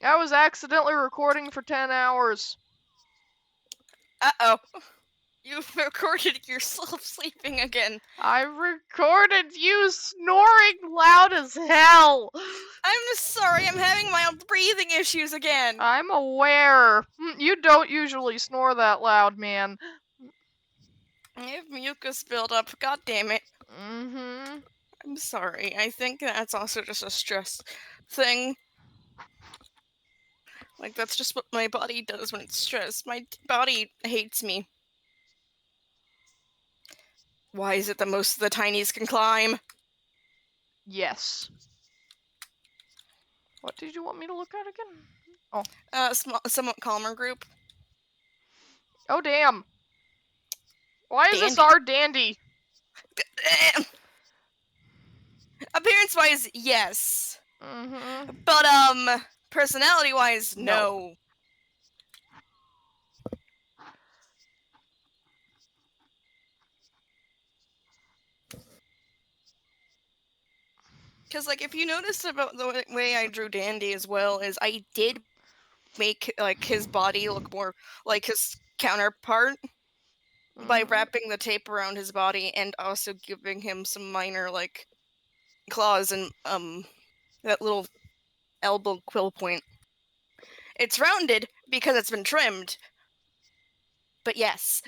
I was accidentally recording for 10 hours. Uh-oh. You've recorded yourself sleeping again. I recorded you snoring loud as hell. I'm sorry, I'm having mild breathing issues again. I'm aware. You don't usually snore that loud, man. I have mucus buildup, god damn it. Mm-hmm. I'm sorry, I think that's also just a stress thing. Like, that's just what my body does when it's stressed. My body hates me. Why is it that most of the tinies can climb? Yes. What did you want me to look at again? Oh. Somewhat calmer group. Oh, damn. Why is this Dandy. our dandy? Appearance-wise, yes. Mm-hmm. But, personality-wise, no. Because, like, if you notice about the way I drew Dandy as well, is I did make, like, his body look more like his counterpart by wrapping the tape around his body and also giving him some minor, like, claws and, that little elbow quill point. It's rounded because it's been trimmed, but yes.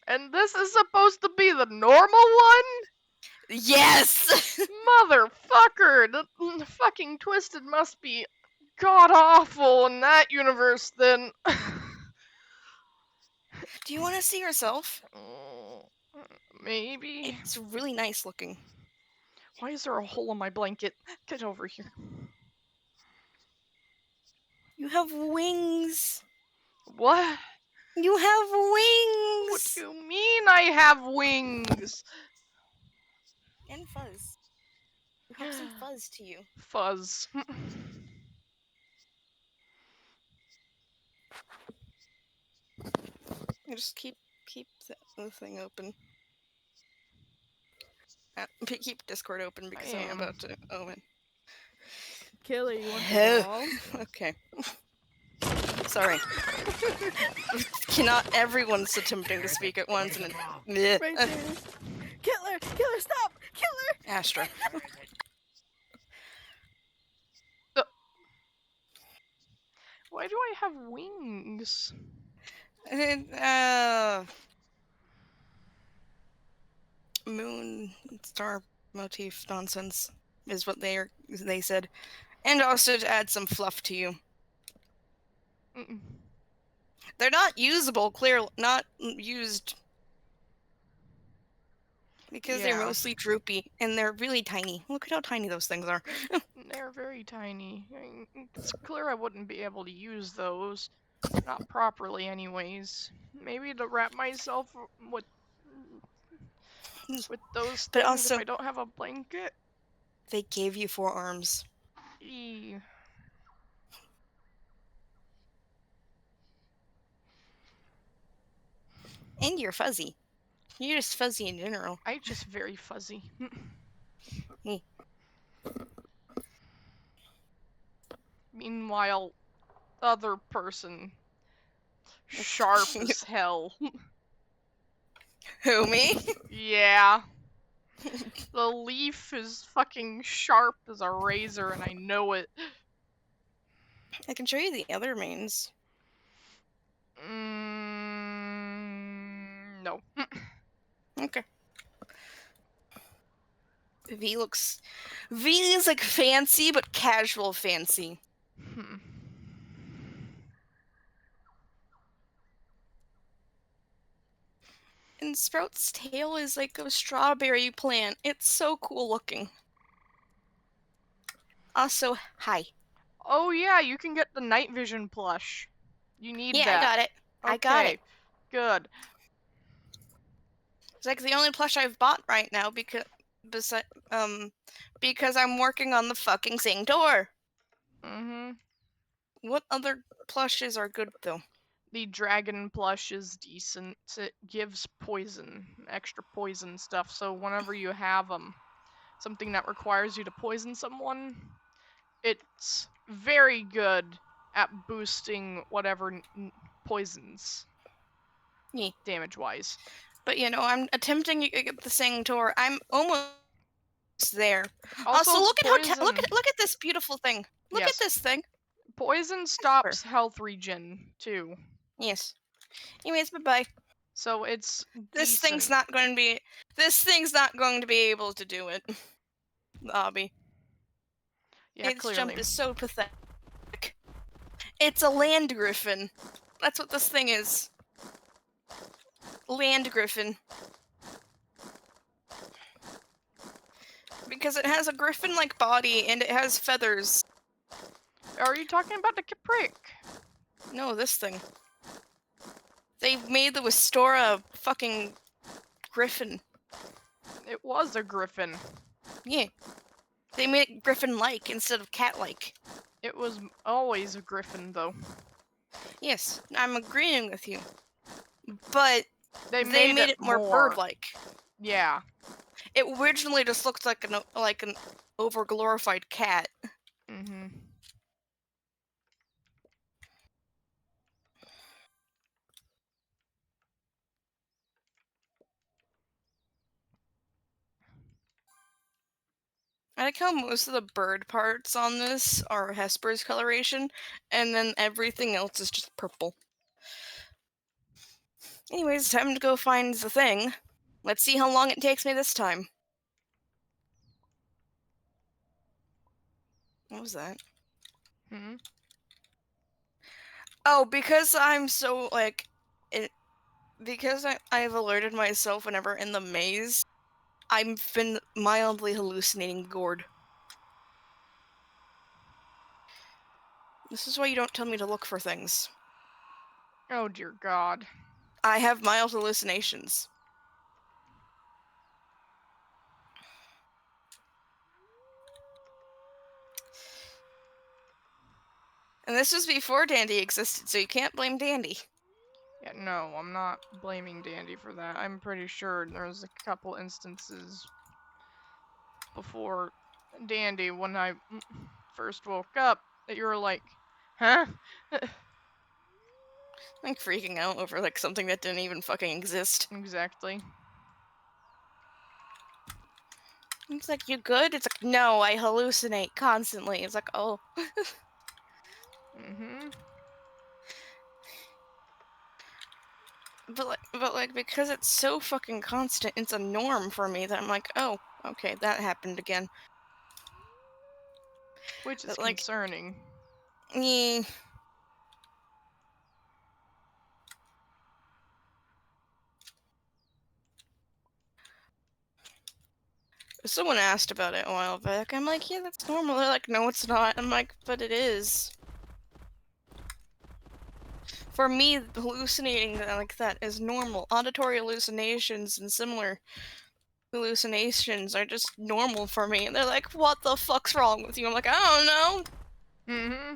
And this is supposed to be the normal one? Yes! Motherfucker! The fucking Twisted must be god awful in that universe then. Do you want to see yourself? Maybe. It's really nice looking. Why is there a hole in my blanket? Get over here. You have wings. What? You have What wings! do you mean I have wings? And fuzz. You have some fuzz to you. Fuzz. You just keep the thing open. Keep Discord open because I'm about to open. Killer, you want the ball? Okay. Sorry. Cannot everyone's attempting to speak at once and Right there. Killer! Killer, stop! Killer! Astra. Why do I have wings? Moon star motif nonsense is what they said, and also to add some fluff to you. They're not usable, not used because they're mostly droopy and they're really tiny. Look at how tiny those things are. They're very tiny. It's clear I wouldn't be able to use those. Not properly, anyways. Maybe to wrap myself with those things also, if I don't have a blanket. They gave you 4 arms. Eee. And you're fuzzy. You're just fuzzy in general. I'm just very fuzzy. Meanwhile, other person. Sharp as hell. Who, me? Yeah. The leaf is fucking sharp as a razor and I know it. I can show you the other mains. No. Okay. V is like fancy, but casual fancy. And Sprout's tail is like a strawberry plant. It's so cool looking. Also, hi. Oh yeah, you can get the night vision plush. You need that. Yeah, I got it. Okay. I got it. Good. It's like the only plush I've bought right now because I'm working on the fucking sing door. What other plushes are good though? The dragon plush is decent. It gives poison, extra poison stuff. So whenever you have something that requires you to poison someone, it's very good at boosting whatever poisons Yeah. damage-wise. But I'm attempting to get the thing to where I'm almost there. Also, Also, look at poison. look at this beautiful thing. Look at Yes, this thing. poison stops health regen too, Yes. Anyways, bye-bye. so it's This thing's decent. not going to be. This thing's not going to be able to do it. Obby. Yeah, Its clearly. jump is so pathetic. It's a land griffin. That's what this thing is. Land griffin. Because it has a griffin-like body and it has feathers. Are you talking about the Capric? No, this thing. They made the Wistora fucking griffin. It was a griffin. Yeah. They made it griffin-like instead of cat-like. It was always a griffin, though. Yes, I'm agreeing with you. But They they made it it more bird-like. Yeah. It originally just looked like an over-glorified cat. Mm-hmm. I like how most of the bird parts on this are Hesper's coloration, and then everything else is just purple. Anyways, time to go find the thing. Let's see how long it takes me this time. What was that? Hmm. Oh, because I'm so, because I've alerted myself whenever in the maze, I've been mildly hallucinating gourd. This is why you don't tell me to look for things. Oh dear God. I have mild hallucinations. And this was before Dandy existed, so you can't blame Dandy. Yeah, no, I'm not blaming Dandy for that. I'm pretty sure there's a couple instances before Dandy when I first woke up that you were like, huh? Like freaking out over something that didn't even fucking exist. Exactly. It's like, you good? It's like, no, I hallucinate constantly. It's like, oh. Mm-hmm. But because it's so fucking constant, it's a norm for me that I'm like, oh, okay, that happened again. Which is But concerning. yeah. Someone asked about it a while back. I'm like, yeah, that's normal. They're like, no, it's not. I'm like, but it is. For me, hallucinating like that is normal. Auditory hallucinations and similar hallucinations are just normal for me. And they're like, what the fuck's wrong with you? I'm like, I don't know. Mm-hmm.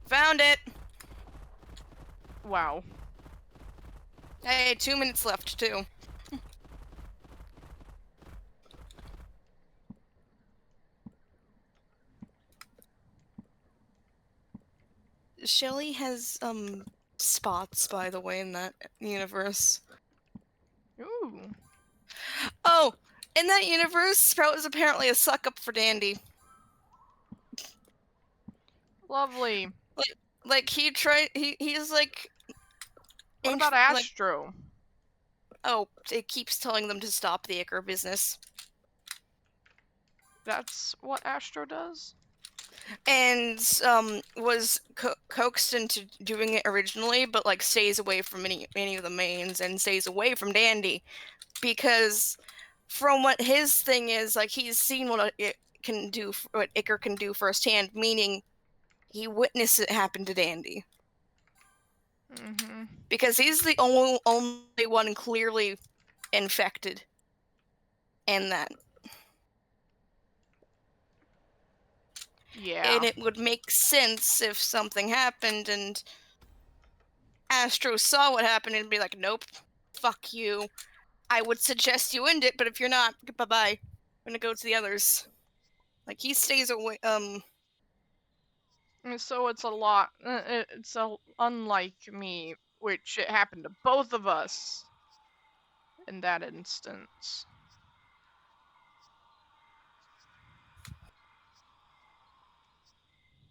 Found it. Wow. Hey, 2 minutes left, too. Shelly has, spots, by the way, in that universe. Ooh. Oh! In that universe, Sprout is apparently a suck-up for Dandy. Lovely. He's like... What about Astro? Oh, it keeps telling them to stop the Icar business. That's what Astro does? And, was coaxed into doing it originally, but, stays away from any of the mains and stays away from Dandy. Because from what his thing is, he's seen what it can do, what Icar can do firsthand, meaning he witnessed it happen to Dandy. Mm-hmm. Because he's the only one clearly infected in that. Yeah. And it would make sense if something happened and Astro saw what happened and be like, nope, fuck you. I would suggest you end it, but if you're not, bye-bye. I'm gonna go to the others. Like he stays away. And so it's a lot. It's unlike me, which it happened to both of us in that instance.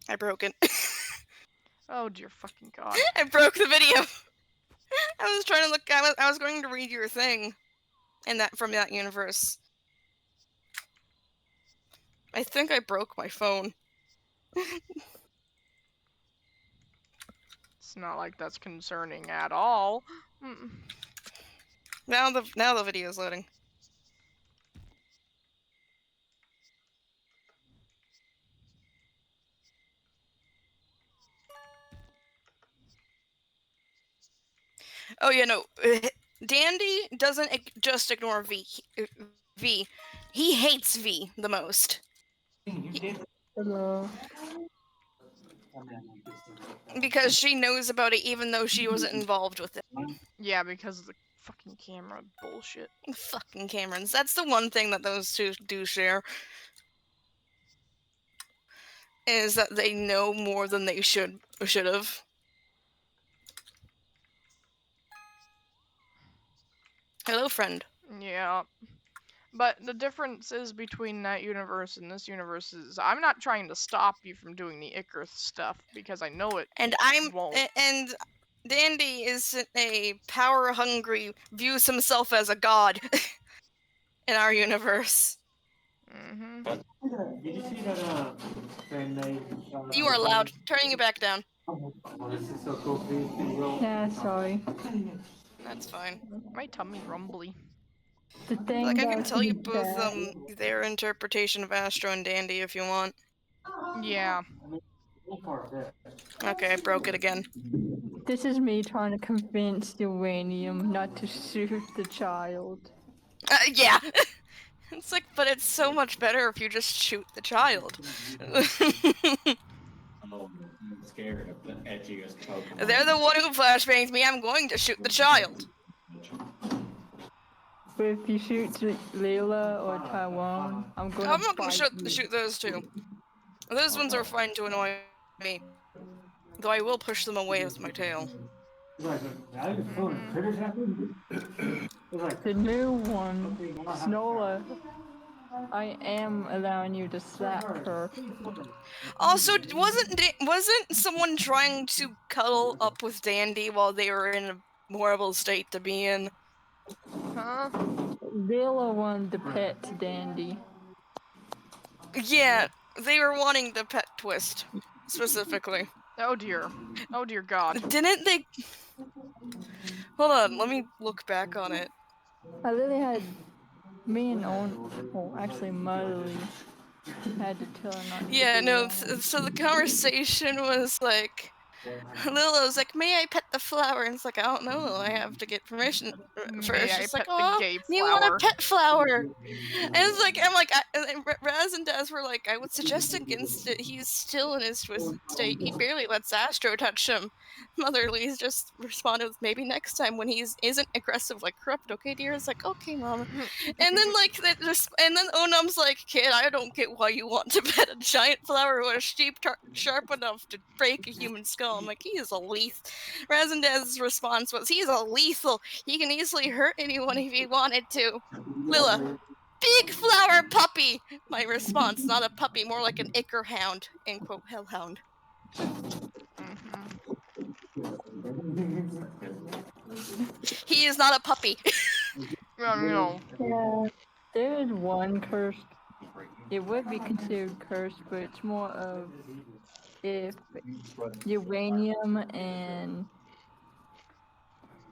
I broke it. Oh dear fucking god. I broke the video. I was trying to look. I was going to read your thing, and that from that universe. I think I broke my phone. It's not like that's concerning at all. Now the video is loading. Oh yeah, no. Dandy doesn't just ignore V. V. He hates V the most. Hello. Because she knows about it even though she wasn't involved with it. Yeah, because of the fucking camera bullshit. Fucking Camerons. That's the one thing that those two do share. Is that they know more than they should have. Hello, friend. Yeah. But the differences between that universe and this universe is I'm not trying to stop you from doing the Icarus stuff because I know it And won't. and Dandy is a power-hungry, views himself as a god in our universe. Mm-hmm. Did you see that when they You are loud. Turning you back down. this is so cool for you. Yeah, sorry. That's fine. My tummy rumbly. The thing Like I can that's tell you in both chat- their interpretation of Astro and Dandy if you want. Yeah. Okay, I broke it again. This is me trying to convince Uranium not to shoot the child. Yeah. It's like, but it's so much better if you just shoot the child. I'm scared of the edgiest Pokemon. They're the one who flashbangs me. I'm going to shoot the child. But if you shoot Layla or Taiwan, I'm gonna I'm not gonna fight you. shoot those two. Those ones are fine to annoy me. Though I will push them away with my tail. The new one, Snola, I am allowing you to slap her. Also, wasn't someone trying to cuddle up with Dandy while they were in a horrible state to be in? Huh? Layla won the pet Dandy. Yeah, they were wanting the pet twist, specifically. Oh dear. Oh dear god. Didn't they? Hold on, let me look back on it. I literally had me and actually Motherly had to tell her not to Yeah, do no, that. so the conversation was like, Lilo was like, may I pet the flower? And it's like, I don't know, I have to get permission May first. I She's like, pet the oh, gay you want flower? a pet flower? And it's like, and Raz and Daz were like, I would suggest against it. He's still in his twisted state. He barely lets Astro touch him. Motherly's just responded with, maybe next time when he isn't aggressive like Corrupt, okay, dear? It's like, okay, mama. And then and then Onum's like, kid, I don't get why you want to pet a giant flower with a sheep sharp enough to break a human skull. I'm like, he is a lethal. Razandaz's response was, he's a lethal. He can easily hurt anyone if he wanted to. Lilla, big flower puppy. My response, not a puppy, more like an ichor hound. End quote, hellhound. Mhm. He is not a puppy. No. Yeah, there is one cursed. It would be considered cursed, but it's more of if Uranium and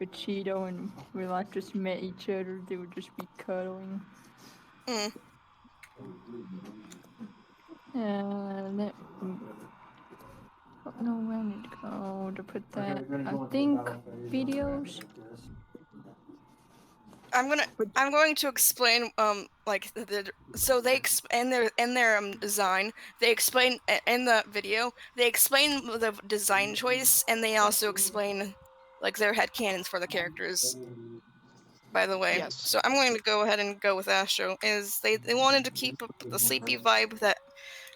Cheeto in real life just met each other, they would just be cuddling. Mm. And I don't know where I need to go to put that. I think videos. I'm going to explain like so they in their design they explain in the video they explain the design choice, and they also explain like their headcanons for the characters, by the way. Yes. So I'm going to go ahead and go with Astro. Is they wanted to keep up the sleepy vibe that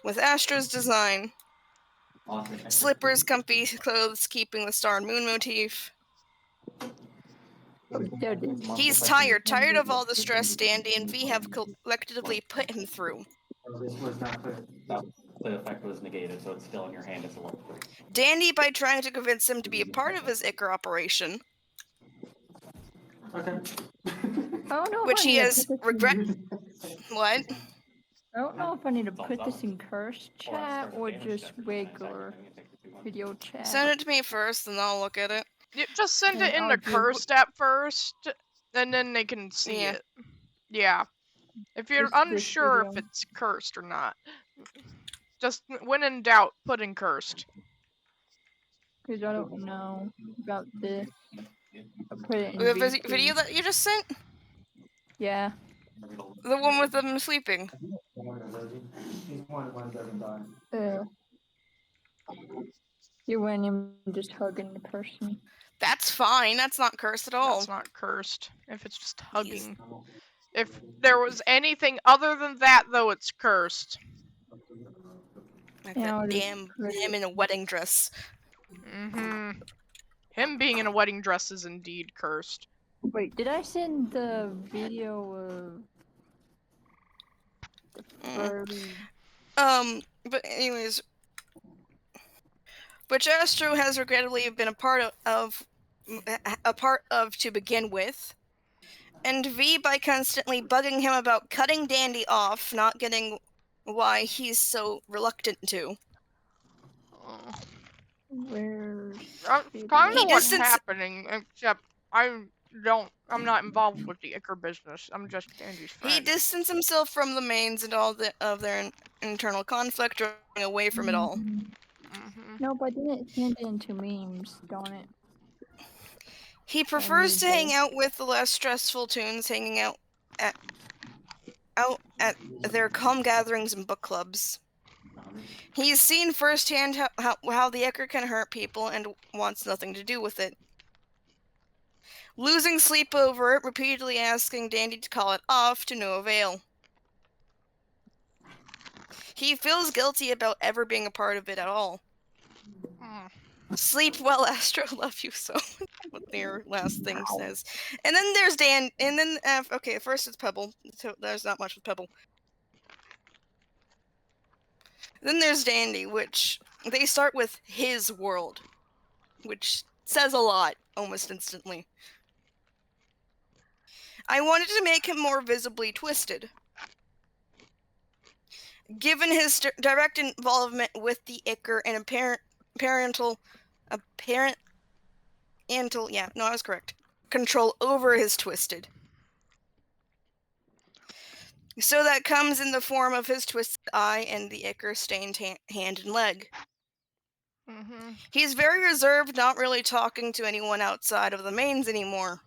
with Astro's design. Slippers, comfy clothes, keeping the star and moon motif. He's tired of all the stress Dandy and V have collectively put him through. This was not clear. The effect was negated, so it's still in your hand as a level 3. Dandy by trying to convince him to be a part of his Icar operation. Okay. I don't know Which if I he need to has put this regret. in, What? I don't know if I need to put this in cursed chat or just regular video chat. Send it to me first, and I'll look at it. You just send it And into I'll do- cursed at first, and then they can see Yeah. it. Yeah. If you're Just this unsure if video. it's cursed or not, just when in doubt, put in cursed. Because I don't know about this. I put it in The VC. video that you just sent? Yeah. The one with them sleeping. You went in just hugging the person. That's fine. That's not cursed at all. That's not cursed. If it's just hugging. If there was anything other than that, though, it's cursed. Like Yeah, I'll that just damn put him it- in a wedding dress. Mm-hmm. Him being in a wedding dress is indeed cursed. Wait, did I send the video of the furry? But anyways, which Astro has regrettably been a part of to begin with, and V by constantly bugging him about cutting Dandy off, not getting why he's so reluctant to. Where's That's video? kind He of what's distance- happening, except I'm not involved with the Icar business. I'm just Dandy's friend. He distanced himself from the mains and all of their internal conflict, running away from it all. Mm-hmm. No, but then it turned into memes, don't it? He prefers to hang both. out with the less stressful tunes, hanging out at their calm gatherings and book clubs. He's seen firsthand how the Icar can hurt people and wants nothing to do with it. Losing sleep over it, repeatedly asking Dandy to call it off, to no avail. He feels guilty about ever being a part of it at all. Sleep well, Astro. Love you so much. What their last thing says. And then there's Dan. And then okay, first it's Pebble. So there's not much with Pebble. Then there's Dandy, which they start with his world, which says a lot almost instantly. I wanted to make him more visibly twisted. Given his direct involvement with the Icar and control over his twisted. So that comes in the form of his twisted eye and the Icar stained hand and leg. Mm-hmm. He's very reserved, not really talking to anyone outside of the mains anymore.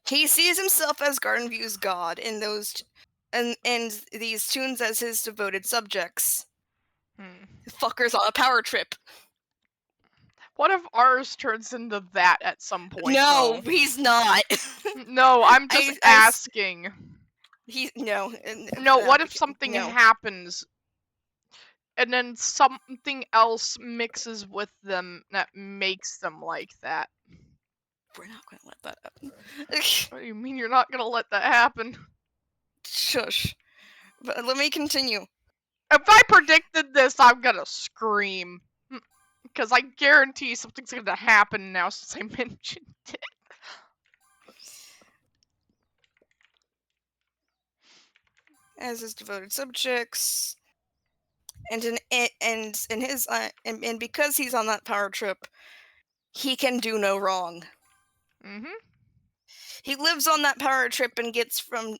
He sees himself as Garden View's god, and these tunes as his devoted subjects. Fucker's on a power trip. What if ours turns into that at some point? No, though? he's not. No, I'm just asking. No. No, what if something happens and then something else mixes with them that makes them like that? We're not going to let that happen. What do you mean you're not gonna let that happen? Shush. But let me continue. If I predicted this, I'm gonna scream. Because I guarantee something's gonna happen now since I mentioned it. As his devoted subjects, and because he's on that power trip, he can do no wrong. Mm-hmm. He lives on that power trip and gets from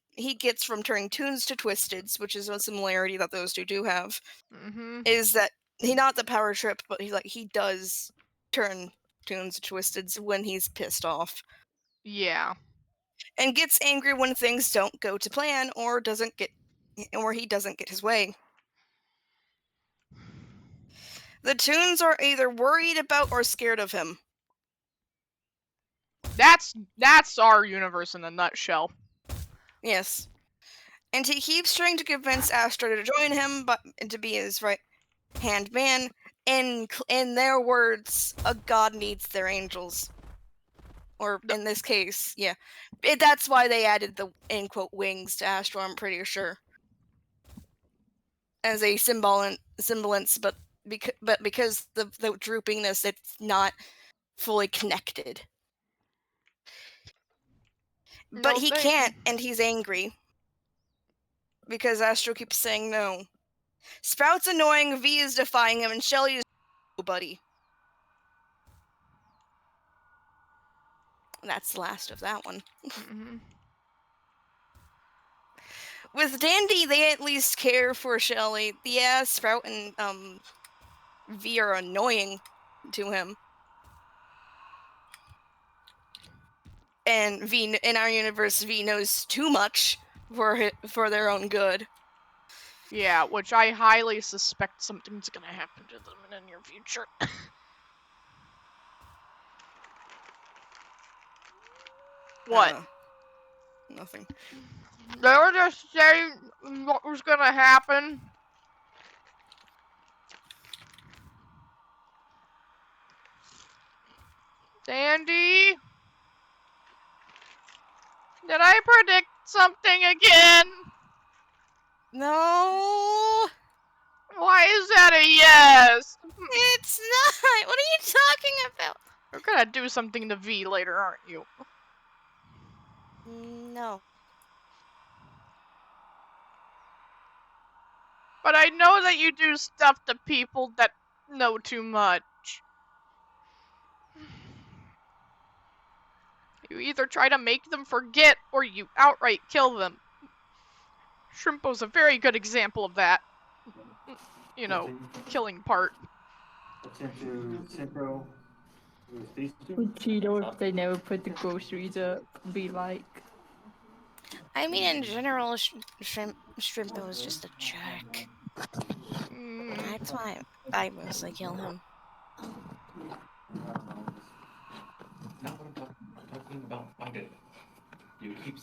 turning tunes to twisteds, which is a similarity that those two do have. Mm-hmm. Is that he not the power trip, but he does turn tunes to twisteds when he's pissed off. Yeah. And gets angry when things don't go to plan or he doesn't get his way. The tunes are either worried about or scared of him. That's our universe in a nutshell. Yes. And he keeps trying to convince Astro to join him, but to be his right-hand man. In their words, a god needs their angels. Or in this case, yeah. That's why they added the, in quote, wings to Astro, I'm pretty sure. As a semblance, but because the droopingness, it's not fully connected. But No he thank can't, and he's angry. Because Astro keeps saying no. Sprout's annoying, V is defying him, and Shelly is buddy. That's the last of that one. With Dandy, they at least care for Shelly. Yeah, Sprout and V are annoying to him. And V, in our universe, V knows too much for their own good. Yeah, which I highly suspect something's gonna happen to them in the near future. What? Nothing. They were just saying what was gonna happen. Dandy? Did I predict something again? No! Why is that a yes? It's not! What are you talking about? You're gonna do something to V later, aren't you? No. But I know that you do stuff to people that know too much. You either try to make them forget or you outright kill them. Shrimpo's a very good example of that. You know, killing part. Would Cheeto, if they never put the groceries up, be like? I mean, in general, Shrimpo is just a jerk. That's why I mostly kill him.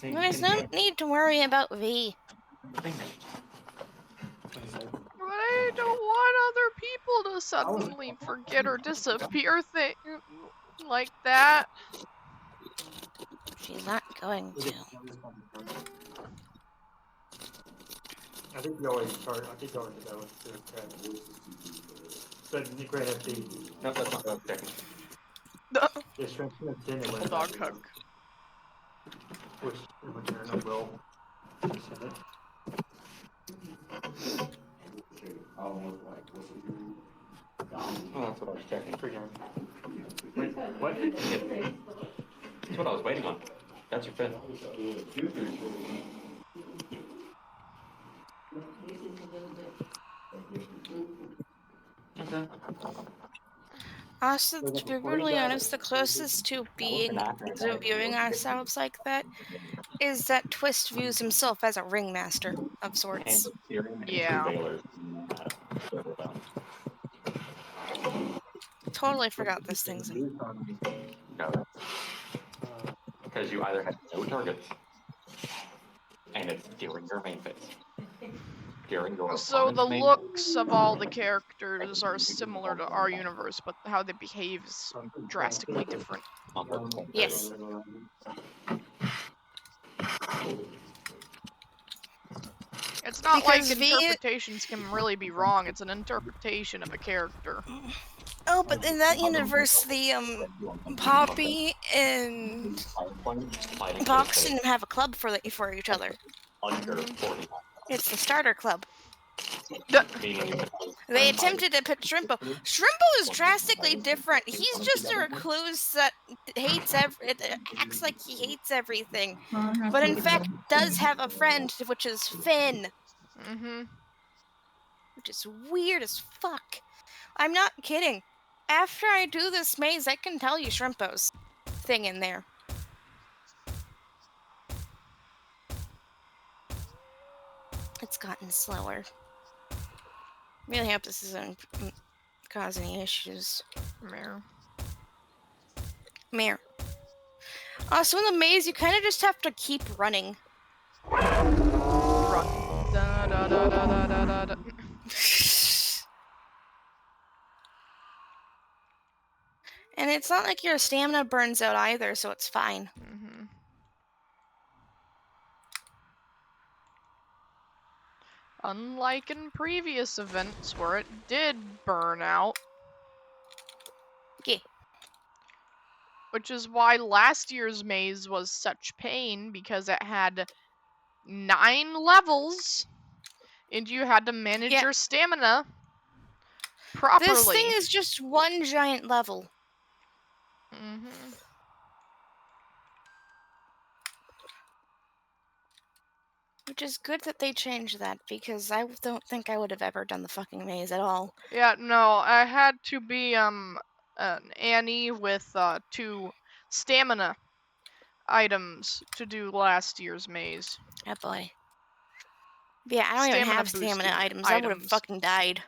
There's no need to worry about V. But I don't want other people to suddenly forget or disappear like that. She's not going to. I think you always start. I think you always go with but Nick Red had the. No, that's not what I'm checking. This shrimp dinner with Dog hug. which in return I will send it. Oh, that's what I was checking. Wait, what? That's what I was waiting on. That's your fin. Okay. Also, to be brutally honest, the closest to viewing ourselves like that is that Twist views himself as a ringmaster of sorts. Yeah. Totally forgot this thing's in. No. Because you either have no targets, and it's during your main phase. So the looks of all the characters are similar to our universe, but how they behave is drastically different. Yes. It's not Because like interpretations can really be wrong, it's an interpretation of a character. Oh, but in that universe, the Poppy and Box didn't have a club for each other. It's the starter club. They attempted to put Shrimpo. Shrimpo is drastically different. He's just a recluse that acts like he hates everything, but in fact does have a friend, which is Finn. Which is weird as fuck. I'm not kidding. After I do this maze, I can tell you Shrimpo's thing in there. It's gotten slower. Really hope this doesn't cause any issues. Mare. Also, in the maze, you kind of just have to keep running. Run. Da-da-da-da-da-da-da. And it's not like your stamina burns out either, so it's fine. Mm-hmm. Unlike in previous events where it did burn out. Yeah. Which is why last year's maze was such pain, because it had 9 levels and you had to manage Yeah. your stamina This thing properly. is just one giant level. Mm-hmm. Which is good that they changed that, because I don't think I would have ever done the fucking maze at all. Yeah, no, I had to be an Annie with 2 stamina items to do last year's maze. Oh boy. Yeah, I don't even Stamina have stamina boosting items. I would have fucking died.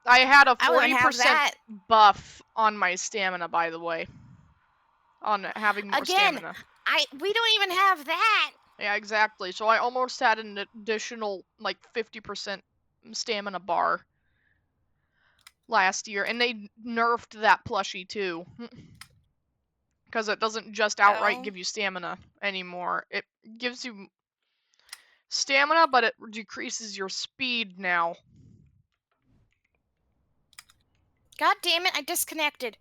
I had a I don't even have 40% that. buff on my stamina, by the way. On having more Again, stamina. we don't even have that. Yeah, exactly. So I almost had an additional, like, 50% stamina bar last year. And they nerfed that plushie, too. Because it doesn't just outright give you stamina anymore. It gives you stamina, but it decreases your speed now. God damn it, I disconnected.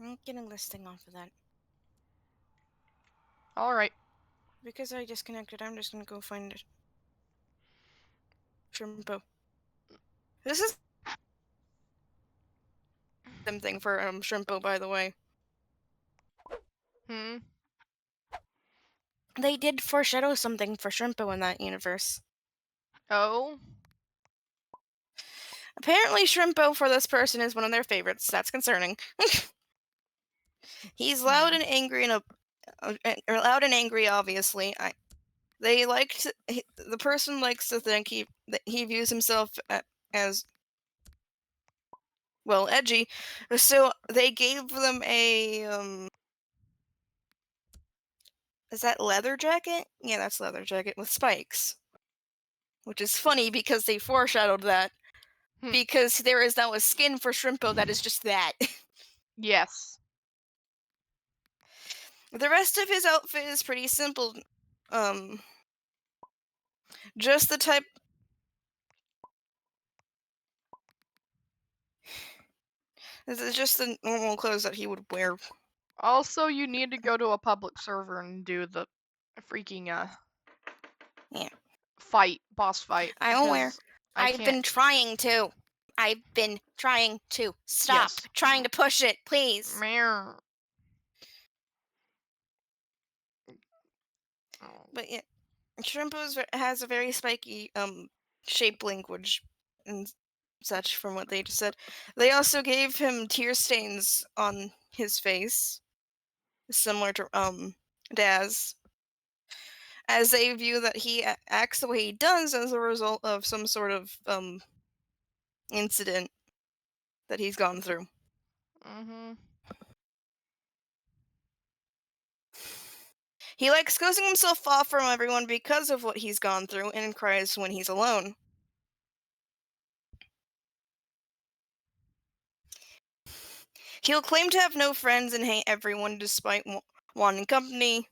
I'm getting this thing off of that. Alright. Because I disconnected, I'm just gonna go find it. Shrimpo. This is the same thing for Shrimpo, by the way. Hmm? They did foreshadow something for Shrimpo in that universe. Oh? Apparently, Shrimpo for this person is one of their favorites. That's concerning. He's loud and angry, loud and angry. Obviously, the person likes to think that he views himself as well edgy. So they gave them a is that leather jacket? Yeah, that's leather jacket with spikes. Which is funny because they foreshadowed that. Because there is now a skin for Shrimpo that is just that. Yes. The rest of his outfit is pretty simple. Just the type. This is just the normal clothes that he would wear. Also, you need to go to a public server and do the freaking Yeah. boss fight. I'm aware. Because I've been trying to. Stop Yes. trying to push it, please. Meh. But yeah, Shrimpo has a very spiky shape language and such from what they just said. They also gave him tear stains on his face, similar to Daz, as they view that he acts the way he does as a result of some sort of incident that he's gone through. Mm-hmm. He likes closing himself off from everyone because of what he's gone through and cries when he's alone. He'll claim to have no friends and hate everyone despite wanting company,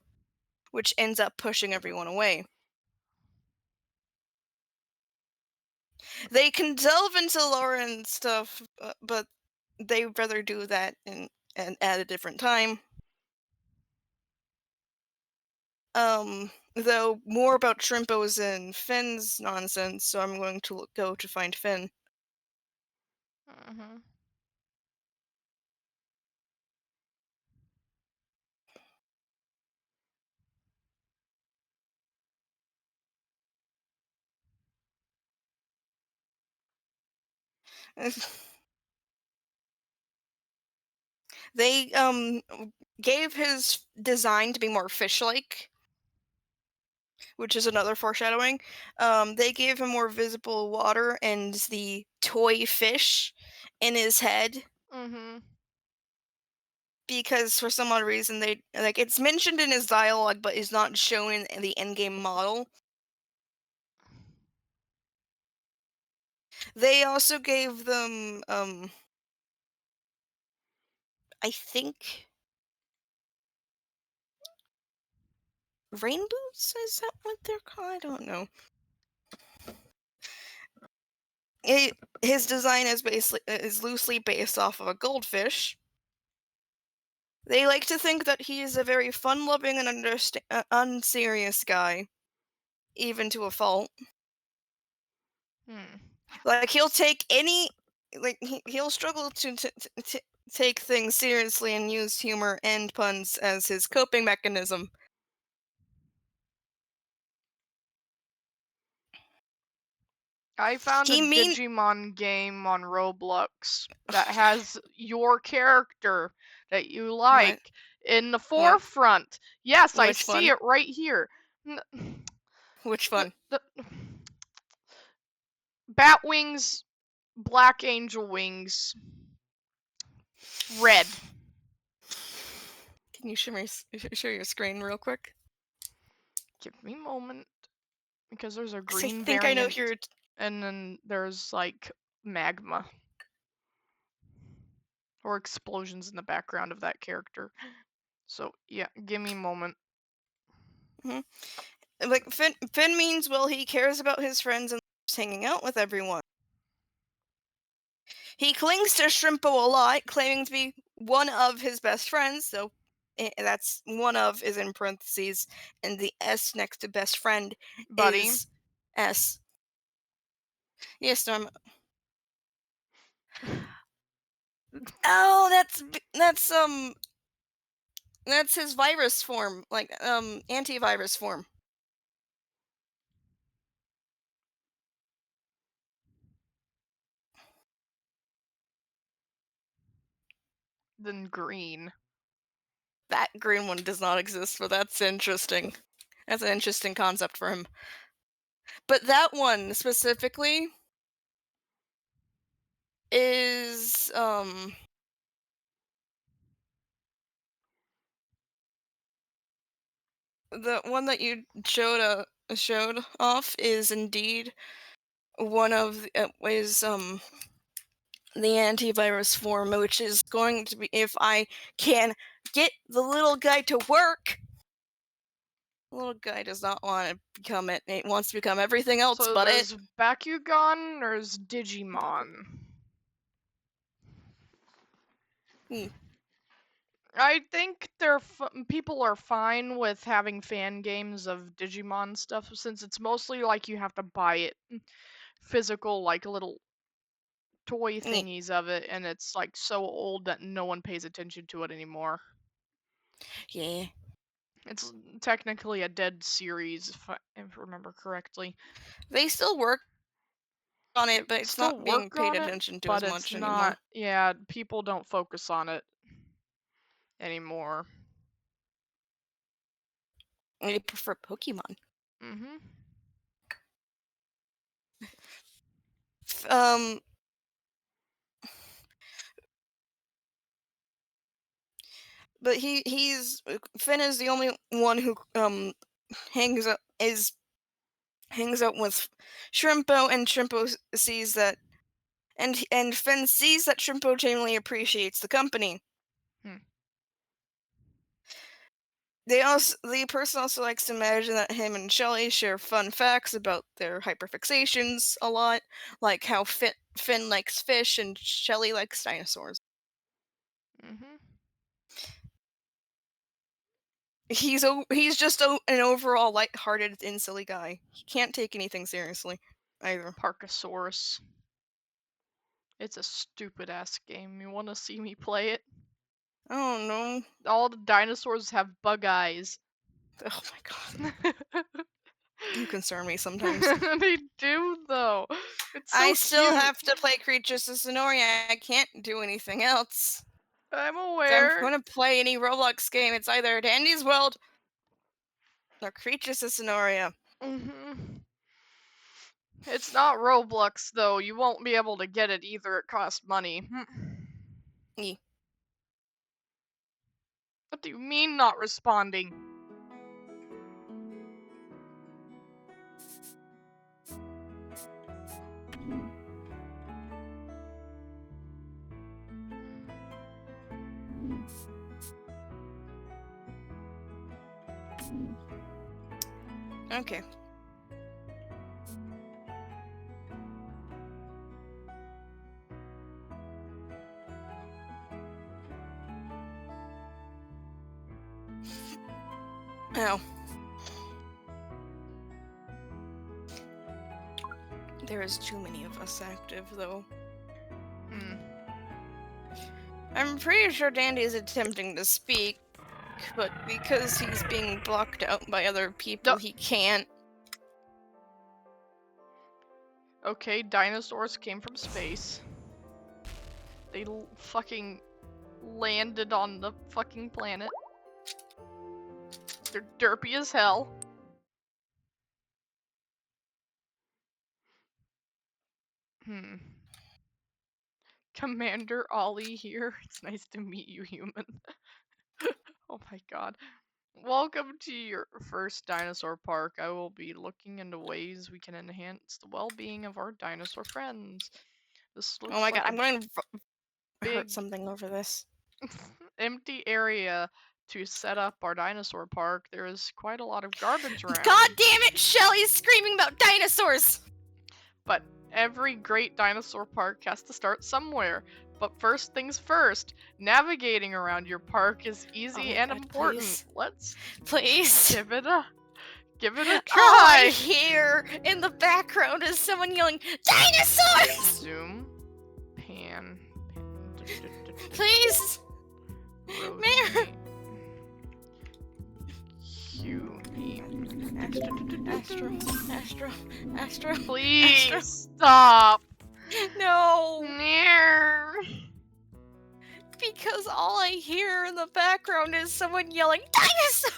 which ends up pushing everyone away. They can delve into lore and stuff, but they'd rather do that and at a different time. Though more about Shrimpo's and Finn's nonsense, so I'm going to go to find Finn. Mm-hmm. They gave his design to be more fish-like, which is another foreshadowing. They gave him more visible water and the toy fish in his head. Mm-hmm. Because for some odd reason it's mentioned in his dialogue but is not shown in the in-game model. They also gave them, I think, rain boots? Is that what they're called? I don't know. His design is loosely based off of a goldfish. They like to think that he is a very fun-loving and unserious guy, even to a fault. Like he'll take he'll struggle to take things seriously and use humor and puns as his coping mechanism. I found a Digimon game on Roblox that has your character that you like in the forefront. Yes, I see it right here. Which one? Bat wings, black angel wings, red. Can you share your screen real quick? Give me a moment, because there's a green I think variant, I know you're... and then there's like magma or explosions in the background of that character. So yeah, give me a moment. Like Finn means well, he cares about his friends and loves hanging out with everyone. He clings to Shrimpo a lot, claiming to be one of his best friends, so that's one of is in parentheses, and the S next to best friend is S. Yes, no, oh, that's his virus form, like antivirus form. Then green. That green one does not exist, but that's interesting. That's an interesting concept for him. But that one specifically is the one that you showed off is indeed one of the antivirus form, which is going to be, if I can get the little guy to work. The little guy does not want to become it. It wants to become everything else so but there's Bakugan, there's Digimon. I think people are fine with having fan games of Digimon stuff, since it's mostly like you have to buy it physical, like little toy thingies of it, and it's like so old that no one pays attention to it anymore. Yeah. It's technically a dead series, if I remember correctly. They still work on it, but it's not being paid attention to as much anymore. Yeah, people don't focus on it anymore. They prefer Pokemon. But Finn is the only one who hangs out with Shrimpo, and Shrimpo sees that, and Finn sees that Shrimpo genuinely appreciates the company. The person also likes to imagine that him and Shelly share fun facts about their hyperfixations a lot, like how Finn likes fish and Shelly likes dinosaurs. He's just an overall lighthearted and silly guy. He can't take anything seriously either. Parkasaurous. It's a stupid ass game. You want to see me play it? Oh no. All the dinosaurs have bug eyes. Oh my god. You concern me sometimes. They do though. It's so I still cute. have to play Creatures of Sonoria. I can't do anything else. I'm If I'm aware. going to play any Roblox game, it's either Dandy's World or Creatures of Sonoria. It's not Roblox though. You won't be able to get it either. It costs money. What do you mean not responding? Okay. Oh. There is too many of us active, though. Hmm. I'm pretty sure Dandy is attempting to speak, but because he's being blocked out by other people, No. he can't. Okay, dinosaurs came from space. They fucking landed on the fucking planet. They're derpy as hell. Commander Ollie here. It's nice to meet you, human. Oh my god. Welcome to your first dinosaur park. I will be looking into ways we can enhance the well-being of our dinosaur friends. This looks Oh my god, like I'm going to big hurt something over this. empty area to set up our dinosaur park. There is quite a lot of garbage around. God damn it, Shelly's screaming about dinosaurs! But every great dinosaur park has to start somewhere. But first things first, navigating around your park is easy Oh my and God, important. please. Let's Please. give it a All try. I hear in the background is someone yelling, dinosaurs! Zoom, pan, Please! rotate, Q, Astro. Please Astro. stop. No! Because all I hear in the background is someone yelling, dinosaurs!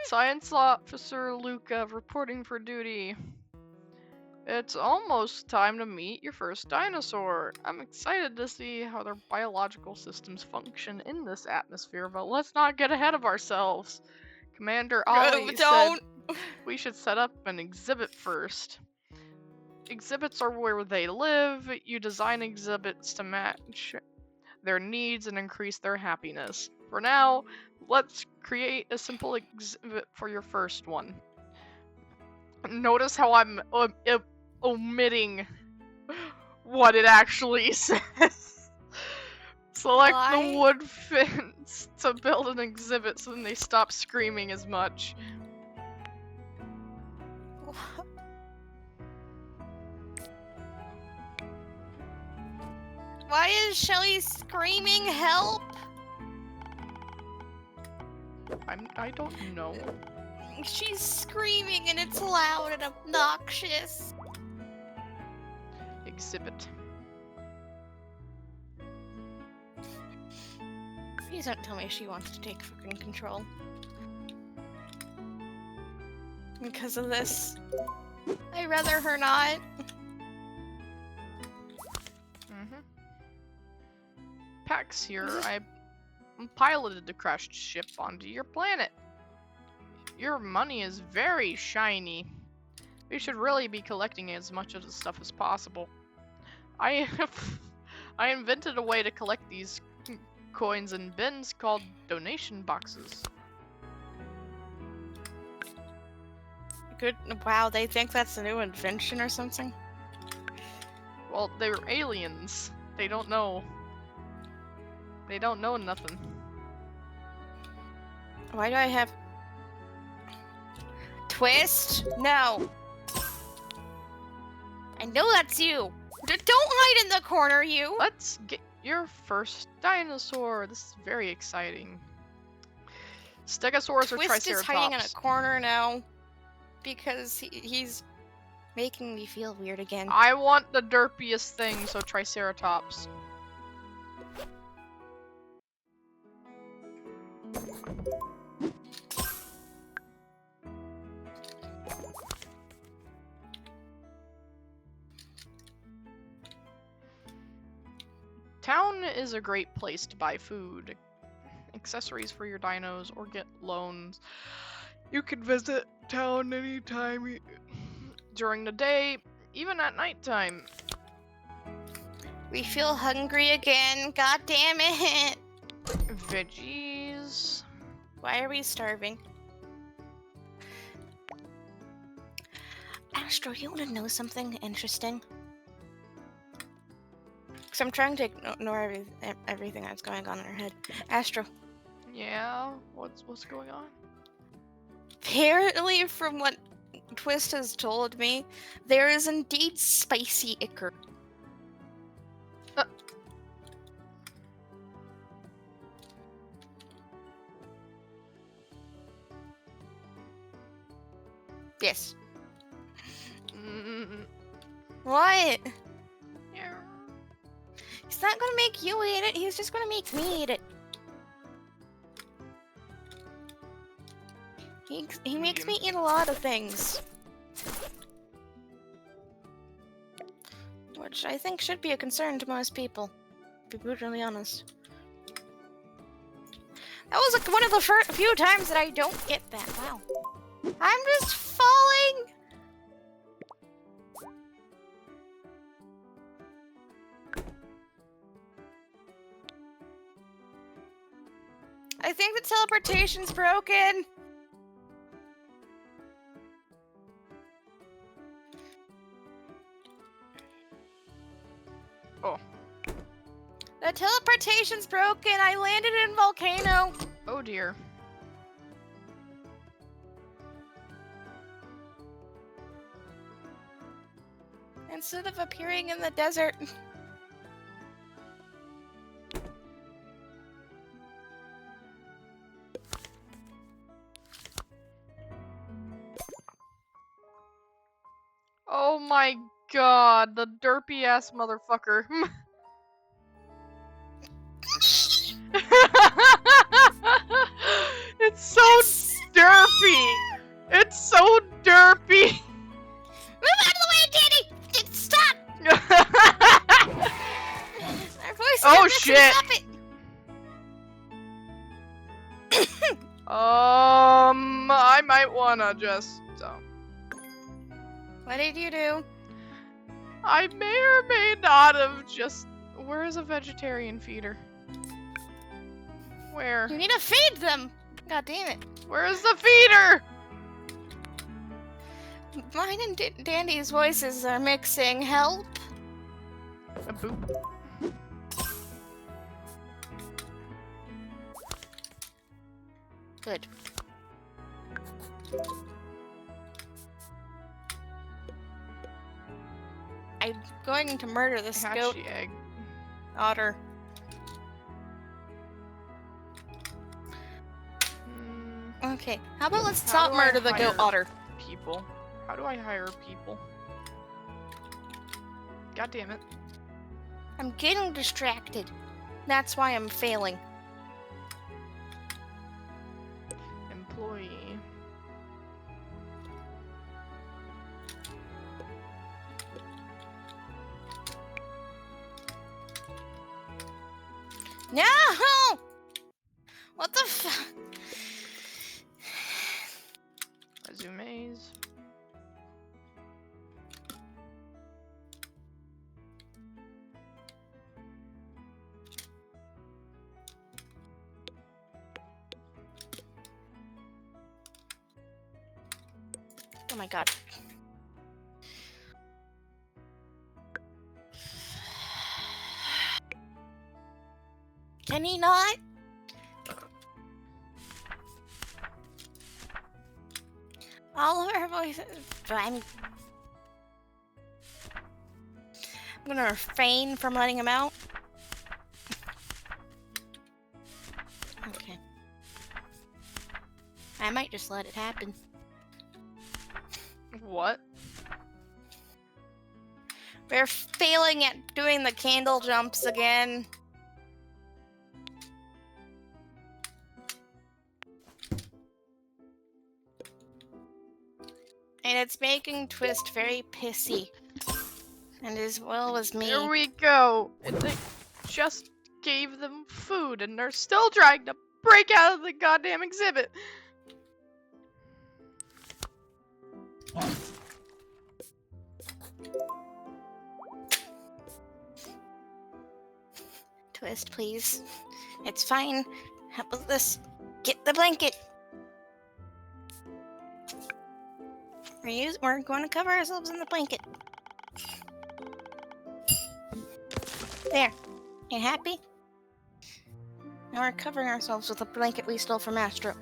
Science Officer Luca reporting for duty. It's almost time to meet your first dinosaur. I'm excited to see how their biological systems function in this atmosphere, but let's not get ahead of ourselves. Commander Ollie said we should set up an exhibit first. Exhibits are where they live. You design exhibits to match their needs and increase their happiness. For now, let's create a simple exhibit for your first one. Notice how I'm omitting what it actually says. Select the wood fence to build an exhibit so then they stop screaming as much. Why is Shelly screaming help? I don't know. She's screaming and it's loud and obnoxious. Exhibit. Please don't tell me she wants to take fucking control. Because of this. I'd rather her not. Pax here, I piloted the crashed ship onto your planet. Your money is very shiny. We should really be collecting as much of the stuff as possible. I invented a way to collect these coins in bins called donation boxes. Good. Wow, they think that's a new invention or something? Well, they're aliens. They don't know. They don't know nothing. Why do I have... Twist? No. I know that's you. Don't hide in the corner, you. Let's get your first dinosaur. This is very exciting. Stegosaurus or Twist Triceratops? is hiding in a corner now because he's making me feel weird again. I want the derpiest thing, so Triceratops. Town is a great place to buy food, accessories for your dinos, or get loans. You can visit town anytime during the day, even at nighttime. We feel hungry again. God damn it. Veggies. Why are we starving? Astro, you want to know something interesting? Because I'm trying to ignore everything that's going on in her head. Astro, Yeah, what's going on? apparently from what Twist has told me, there is indeed spicy ichor. Yes. Mm, What? yeah. He's not gonna make you eat it, he's just gonna make me eat it. He makes me eat a lot of things. Which I think should be a concern to most people, to be brutally honest. That was like one of the few times that I don't get that. Wow. I'm just falling! I think the teleportation's broken. Oh. The teleportation's broken. I landed in volcano. Oh dear. Instead of appearing in the desert. Oh my god, the derpy ass motherfucker. It's so derpy. It's so derpy. Move out of the way, Danny! Stop! Our voices Oh, are mixing shit. up it. I might wanna just. What did you do? I may or may not have just. Where is a vegetarian feeder? Where? You need to feed them. God damn it. Where is the feeder? Mine and Dandy's voices are mixing. Help. A boop. Good. I'm going to murder this goat Hatchy egg. otter. Okay, how about let's How stop do I murder the goat hire otter? People. How do I hire people? God damn it. I'm getting distracted. That's why I'm failing. Employee. No! What the f- Resumes. Oh my god. Can he not? All of our voices. I'm gonna refrain from letting him out. Okay. I might just let it happen. What? We're failing at doing the candle jumps again. And it's making Twist very pissy. And as well as me. There we go. And they just gave them food and they're still trying to break out of the goddamn exhibit. Twist, please. It's fine. How about this? Get the blanket. We're going to cover ourselves in the blanket. There. You happy? Now we're covering ourselves with a blanket we stole from Astro.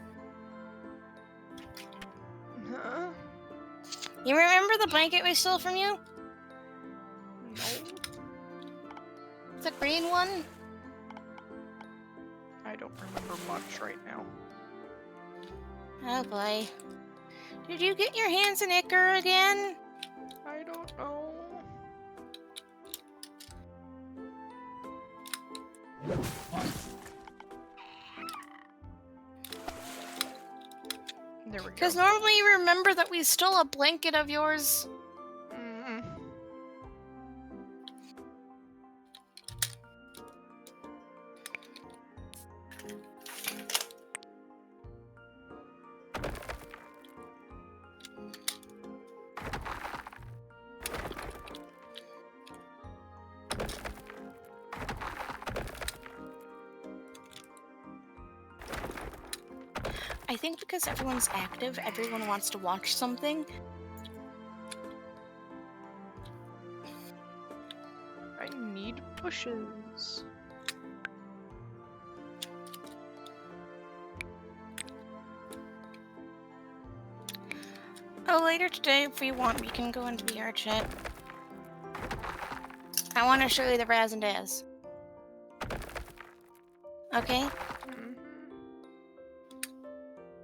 Huh? You remember the blanket we stole from you? No. The green one? I don't remember much right now. Oh boy. Did you get your hands in ichor again? I don't know. There we go. Because normally you remember that we stole a blanket of yours. Mm-mm. I think because everyone's active, everyone wants to watch something. I need bushes. Oh, later today, if we want, we can go into VR chat. I want to show you the Raz and Daz. Okay? Mhm.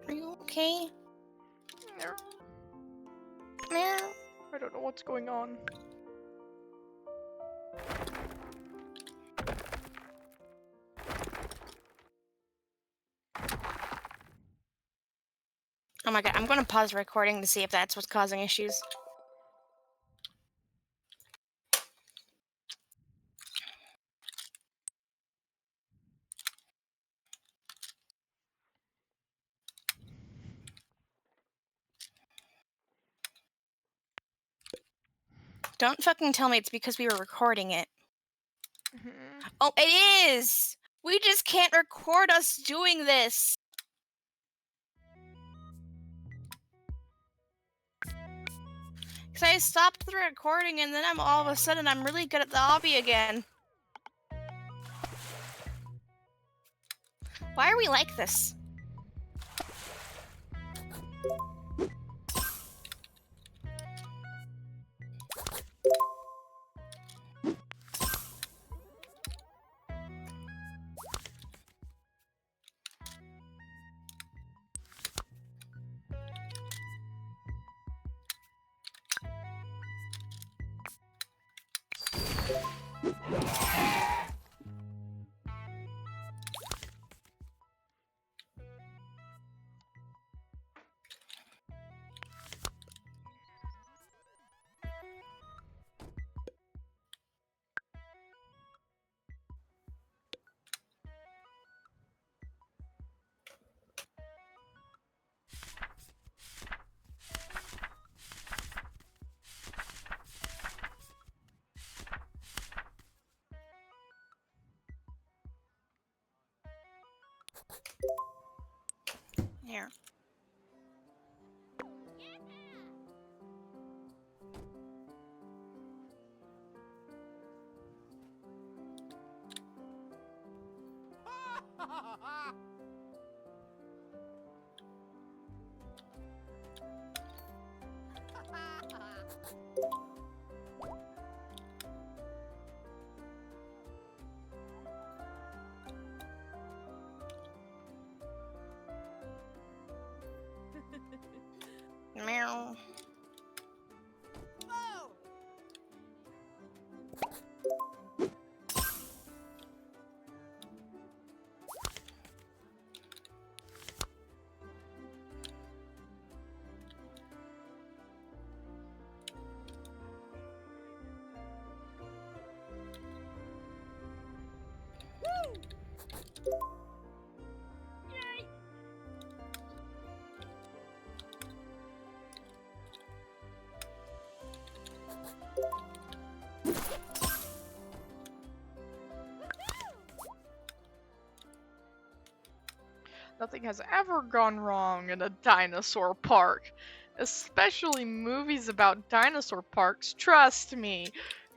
Are you okay? There. Meow. I don't know what's going on. Oh my god, I'm gonna pause the recording to see if that's what's causing issues. Don't fucking tell me it's because we were recording it. Mhm. Oh, it is! We just can't record us doing this! Because I stopped the recording and then all of a sudden I'm really good at the hobby again. Why are we like this? Here. Meow. Nothing has ever gone wrong in a dinosaur park. Especially movies about dinosaur parks, trust me.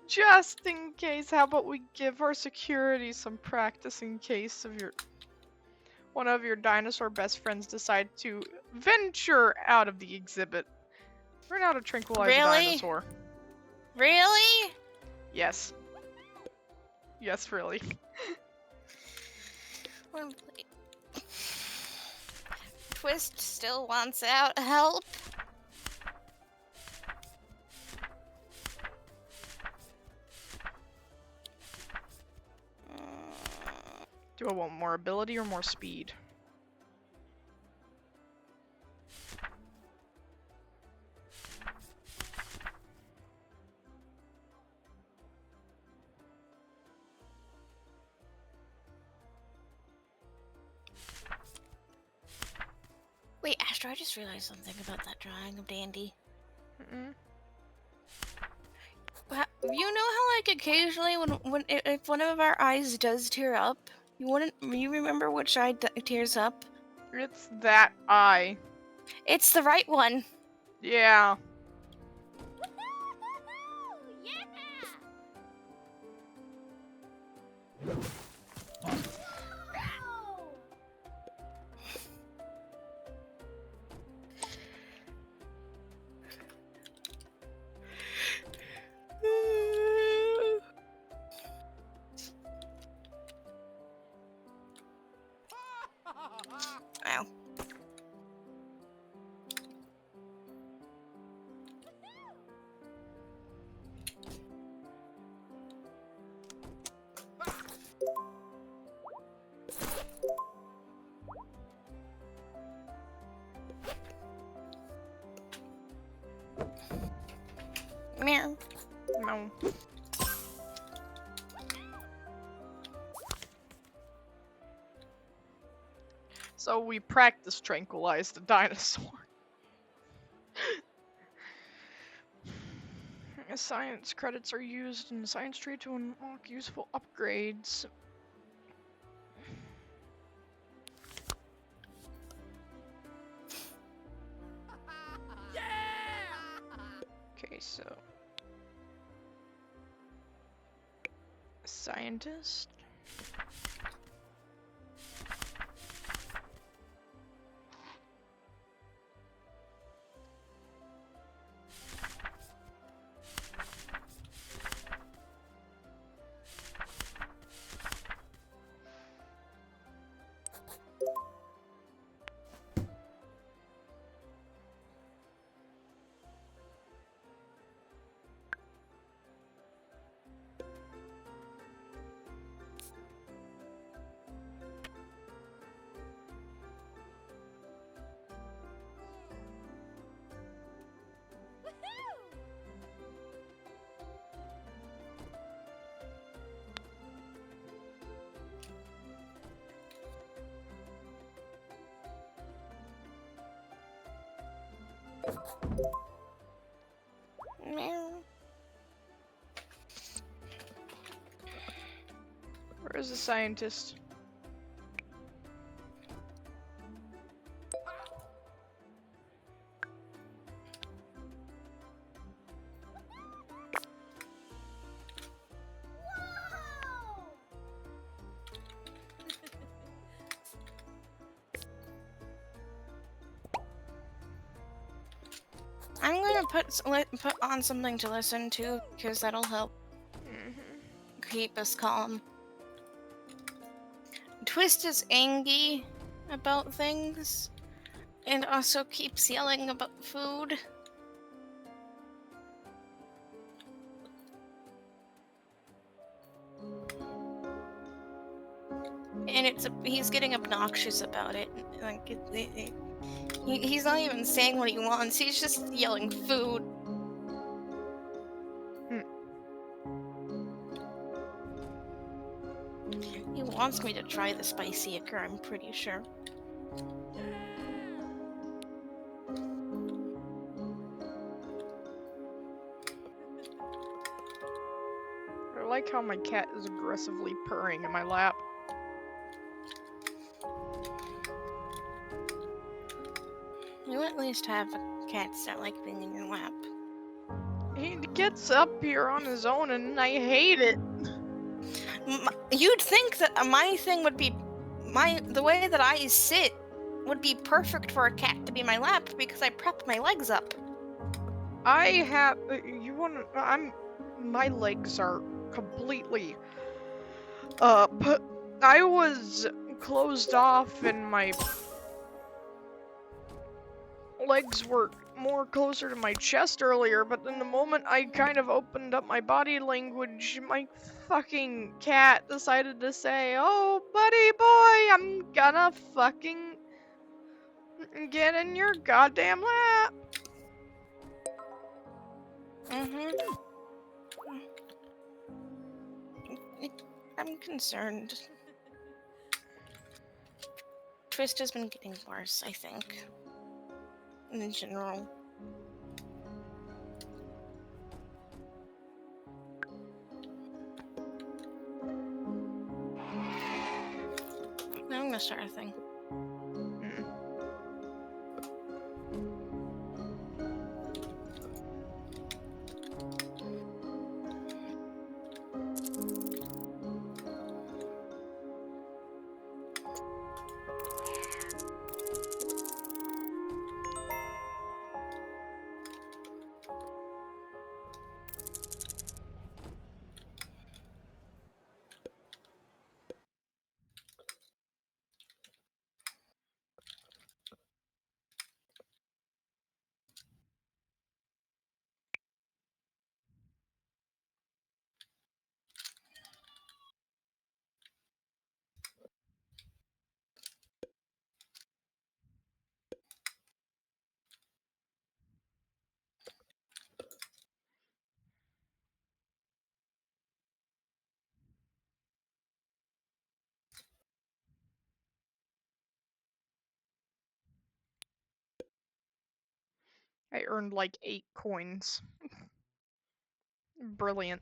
Just in case, how about we give our security some practice in case of one of your dinosaur best friends decide to venture out of the exhibit. Learn how to tranquilize a Really? dinosaur. Really? Yes. Yes, really. Twist still wants out help. Do I want more ability or more speed? Wait, Astro, I just realized something about that drawing of Dandy. Mm-mm. You know how, like, occasionally if one of our eyes does tear up, you remember which eye tears up? It's that eye. It's the right one. Yeah. Ow. Meow. No. So we practice tranquilize the dinosaur. Science credits are used in the science tree to unlock useful upgrades. Okay, so scientist. Meow. Where is the scientist? I'm gonna put on something to listen to because that'll help keep us calm. Twist is angry about things and also keeps yelling about food. And he's getting obnoxious about it. Like he's not even saying what he wants. He's just yelling food. He wants me to try the spicy ichor, I'm pretty sure. I like how my cat is aggressively purring in my lap. You at least have a cats that like being in your lap. He gets up here on his own, and I hate it. You'd think that my thing would be the way that I sit would be perfect for a cat to be in my lap because I prep my legs up. I have my legs are completely I was closed off and my legs were more closer to my chest earlier, but then the moment I kind of opened up my body language, my fucking cat decided to say, "Oh, buddy boy, I'm gonna fucking get in your goddamn lap." I'm concerned. Twist has been getting worse, I think. In general. Now I'm gonna start a thing. I earned like 8 coins. Brilliant.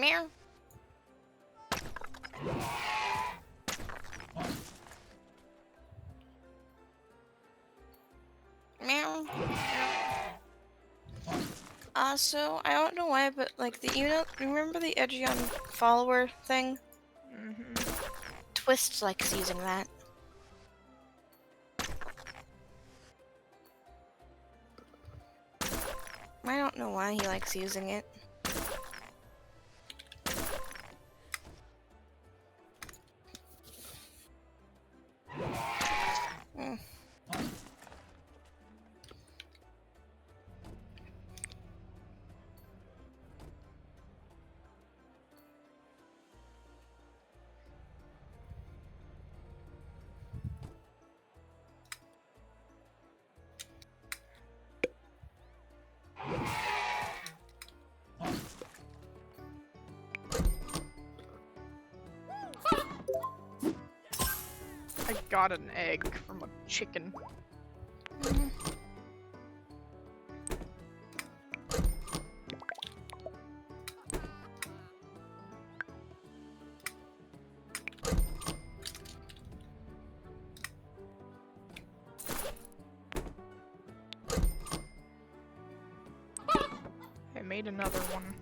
Meow. Meow. Also, I don't know why, but like remember the Edgeon follower thing? Twist likes using that. I don't know why he likes using it. Mm. I got an egg from a chicken. I made another one.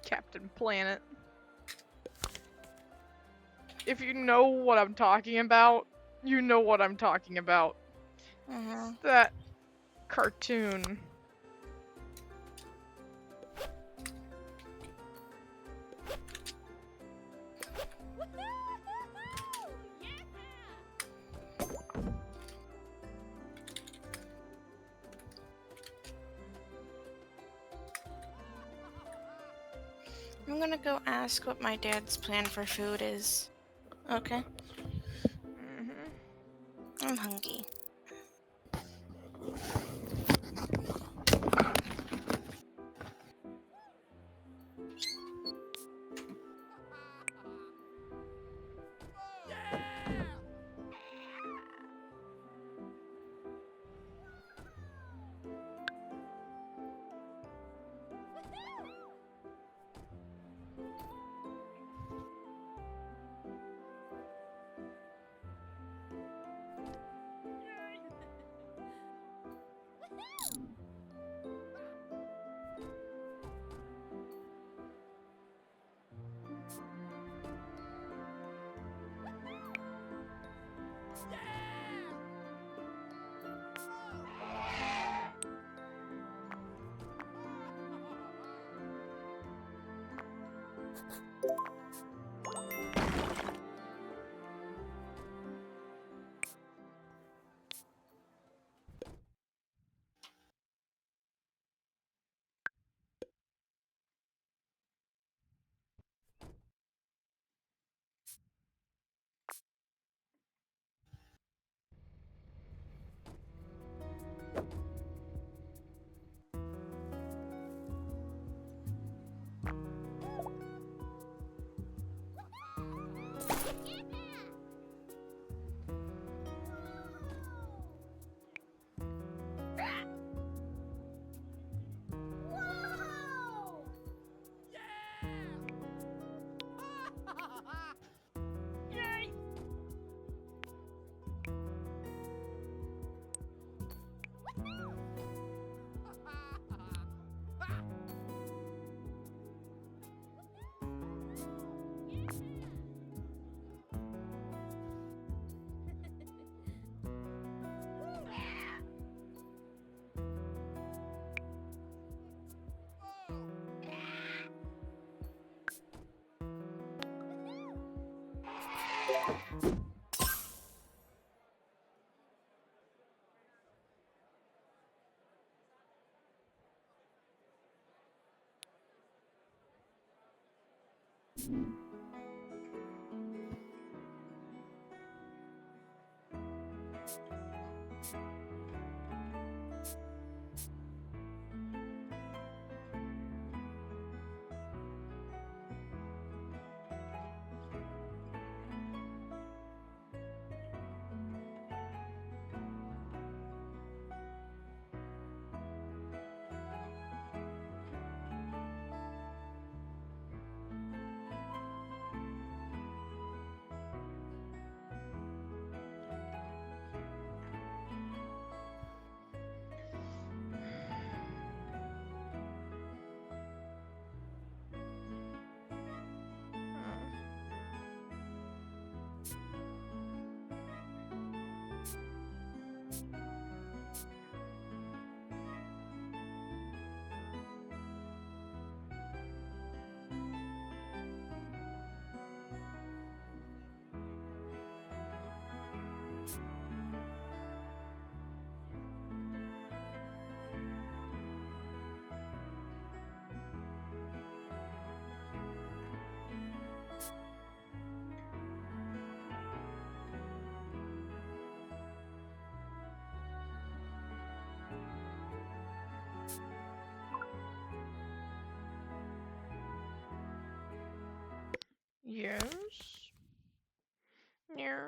Captain Planet. If you know what I'm talking about, you know what I'm talking about. Mhm. That cartoon. I'm gonna go ask what my dad's plan for food is. Okay. I'm hungry. Yes. Yeah.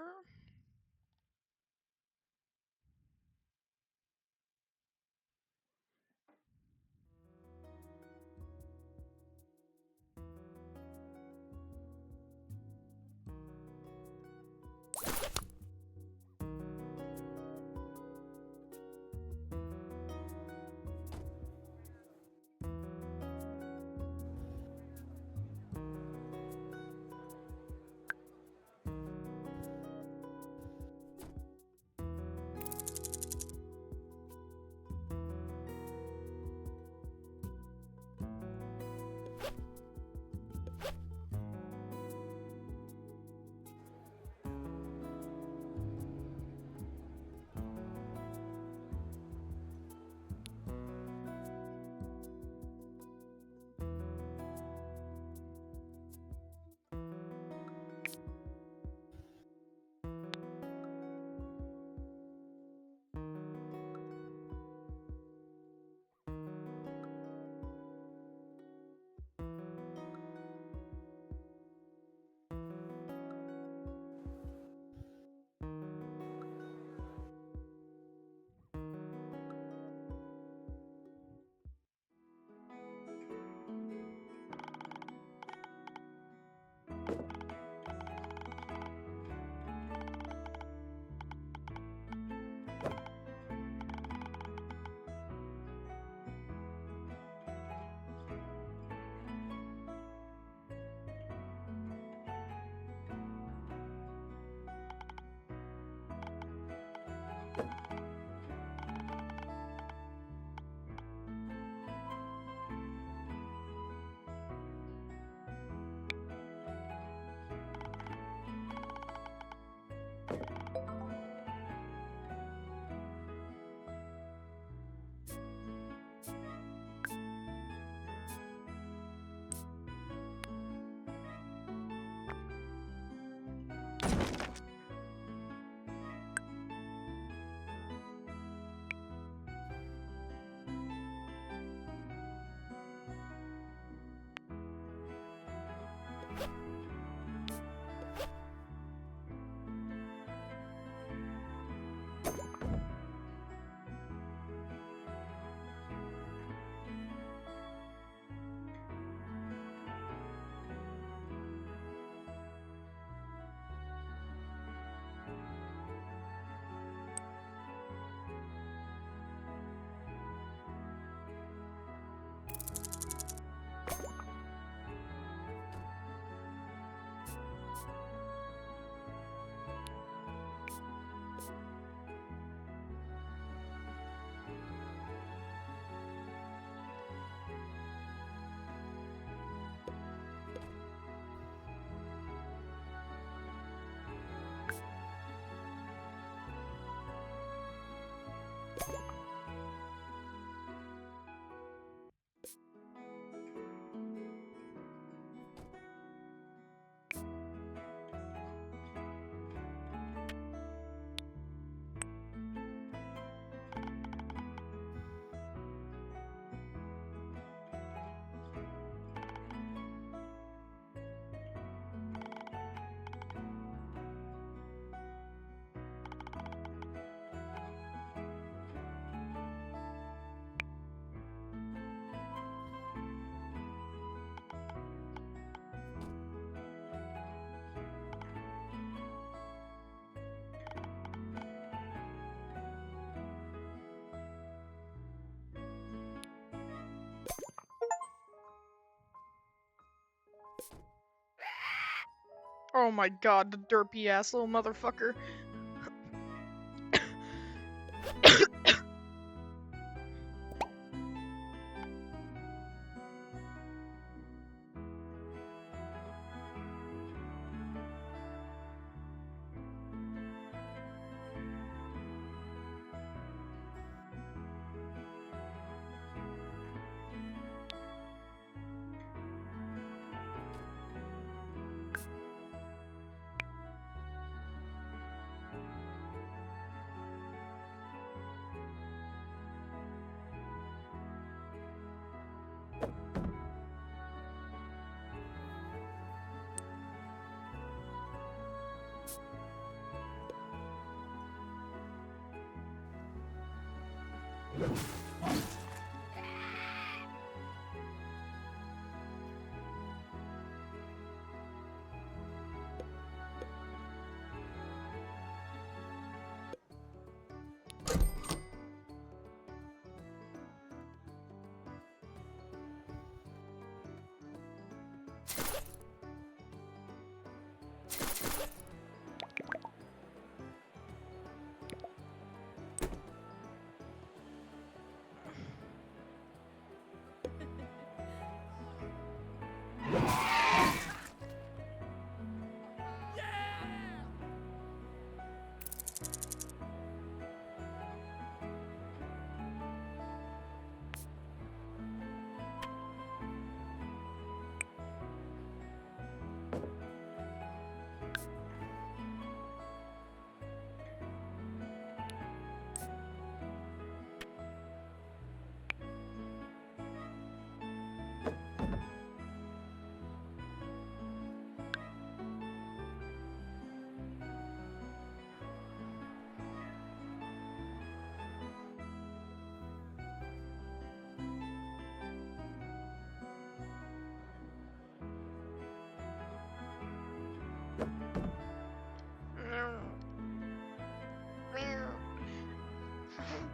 Oh my god, the derpy ass little motherfucker.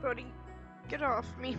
Buddy, get off me.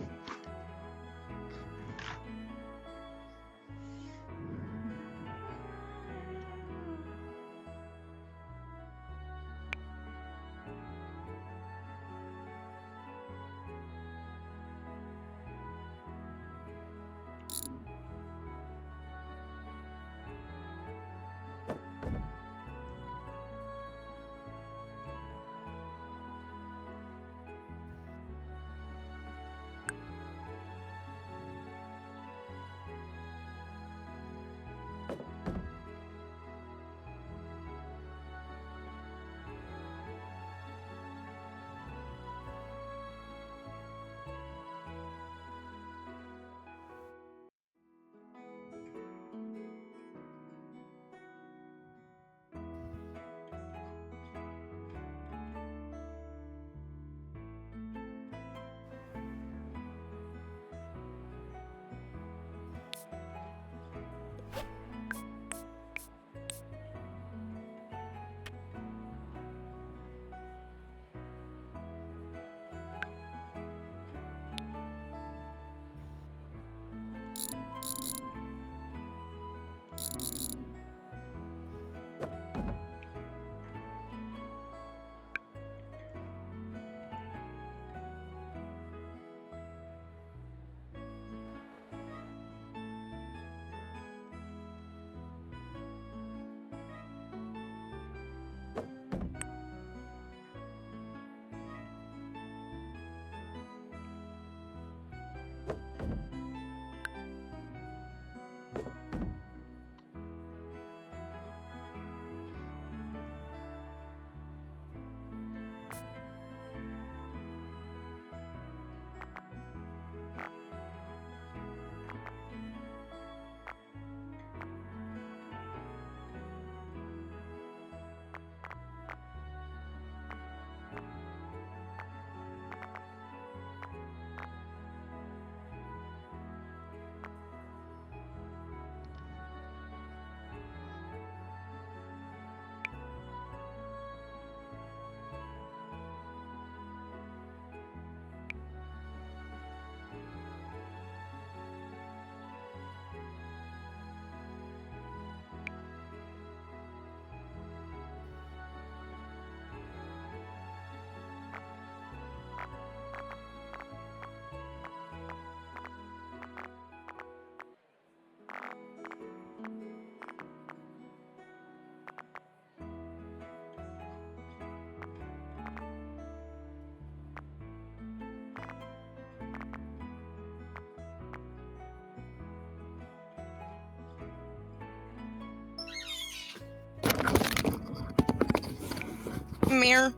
Mirror.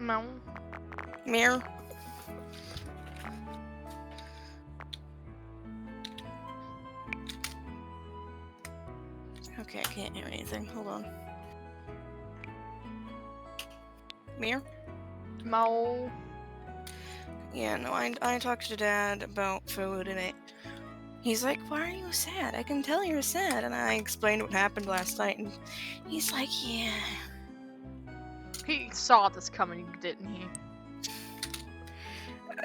No. Mirror. Okay, I can't hear anything. Hold on. Mirror? No. Yeah, no, I talked to Dad about food and he's like, why are you sad? I can tell you're sad. And I explained what happened last night and he's like, yeah. He saw this coming, didn't he?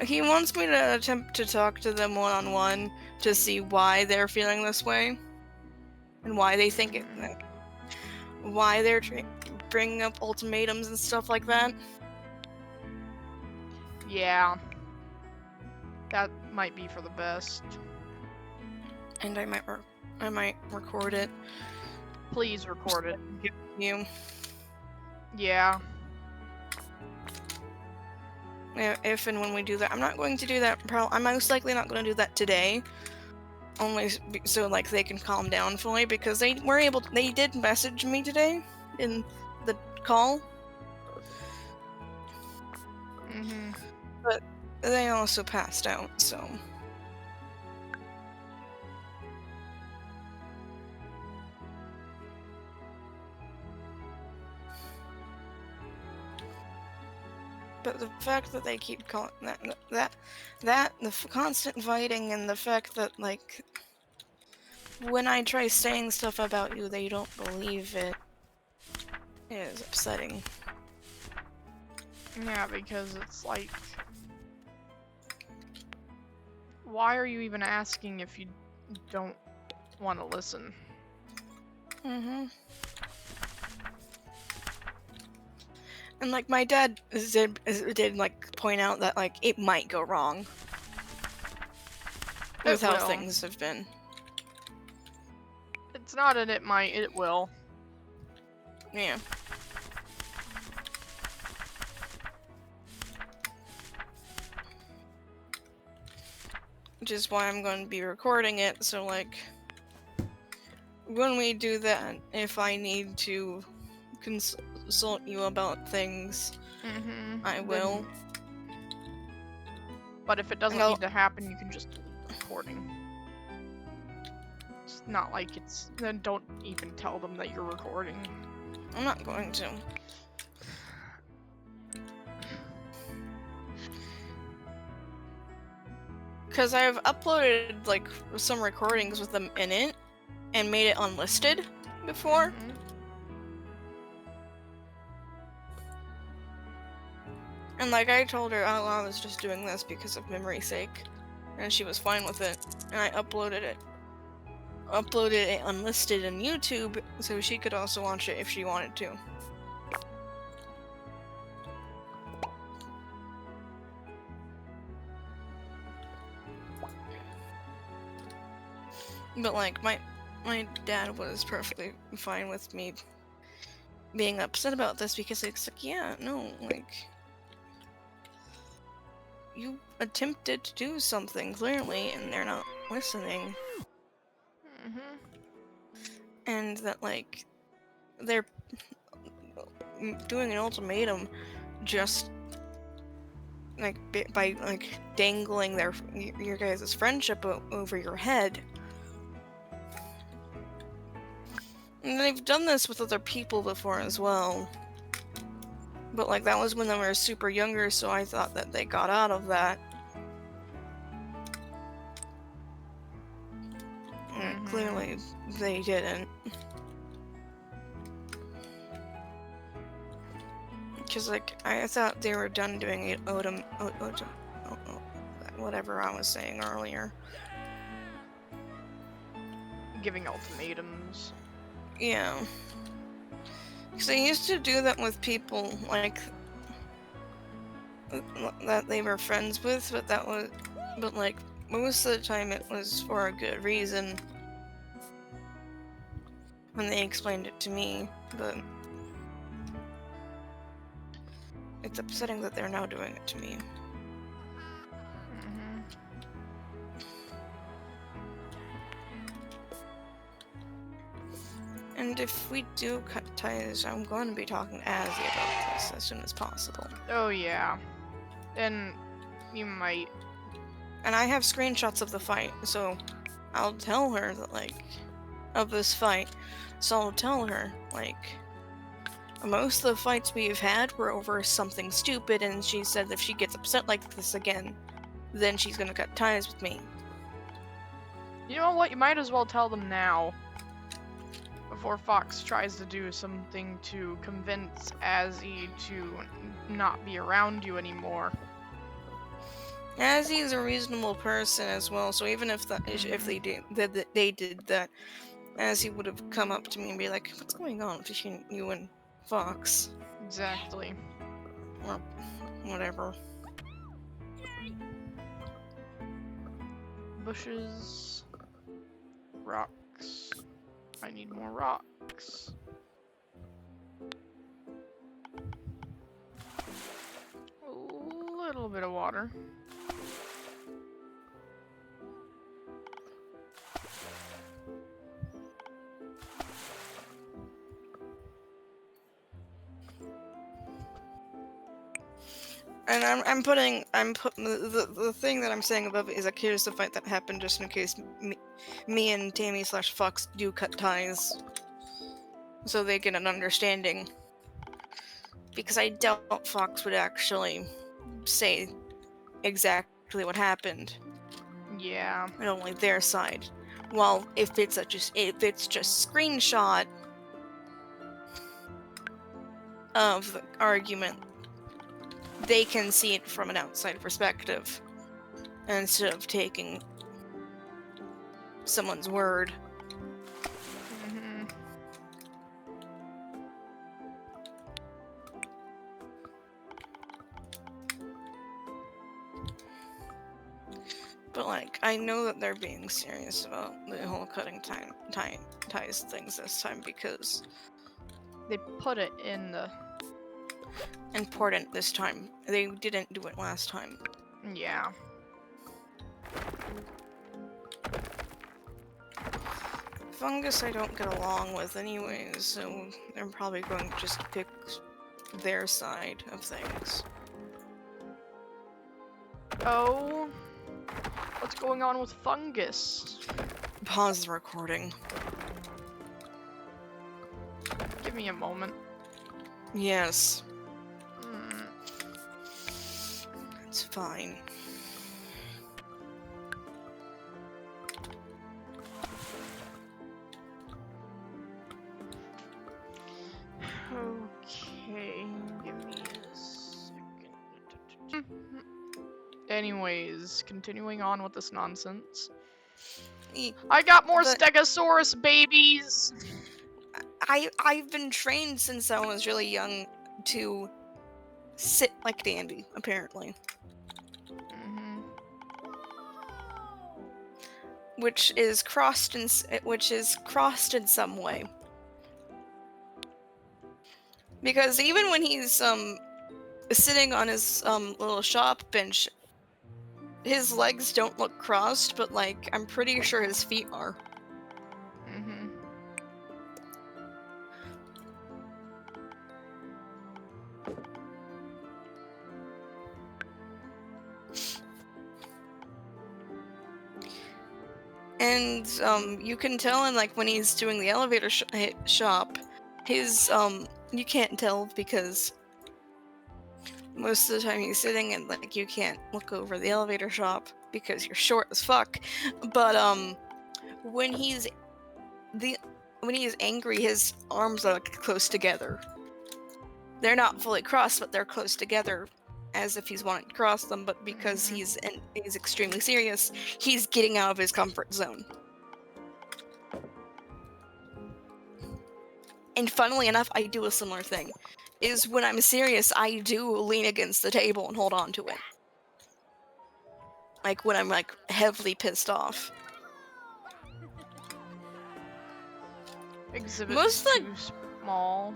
He wants me to attempt to talk to them one-on-one to see why they're feeling this way. And why they think it, why they're bringing up ultimatums and stuff like that. Yeah. That might be for the best. And I might record it. Please record it. Give you. Yeah. If and when we do that, I'm not going to do that. I'm most likely not going to do that today. Only so like they can calm down fully because they did message me today in the call. Mm-hmm. But they also passed out, so. But the fact that they keep calling the constant fighting and the fact that like when I try saying stuff about you, they don't believe it is upsetting. Yeah, because it's like, why are you even asking if you don't want to listen? Mm-hmm. And like my dad did like point out that like it might go wrong with how things have been. It's not an it might, it will. Yeah. Which is why I'm going to be recording it, so like when we do that, if I need to consult you about things, I will. But if it doesn't need to happen, you can just delete the recording. It's not like it's... Then don't even tell them that you're recording. I'm not going to. Because I've uploaded like some recordings with them in it and made it unlisted before. And like I told her, oh, I was just doing this because of memory's sake. And she was fine with it. And I uploaded it unlisted in YouTube so she could also watch it if she wanted to. But like my dad was perfectly fine with me being upset about this because it's like, yeah, no, like you attempted to do something clearly and they're not listening. And that like they're doing an ultimatum just like by like dangling your guys' friendship over your head. And they've done this with other people before as well. But like that was when they were super younger, so I thought that they got out of that. And clearly they didn't. Because like I thought they were done doing it whatever I was saying earlier. Giving ultimatums. Yeah. Because they used to do that with people, like, that they were friends with, but like, most of the time it was for a good reason. When they explained it to me, but it's upsetting that they're now doing it to me. And if we do ties, I'm going to be talking to Azzy about this as soon as possible. Oh yeah. And you might. And I have screenshots of the fight, so I'll tell her that, like, of this fight. So I'll tell her, like, most of the fights we've had were over something stupid, and she said if she gets upset like this again, then she's gonna cut ties with me. You know what? You might as well tell them now. Before Fox tries to do something to convince Azzy to not be around you anymore. Azzy is a reasonable person as well, so even if they did that, Azzy would have come up to me and be like, "What's going on between you and Fox?" Exactly. Or whatever. Bushes. Rocks. I need more rocks. A little bit of water. And I'm putting the thing that I'm saying above it is like, here's the fight that happened just in case me and Tammy/Fox do cut ties, so they get an understanding. Because I doubt Fox would actually say exactly what happened, Yeah. and only their side. While if it's just screenshot of the argument, they can see it from an outside perspective instead of taking someone's word. Mm-hmm. But like, I know that they're being serious about the whole cutting ties things this time because They put it in the... important this time. They didn't do it last time. Yeah. Fungus I don't get along with anyways, so they're probably going to just pick their side of things. Oh. What's going on with Fungus? Pause the recording. Give me a moment. Yes, Hmm. it's fine. Okay, give me a second. Anyways, continuing on with this nonsense. I got more But- Stegosaurus babies! I've been trained since I was really young to sit like Dandy, apparently. Mm-hmm. Which is crossed in some way. Because even when he's sitting on his little shop bench, his legs don't look crossed, but like I'm pretty sure his feet are. Mm-hmm. And you can tell in like when he's doing the elevator shop, his you can't tell because most of the time he's sitting and like you can't look over the elevator shop because you're short as fuck. But when he's angry, his arms are like close together. They're not fully crossed, but they're close together, as if he's wanting to cross them. But because he's extremely serious, he's getting out of his comfort zone. And funnily enough, I do a similar thing. Is when I'm serious, I do lean against the table and hold on to it. Like when I'm like heavily pissed off. Exhibit's Most of the- too small.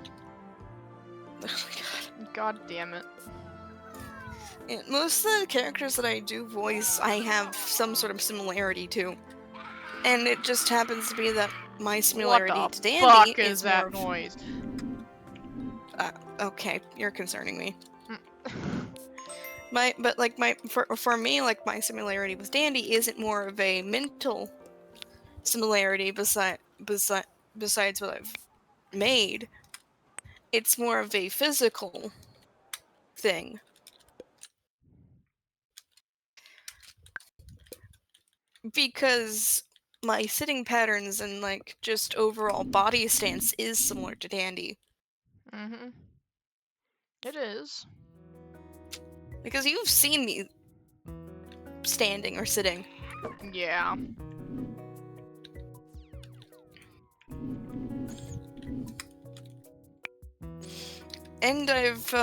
Oh my god. God damn it. Yeah, most of the characters that I do voice, I have some sort of similarity to. And it just happens to be that my similarity What to the Dandy fuck is is more that of- noise? Okay, you're concerning me. Mm. For me, like, my similarity with Dandy isn't more of a mental similarity besides what I've made. It's more of a physical thing. Because my sitting patterns and, like, just overall body stance is similar to Dandy. Mhm. It is. Because you've seen me standing or sitting. Yeah. And I've,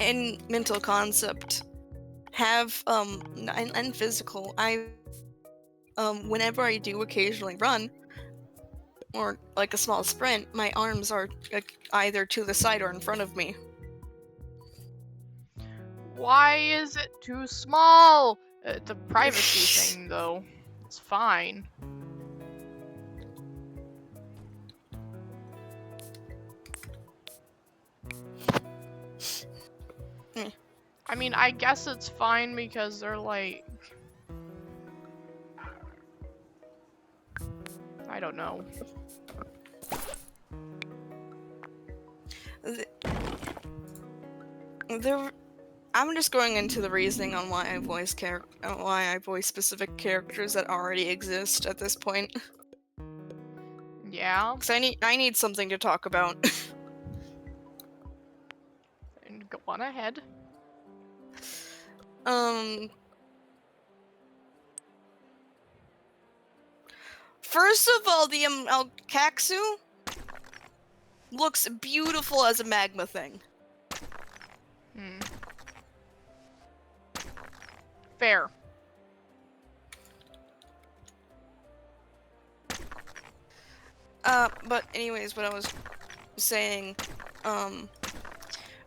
in mental concept, have, and physical, whenever I do occasionally run, or like a small sprint, my arms are either to the side or in front of me. Why is it too small? It's a privacy thing, though. It's fine. Hmm. I mean, I guess it's fine because they're like... I don't know. I'm just going into the reasoning on why I voice specific characters that already exist at this point. Yeah. Because I need something to talk about. And go on ahead. First of all, the Alkaxu looks beautiful as a magma thing. Hmm. Fair. But anyways, what I was saying,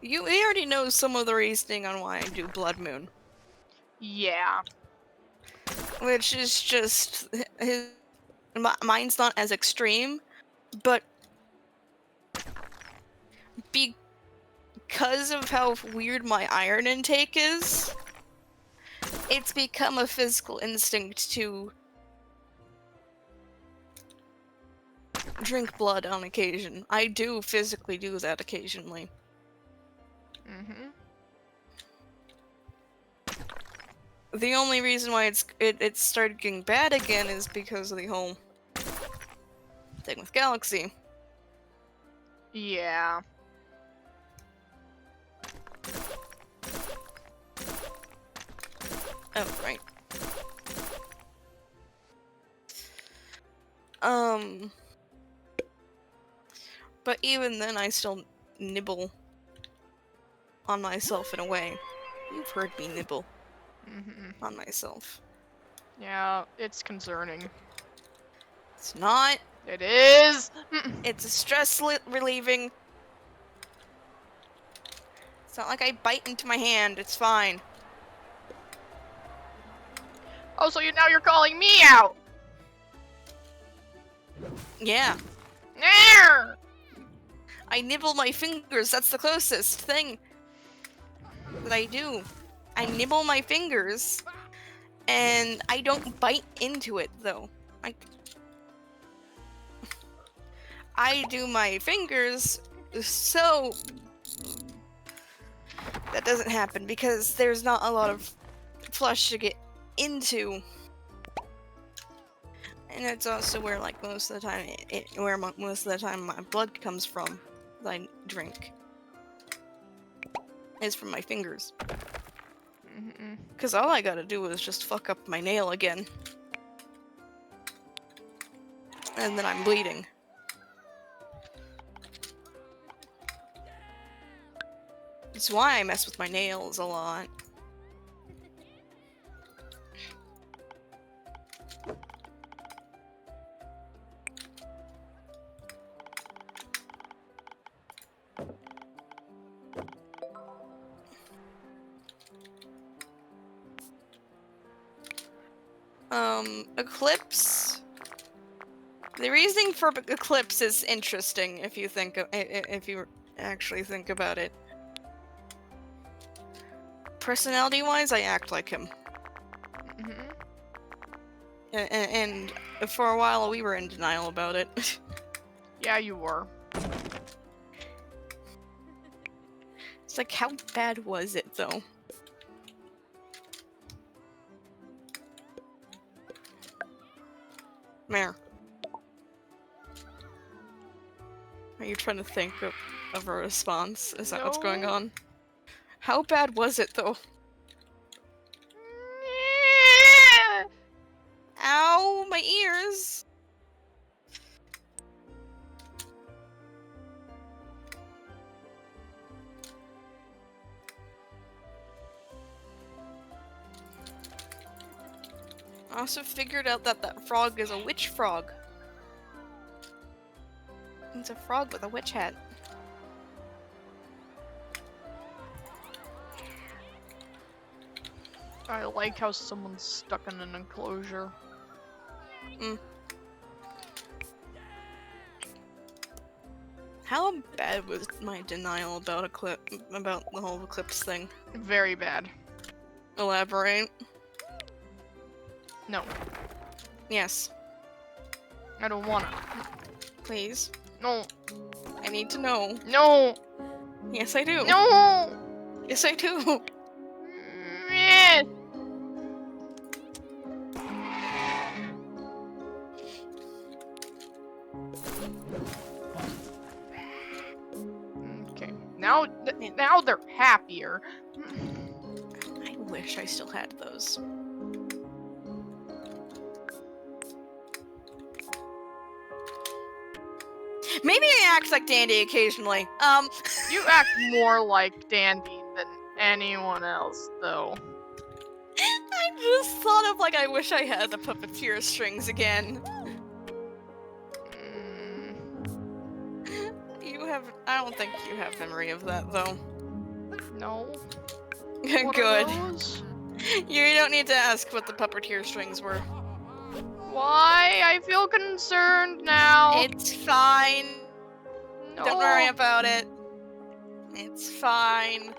we already know some of the reasoning on why I do Blood Moon. Yeah. Which is just, mine's not as extreme, but because of how weird my iron intake is, it's become a physical instinct to drink blood on occasion. I do physically do that occasionally. Mm-hmm. The only reason why it started getting bad again is because of the whole thing with Galaxy. Yeah. Oh, right. But even then, I still nibble on myself in a way. You've heard me nibble Mm-hmm. on myself. Yeah, it's concerning. It's not. It is! It's a stress relieving. It's not like I bite into my hand. It's fine. Oh, so now you're calling me out! Yeah. Nair! I nibble my fingers. That's the closest thing that I do. I nibble my fingers, and I don't bite into it, though. I do my fingers, so that doesn't happen because there's not a lot of flesh to get into. And it's also where, like, most of the time, most of the time my blood comes from that I drink. Is from my fingers. Mm-hmm. Because all I gotta do is just fuck up my nail again. And then I'm bleeding. That's why I mess with my nails a lot. Eclipse. The reasoning for Eclipse is interesting if you think actually think about it. Personality-wise, I act like him. Mhm. And for a while, we were in denial about it. Yeah, you were. It's like, how bad was it, though? Mare. Are you trying to think of a response? Is that what's going No. on? How bad was it, though? Ow, my ears! I also figured out that that frog is a witch frog. It's a frog with a witch hat. I like how someone's stuck in an enclosure. How bad was my denial about about the whole eclipse thing? Very bad. Elaborate. No, Yes, I don't wanna. please. No, I need to know. no, Yes, I do. no. Yes, I do. Meh. Okay, now now they're happier. I wish I still had those. Maybe I act like Dandy occasionally. You act more like Dandy than anyone else, though. I just thought of like I wish I had the puppeteer strings again. You have. I don't think you have memory of that though. No. What Good. are those? You don't need to ask what the puppeteer strings were. Why? I feel concerned now. It's fine. No. Don't worry about it. It's fine.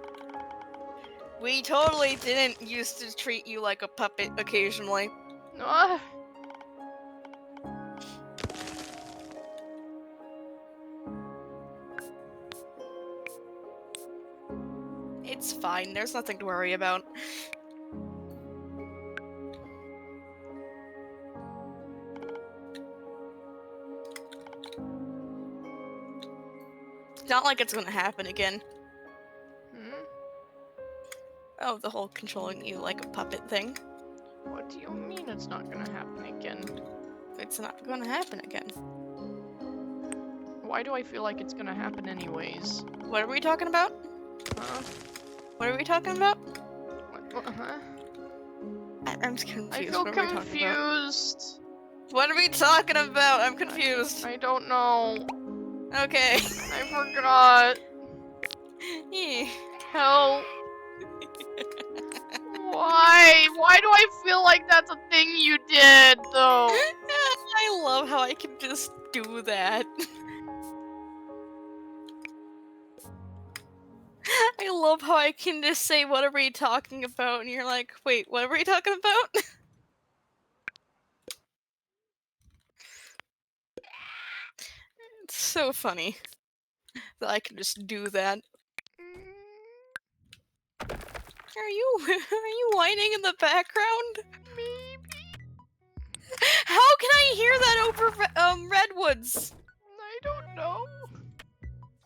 We totally didn't used to treat you like a puppet occasionally. Ah. It's fine. There's nothing to worry about. It's not like it's gonna happen again. Hmm? Oh, the whole controlling you like a puppet thing. What do you mean it's not gonna happen again? It's not gonna happen again. Why do I feel like it's gonna happen anyways? What are we talking about? Huh? What are we talking about? Huh? I'm confused. I feel What are we talking about? confused. What are we talking about? I'm confused. I don't know. Okay. I forgot. Help. Why? Why do I feel like that's a thing you did, though? I love how I can just do that. I love how I can just say, what are we talking about? And you're like, wait, what are we talking about? It's so funny that I can just do that. Are you whining in the background? Maybe. How can I hear that over redwoods? I don't know.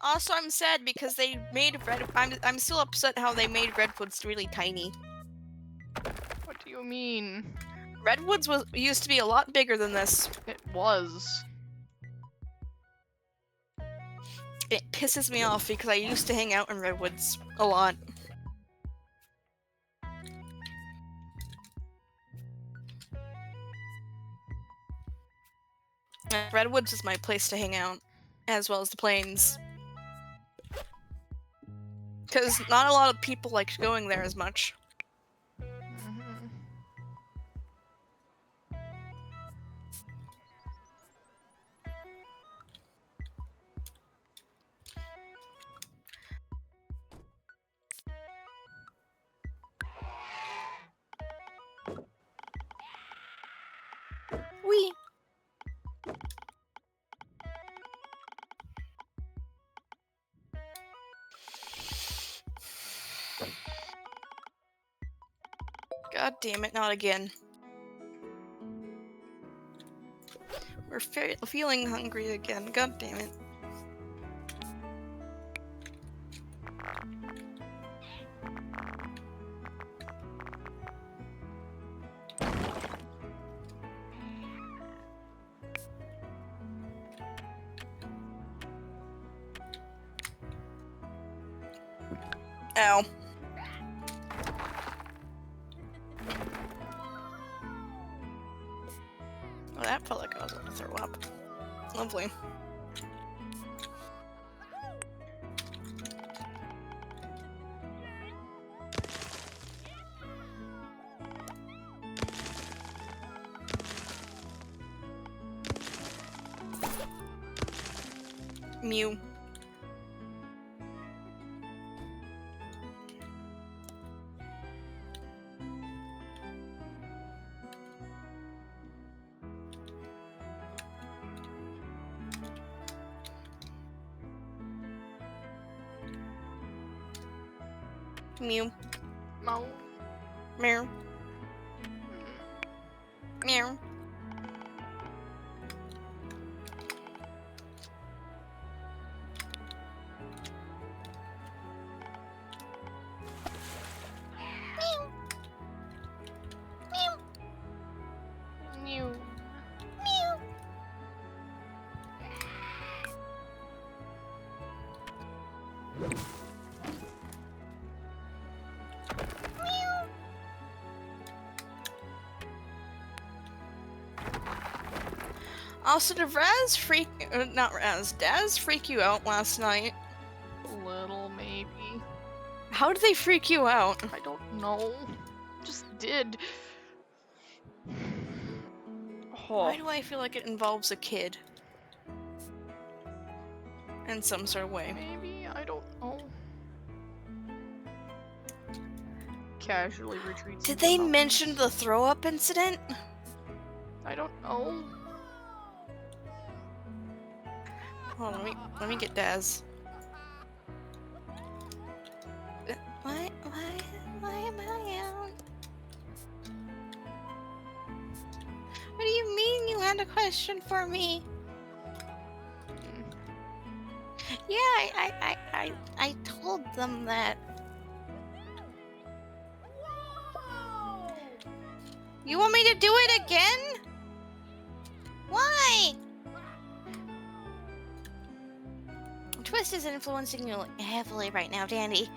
Also, I'm sad because they made I'm still upset how they made redwoods really tiny. What do you mean? Redwoods used to be a lot bigger than this. It was. It pisses me off because I used to hang out in redwoods a lot. Redwoods is my place to hang out, as well as the plains. Because not a lot of people like going there as much. Mhm. God damn it, not again. We're feeling hungry again. God damn it. Ow. Oh, that felt like I was about to throw up. Lovely. Mew. Mew. Mow. Meow. Meow. Mew. Also, did Daz freak you out last night? A little, maybe. How did they freak you out? I don't know. Just did. Why Oh, do I feel like it involves a kid? In some sort of way. maybe? I don't know. Casually retreats. Did into they the mention mountains. the throw-up incident? I don't know. Hold on, let me get Daz. Why am I out? What do you mean you had a question for me? Yeah, I told them that. You want me to do it again? Why? Twist is influencing you heavily right now, Dandy.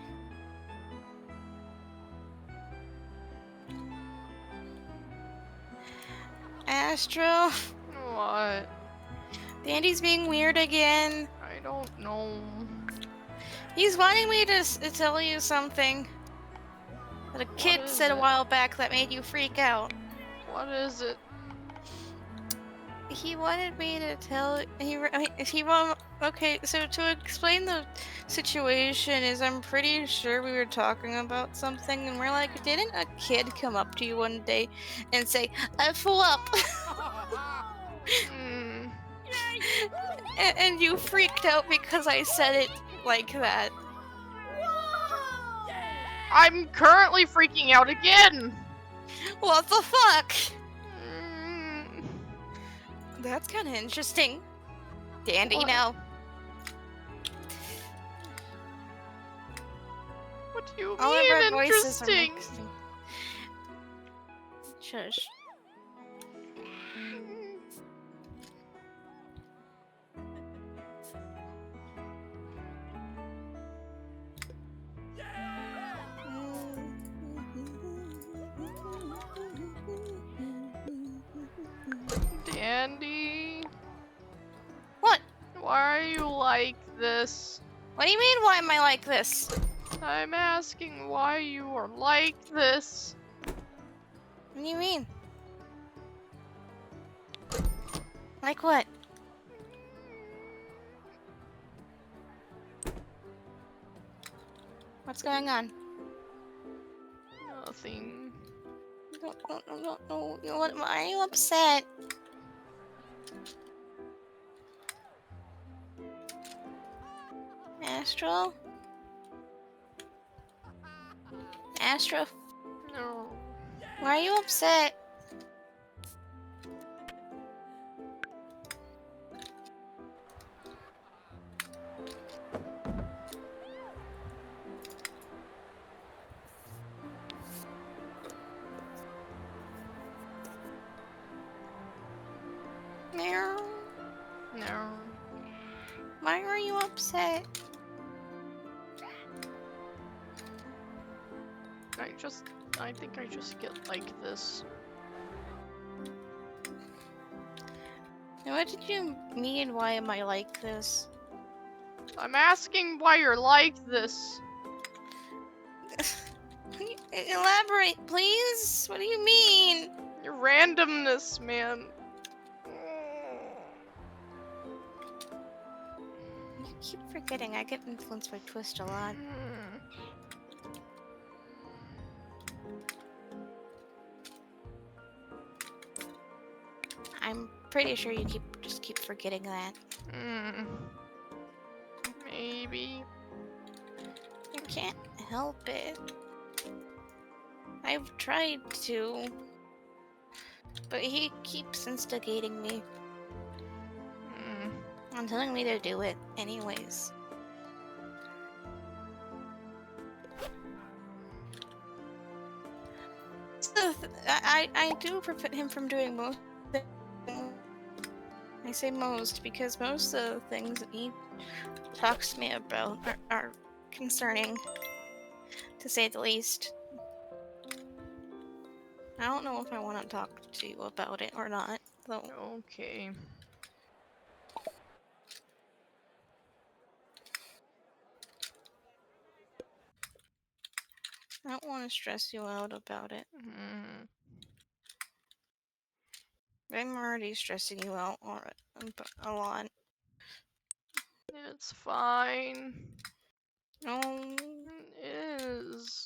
Astro, What? Dandy's being weird again. I don't know. He's wanting me to tell you something that a kid is said a it? while back that made you freak out. What is it? He wanted me to tell okay, so to explain the situation is I'm pretty sure we were talking about something and we're like, didn't a kid come up to you one day and say, F up? Hmm. And you freaked out because I said it like that. I'm currently freaking out again. What the fuck? Mm. That's kind of interesting. Dandy, What? now. What do you All of our mean voices are interesting? mixing. Shush. Dandy, What? why are you like this? What do you mean, why am I like this? I'm asking why you are like this. What do you mean? Like what? What's going on? Nothing. No. Why are you upset? Astral? Astro, No. why are you upset? Meow. No. Why are you upset? I think I just get like this. What did you mean? Why am I like this? I'm asking why you're like this. Elaborate, please. What do you mean? Your randomness, man. You keep forgetting I get influenced by Twist a lot. I'm pretty sure you just keep forgetting that. Maybe. I can't help it. I've tried to, but he keeps instigating me and telling me to do it anyways. So I do prevent him from doing most things. I say most because most of the things that he talks to me about are concerning, to say the least. I don't know if I want to talk to you about it or not, though. Okay. I don't want to stress you out about it. I'm already stressing you out a lot. It's fine. No. It is.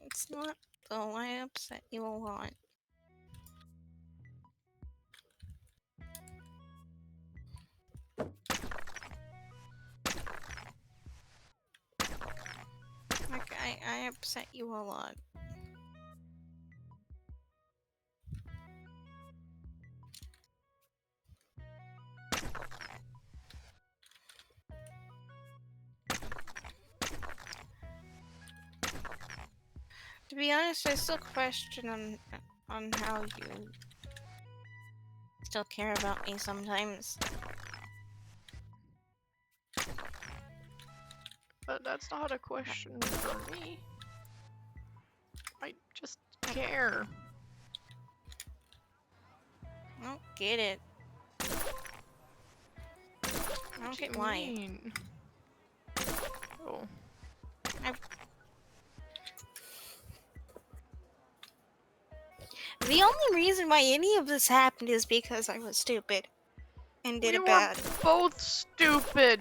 It's not, though. I upset you a lot. Like, I upset you a lot. To be honest, I still question on how you still care about me sometimes. But that's not a question for me. I just care. I don't get it. I don't get why. Mean? Oh. The only reason why any of this happened is because I was stupid and did We it were bad. both stupid.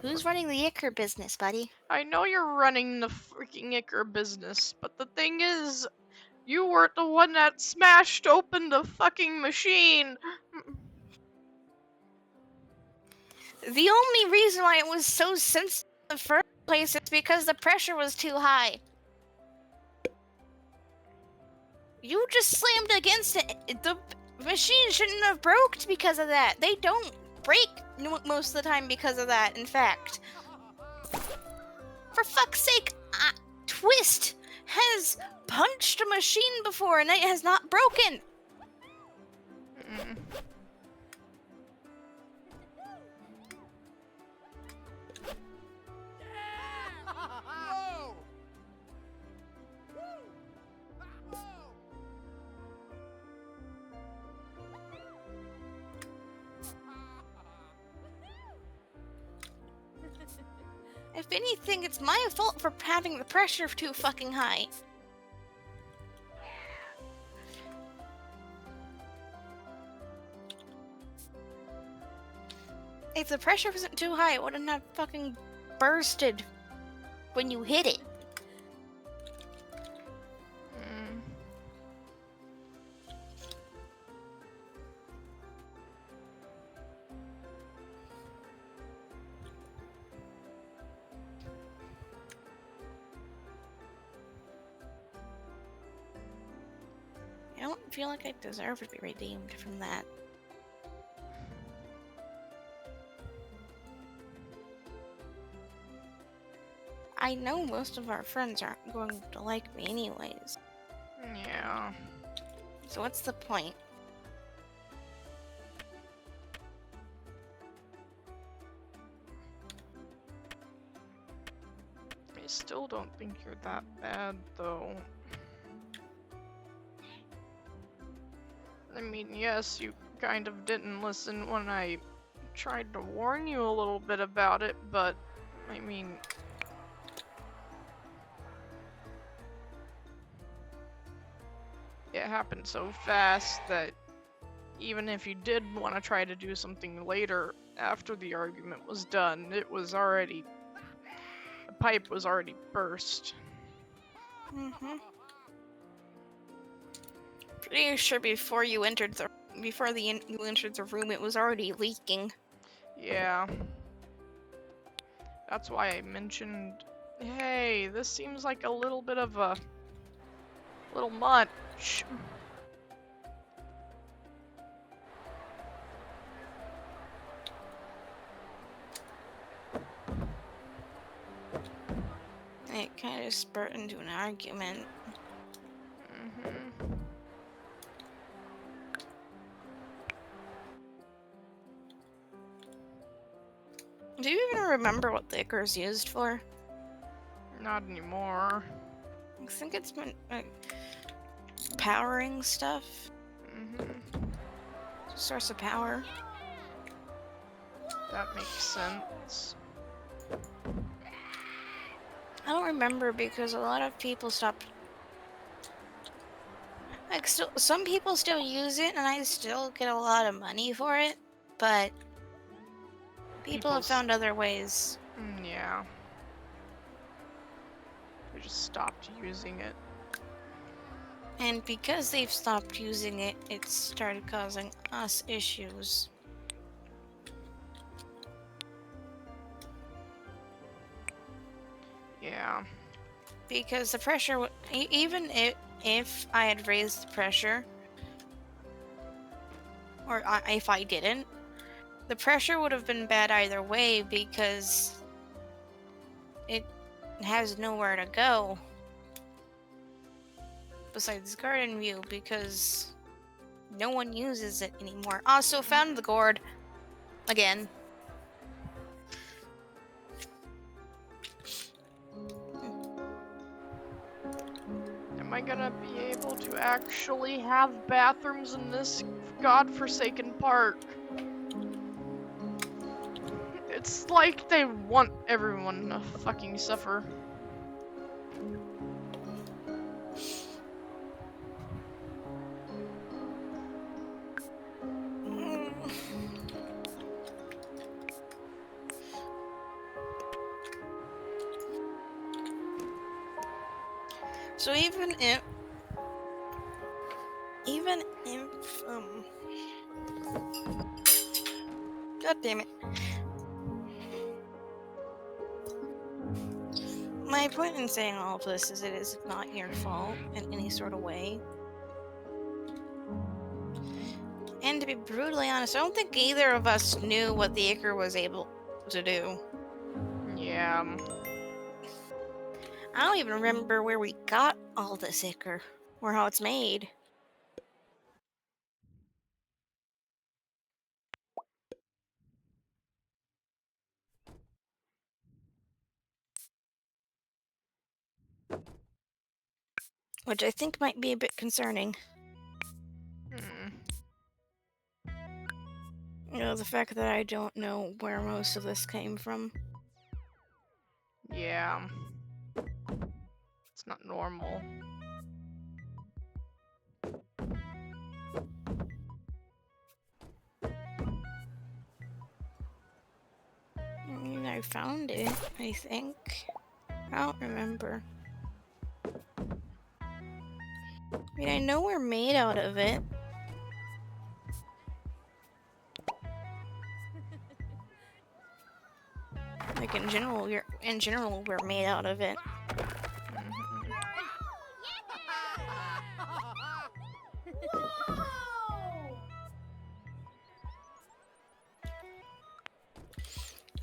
Who's running the Icker business, buddy? I know you're running the freaking Icker business, but the thing is, you weren't the one that smashed open the fucking machine. The only reason why it was so sensitive in the first place is because the pressure was too high. You just slammed against it. The machine shouldn't have broke because of that. They don't break most of the time because of that, in fact. For fuck's sake, Twist has punched a machine before and it has not broken. If anything, it's my fault for having the pressure too fucking high. If the pressure wasn't too high, it wouldn't have fucking bursted when you hit it. feel like I deserve to be redeemed from that. I know most of our friends aren't going to like me anyways. Yeah. So what's the point? I still don't think you're that bad, though. I mean, yes, you kind of didn't listen when I tried to warn you a little bit about it, but, I mean... It happened so fast that even if you did want to try to do something later after the argument was done, it was already... The pipe was already burst. Mm-hmm. Pretty sure before you entered the room, it was already leaking. Yeah. That's why I mentioned, hey, this seems like a little bit of a... little much. It kind of spurred into an argument. Mm-hmm. Do you even remember what the Icar's used for? Not anymore. I think it's been powering stuff. Mm-hmm. Source of power. That makes sense. I don't remember because a lot of people stopped. Like, still, some people still use it, and I still get a lot of money for it. But people have found other ways. Yeah. We just stopped using it. And because they've stopped using it, it started causing us issues. Yeah. Because the pressure, even if I had raised the pressure, or if I didn't, the pressure would have been bad either way because it has nowhere to go besides garden view because no one uses it anymore. Also found the gourd again. Am I gonna be able to actually have bathrooms in this godforsaken park? It's like they want everyone to fucking suffer. So even if God damn it. My point in saying all of this is it is not your fault in any sort of way. And to be brutally honest, I don't think either of us knew what the Icar was able to do. Yeah. I don't even remember where we got all this Icar or how it's made. Which I think might be a bit concerning. You know, the fact that I don't know where most of this came from. Yeah. It's not normal. I mean, I found it, I think. I don't remember. I mean, I know we're made out of it. Like in general, we're made out of it.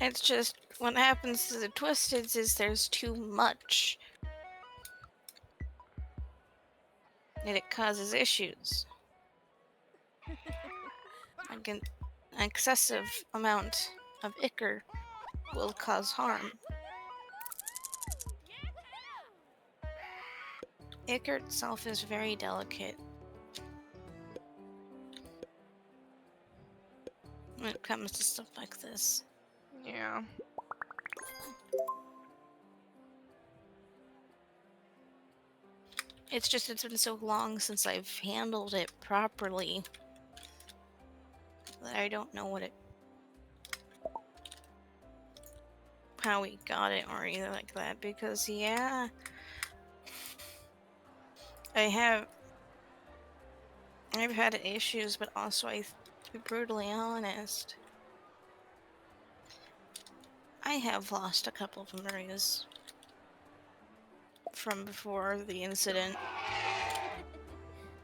It's just what happens to the twisteds is there's too much. And it causes issues. Like an excessive amount of ichor will cause harm. Ichor itself is very delicate when it comes to stuff like this. Yeah. It's just it's been so long since I've handled it properly that I don't know how we got it or anything like that. Because yeah, I've had issues, but also to be brutally honest, I have lost a couple of memories from before the incident.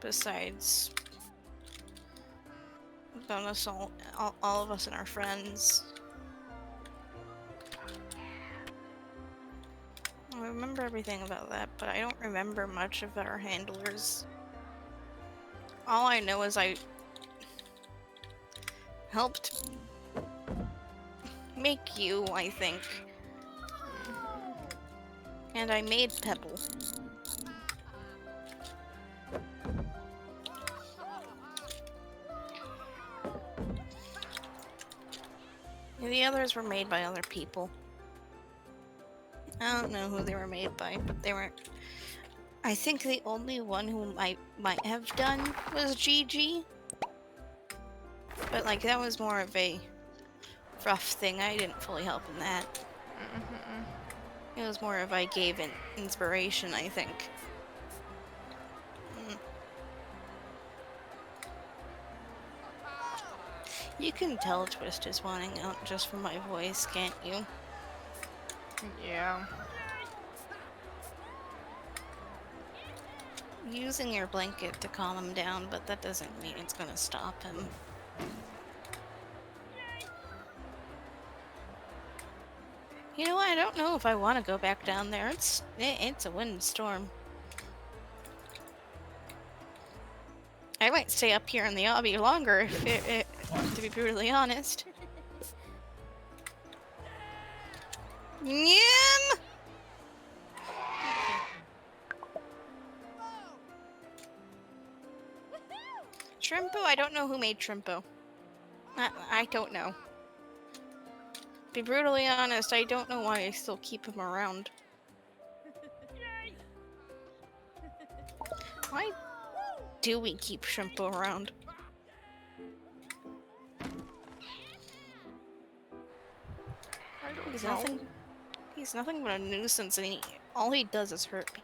Besides bonus all of us and our friends. I remember everything about that, but I don't remember much of our handlers. All I know is I helped make you, I think. And I made Pebble. The others were made by other people. I don't know who they were made by, but they weren't. I think the only one who I might have done was Gigi. But like that was more of a rough thing. I didn't fully help in that. It was more of I gave an inspiration, I think. You can tell Twist is wanting out just from my voice, can't you? Yeah. Using your blanket to calm him down, but that doesn't mean it's gonna stop him. You know, I don't know if I want to go back down there. It's a windstorm. I might stay up here in the obby longer, to be brutally honest. Yum! Shrimpo? I don't know who made Shrimpo. I don't know. To be brutally honest, I don't know why I still keep him around. Why do we keep Shrimpo around? I don't know. He's nothing but a nuisance, and all he does is hurt me.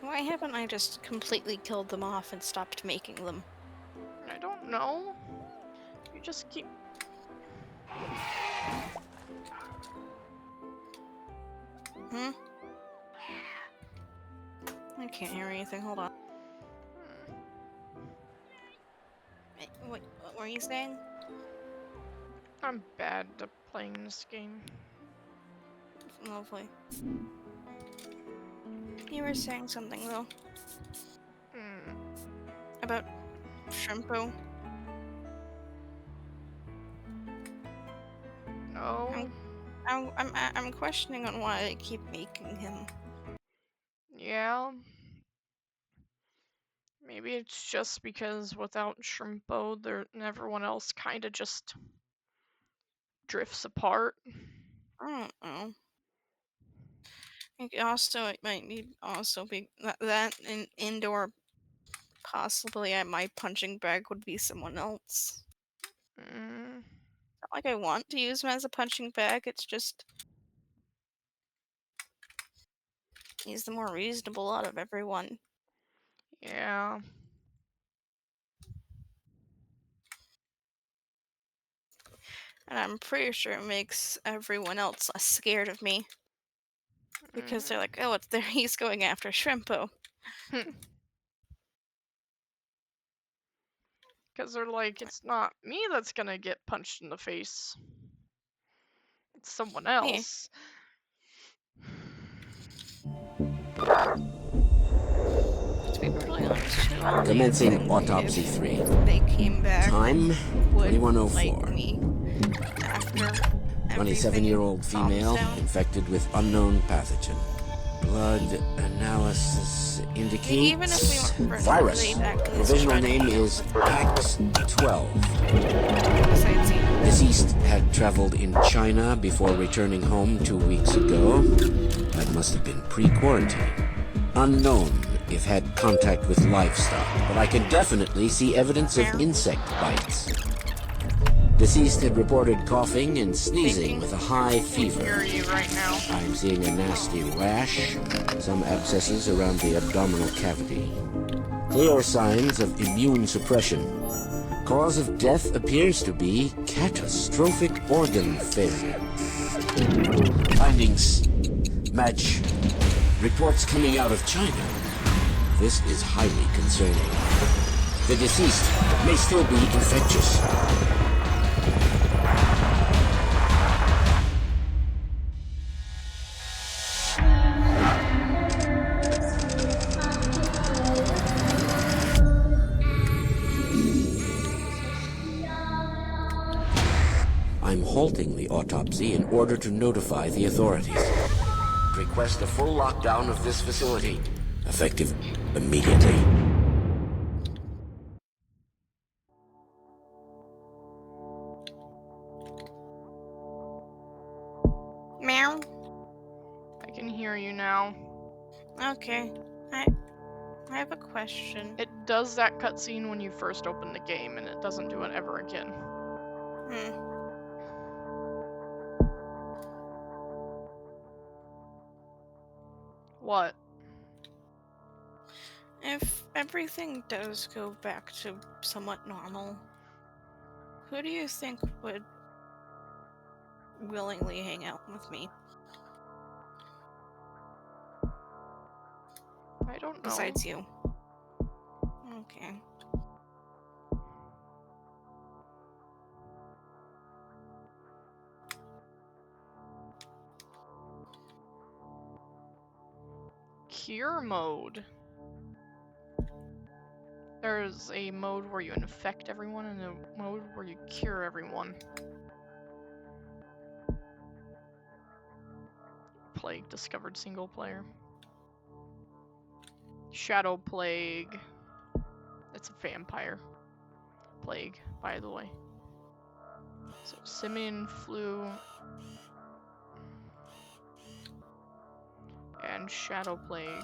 Why haven't I just completely killed them off and stopped making them? I don't know. You just keep... Hmm? I can't hear anything, hold on. What were you saying? I'm bad at playing this game. Lovely. You were saying something, though. About Shrimpo. No. I'm questioning on why I keep making him. Yeah. Maybe it's just because without Shrimpo, everyone else kind of just drifts apart. I don't know. It might also be that in indoor. Possibly, my punching bag would be someone else. Not like I want to use him as a punching bag. It's just he's the more reasonable out of everyone. Yeah. And I'm pretty sure it makes everyone else less scared of me. Because they're like, oh, it's there, he's going after Shrimpo. Because they're like, it's not me that's gonna get punched in the face. It's someone else. To be brutally honest, too, I Commencing think autopsy if 3. they came back, Time, would 2104. like me after 27-year-old everything calms female down. infected with unknown pathogen. Blood analysis indicates Even if we weren't virus. really back to this Provisional shredding name is PAX-12. besides you. Deceased had traveled in China before returning home 2 weeks ago. That must have been pre-quarantine. Unknown if had contact with livestock, but I can definitely see evidence of insect bites. Deceased had reported coughing and sneezing with a high fever. Hear you right now. I'm seeing a nasty rash, some abscesses around the abdominal cavity. Clear signs of immune suppression. Cause of death appears to be catastrophic organ failure. Findings match reports coming out of China. This is highly concerning. The deceased may still be infectious. I'm halting the autopsy in order to notify the authorities. Request a full lockdown of this facility. Effective immediately. Meow. I can hear you now. Okay. I have a question. It does that cutscene when you first open the game, and it doesn't do it ever again. What? If everything does go back to somewhat normal, who do you think would willingly hang out with me? I don't know. Besides you. Okay. Cure mode. There's a mode where you infect everyone and a mode where you cure everyone. Plague discovered single player. Shadow plague. It's a vampire plague, by the way. So simian flu and shadow plague.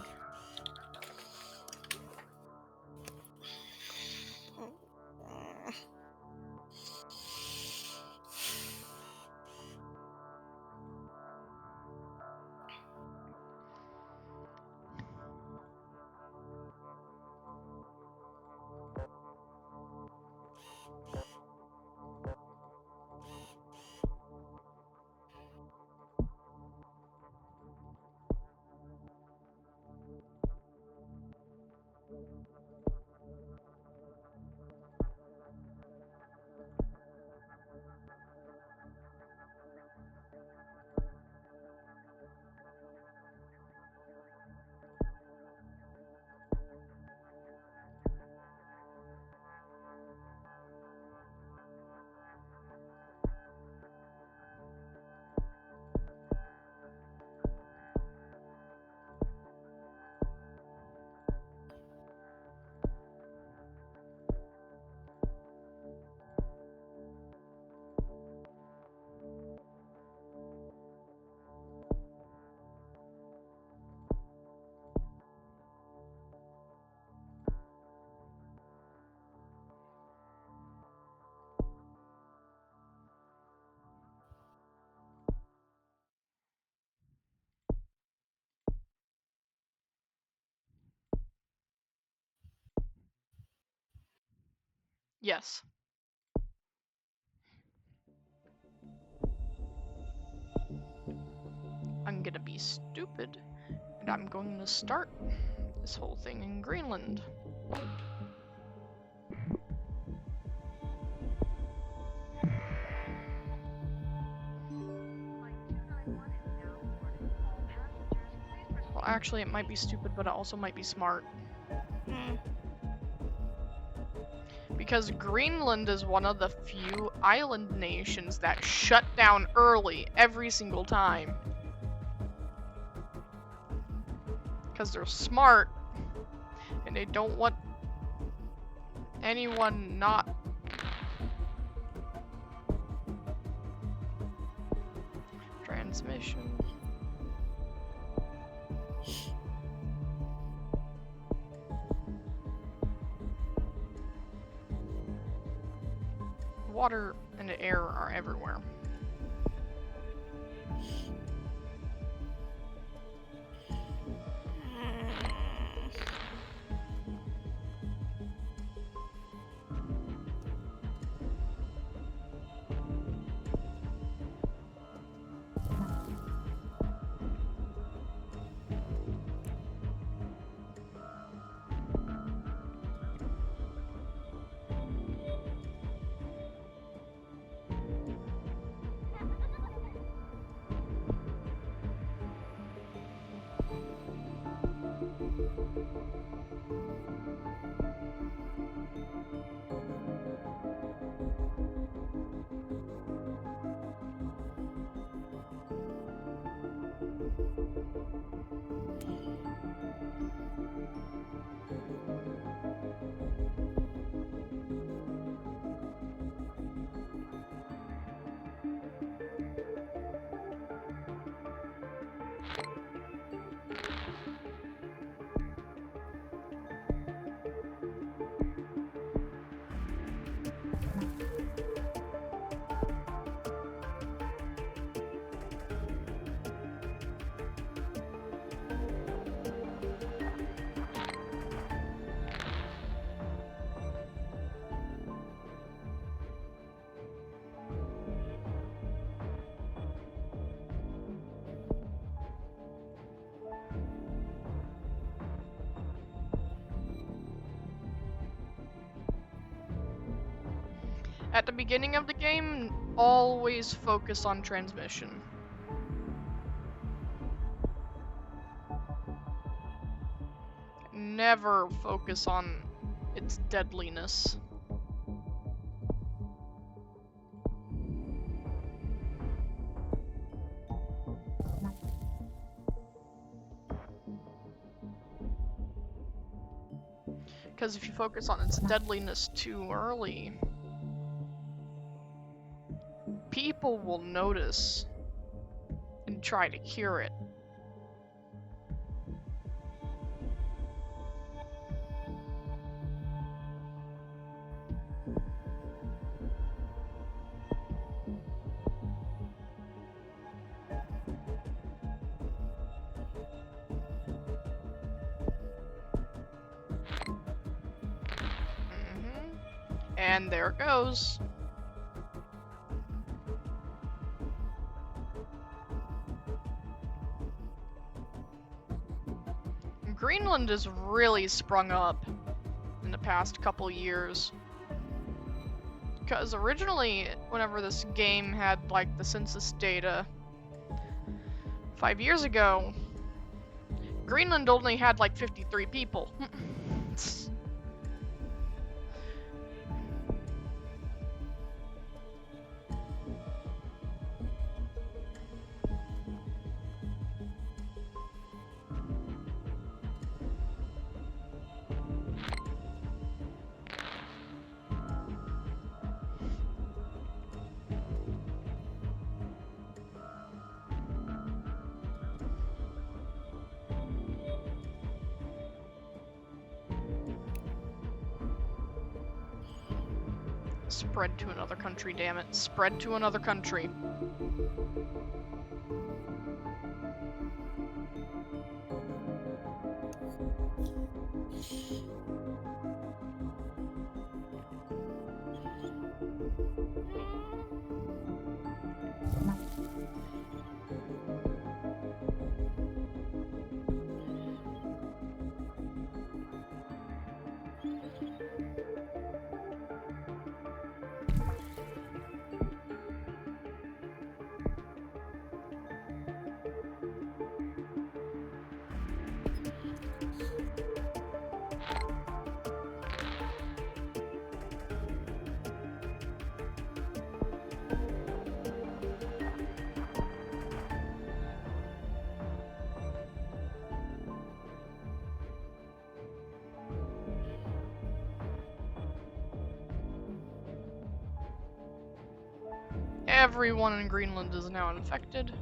Yes. I'm gonna be stupid, and I'm going to start this whole thing in Greenland. actually, it might be stupid, but it also might be smart. Hmm. Because Greenland is one of the few island nations that shut down early every single time. Because they're smart, and they don't want anyone not. Transmission. Water and air are everywhere. At the beginning of the game, always focus on transmission. Never focus on its deadliness. Because if you focus on its deadliness too early, people will notice and try to cure it. And there it goes. Greenland has really sprung up in the past couple years. Because originally, whenever this game had like the census data 5 years ago, Greenland only had like 53 people. Spread to another country, damn it. Spread to another country. everyone in Greenland is now infected.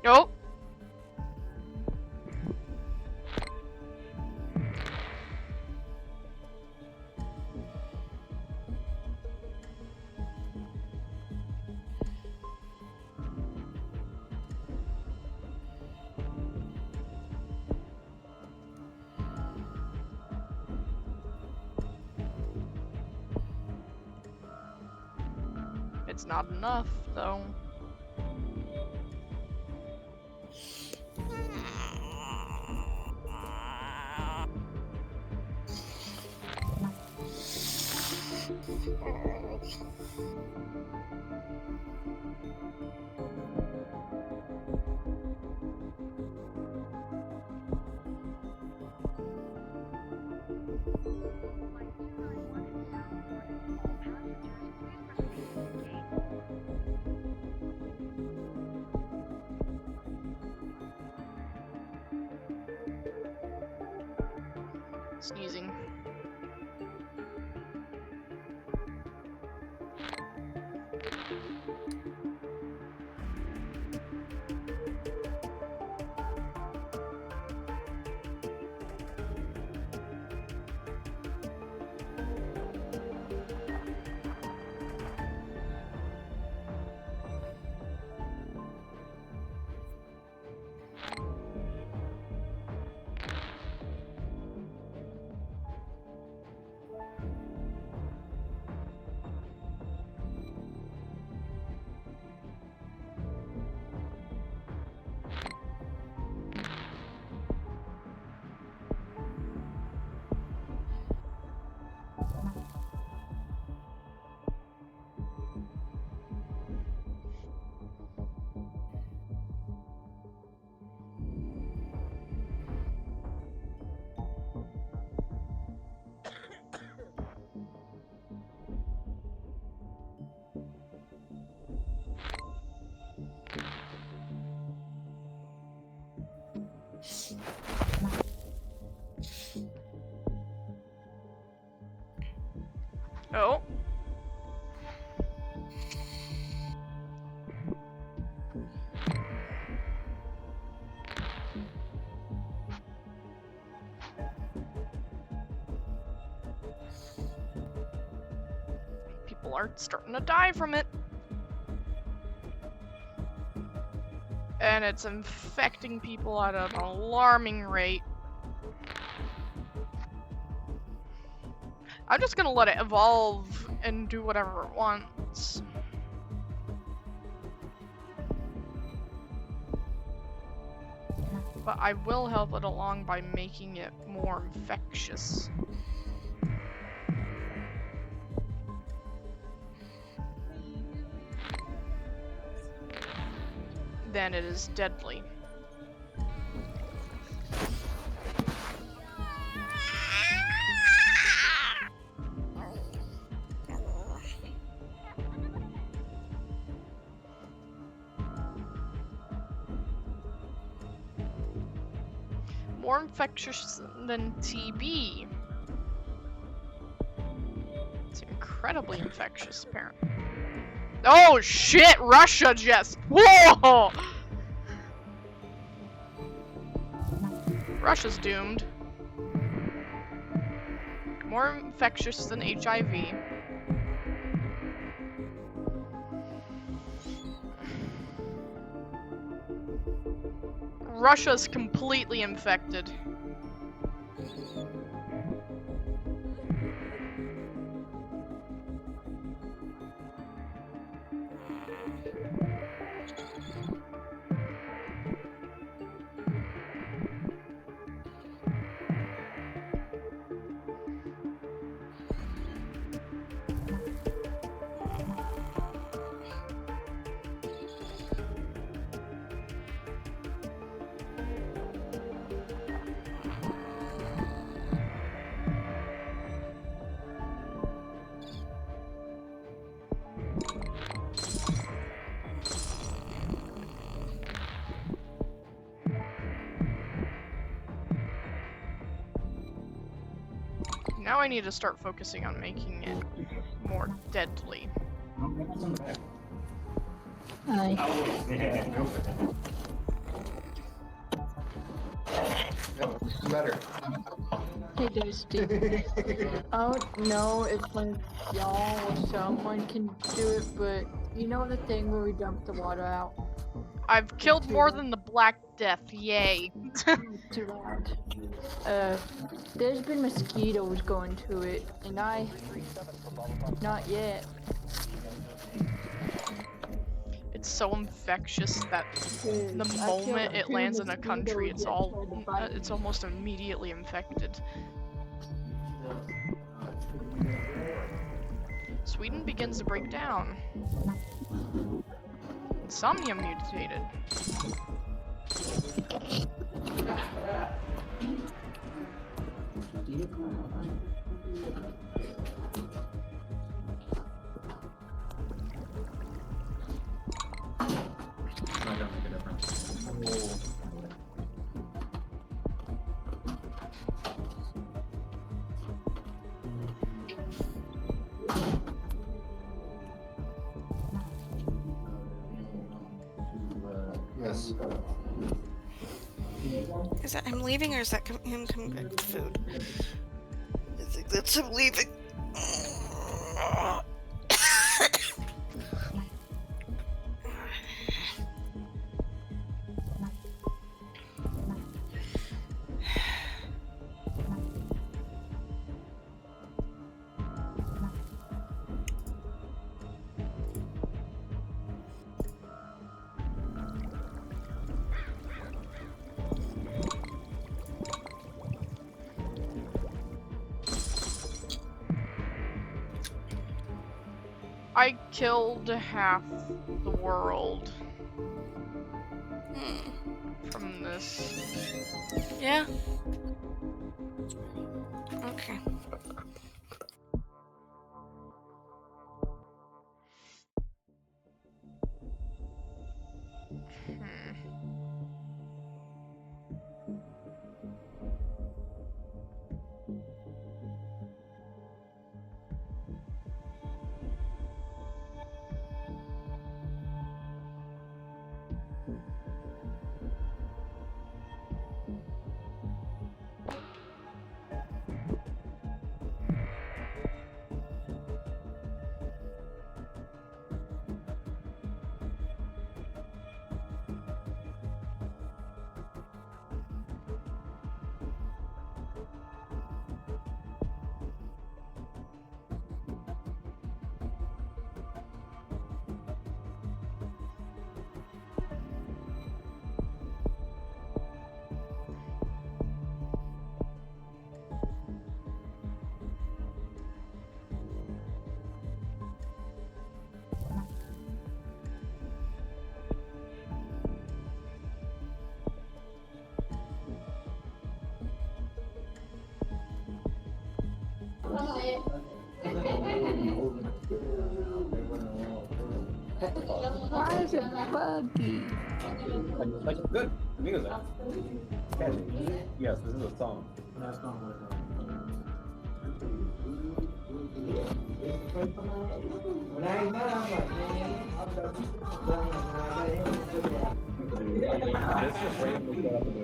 Oh. It's not enough, though. Sneezing. Oh. People are starting to die from it. And it's infecting people at an alarming rate. I'm just gonna let it evolve and do whatever it wants. But I will help it along by making it more infectious. Then it is deadly. more infectious than TB. It's incredibly infectious, apparently. Oh shit! Russia just. Whoa! Russia's doomed. More infectious than HIV. Russia's completely infected. Now I need to start focusing on making it more deadly. Hi. What's the matter? Hey, Dusty. I don't know if like y'all or someone can do it, but you know the thing where we dump the water out? I've killed more than the Black Death, yay. Too loud. There's been mosquitoes going to it, and not yet. It's so infectious that the I moment killed it lands two in a country, it's mosquitoes that tried to bite it's me. almost immediately infected. Sweden begins to break down. Insomnia mutated. It's not gonna make a difference. Yes. Is that him leaving or is that him coming back with food? I think that's him leaving. I killed half the world from this. Yeah. Okay. Why is it buggy? Like, good. Amigo that. Yes, this is a song. That's not what This just randomly got up and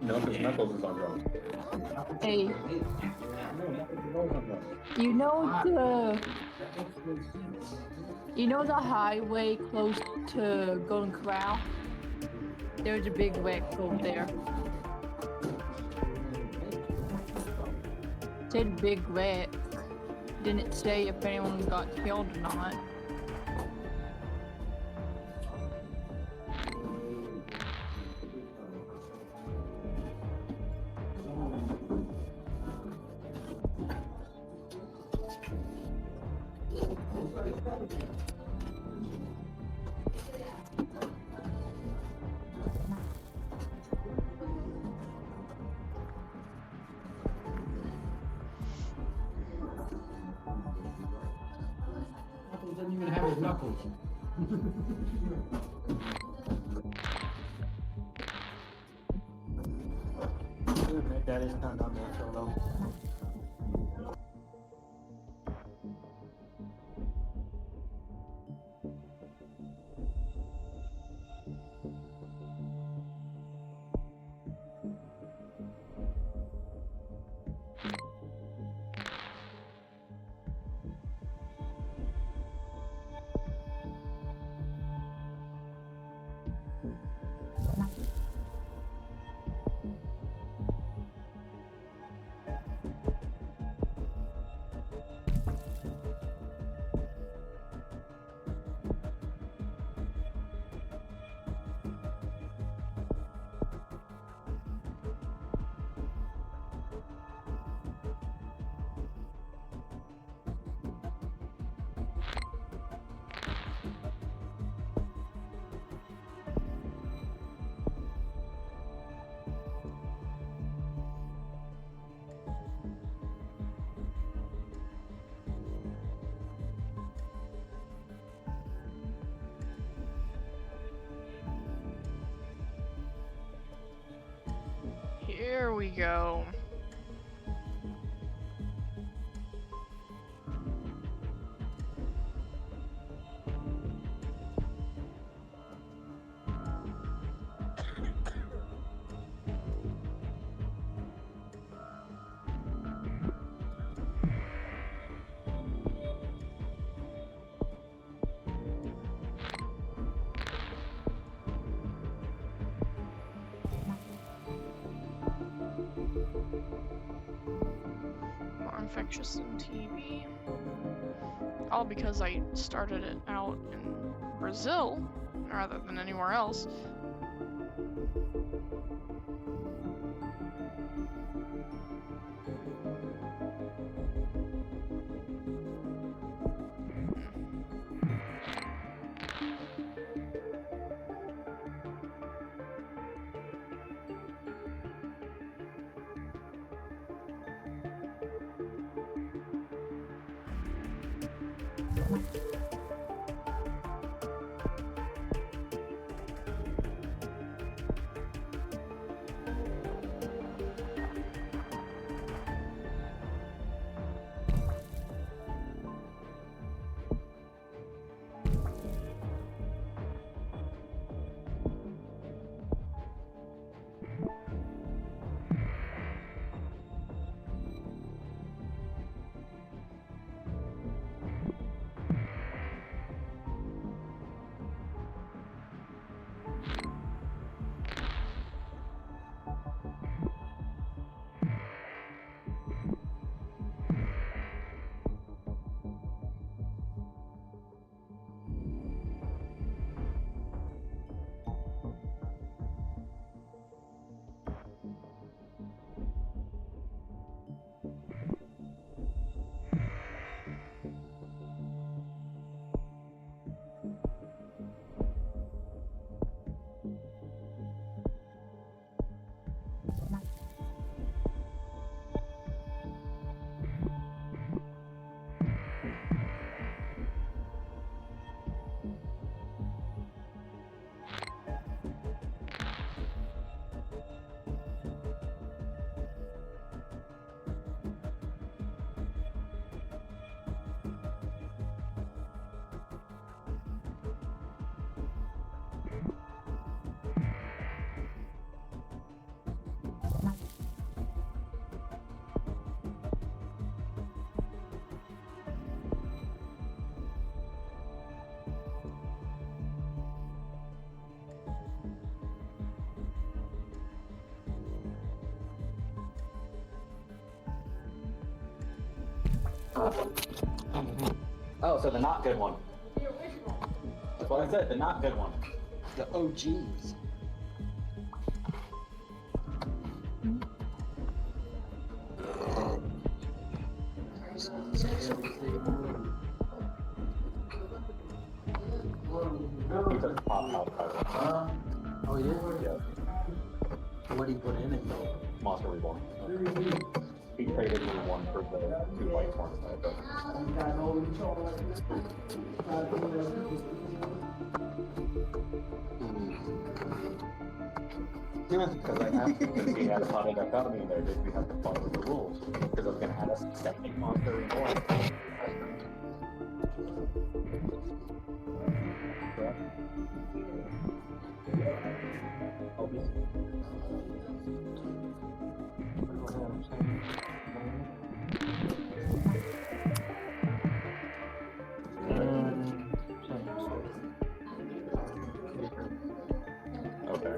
no, because Knuckles is on drugs. Hey, you know the highway close to Golden Corral? There's a big wreck over there. It said big wreck. Didn't say if anyone got killed or not. Knuckles doesn't even have his knuckles. That is kind of unnatural though. Here we go. More infectious than TB. All because I started it out in Brazil rather than anywhere else. last one. Oh, so the not good one. That's what I said, the not good one. The OGs. He took pop out. Oh yeah? Yeah. What do you put in it though? Monster Reborn. He traded me one for the 2 white horns that I took. Because I asked him if he had a potted dichotomy in there, did we have to follow the rules? Because I was going to add a second Monster Reborn. Okay.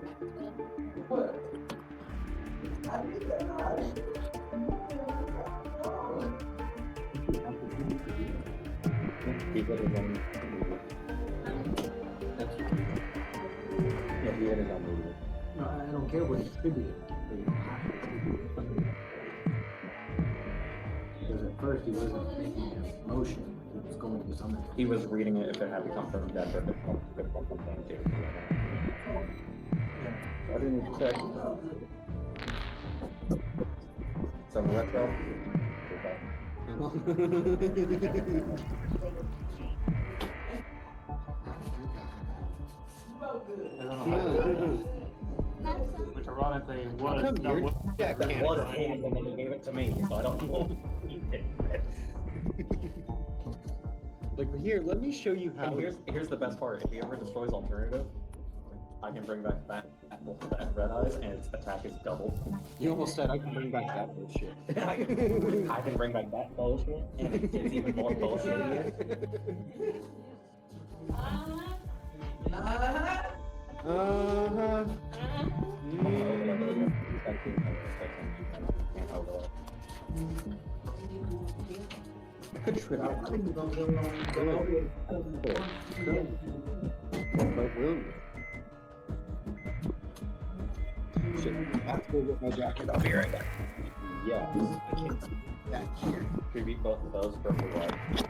He did his own. Yeah, he had his own movie. No, I don't care what it's attributed. Because at first he wasn't making a motion. He was going to something. He was reading it if it had to come from death or if it could come from thing too. I didn't expect. Some retro. Which ironically was Come that here. was Jack That Cannon. was him, and then he gave it to me, so I don't know. Like, here, let me show you how. And here's the best part. If he ever destroys alternative, I can bring back that red eyes, and its attack is doubled. You almost said I can bring back that bullshit. I can bring back that bullshit, and it's even more bullshit here. Good trip. Shit, I have to go get my jacket. I'll be right back. Yeah. Back here. Should we beat both of those for white?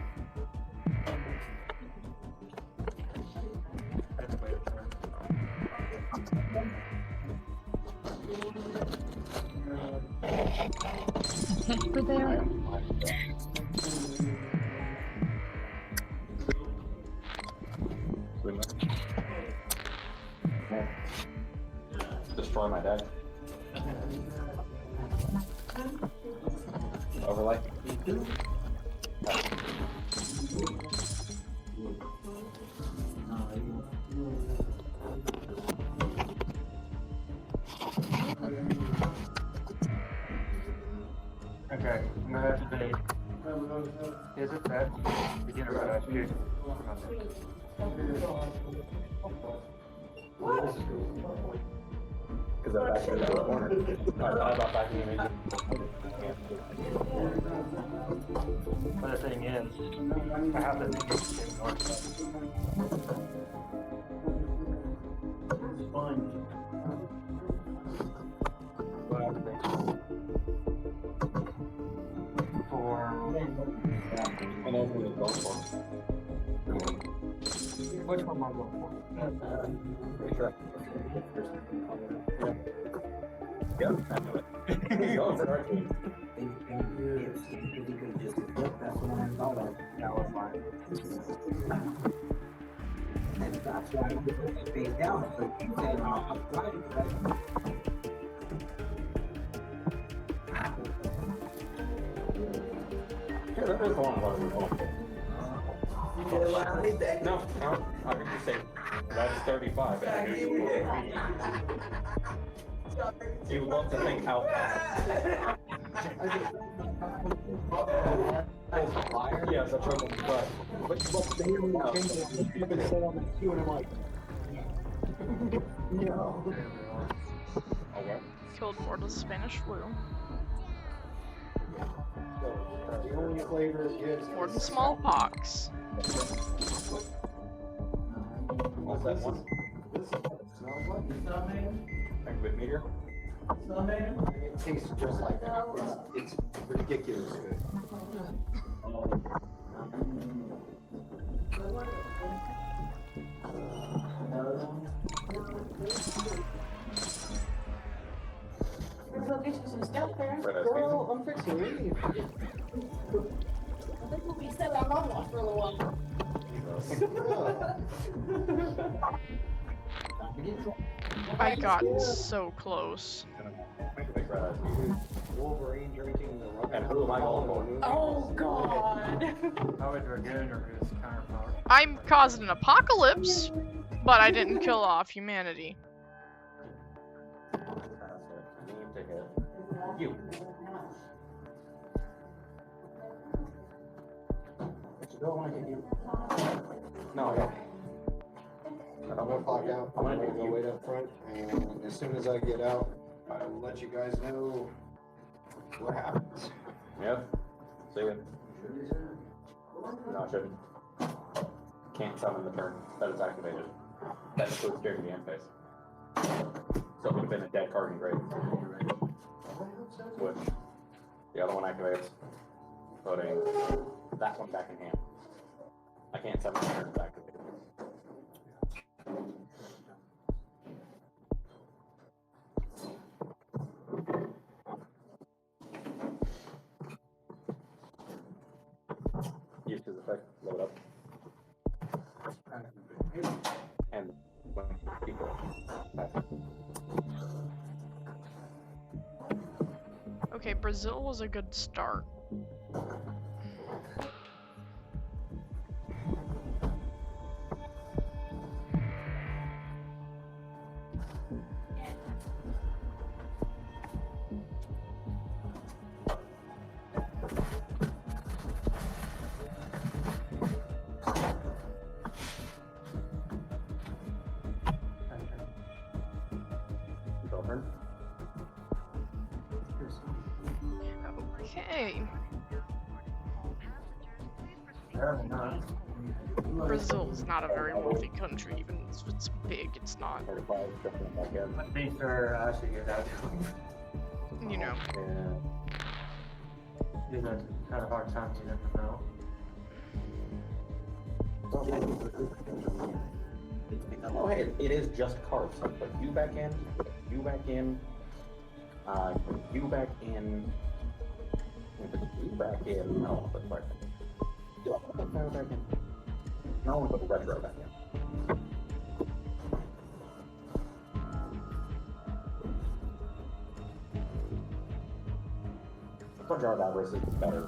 Over there. Destroy my deck. Overlay. okay. I'm gonna have to debate. Is it that to get a red eye shoot? Because that actually is a corner. I thought about backing him into. But the thing is, I have to think of the north side. It's fine. What I would think. For I know who he's going for. which one am I going for? Pretty sure. Yeah, I knew it. He's going for Archie. That's what I thought of. That was mine. And that's why I put the face down. So you said, I'm trying to. Yeah, that is the one part we're going for. No, I heard you say that is 35, and I knew you were going to You love to think out loud. Yes, that's right, but They only changed it. You've been set on that queue, and I'm like, no. okay. Killed more to Spanish flu. The only flavor it gives More than is smallpox. What's that one? Activate meteor? It tastes just like that. It's ridiculous good. Go get you some stuff, Karen. Girl, I'm fixing to leave. I think we'll be set on mouthwash for a little while. I got so close. Activate red eyes meteor. Wolverine drinking the rock. And who am I going for? Oh, God. How would Dragoon or his counterpart? I'm causing an apocalypse, but I didn't kill off humanity. Name to hit. You. You don't want to hit you. No, I don't. I'm gonna clock out. I'm gonna go wait up front, and as soon as I get out, I will let you guys know what happens. Yep. See ya. No, I shouldn't. Can't summon the turn that is activated. That includes during the end phase. So it would have been a dead card in grave. Which the other one activates, putting that one back in hand. I can't summon the turn it's activated. Use his effect, load up. And when people Okay, Brazil was a good start. turn. Okay. Apparently not. Brazil's not a very wealthy country, even if it's big, it's not. Or if I was jumping back in. To be fair, I should get out. You know. And These are kind of hard times, you never know. oh, hey, it is just cards. So put you back in, you back in, you back in, you back in. No, I'll put the back in. I'll put the back in. No, I'll put the retro back in. For Jar Avarice is better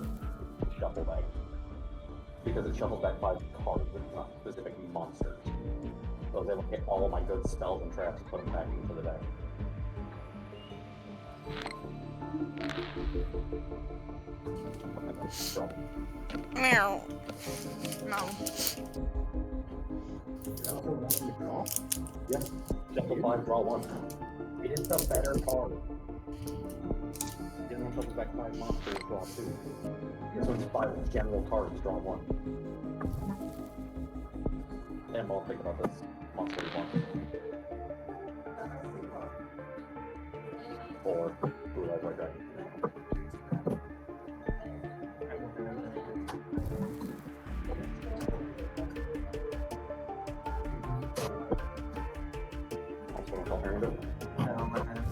shuffle bag. Because it shuffles back 5 cards with not specific monsters. So I was able to get all of my good spells and traps and put them back into the deck. Meow. No. Yes. Shuffle 5, draw 1. It is the better card. General shuffles back 5 monsters, draw 2. This one's 5 general cards, draw 1. And I'll think about this monster one. Or Blue Eyes White Dragon. Also, alternative. No, I'm not gonna.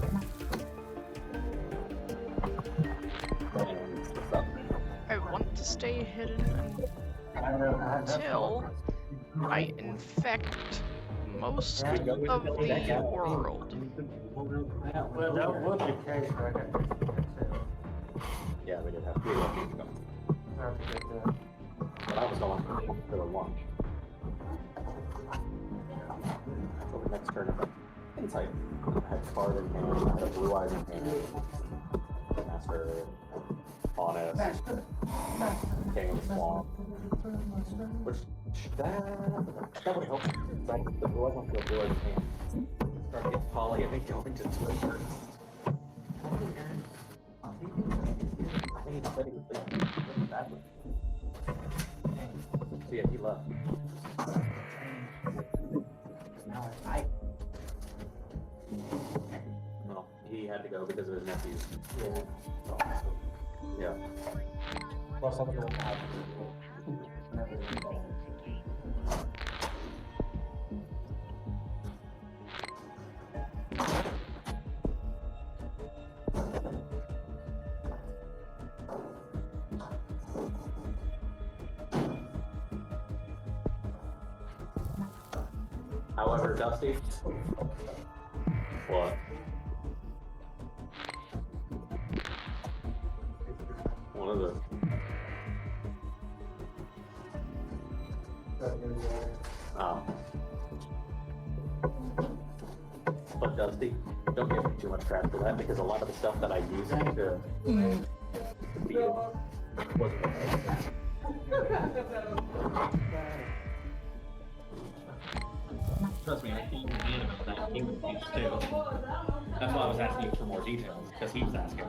And what's up? I want to stay hidden I don't know. until I infect most of the world. Well, that was the case, but I got to Yeah, we did have 3 of these going. But I was going for the launch. So the next turn, insight. I had card in hand, I had a blue eyes in hand. Master, honest, king of the swamp. Which that would help. The blue eyes won't feel blue eyes in hand. Start to get poly and they go into 2 turns. He said he was leaving. He went to the bathroom. So yeah, he left. Now I Well, he had to go because of his nephews. Yeah. Yeah. Plus, I'm going to have However, Dusty. What? One of the. But Dusty, don't give me too much crap for that because a lot of the stuff that I use to be wasn't Trust me, I came to Ian about that. He was confused too. That's why I was asking you for more details, because he was asking.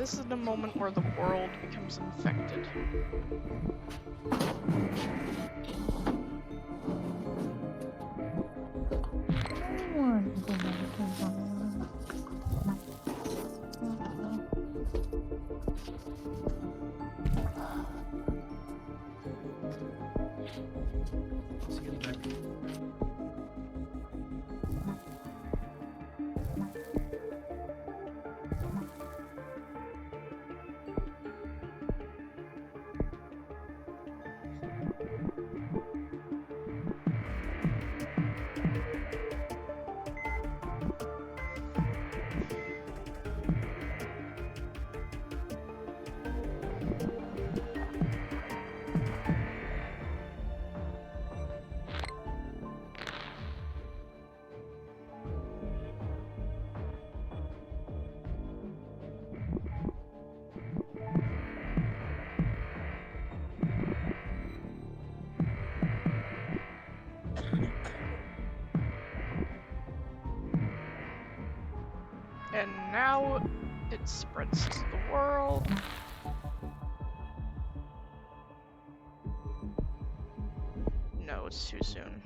This is the moment where the world becomes infected. And now it spreads to the world. No, it's too soon.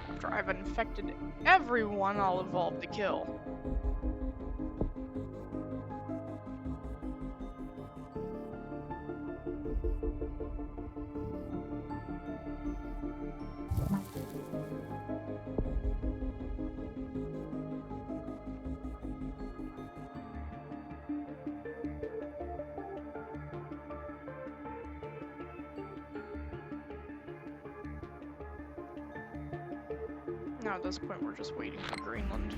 After I've infected everyone, I'll evolve to kill. Now at this point, we're just waiting for Greenland.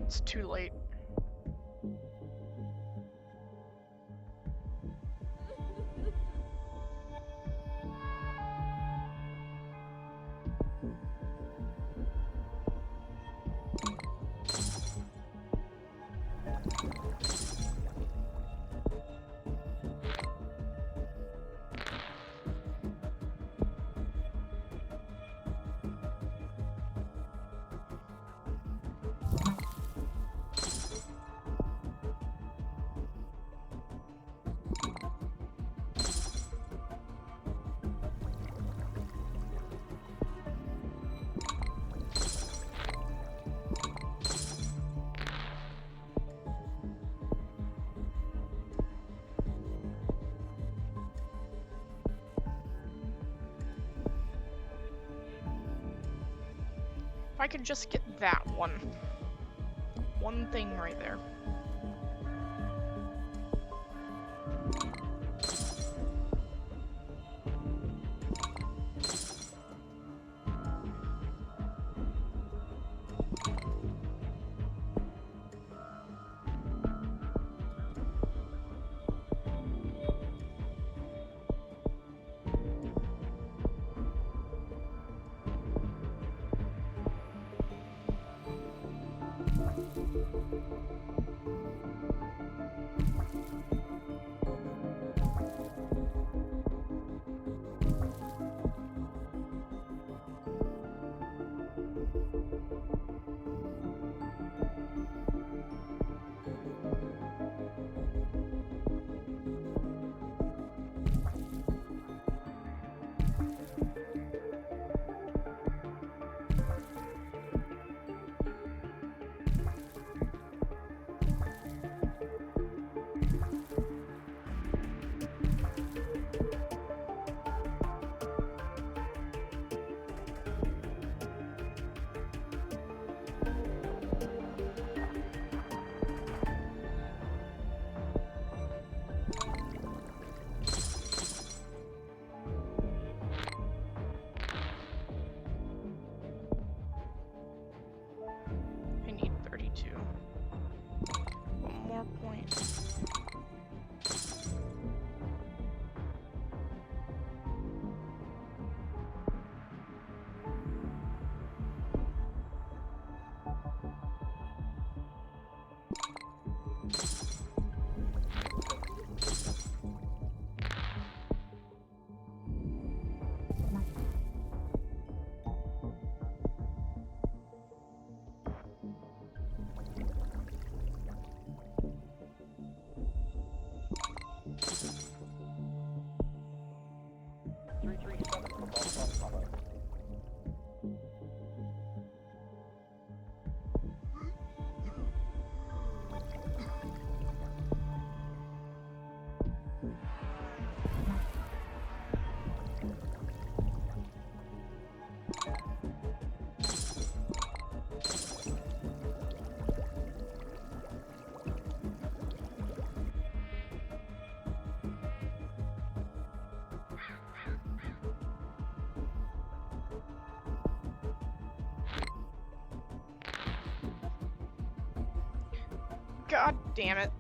It's too late. I could just get that one. One thing right there. I need 32. One more point. God damn it.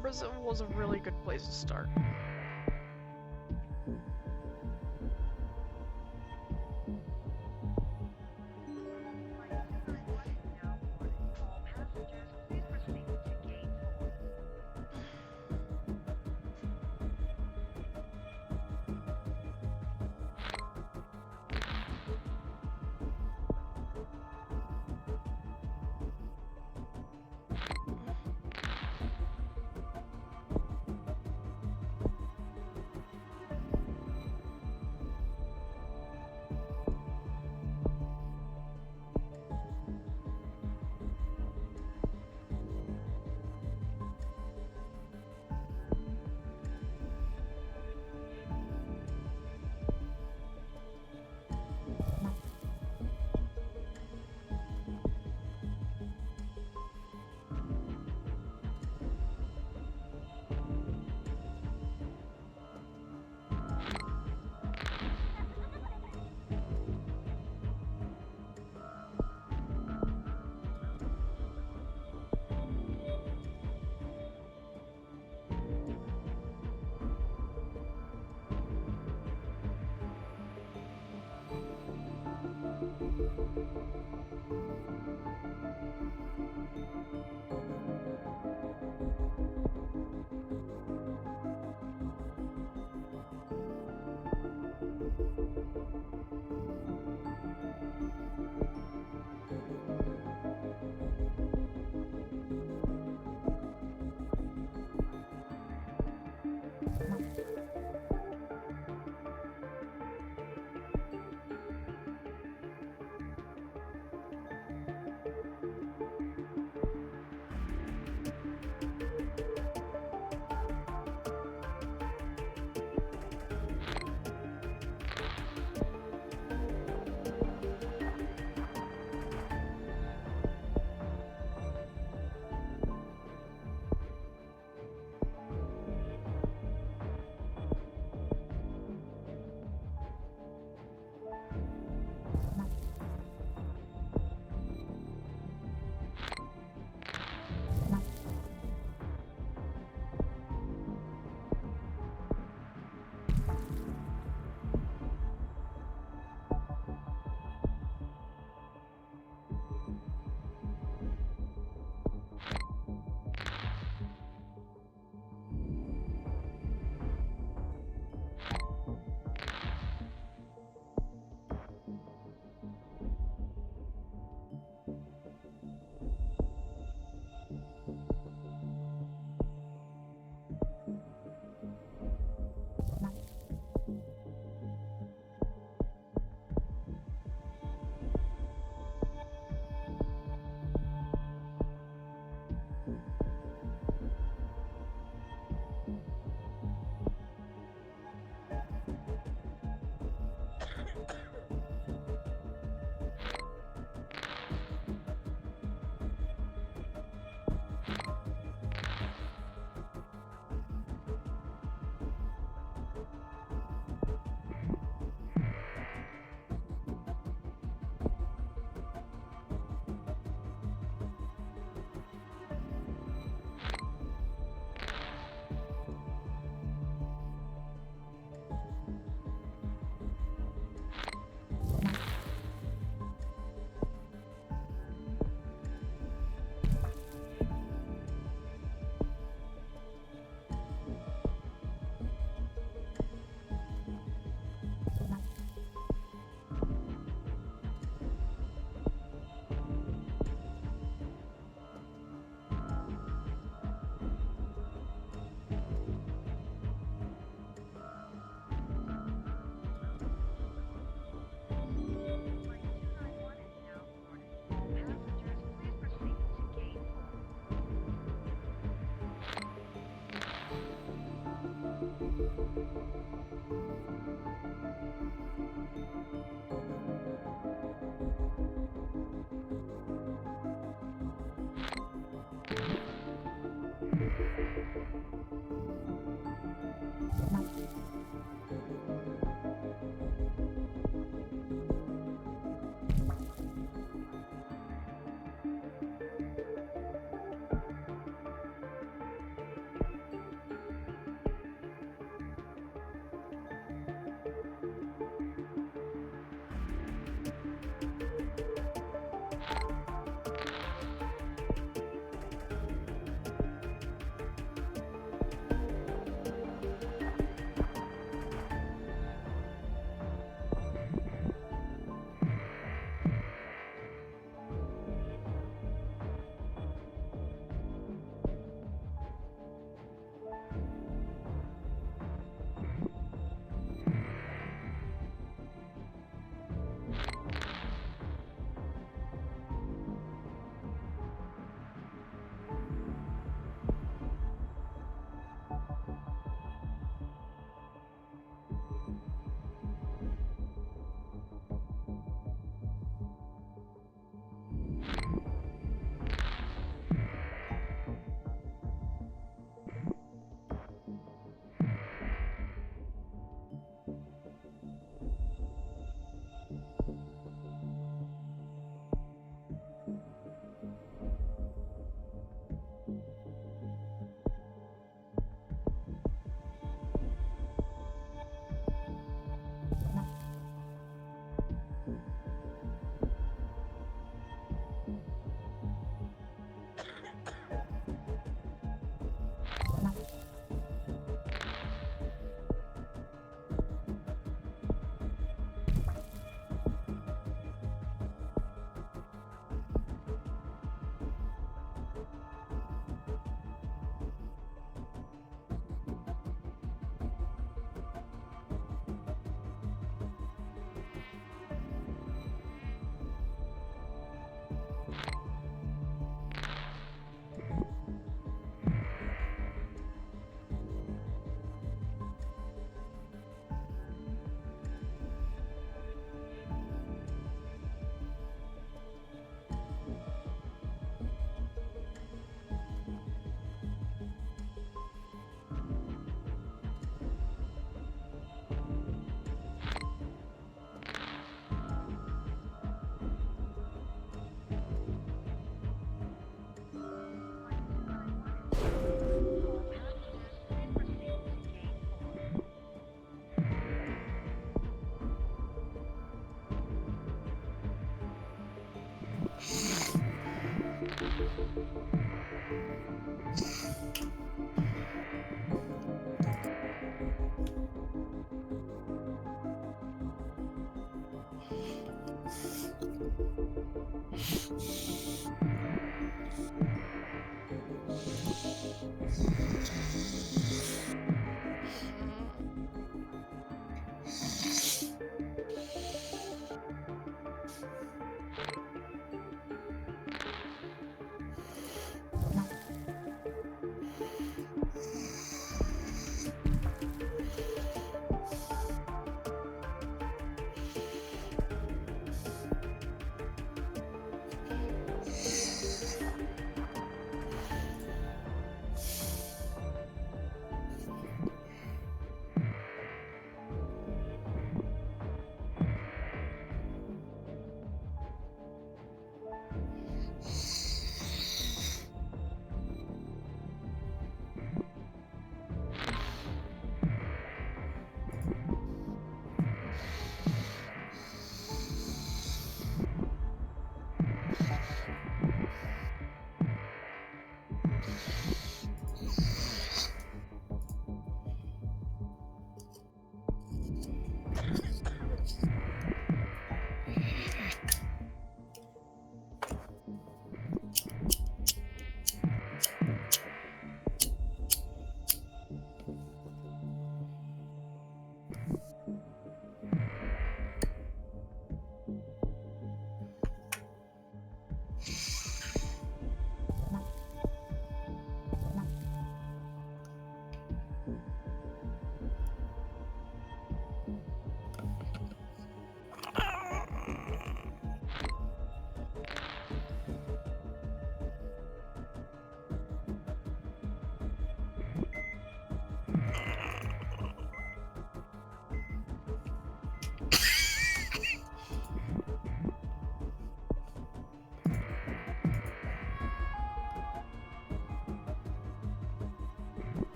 Brazil was a really good place to start.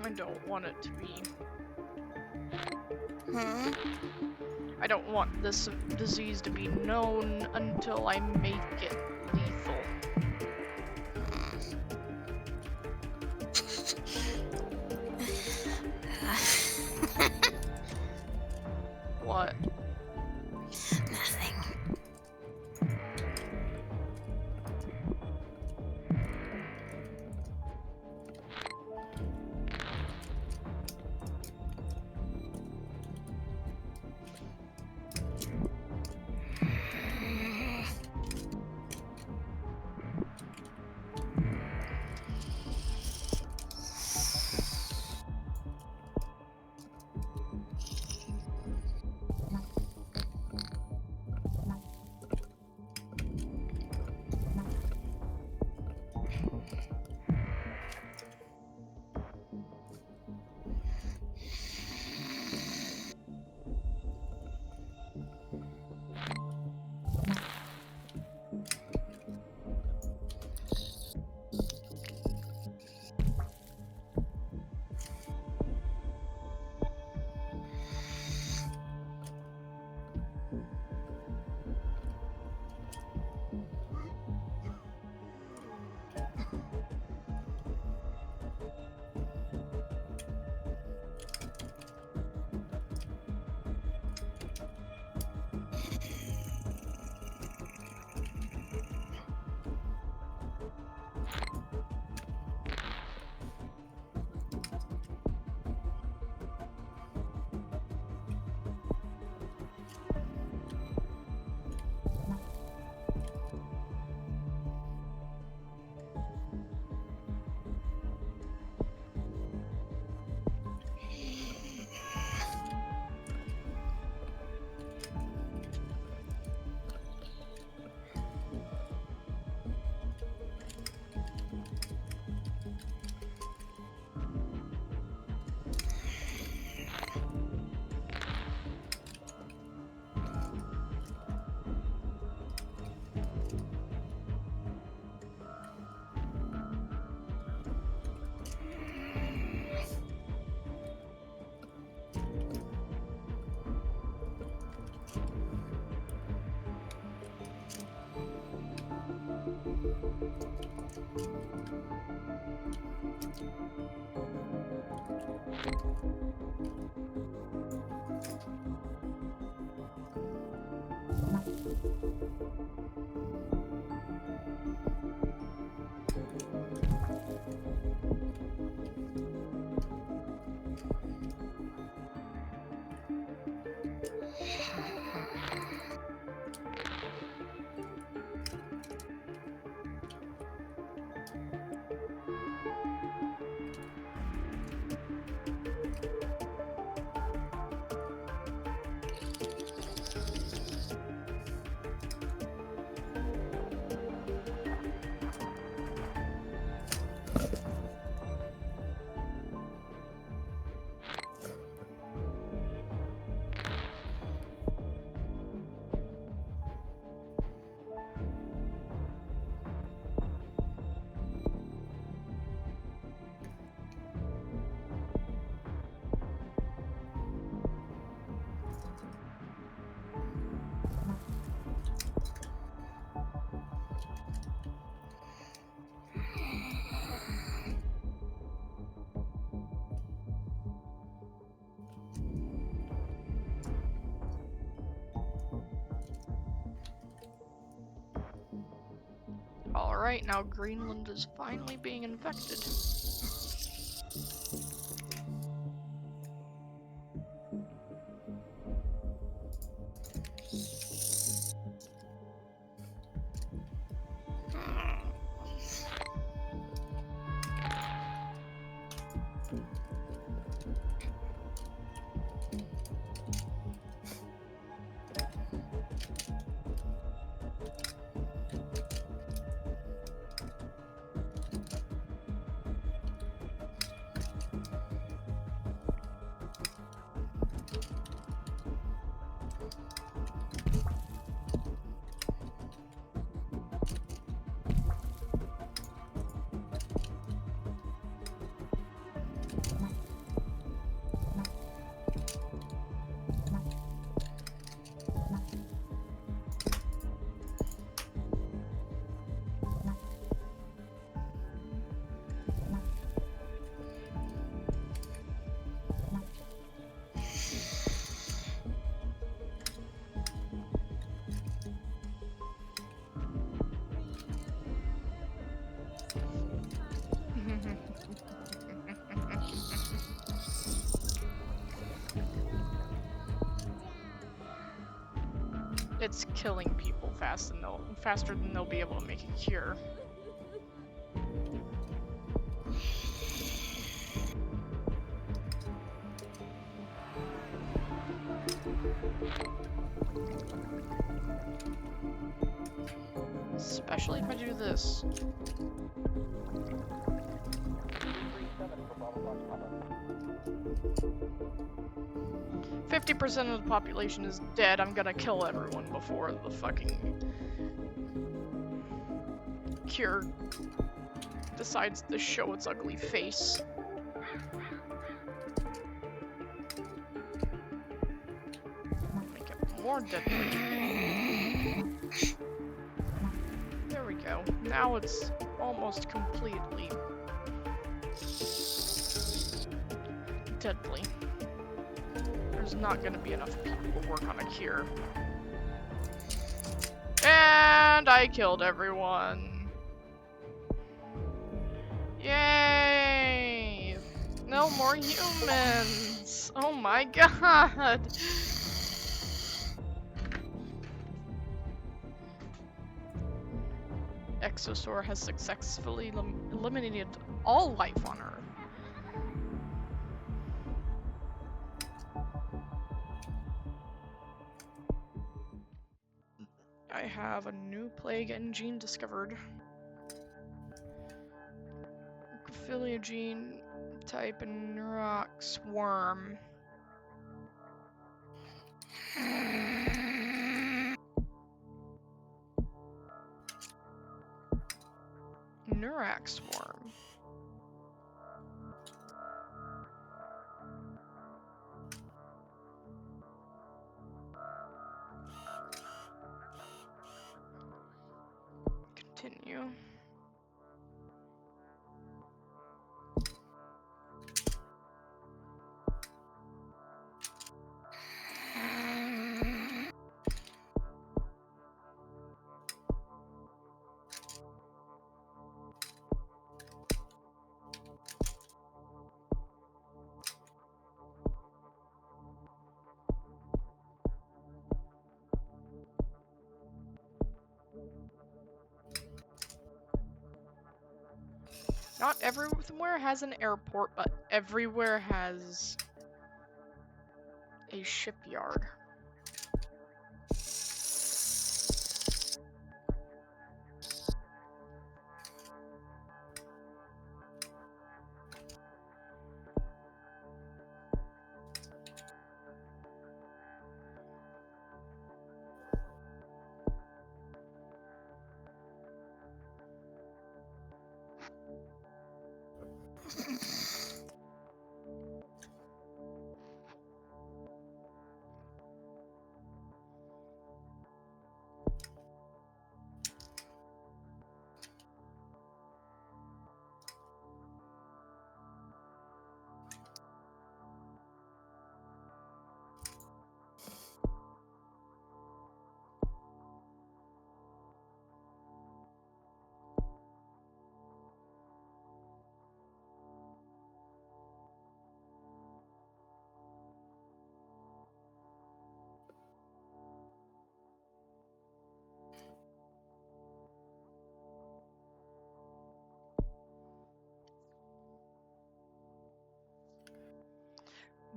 I don't want it to be. Hmm? I don't want this disease to be known until I make it lethal. What? Nothing. Alright, now Greenland is finally being infected. It's killing people faster than they'll be able to make a cure. Especially if I do this. 50% of the population is dead. I'm gonna kill everyone before the fucking cure decides to show its ugly face. Make it more deadly. There we go. Now it's almost completely deadly. There's not gonna be enough people to work on a cure. And I killed everyone. Yay! No more humans! Oh my god! Exosaur has successfully eliminated all life on Earth. I have a new plague and gene discovered. Ophelia gene type and Neurox worm. Neurax worm. Continue. Not everywhere has an airport, but everywhere has a shipyard.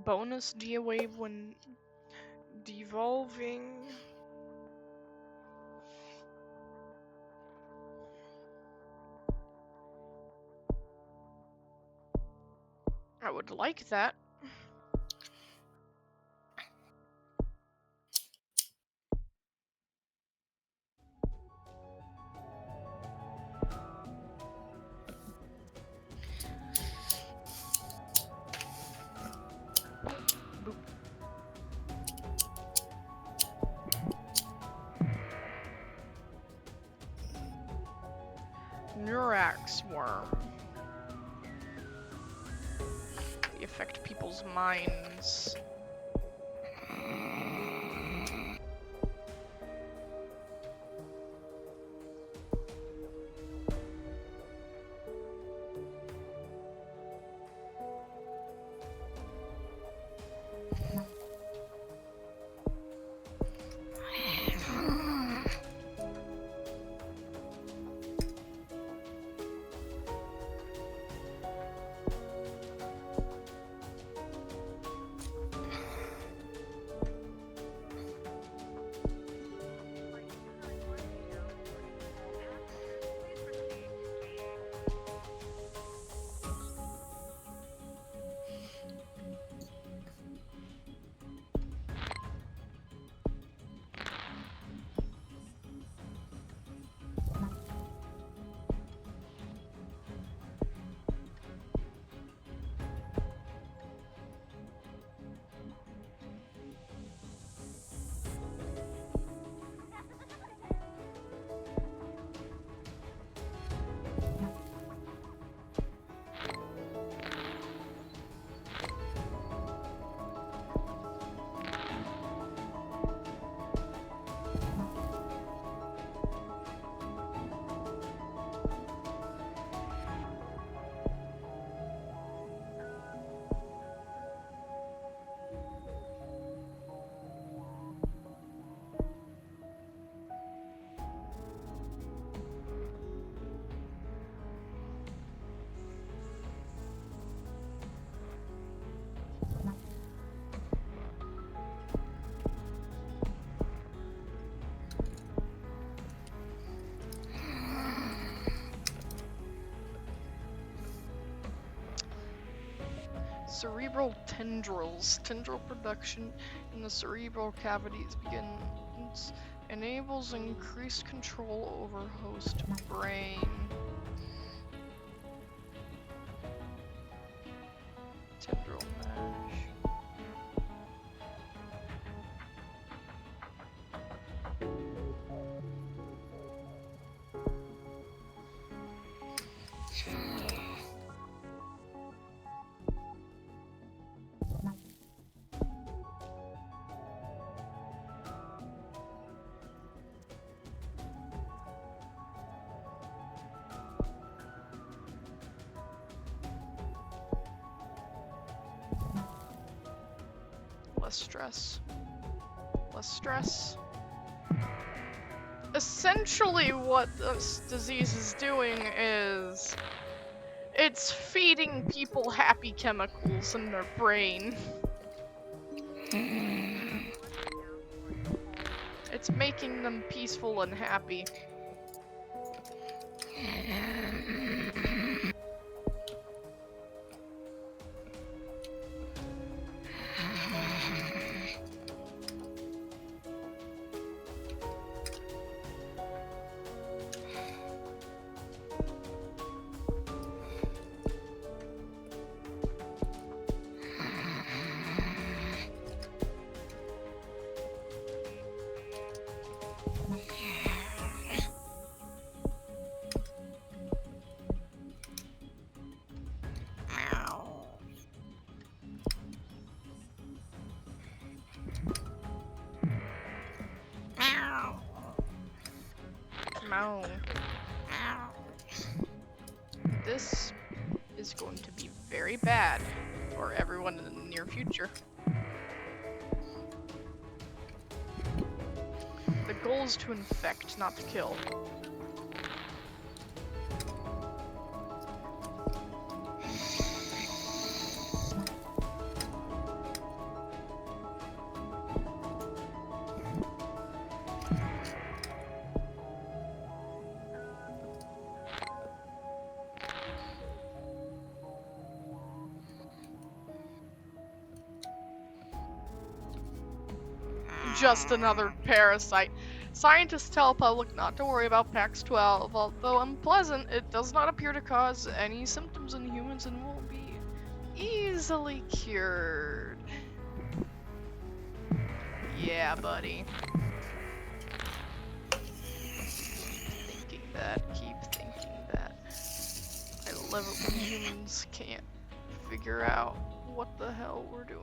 Bonus Dia wave when devolving. I would like that. Neurax worm. They affect people's minds. Cerebral tendrils. Tendril production in the cerebral cavities begins enables increased control over host brain. Tendril mesh. Less stress. Less stress. Essentially what this disease is doing is It's feeding people happy chemicals in their brain. It's making them peaceful and happy. Meow. This is going to be very bad for everyone in the near future. The goal is to infect, not to kill. Just another parasite. Scientists tell public not to worry about PAX 12. Although unpleasant, it does not appear to cause any symptoms in humans and will be easily cured. Yeah, buddy. Thinking that, keep thinking that. I love it when humans can't figure out what the hell we're doing.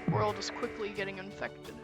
The world is quickly getting infected.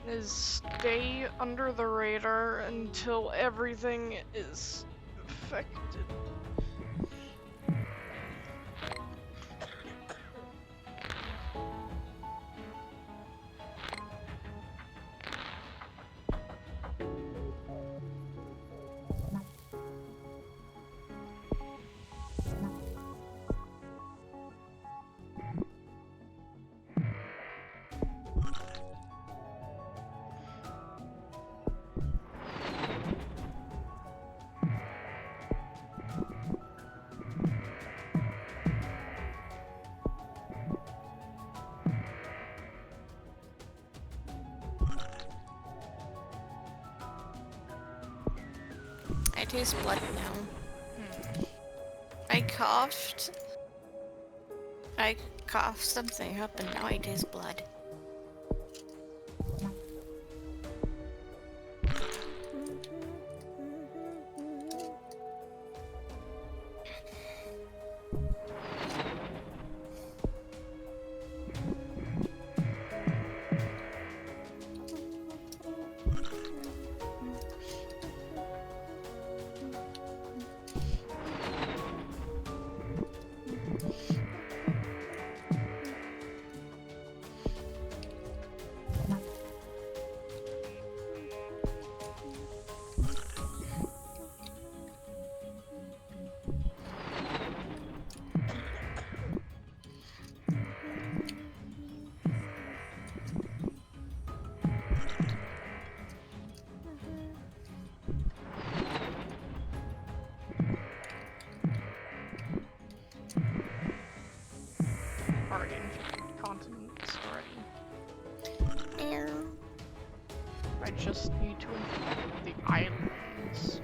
is stay under the radar until everything is affected. I taste blood now. I coughed something up and now I taste blood. Already infected continents already. I just need to infect the islands.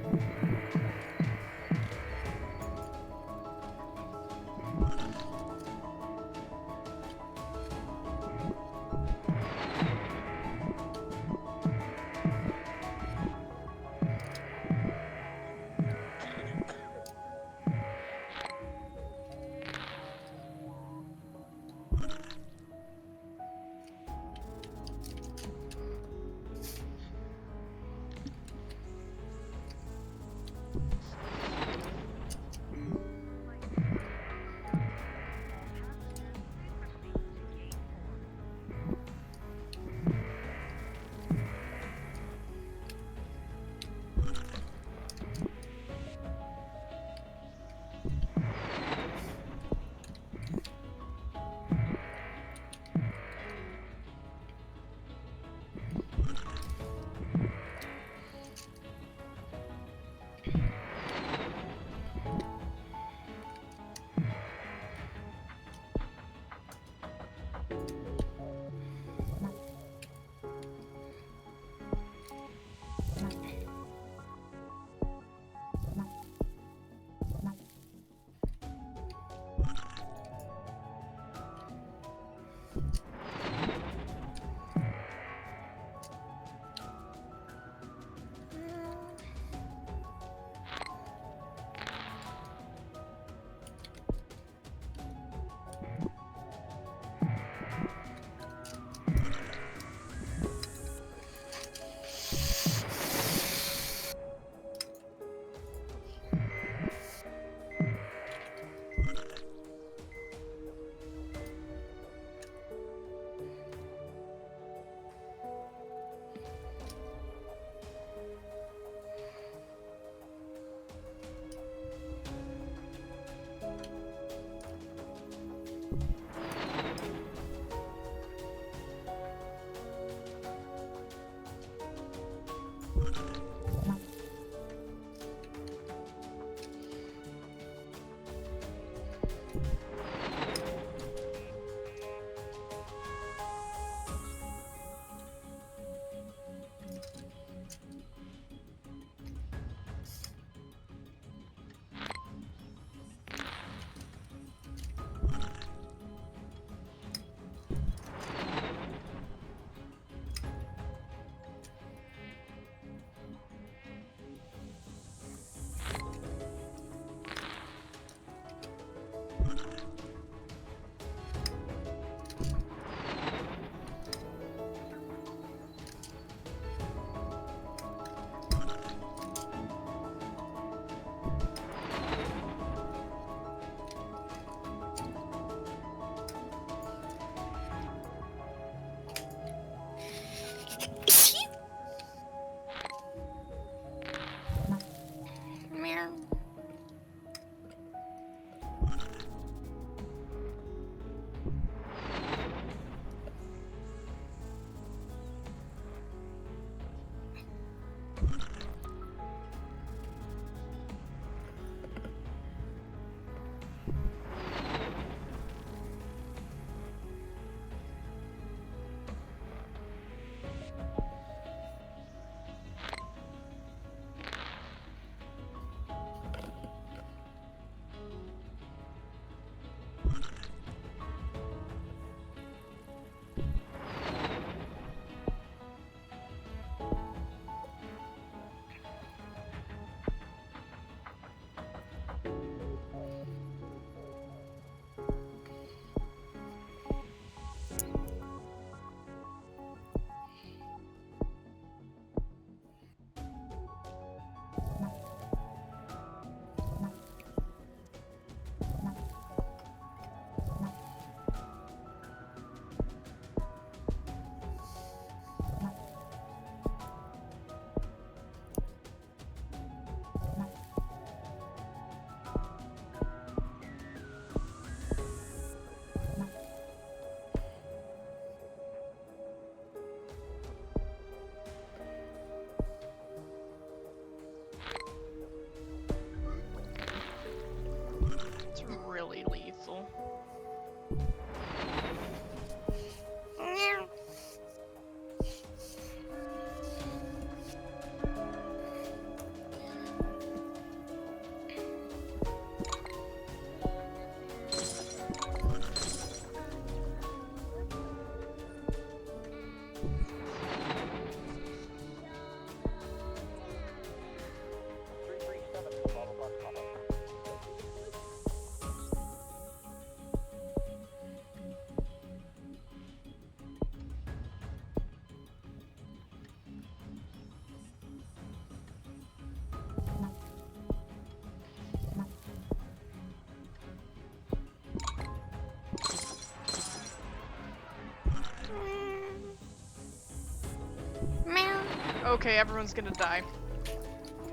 Okay, everyone's gonna die.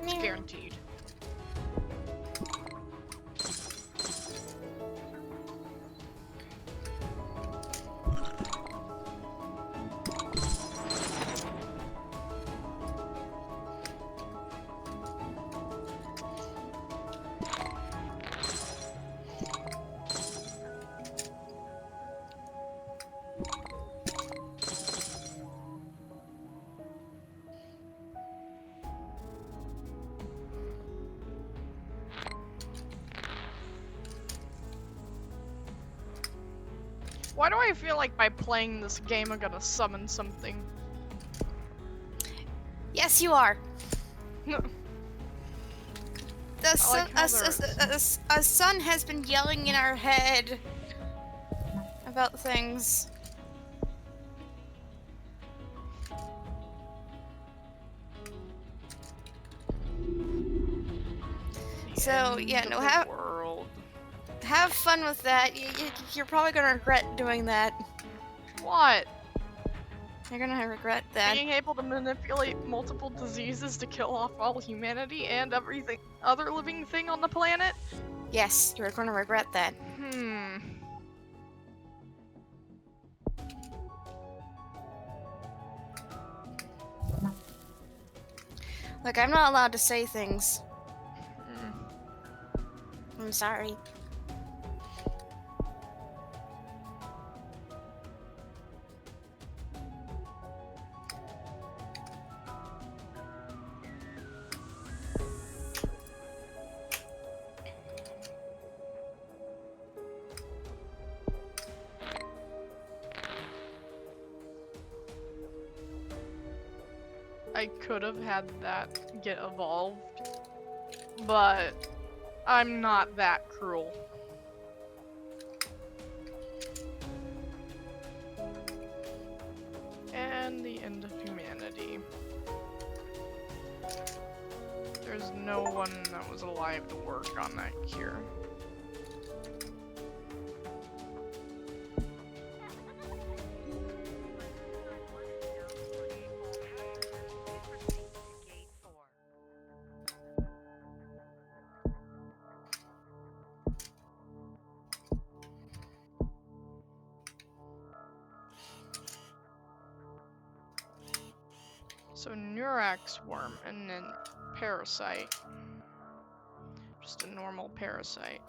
It's guaranteed. Why do I feel like by playing this game I'm gonna summon something? Yes, you are. No. The sun, like how there's- a sun has been yelling in our head about things. So yeah, no, have fun with that. You're probably gonna regret doing that. What? You're gonna regret that. Being able to manipulate multiple diseases to kill off all humanity and everything other living thing on the planet? Yes, you're gonna regret that. Like, I'm not allowed to say things. I'm sorry. I could have had that get evolved, but I'm not that cruel. And the end of humanity. There's no one that was alive to work on that cure. So Neurax worm and then parasite. Just a normal parasite.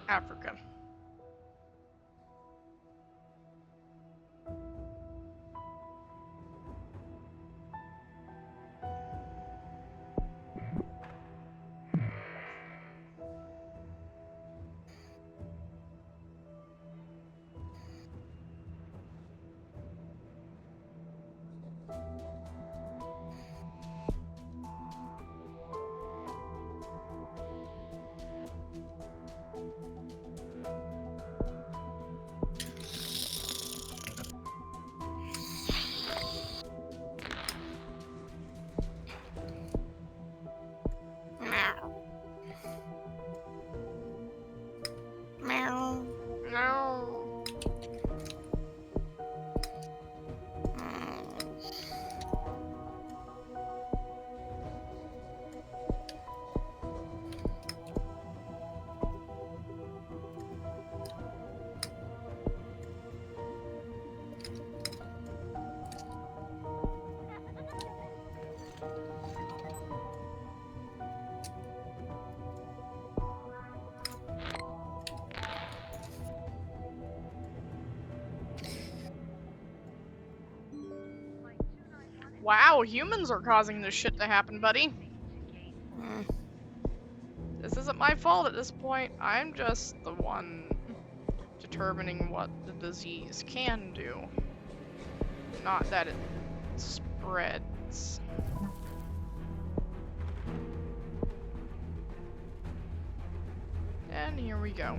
Africa. Wow, humans are causing this shit to happen, buddy. Mm. This isn't my fault at this point. I'm just the one determining what the disease can do. Not that it spreads. And here we go.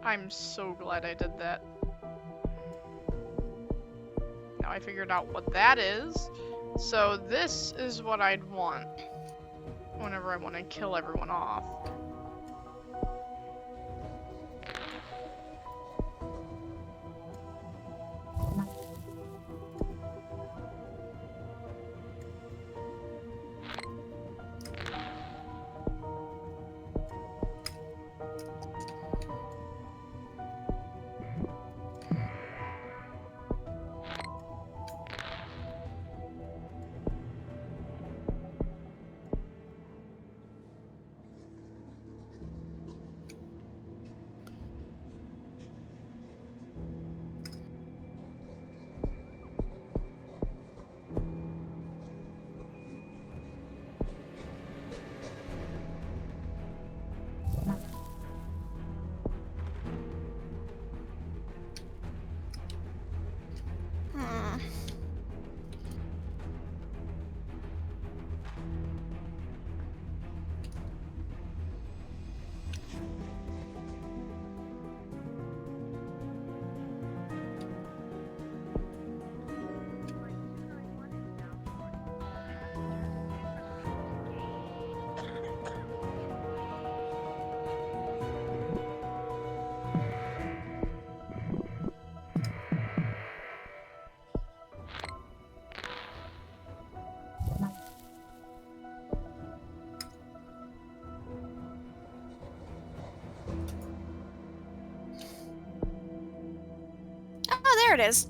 I'm so glad I did that. Now I figured out what that is. So this is what I'd want whenever I want to kill everyone off. Hmm. Oh, there it is.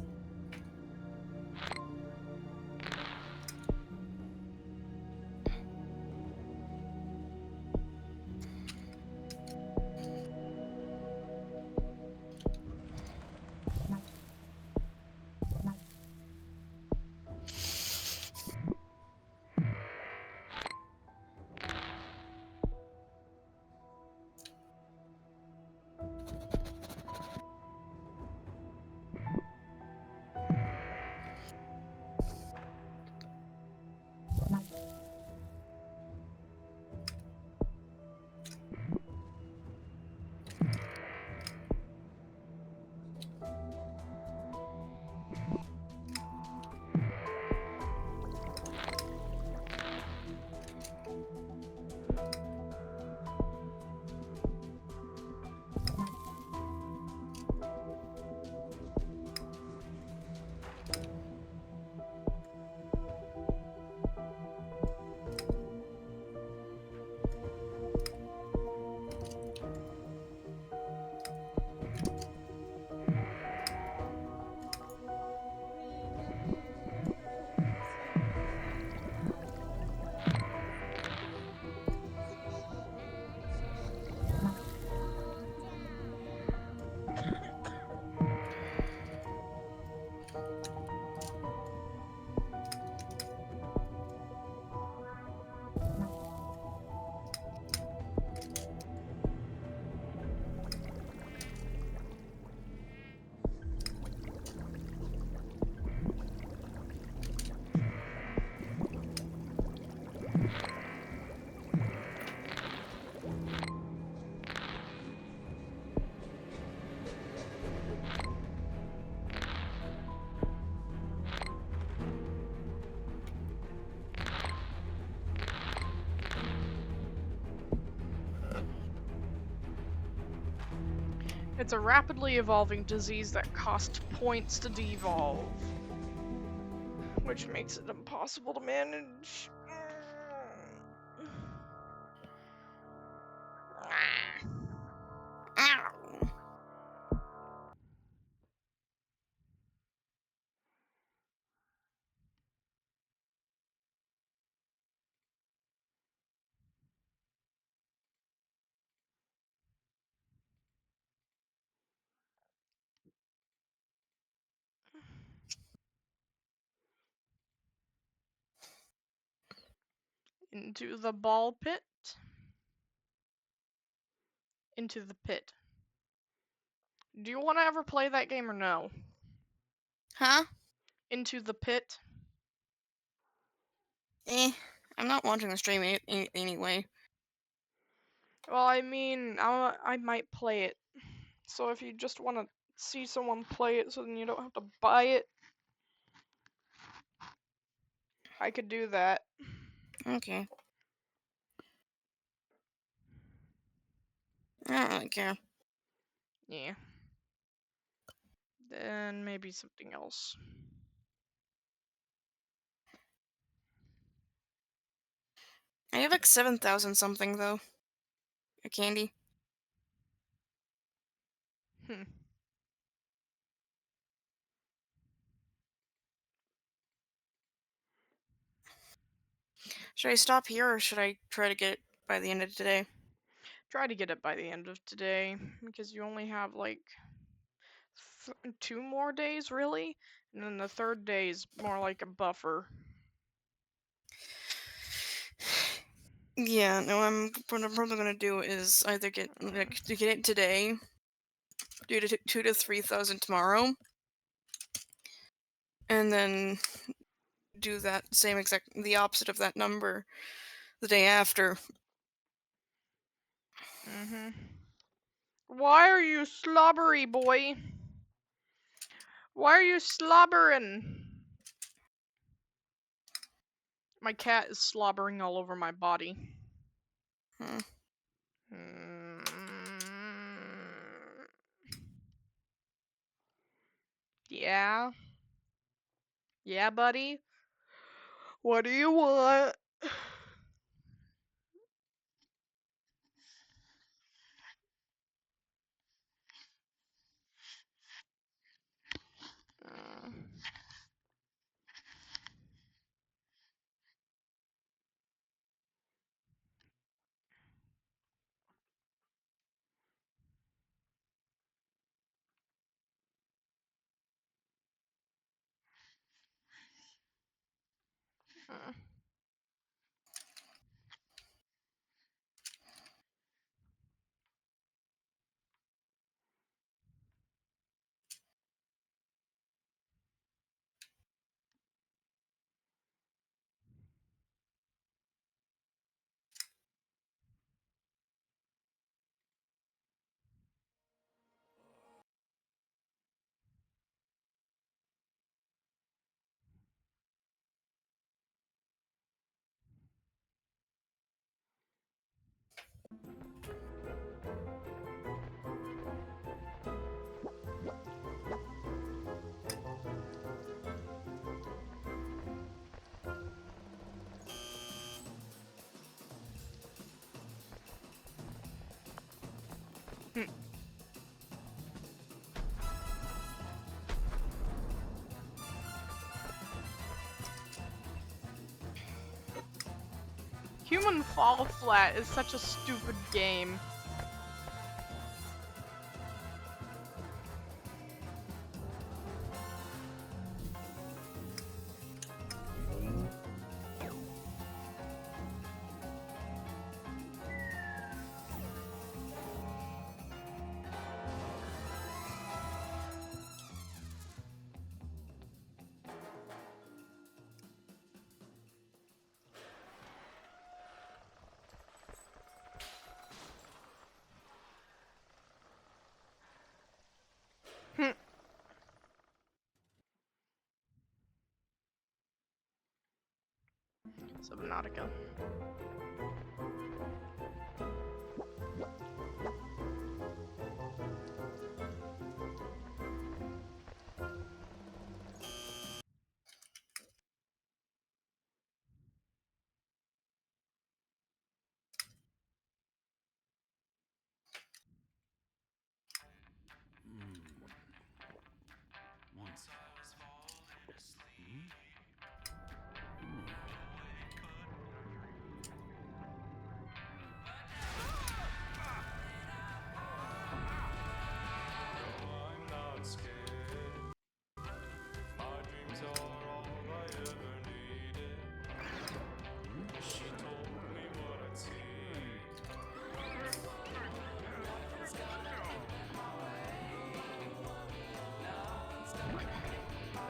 It's a rapidly evolving disease that costs points to devolve, which makes it impossible to manage. Ow. Into the ball pit. Into the pit. Do you want to ever play that game or no? Huh? Into the pit. I'm not watching the stream anyway. Well, I mean, I might play it. So if you just want to see someone play it so then you don't have to buy it, I could do that. Okay. I don't really care. Yeah. Then maybe something else. I have like 7,000 something though. A candy. Hmm. Should I stop here or should I try to get it by the end of today? Try to get it by the end of today because you only have like 2 more days really, and then the third day is more like a buffer. Yeah, no, what I'm probably gonna do is either get it today, do 2 to 3,000 tomorrow, and then do that the opposite of that number the day after. Mhm. Why are you slobbery, boy? Why are you slobbering? My cat is slobbering all over my body. Hmm. Yeah? Yeah, buddy? What do you want? Human Fall Flat is such a stupid game. Subnautica.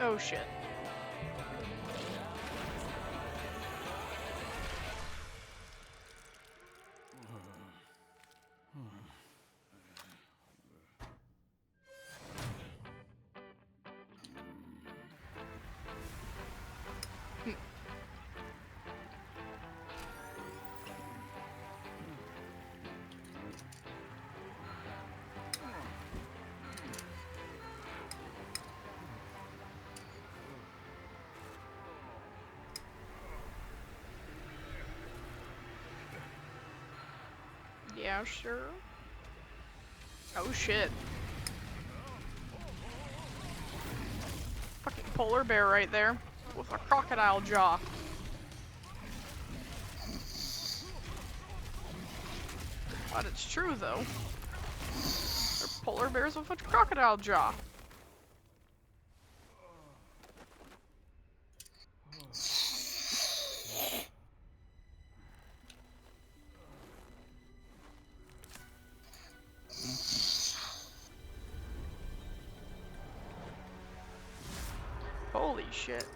Oh shit. Yeah, sure. Oh shit. Fucking polar bear right there. With a crocodile jaw. But it's true though. They're polar bears with a crocodile jaw. Holy shit.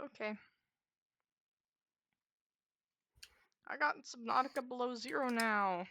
Okay. I got Subnautica below zero now.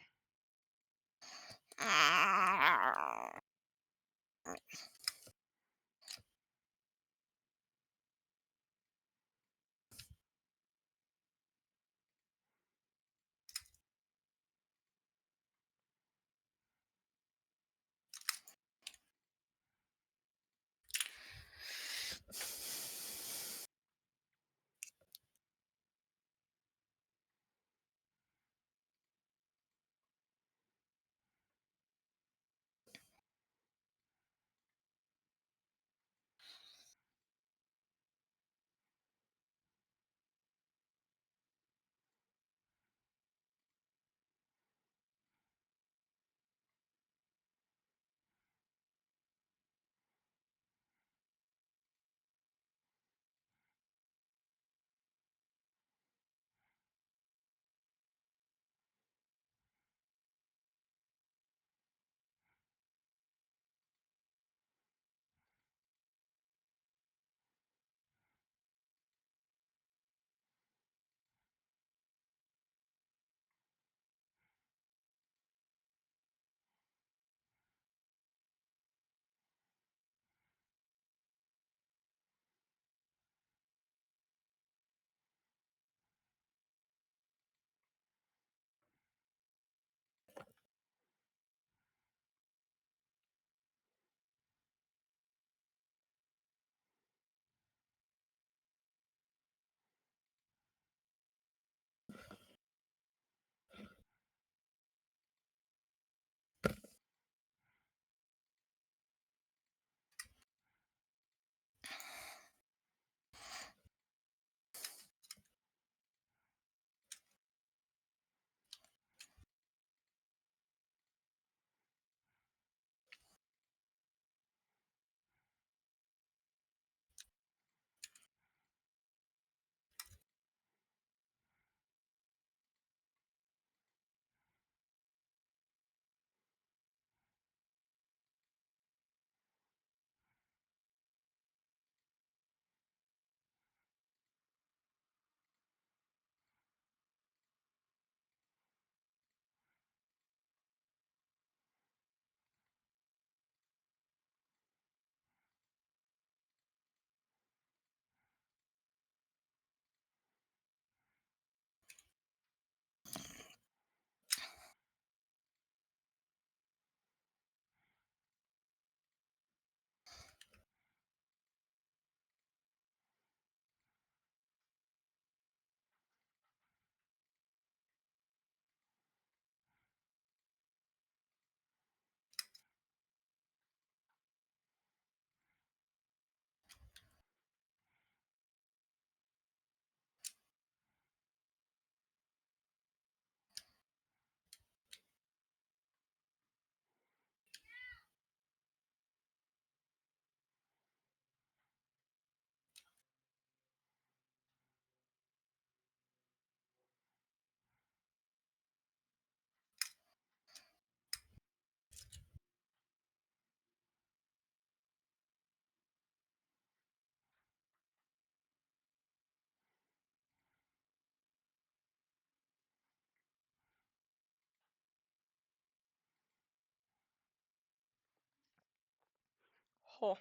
Oh.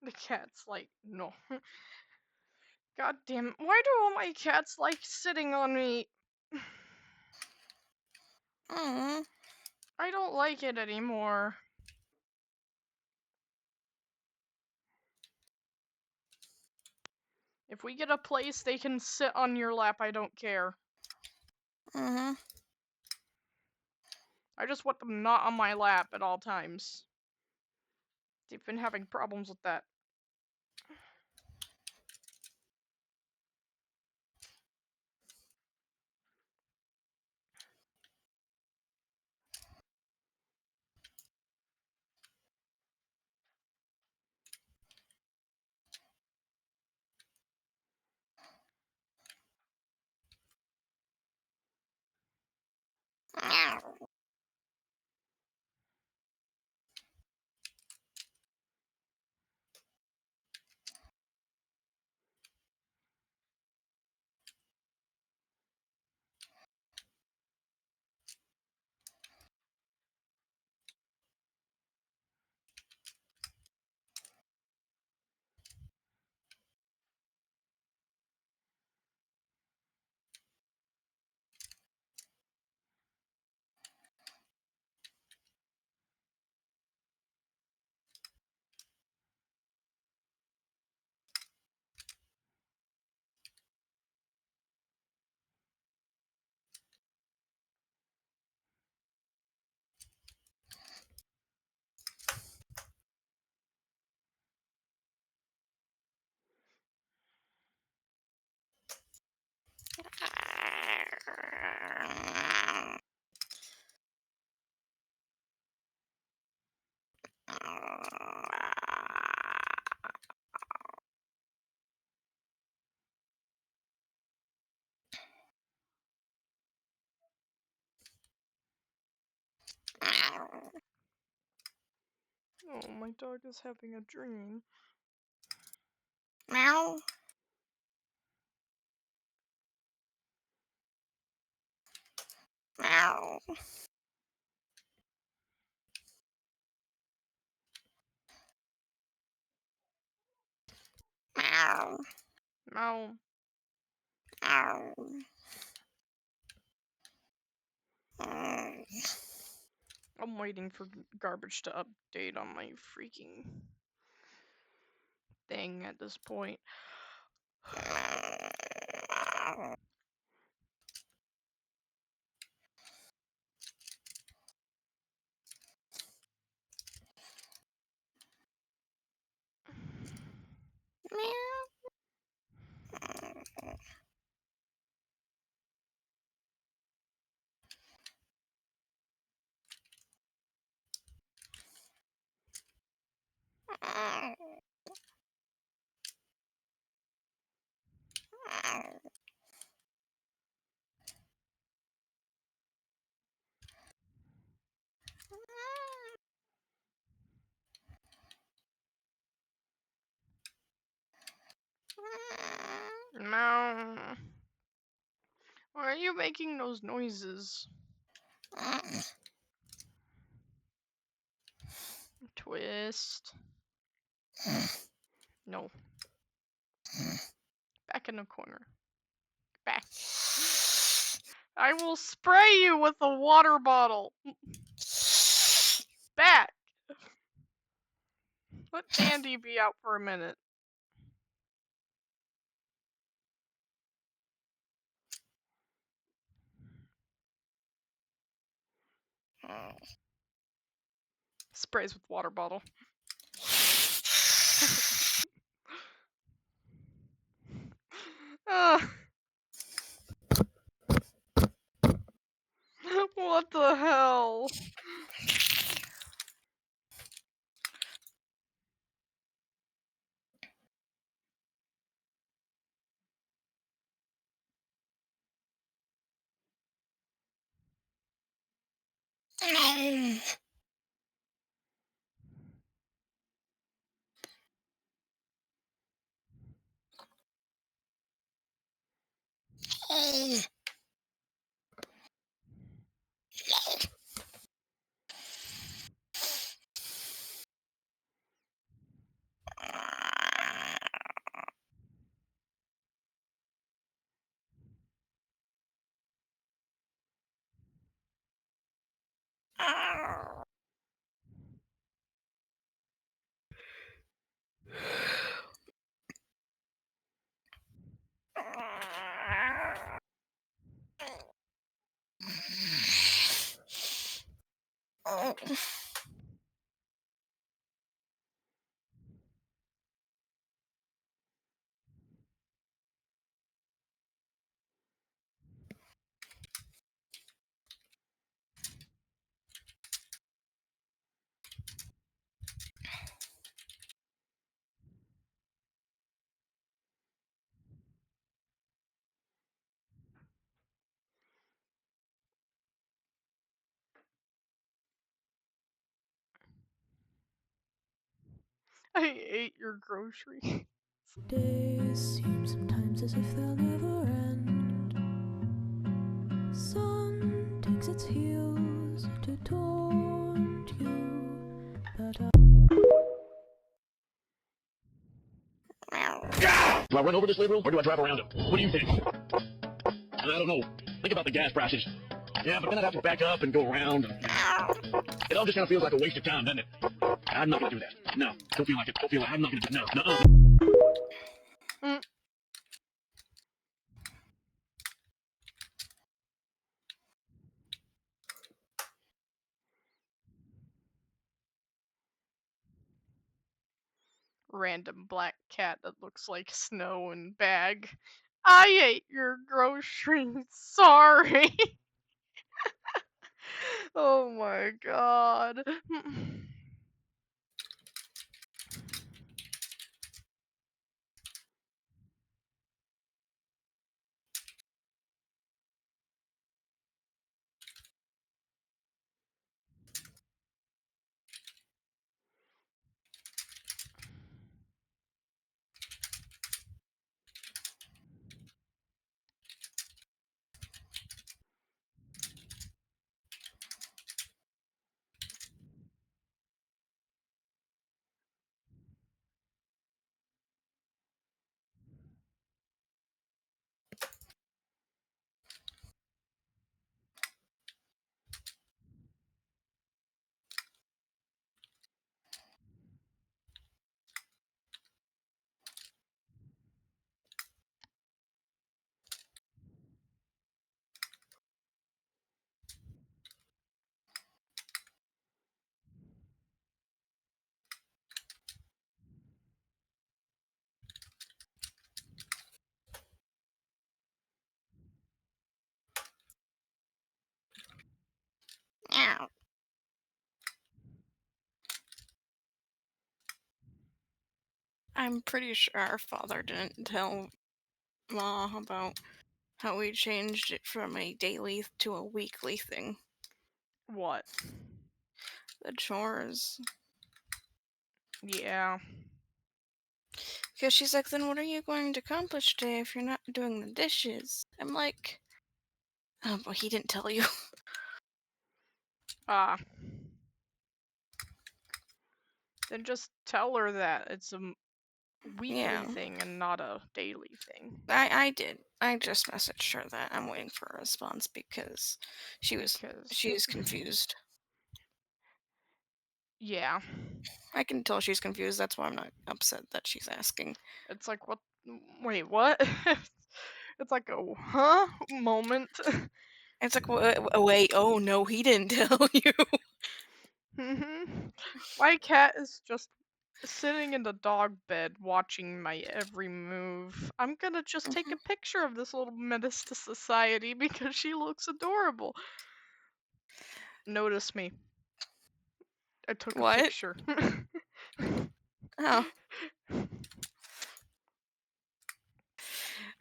The cat's like, no. God damn it. Why do all my cats like sitting on me? Aww. I don't like it anymore. If we get a place they can sit on your lap, I don't care. Mhm. I just want them not on my lap at all times. They've been having problems with that. Oh, my dog is having a dream. Meow. Meow. Meow. Meow. Meow. I'm waiting for garbage to update on my freaking thing at this point. Meow. Why are you making those noises? Twist. No. Back in the corner. Back. I will spray you with a water bottle. Back. Let Dandy be out for a minute. Sprays with water bottle. What the hell? I ate your grocery. Days seem sometimes as if they'll never end. Sun takes its heels to taunt you, but Do I run over this liberal or do I drive around him? What do you think? I don't know. Think about the gas prices. Yeah, but then I'd have to back up and go around. It all just kind of feels like a waste of time, doesn't it? I'm not gonna do that. No, don't feel like it. Don't feel like I'm not gonna do. No. Random black cat that looks like snow and bag. I ate your groceries. Sorry. Oh my god. I'm pretty sure our father didn't tell Ma about how we changed it from a daily to a weekly thing. What? The chores. Yeah. Because she's like, then what are you going to accomplish today if you're not doing the dishes? I'm like, oh, but he didn't tell you. Then just tell her that it's a weekly Yeah. thing and not a daily thing. I did. I just messaged her that. I'm waiting for a response because she was confused. Yeah. I can tell she's confused. That's why I'm not upset that she's asking. It's like, what? Wait, what? It's like a huh moment. It's like, wait, oh no, he didn't tell you. My cat is just sitting in the dog bed watching my every move. I'm gonna just take a picture of this little menace to society because she looks adorable. Notice me. I took What? a picture. Oh.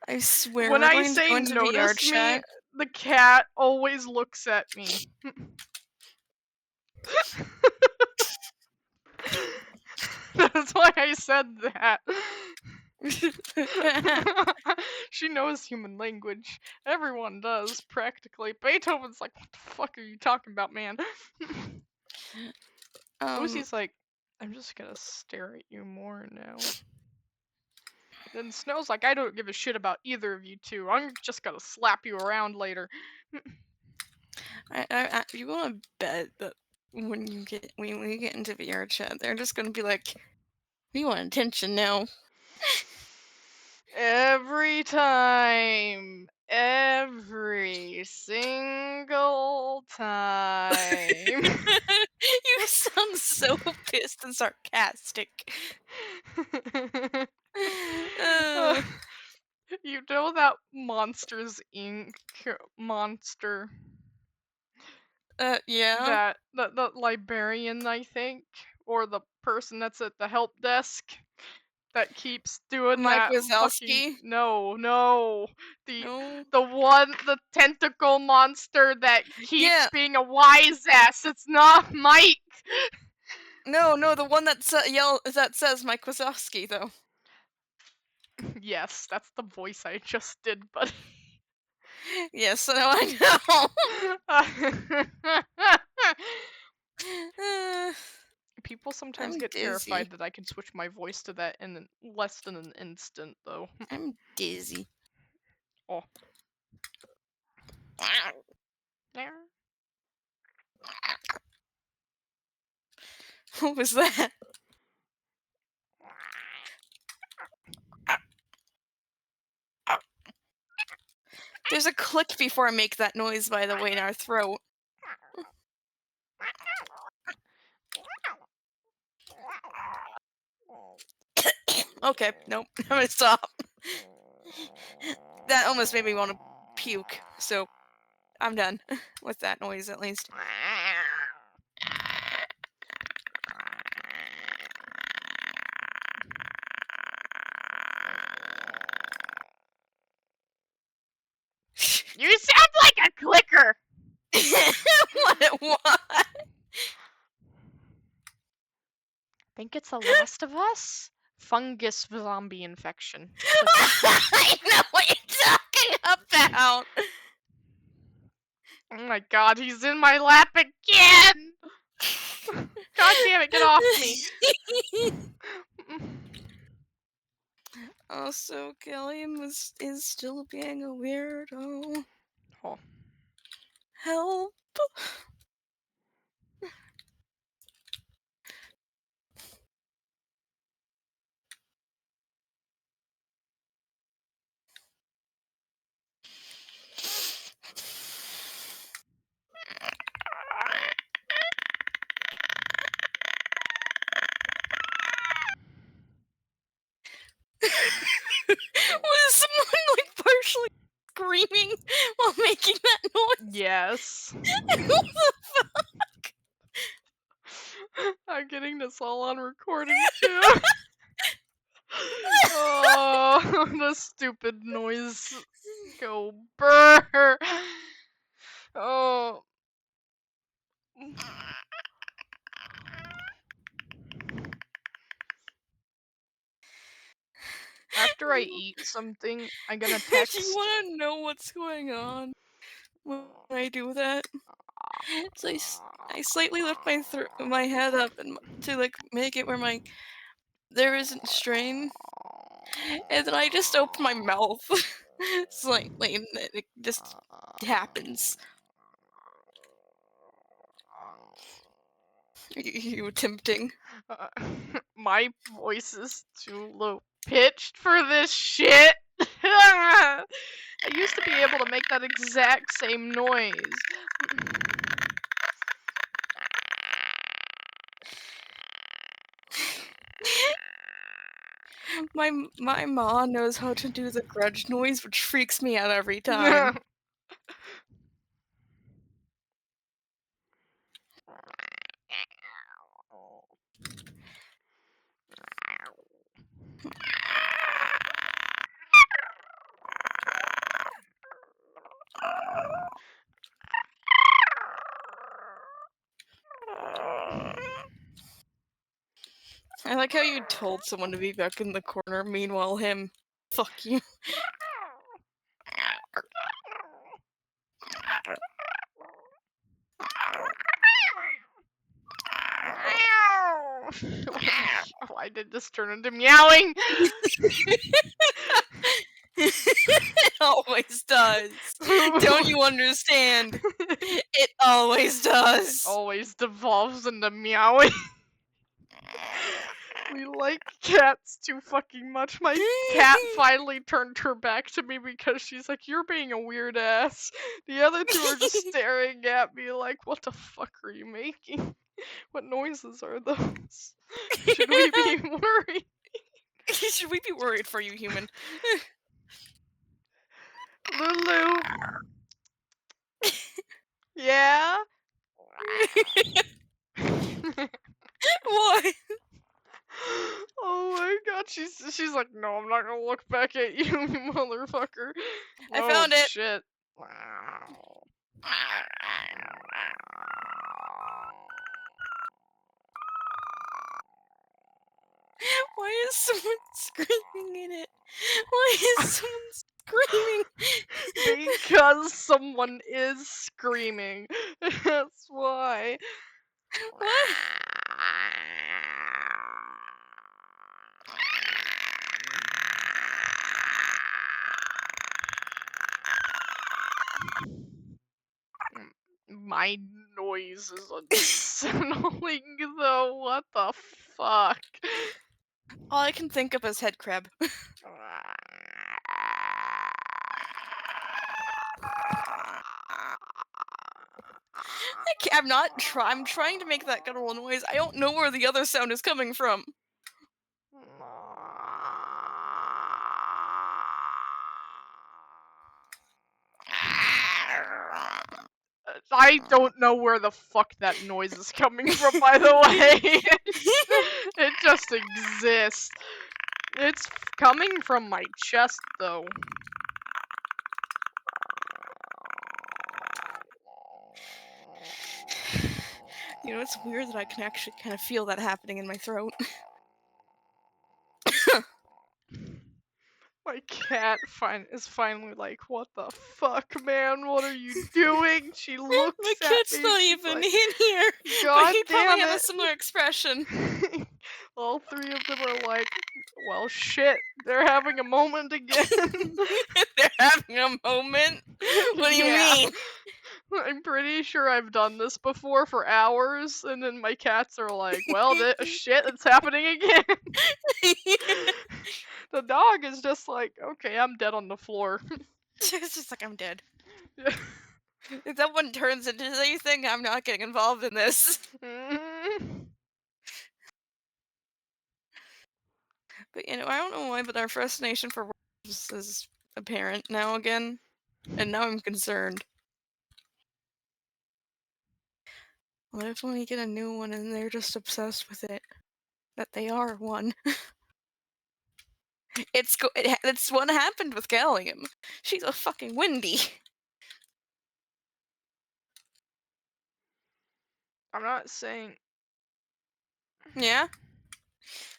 I swear When we're I going to say go into VR notice me, chat. the cat always looks at me. That's why I said that. She knows human language. Everyone does, practically. Beethoven's like, what the fuck are you talking about, man? Lucy's like, I'm just gonna stare at you more now. Then Snow's like, I don't give a shit about either of you two. I'm just gonna slap you around later. You want to bet that when you get into VR chat, they're just gonna be like, "We want attention now." Every time. Every single time. You sound so pissed and sarcastic. You know that Monsters Inc. monster? Yeah. The librarian, I think, or the person that's at the help desk that keeps doing Mike that fucking Wazowski? no, the No. the tentacle monster that keeps Yeah. being a wise ass. It's not Mike. No, the one that that says Mike Wazowski though. Yes, that's the voice I just did, but Yes, no, I know. People sometimes I'm get dizzy. terrified that I can switch my voice to that in less than an instant, though. I'm dizzy. Oh. What was that? There's a click before I make that noise, by the way, in our throat. Okay, nope, I'm gonna stop. That almost made me want to puke, so I'm done with that noise at least. You sound like a clicker! What? I think it's The Last of Us? Fungus zombie infection. I know what you're talking about! Oh my god, he's in my lap again! God damn it, get off me! Also, Gilliam is still being a weirdo. Oh. Help! Was someone like partially screaming while making that noise? Yes. What the fuck? I'm getting this all on recording too. Oh, the stupid noise. Go burr. Oh. After I eat something, I'm gonna text. You want to know what's going on when I do that? So I slightly lift my head up and to like make it where there isn't strain, and then I just open my mouth slightly, and it just happens. You attempting? My voice is too low pitched for this shit. I used to be able to make that exact same noise. My mom knows how to do the grudge noise, which freaks me out every time. I like how you told someone to be back in the corner, meanwhile him, fuck you. Why did this turn into meowing? It always does. Don't you understand? It always does. Always devolves into meowing. We like cats too fucking much. My cat finally turned her back to me because she's like, "You're being a weird ass." The other two are just staring at me like, "What the fuck are you making? What noises are those? Should we be worried?" Should we be worried for you, human? Lulu. Yeah? What? Oh my god, she's like, "No, I'm not gonna look back at you, you motherfucker." I Oh found it. shit. Why is someone screaming in it? Why is someone screaming? Because someone is screaming. That's why. What? My noise is unsettling though. What the fuck? All I can think of is head crab. I'm not I'm trying to make that guttural noise. I don't know where the other sound is coming from. I don't know where the fuck that noise is coming from, by the way. It just exists. It's coming from my chest, though. You know, it's weird that I can actually kind of feel that happening in my throat. My cat is finally like, "What the fuck, man? What are you doing?" She looks My at cat's me. not She's even like, in here, "God but he damn probably has it!" a similar expression. All three of them are like, "Well, shit, they're having a moment again." They're having a moment? What do you mean? I'm pretty sure I've done this before for hours, and then my cats are like, "Well, shit, it's happening again." The dog is just like, "Okay, I'm dead on the floor." It's just like, I'm dead. Yeah. If that one turns into anything, I'm not getting involved in this. But you know, I don't know why, but our fascination for werewolves is apparent now again, and now I'm concerned. What if when we get a new one and they're just obsessed with it? That they are one. It's what happened with Gallium. She's a fucking Wendy. I'm not saying. Yeah?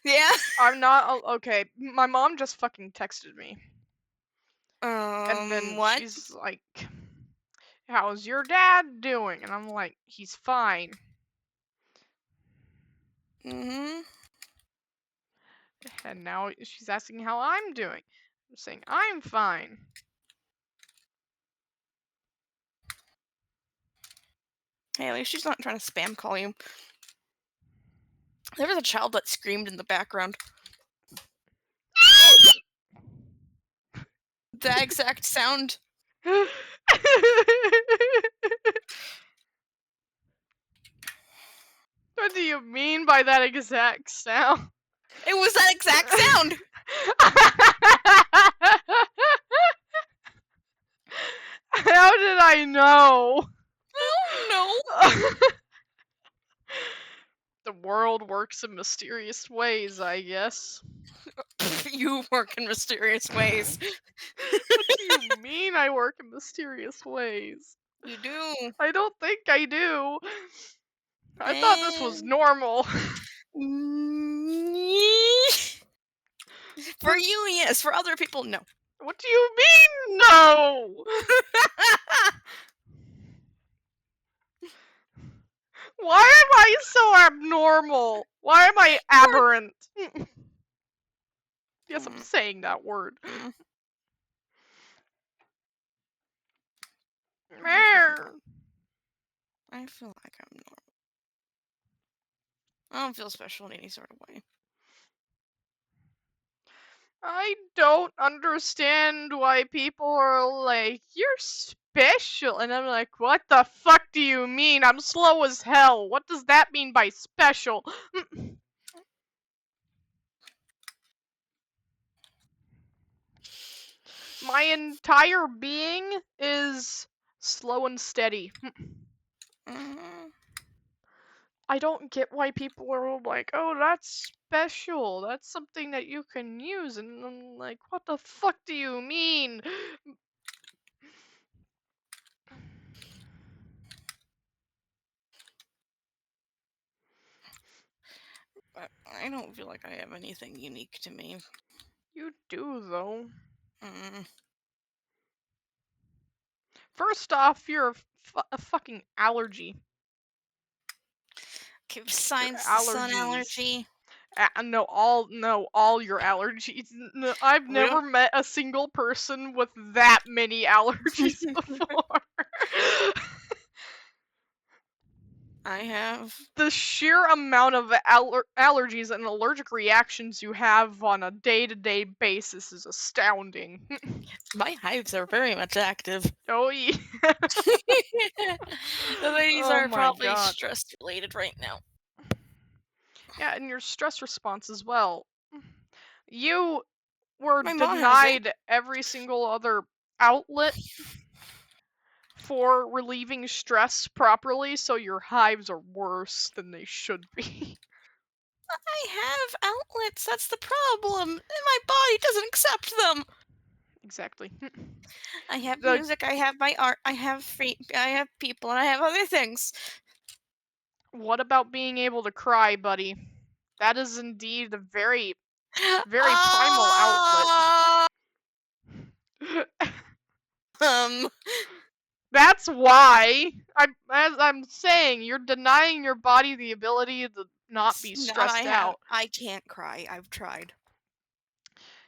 Yeah? I'm not. Okay, my mom just fucking texted me. And then What? she's like, "How's your dad doing?" And I'm like, "He's fine." Mm-hmm. And now she's asking how I'm doing. I'm saying, "I'm fine." Hey, at least she's not trying to spam call you. There was a child that screamed in the background. That exact sound. What do you mean by that exact sound? It was that exact sound! How did I know? I don't know. The world works in mysterious ways, I guess. You work in mysterious ways. What do you mean I work in mysterious ways? You do. I don't think I do. I thought this was normal. For you, yes. For other people, no. What do you mean, no? Why am I so abnormal? Why am I aberrant? Yes, I'm saying that word. I feel like I'm normal. I don't feel special in any sort of way. I don't understand why people are like, you're special. And I'm like, what the fuck do you mean? I'm slow as hell. What does that mean by special? My entire being is slow and steady. I don't get why people are like, oh, that's special. That's something that you can use. And I'm like, what the fuck do you mean? But I don't feel like I have anything unique to me. You do, though. Mm. First off, you're a fucking allergy. Okay, besides the sun Allergies. allergy. No, all your allergies. No, I've never met a single person with that many allergies before. I have. The sheer amount of allergies and allergic reactions you have on a day-to-day basis is astounding. My hives are very much active. Oh yeah. These Oh are my probably God. stress related right now. Yeah, and your stress response as well. You were My mom has it. denied every single other outlet for relieving stress properly, so your hives are worse than they should be. I have outlets. That's the problem. And my body doesn't accept them. Exactly. I have The- music. I have my art. I have I have people, and I have other things. What about being able to cry, buddy? That is indeed a very, very primal outlet. That's why as I'm saying, you're denying your body the ability to not be stressed out. I can't cry. I've tried.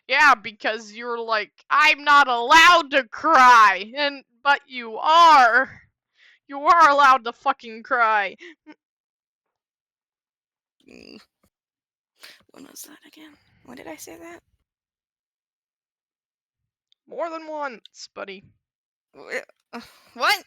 Yeah, because you're like, I'm not allowed to cry, but you are. You are allowed to fucking cry. When was that again? When did I say that? More than once, buddy. What?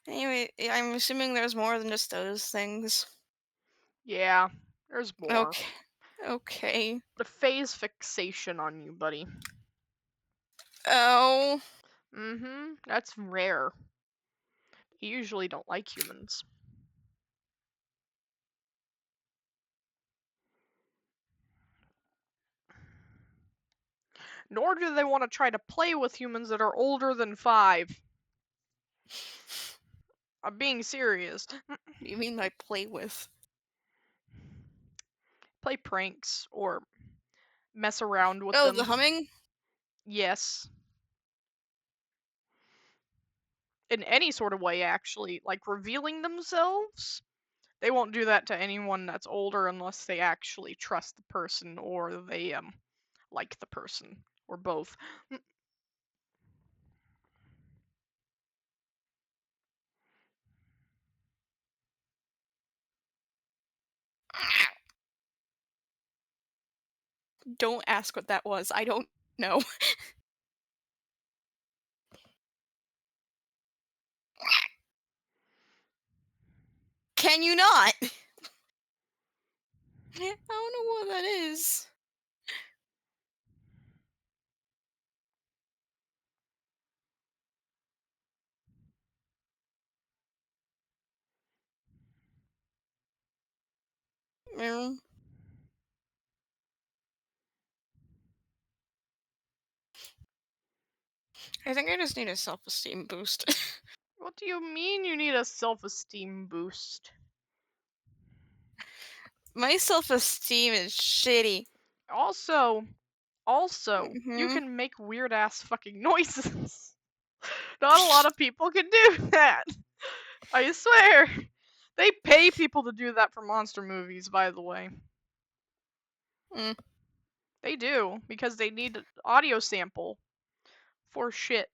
Anyway, I'm assuming there's more than just those things. Yeah, there's more. Okay. Okay. The phase fixation on you, buddy. Oh. Mm-hmm. That's rare. You usually don't like humans. Nor do they want to try to play with humans that are older than 5. I'm being serious. You mean by play with? Play pranks or mess around with Oh, them. the humming? Yes. In any sort of way, actually. Like revealing themselves. They won't do that to anyone that's older unless they actually trust the person or they like the person or both. Don't ask what that was. I don't know. Can you not? I don't know what that is. I think I just need a self-esteem boost. What do you mean you need a self-esteem boost? My self-esteem is shitty. Also, you Mhm. can make weird ass fucking noises. Not a lot of people can do that. I swear. They pay people to do that for monster movies, by the way. Mm. They do, because they need an audio sample for shit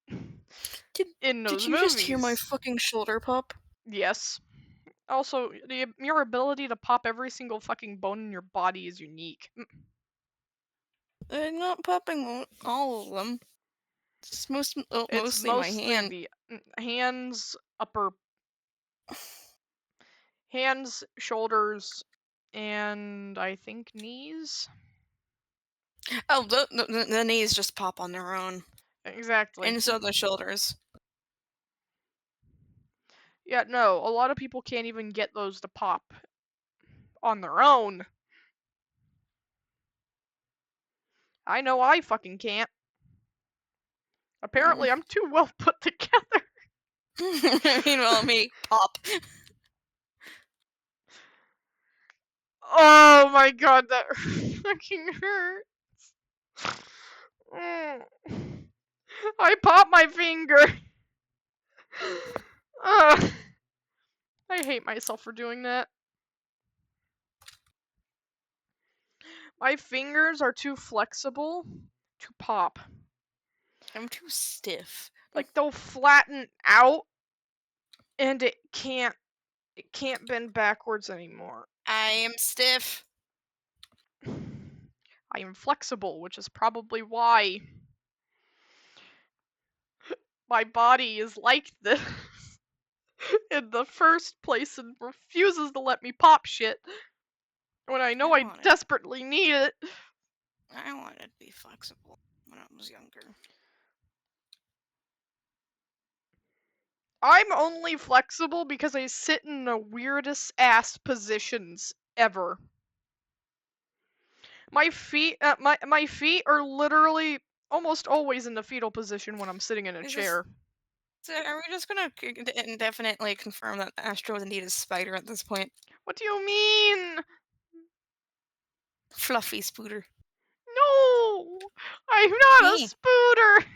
in Did those you just hear my movies. fucking shoulder pop? Yes. Also, your ability to pop every single fucking bone in your body is unique. I'm not popping all of them. It's It's mostly my mostly hand. the hands, hands, shoulders, and I think knees. Oh, the knees just pop on their own. Exactly. And so the shoulders. Yeah, no, a lot of people can't even get those to pop on their own. I know I fucking can't. Apparently, I'm too well put together. Meanwhile, me, pop. Oh my god, that fucking hurts. Mm. I popped my finger. Ugh. I hate myself for doing that. My fingers are too flexible to pop. I'm too stiff. Like they'll flatten out and it can't bend backwards anymore. I am stiff. I am flexible, which is probably why my body is like this in the first place and refuses to let me pop shit when I know I desperately need it. I wanted to be flexible when I was younger. I'm only flexible because I sit in the weirdest ass positions ever. My feet are literally almost always in the fetal position when I'm sitting in a chair. So are we just gonna indefinitely confirm that Astro is indeed a spider at this point? What do you mean? Fluffy spooter. No! I'm not a spooter!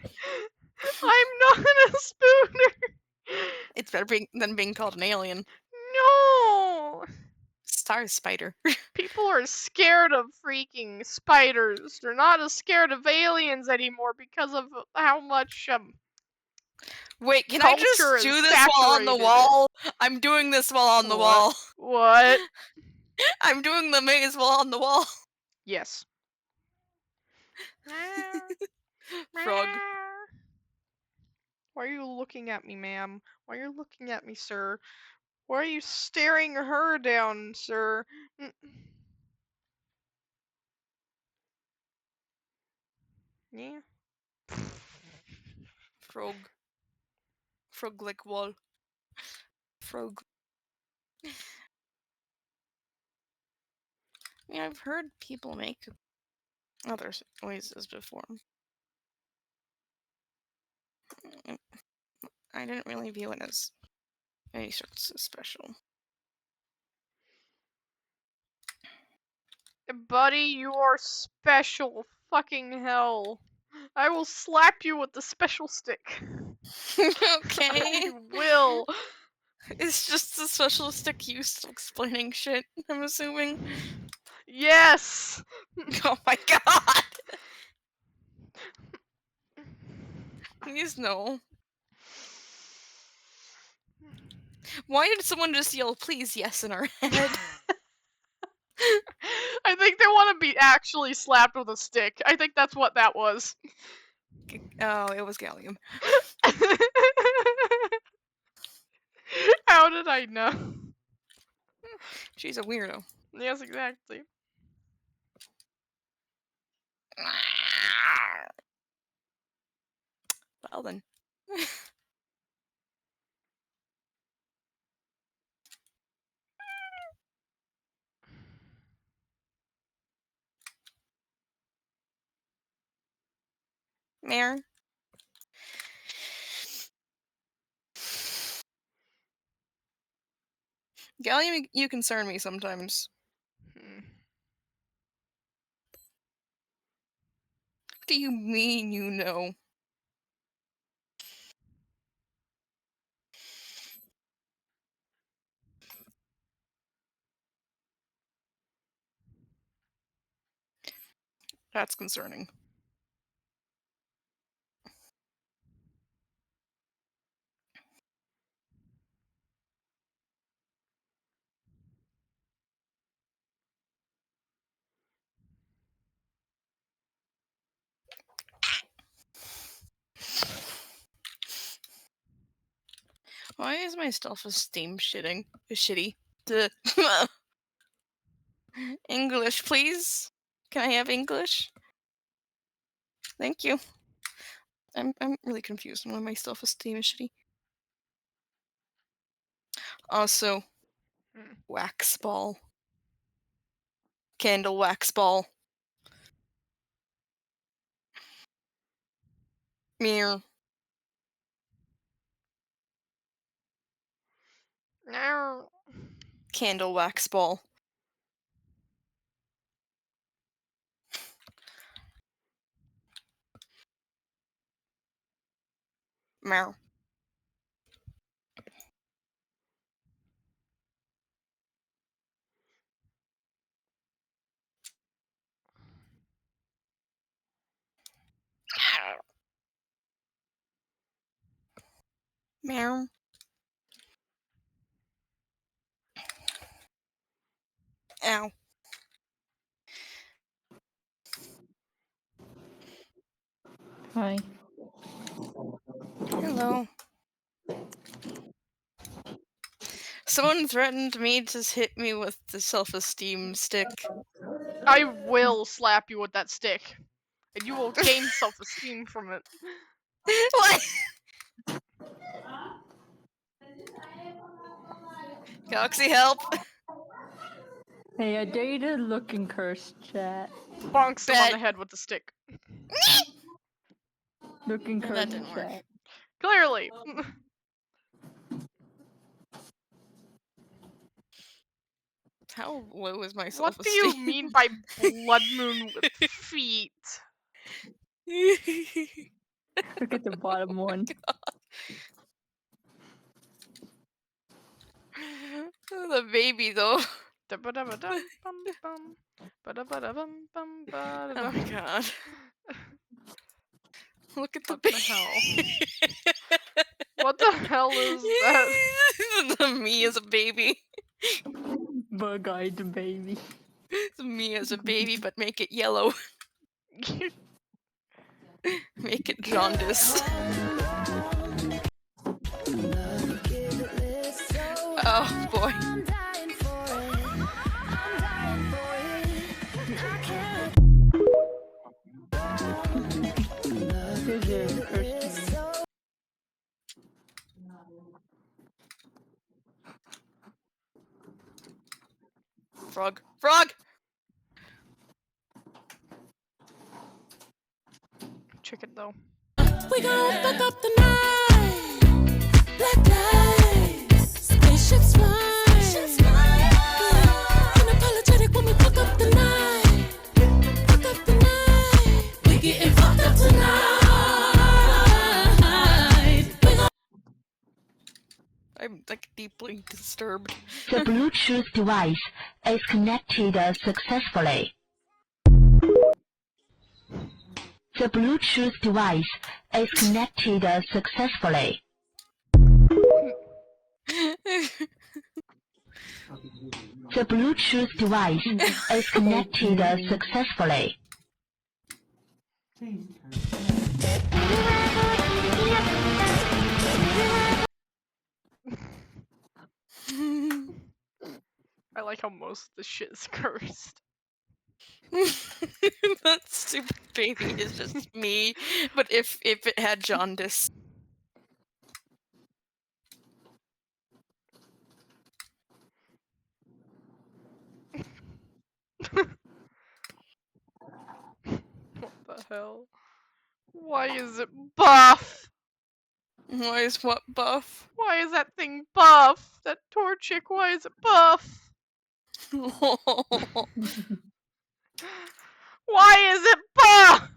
I'm not a spooter! It's better than being called an alien. No! Star spider. People are scared of freaking spiders. They're not as scared of aliens anymore because of how much Wait, can I just culture do has this while on the saturated it. wall? I'm doing this while on the wall. What? I'm doing the maze while on the wall. Yes. Frog. Why are you looking at me, ma'am? Why are you looking at me, sir? Why are you staring her down, sir? Yeah. Frog. Frog like wall. Frog. Yeah, I've heard people make other noises before. I didn't really view it as any sorts of special. Buddy, you are special. Fucking hell. I will slap you with the special stick. Okay. I will. It's just a special stick used to explaining shit, I'm assuming. Yes! Oh my god! Please no. Why did someone just yell, please, yes, in our head? I think they want to be actually slapped with a stick. I think that's what that was. Oh, it was gallium. How did I know? She's a weirdo. Yes, exactly. Well then. Mare. Gallium, you concern me sometimes. Hmm. What do you mean you know? That's concerning. Why is my self-esteem shitty? The English, please. Can I have English? Thank you. I'm really confused on why my self-esteem is shitty. Also, wax ball. Candle wax ball. Mirror. No. Candle wax ball. Meow. Meow. Ow. Hi. Hello. Someone threatened me to hit me with the self-esteem stick. I will slap you with that stick. And you will gain self-esteem from it. What? Galaxy, help! Hey, I dare you to look in curse chat. Bonks him on Bet. the head with the stick. Look in No, curse that didn't work. chat. Clearly. How low is my What do self-esteem? you mean by blood moon with feet? Look at the bottom one. The baby, though. Da-ba-da-ba-dum-bum-bum. Ba-da-ba-da-bum-bum-ba-da-dum. Oh my god. Look at the What the baby. hell? What the hell is that? Me as a baby. Bug-eyed baby. It's me as a baby, but make it yellow. Make it jaundiced. Oh boy. Here's your curse name. Frog. Frog! Chicken though. We gon' fuck up the night. Black lights, spaceships fly. Unapologetic when we fuck up the night. Fuck up the night. We getting fucked up tonight. We gon' I'm like deeply disturbed. The Bluetooth device is connected successfully. The Bluetooth device is connected successfully. The Bluetooth device is connected successfully. I like how most of the shit is cursed. That stupid baby is just me, but if it had jaundice. What the hell? Why is it buff? Why is what buff? Why is that thing buff? That Torchic, why is it buff? Why is it buff?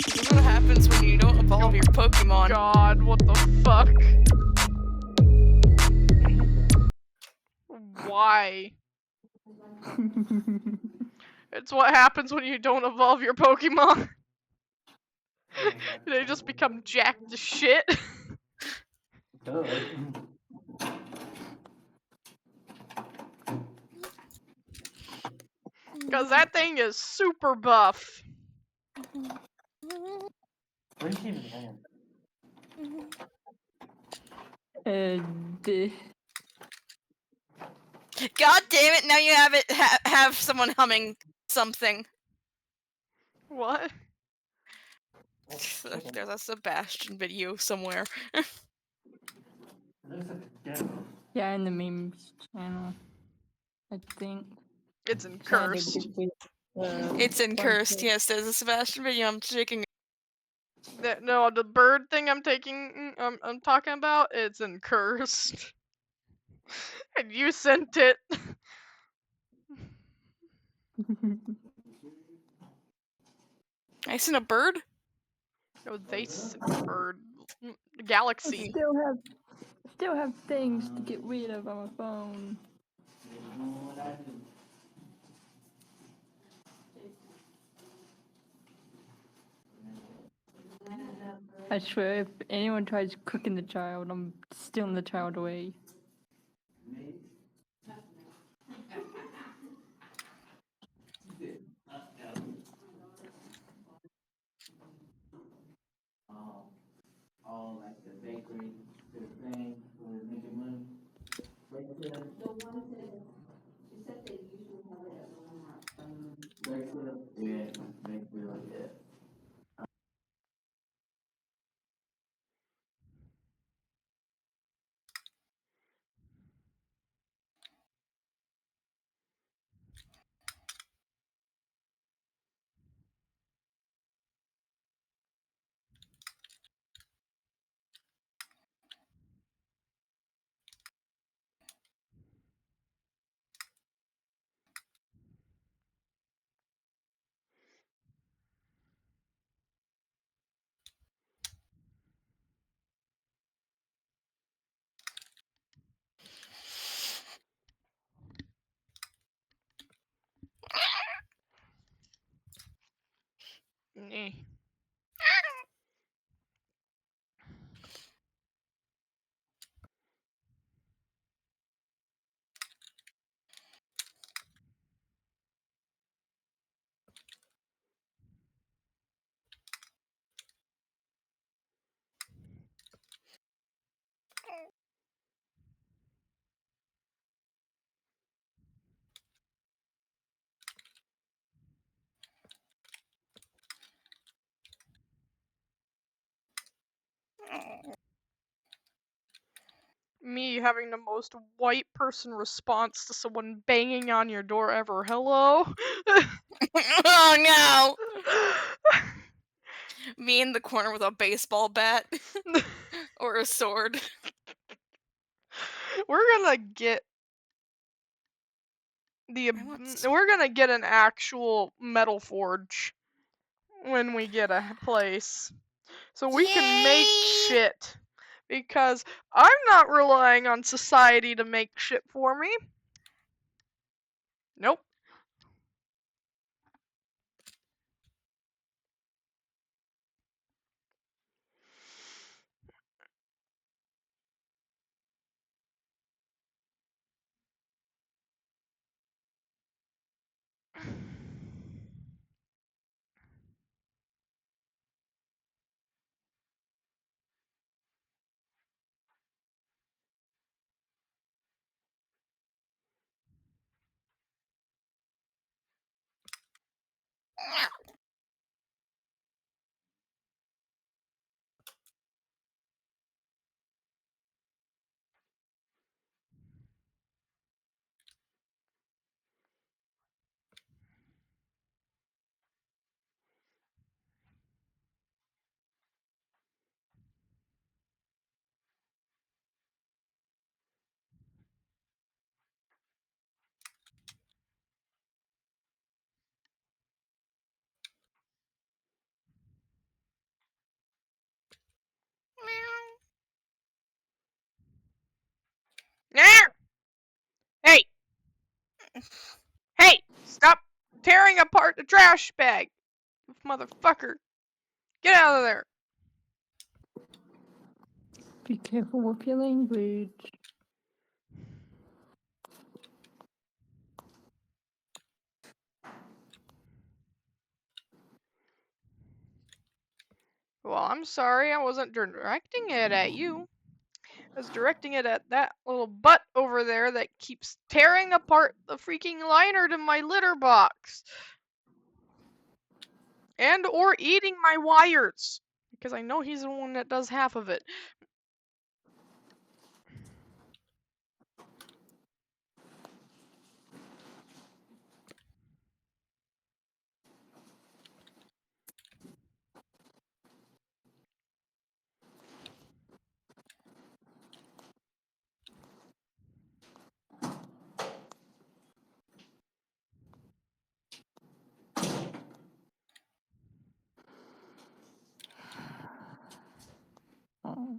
This is what happens when you don't evolve your Pokemon. God, what the fuck? Why? It's what happens when you don't evolve your Pokemon. They just become jacked to shit. Cause that thing is super buff. What is she even saying? God damn it! Now you have it. Have someone humming something. What? There's a Sebastian video somewhere. Yeah, in the memes channel, I think. It's in I had to cursed. quickly, It's in bunch cursed. of- Yes, there's a Sebastian video. I'm shaking. No, the bird thing I'm talking about, it's in cursed. And you sent it. I seen a bird. No, they sent the bird. Galaxy. Still have things to get rid of on my phone. I swear, if anyone tries cooking the child, I'm stealing the child away. All like the bakery, the thing, for making money. Yeah, bakery, yeah. Eh. Me having the most white person response to someone banging on your door ever. Hello? Oh no! Me in the corner with a baseball bat or a sword. We're gonna get we're gonna get an actual metal forge when we get a place. So we can make shit. Because I'm not relying on society to make shit for me. Nope. Hey! Hey! Stop tearing apart the trash bag! Motherfucker! Get out of there! Be careful with your language. Well, I'm sorry, I wasn't directing it at you. I was directing it at that little butt over there that keeps tearing apart the freaking liner to my litter box. And or eating my wires. Because I know he's the one that does half of it. Oh.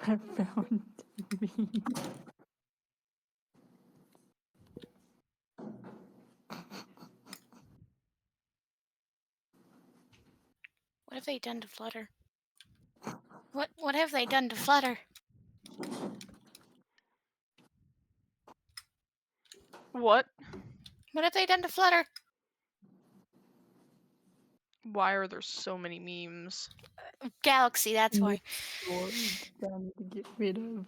I found me. What have they done to Flutter? What have they done to Flutter? What? What have they done to Flutter? Why are there so many memes? Galaxy, that's why. Down to get rid of.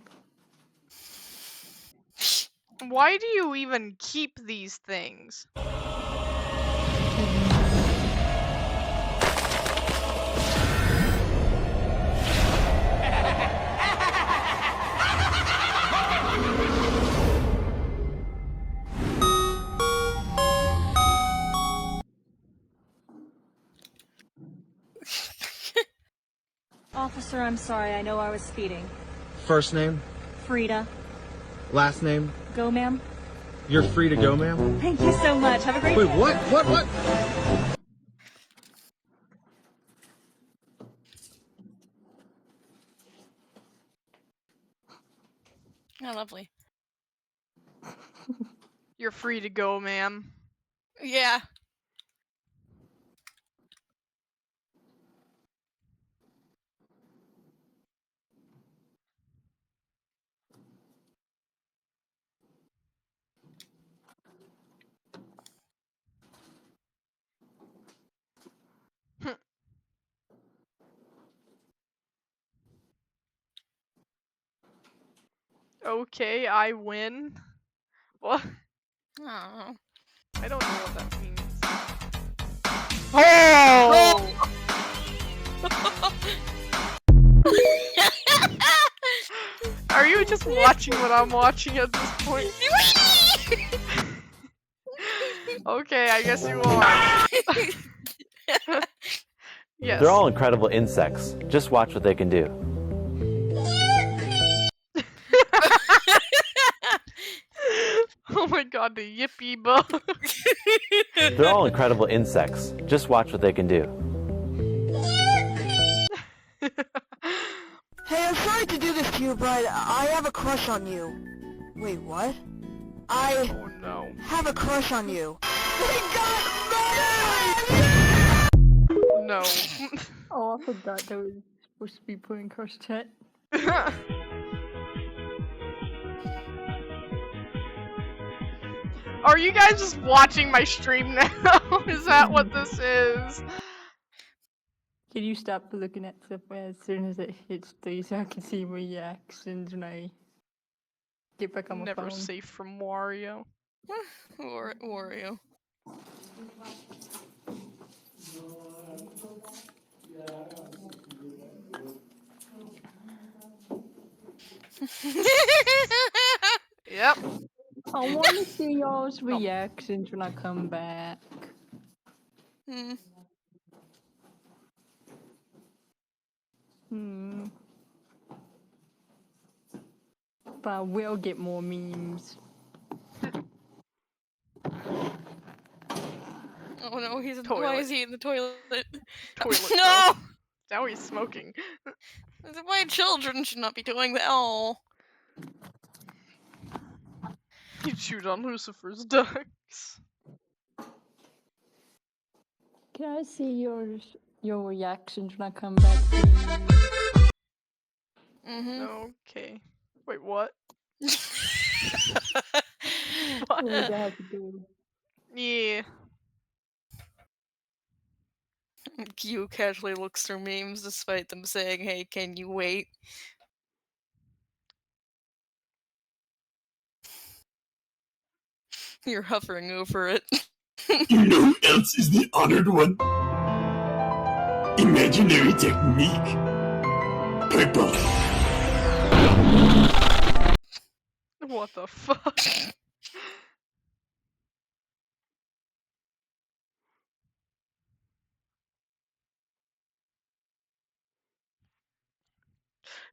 Why do you even keep these things? Officer, I'm sorry. I know I was speeding. First name? Frida. Last name? Go, ma'am. You're free to go, ma'am? Thank you so much. Have a great Wait, day. what? What? Oh, lovely. You're free to go, ma'am. Yeah. Okay, I win. What? Oh. I don't know what that means. Oh! Are you just watching what I'm watching at this point? Okay, I guess you are. Yes. They're all incredible insects. Just watch what they can do. Oh my god, the yippee bug. They're all incredible insects. Just watch what they can do. Hey, I'm sorry to do this to you, but I have a crush on you. Wait, what? I have a crush on you. They got murdered! No. Oh, I forgot that was supposed to be put in cross chat. Are you guys just watching my stream now? Is that what this is? Can you stop looking at stuff as soon as it hits 3 so I can see reactions when I get back on my Never phone? safe from Wario. Wario. Yep. I want to see y'all's reactions when I come back. But I will get more memes. Oh no, he's in. Toilet. Why is he in the toilet? Toilet. No! Though. Now he's smoking. My children should not be doing that. Oh. He chewed on Lucifer's ducks. Can I see your reactions when I come back, please? Okay. Wait, what? What do I have to do? Yeah. Q casually looks through memes despite them saying, hey, can you wait? You're hovering over it. You know who else is the honored one? Imaginary technique. Purple. What the fuck?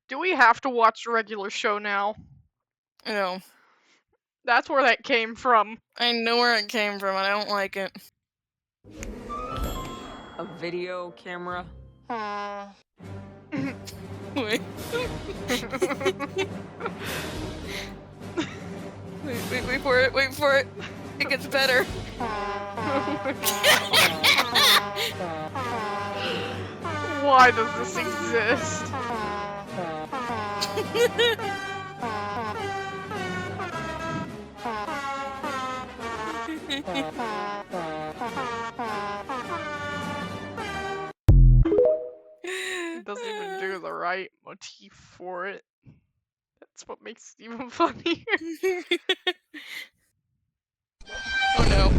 Do we have to watch the regular show now? No. That's where that came from. I know where it came from. I don't like it. A video camera? Wait. Wait for it. Wait for it. It gets better. Why does this exist? It doesn't even do the right motif for it. That's what makes it even funnier. Oh no.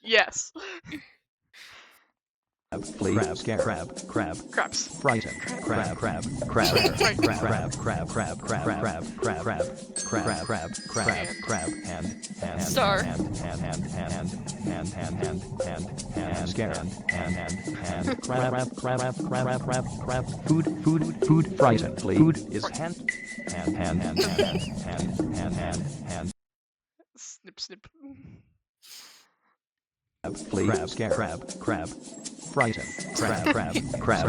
Yes. Crabs, crabs, frighten, crab, and star, crab, food, frighten, food is hand, Snip, snip. Crab, frighten, crab.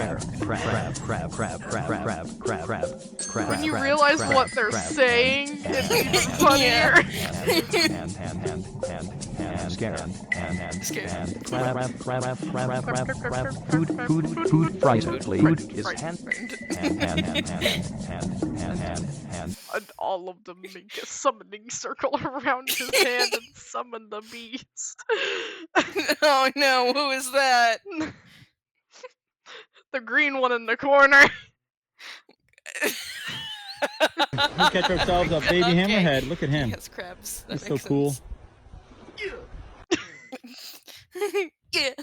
When you realize what they're saying, it's even funnier. Food, frighten, food is hand. And all of them make a summoning circle around his hand and summon the beast. Oh no, who is that? The green one in the corner. We catch ourselves a baby hammerhead. Look at him. He has crabs. He's so cool. Yeah.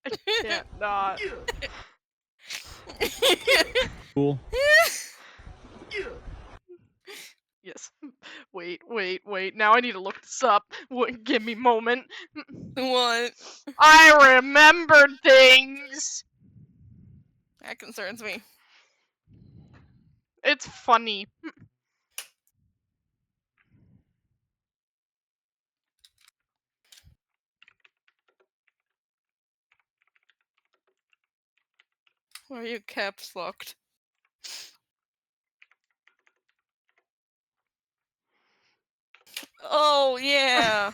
I can't not. Cool. Yes. Wait. Now I need to look this up. Give me a moment. What? I remembered things. That concerns me. It's funny. Why are you caps locked? Oh, yeah.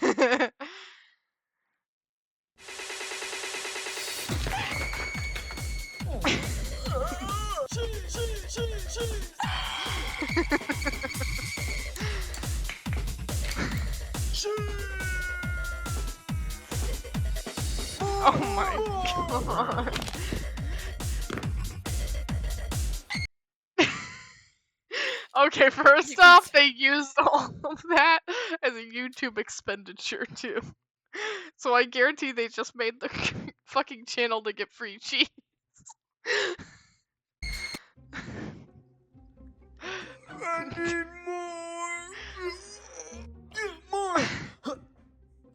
Okay, first off, they used all of that as a YouTube expenditure too. So I guarantee they just made the fucking channel to get free cheese. I need more.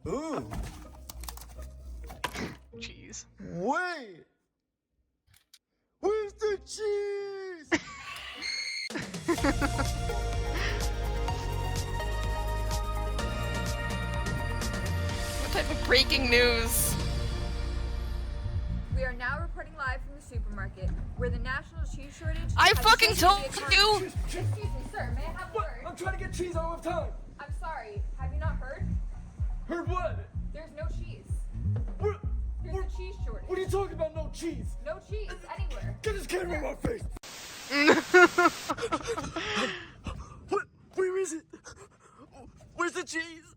Ooh. Cheese. Wait. Where's the cheese? What type of breaking news? We are now reporting live from the supermarket, where the national cheese shortage. I has fucking just told become- you! Excuse me, sir. May I have a word? I'm trying to get cheese all the time. I'm sorry. Have you not heard? Heard what? There's no cheese. What? There's a cheese shortage. What are you talking about? No cheese. No cheese anywhere. Get this camera in my face. What? Where is it? Where's the cheese?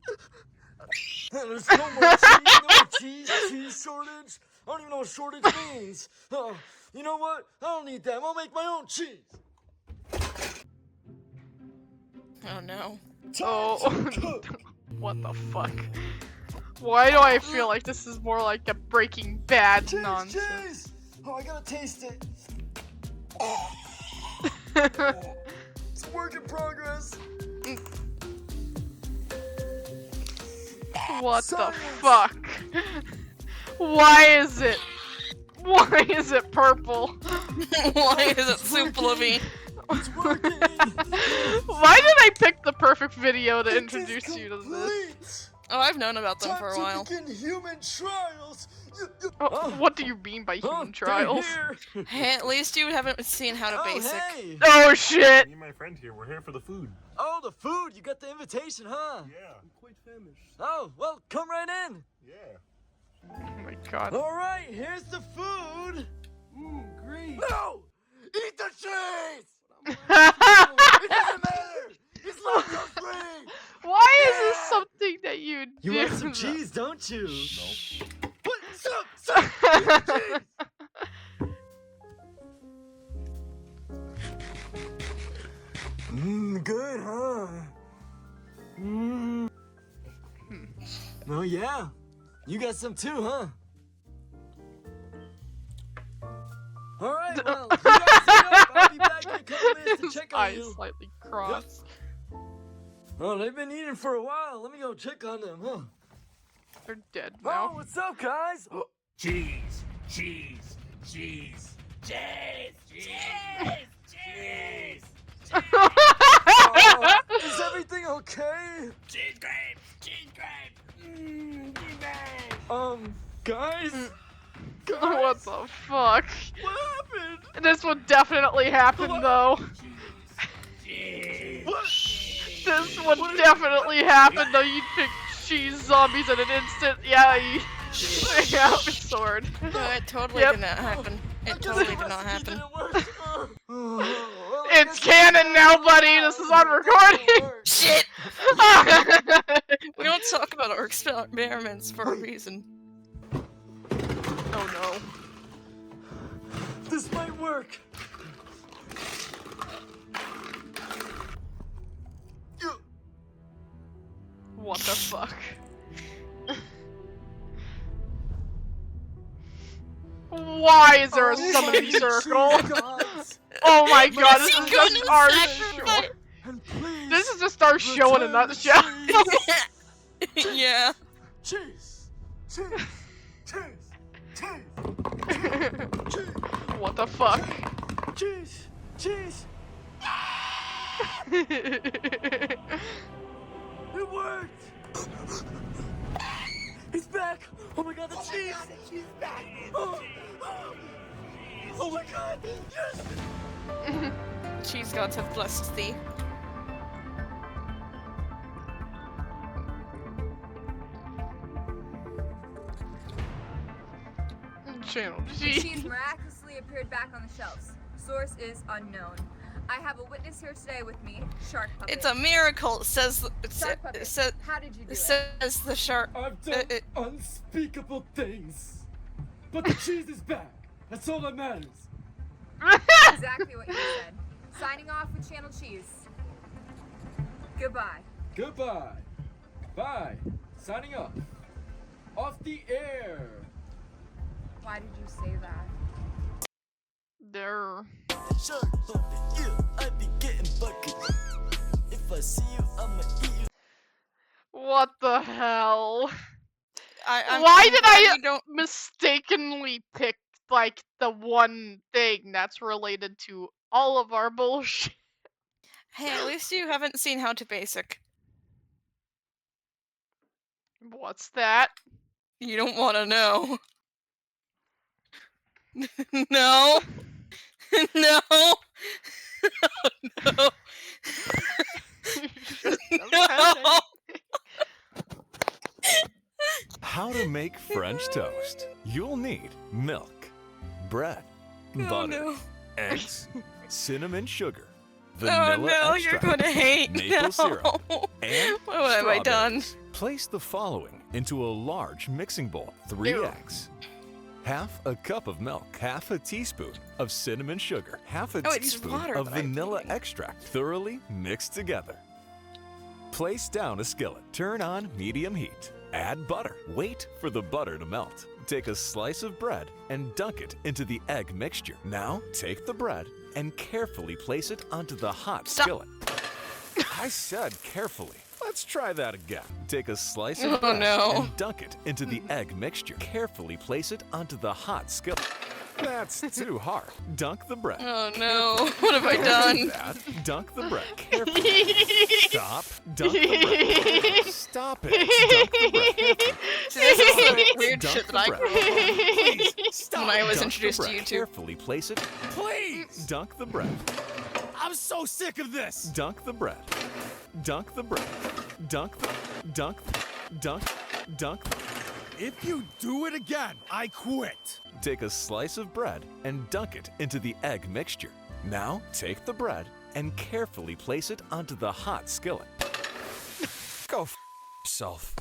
There's no more cheese. No more cheese shortage. I don't even know what shortage means. You know what? I don't need that. I'll make my own cheese. Oh no. Oh, what the fuck? Why do I feel like this is more like a Breaking Bad nonsense? Cheese! Oh, I gotta taste it. It's a work in progress. What the fuck? Why is it? Why is it purple? Why is it soup lovey? Why did I pick the perfect video to introduce you to this? Oh, I've known about them for a while. Human trials. Oh, what do you mean by human trials? Hey, at least you haven't seen How to Basic. Hey. Oh shit! Me and my friend here, we're here for the food. Oh, the food. You got the invitation, huh? Yeah. I'm quite famished. Oh, well, come right in. Yeah. Oh my god. All right, here's the food. Great. No! Eat the cheese! It doesn't matter! It's lactose-free! Why is this something that you do? You want some cheese, don't you? No. What? Stop! Eat the cheese! Good, huh? Oh, yeah. You got some too, huh? Alright, well, you guys sit up. I'll be back in a couple minutes to check on Eyes you. slightly crossed. Oh, they've been eating for a while. Let me go check on them, huh? They're dead now. Oh, what's up, guys? Cheese, cheese, cheese, cheese, cheese, cheese. Is everything okay? Cheese grapes, cheese grapes. Cheese grapes. Guys? What the fuck? What happened? This would definitely happen though. What? This would definitely happen though. You'd pick cheese zombies in an instant. Yeah, you have a sword. No, it totally did not happen. It totally did not happen. It's canon now, buddy. This is on recording. Shit! We don't talk about our experiments for a reason. Oh no. This might work. What the fuck? Why is there a summoning circle? Oh my god, this is just our show. This is just our show in a nutshell. Yeah. Cheese. Cheese. Cheese. Cheese. What the fuck? Cheese. Cheese. It worked! He's back! Oh my god, the cheese! She's back. Oh my god! Yes! Cheese gods have blessed thee. Channel The G. cheese miraculously appeared back on the shelves. Source is unknown. I have a witness here today with me, Shark Puppet. It's a miracle, says Shark Puppet, how did you do it? says the shark. I've done unspeakable things. But the cheese is back. That's all that matters. Exactly what you said. Signing off with Channel Cheese. Goodbye. Goodbye. Bye. Signing off. Off the air. Why did you say that? There. I be getting buckets. If I see you, I'ma eat you. What the hell? I'm Why did glad I you don't- mistakenly pick like the one thing that's related to all of our bullshit? Hey, at least you haven't seen How to Basic. What's that? You don't want to know. No. No. No. No. How to make French toast. You'll need milk, bread, butter, no. eggs, cinnamon sugar, Oh vanilla no, extract, you're gonna hate. maple No. syrup, and What have I done? strawberries. Place the following into a large mixing bowl. 3 Ew. eggs, half a cup of milk, half a teaspoon of cinnamon sugar, half a Oh, it's teaspoon water of that I'm vanilla extract, thoroughly mixed together. Place down a skillet, turn on medium heat, add butter, wait for the butter to melt. Take a slice of bread and dunk it into the egg mixture. Now take the bread and carefully place it onto the hot skillet. I said carefully. Let's try that again. Take a slice of Oh, bread no. and dunk it into the egg mixture. Carefully place it onto the hot skillet. That's too hard. Dunk the bread. Oh no, what have I Don't do done? that. Dunk the bread carefully. Stop. Dunk the bread. Stop it. Dunk the bread carefully. See, this is the weird Dunk shit the that I bread. grew up Please, on stop. when I was Dunk the introduced to bread. YouTube. Carefully place it. Please. Dunk the bread. I'm so sick of this. Dunk the bread. Dunk the bread. Dunk the. Dunk. Dunk. Dunk. If you do it again, I quit. Take a slice of bread and dunk it into the egg mixture. Now take the bread and carefully place it onto the hot skillet. Go yourself.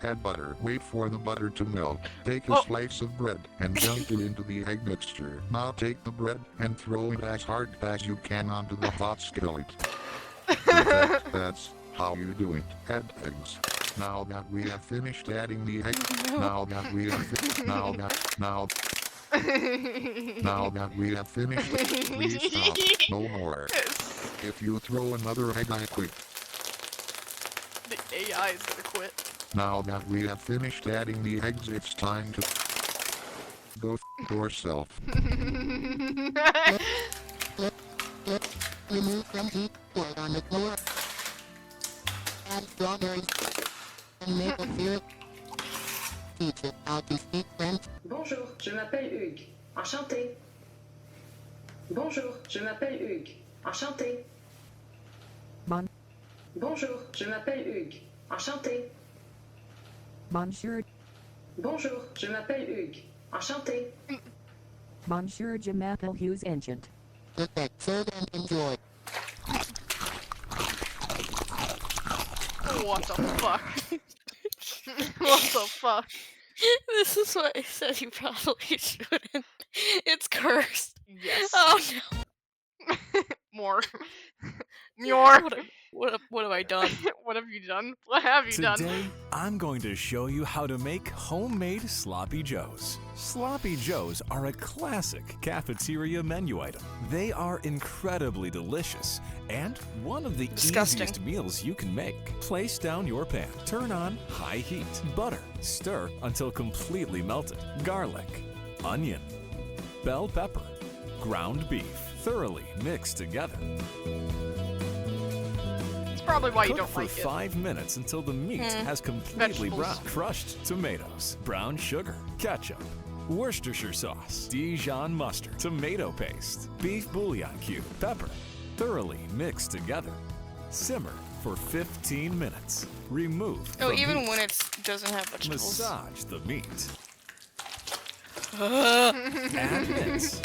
Add butter. Wait for the butter to melt. Take a slice of bread and dunk it into the egg mixture. Now take the bread and throw it as hard as you can onto the hot skillet. That's how you do it. Add eggs. Now that we have finished adding the egg, now that we have we have finished, please stop. No more. If you throw another egg, I quit. The AI is gonna quit. Now that we have finished adding the eggs, it's time to go yourself. Remove from heat, pour on the floor. Add strawberries and maple syrup. Teach it how to speak French. Bonjour, je m'appelle Hugues. Enchanté. Bonjour, je m'appelle Hugues. Enchanté. Bonjour, je m'appelle Hugues. Enchanté. Bonjour, Bonjour, je m'appelle Hugues. Enchanté. Bonjour, je m'appelle Hughes Ancient. Perfect. Serve and enjoy. What the fuck? What the fuck? This is what I said you probably shouldn't. It's cursed. Yes. Oh no. More. More. What have I done? What have you done? What have you done? Today, I'm going to show you how to make homemade Sloppy Joes. Sloppy Joes are a classic cafeteria menu item. They are incredibly delicious and one of the Disgusting. easiest meals you can make. Place down your pan, turn on high heat, butter, stir until completely melted, garlic, onion, bell pepper, ground beef, thoroughly mix together. Probably why you Cook don't for like it. 5 minutes until the meat has completely browned. Crushed tomatoes, brown sugar, ketchup, Worcestershire sauce, Dijon mustard, tomato paste, beef bouillon cube, pepper. Thoroughly mix together. Simmer for 15 minutes. Remove Oh, the even meat. when it doesn't have vegetables. Massage the meat. Ugh. Add this.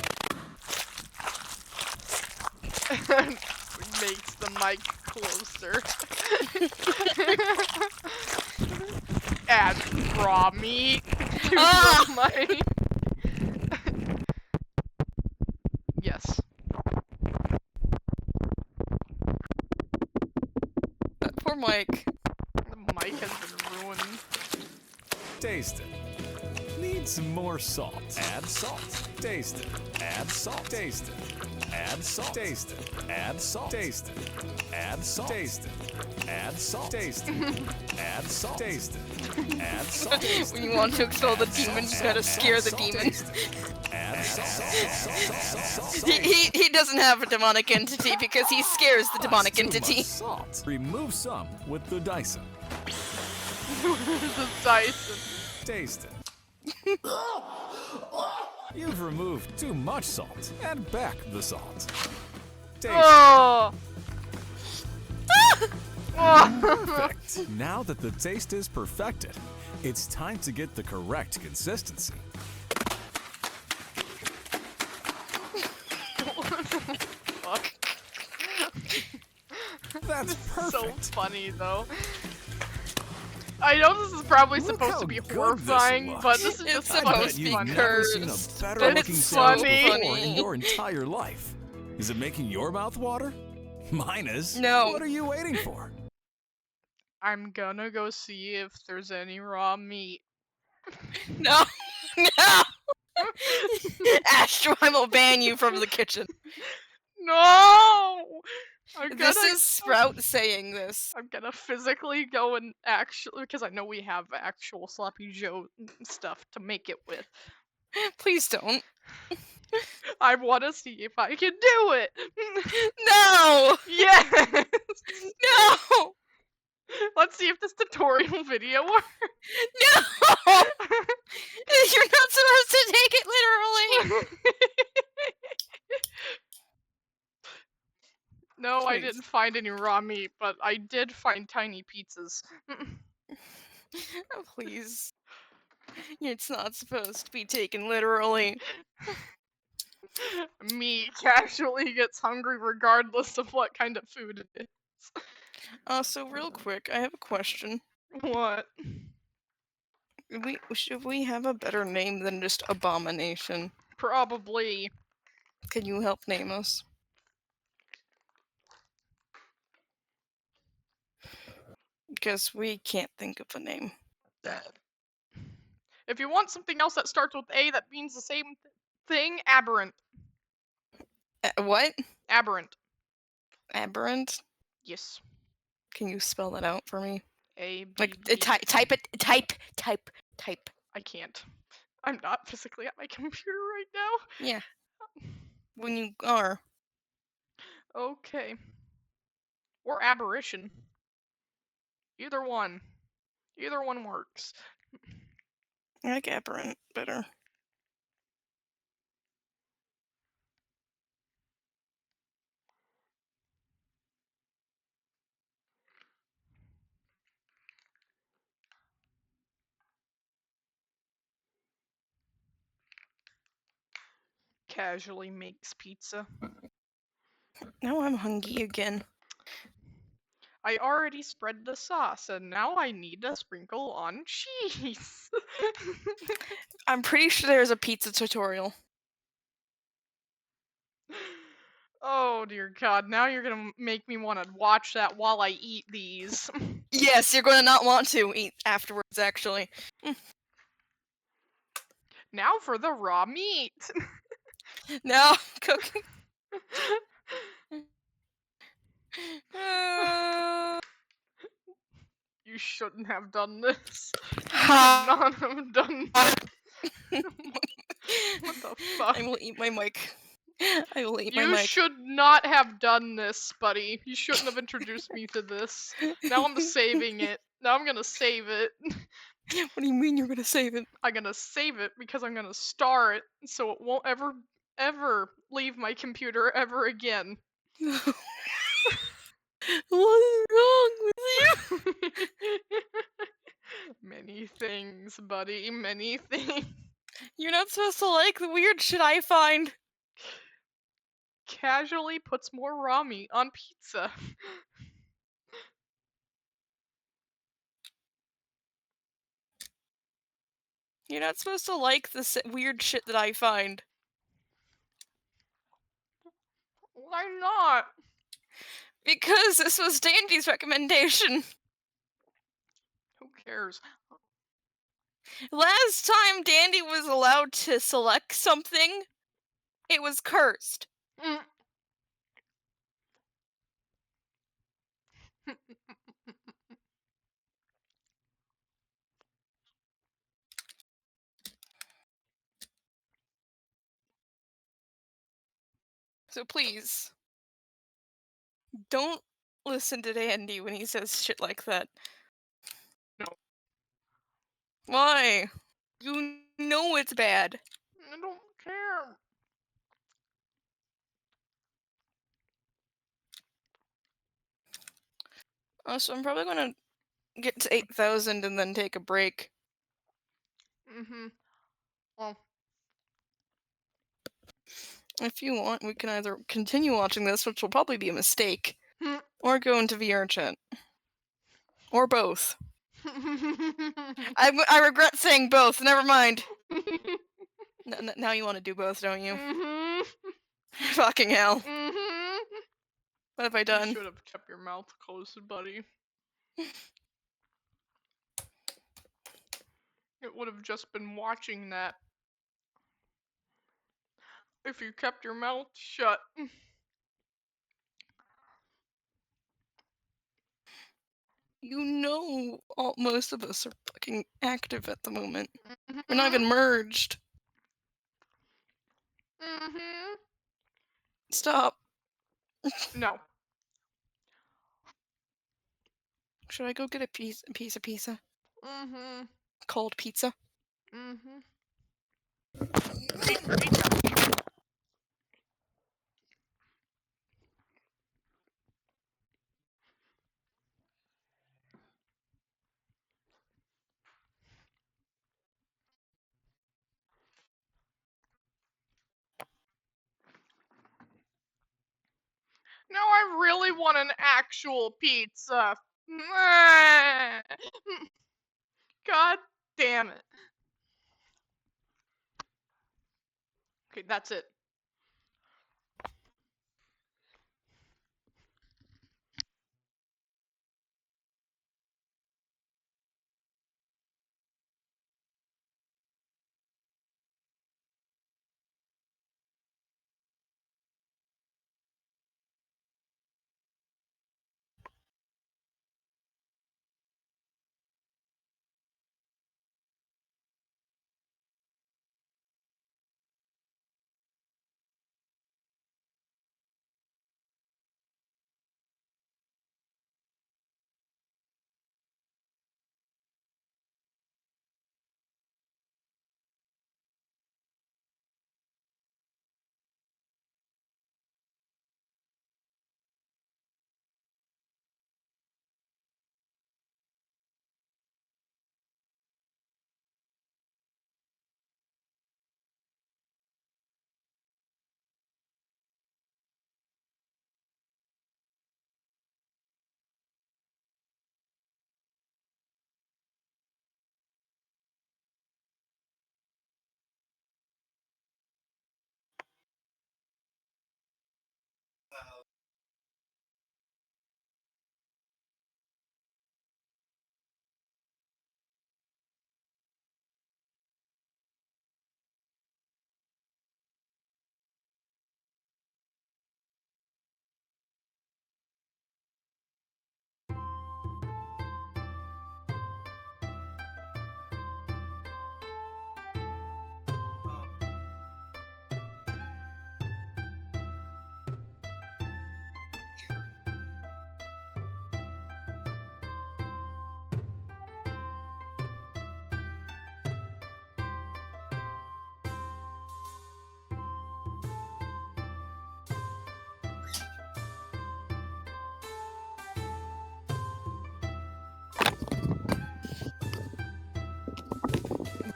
Makes the mic closer. Add raw meat. to Ah! from my... Yes. Poor Mike. The mic has been ruined. Taste it. Need some more salt. Add salt. Taste it. Add salt. Taste it. Add salt. Taste it. Add salt. Taste it. Add salt. Taste it. Add salt. Taste it. Add salt. Taste it. Add salt. Taste When it. you want to expel the demon, you gotta scare the demon. Add salt. He doesn't have a demonic entity because he scares the demonic Too much entity. salt. Remove some with the Dyson. The Dyson. Taste it. You've removed too much salt. Add back the salt. Taste Oh! it. Perfect. Now that the taste is perfected, it's time to get the correct consistency. Fuck. That's perfect. So funny though. I know this is probably Look supposed how to be good this horrifying, looks. but this is just It's I funny. bet supposed to you've be never seen cursed, a better but looking it's salad funny. before in your entire life. Is it making your mouth water? Mine is. No. What are you waiting for? I'm gonna go see if there's any raw meat. No! No! Astro, I will ban you from the kitchen. No! This is Sprout saying this. I'm gonna physically go and actually, because I know we have actual Sloppy Joe stuff to make it with. Please don't. I want to see if I can do it. No! Yes. No! Let's see if this tutorial video works. No! You're not supposed to take it literally! No, I Please. didn't find any raw meat, but I did find tiny pizzas. Oh, please. It's not supposed to be taken literally. Me casually gets hungry regardless of what kind of food it is. So real quick, I have a question. What? Should we have a better name than just Abomination? Probably. Can you help name us? Because we can't think of a name. If you want something else that starts with A that means the same thing, aberrant. What? Aberrant. Aberrant? Yes. Can you spell that out for me? A B Like, B. type it. Type. I can't. I'm not physically at my computer right now. Yeah. When you are. Okay. Or aberration. Either one. Either one works. I like aberrant better. Casually makes pizza. Now I'm hungry again. I already spread the sauce, and now I need to sprinkle on cheese. I'm pretty sure there's a pizza tutorial. Oh dear God, now you're gonna make me want to watch that while I eat these. Yes, you're gonna not want to eat afterwards, actually. Now for the raw meat. Now, cooking. You shouldn't have done this. You should not have done this. What the fuck? I will eat my mic. I will eat my You mic. should not have done this, buddy. You shouldn't have introduced me to this. Now I'm saving it. Now I'm gonna save it. What do you mean you're gonna save it? I'm gonna save it because I'm gonna star it so it won't ever leave my computer ever again. What is wrong with you? Many things, buddy. Many things. You're not supposed to like the weird shit I find. Casually puts more raw meat on pizza. You're not supposed to like the weird shit that I find. Why not? Because this was Dandy's recommendation. Who cares? Last time Dandy was allowed to select something, it was cursed. So please, don't listen to Dandy when he says shit like that. No. Why? You know it's bad. I don't care. So I'm probably gonna get to 8,000 and then take a break. Well, if you want, we can either continue watching this, which will probably be a mistake, or go into VR chat. Or both. I regret saying both. Never mind. Now you want to do both, don't you? Fucking hell. What have I done? You should have kept your mouth closed, buddy. It would have just been watching that. If you kept your mouth shut. You know, most of us are fucking active at the moment. We're not even merged. Stop. No. Should I go get a piece of pizza? Mm-hmm. Cold pizza? Mm-hmm. Now I really want an actual pizza. God damn it. Okay, that's it.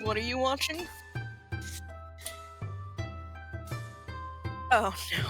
What are you watching? Oh no.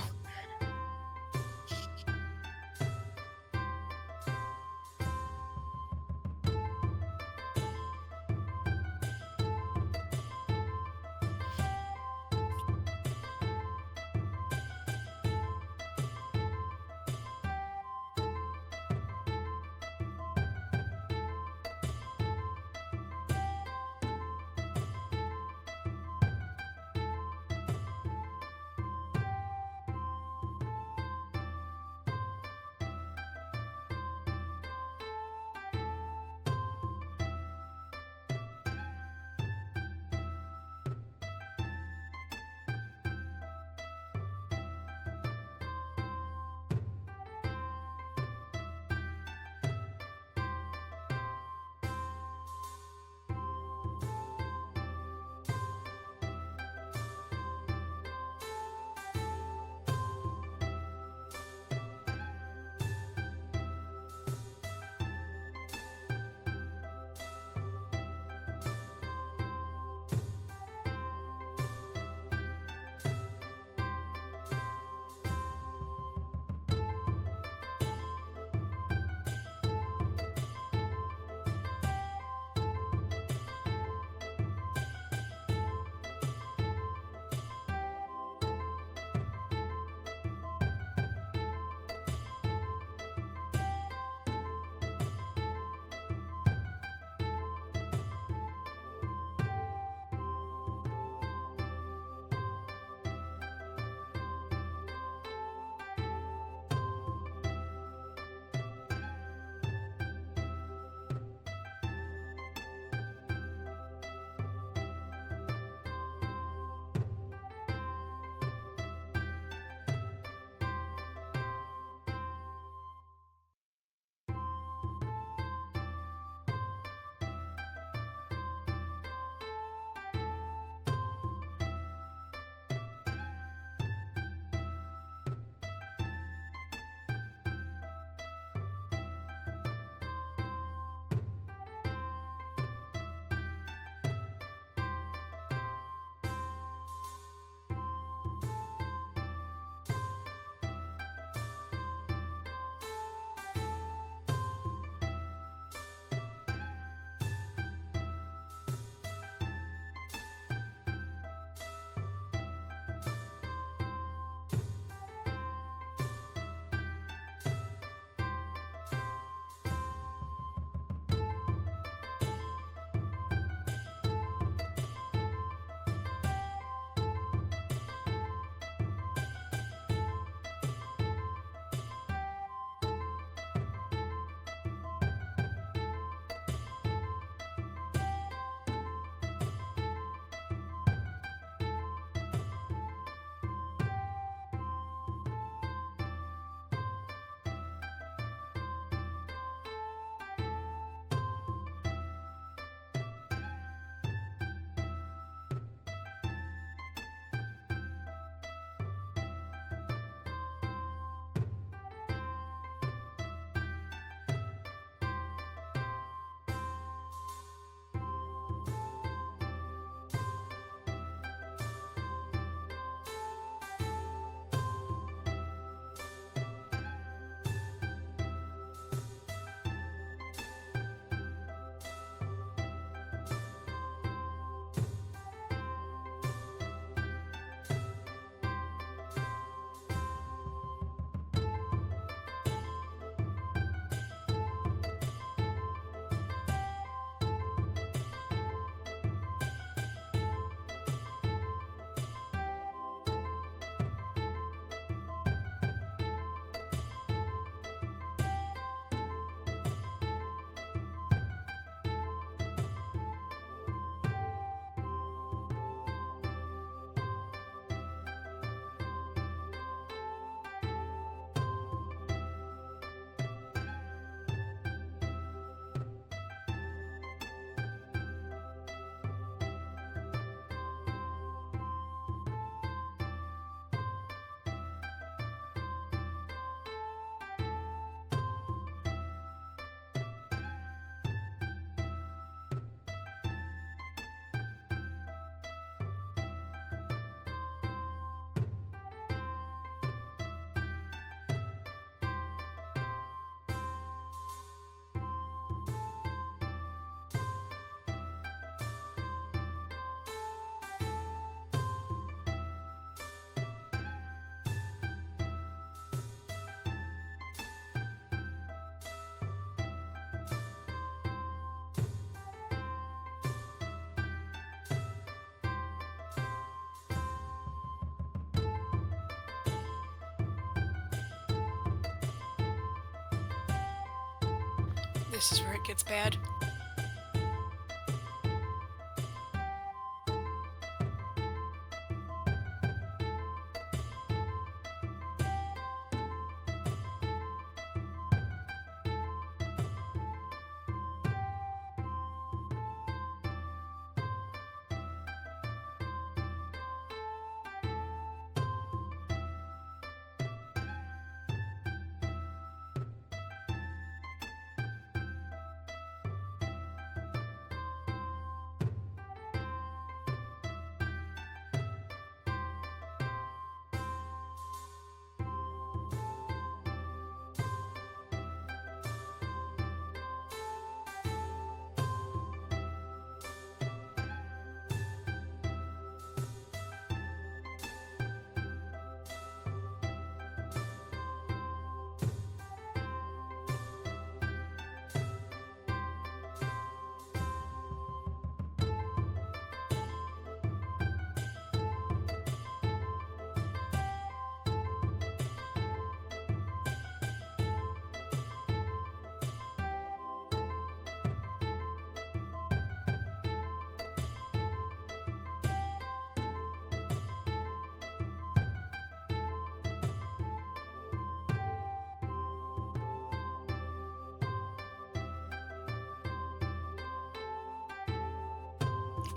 this is where it gets bad.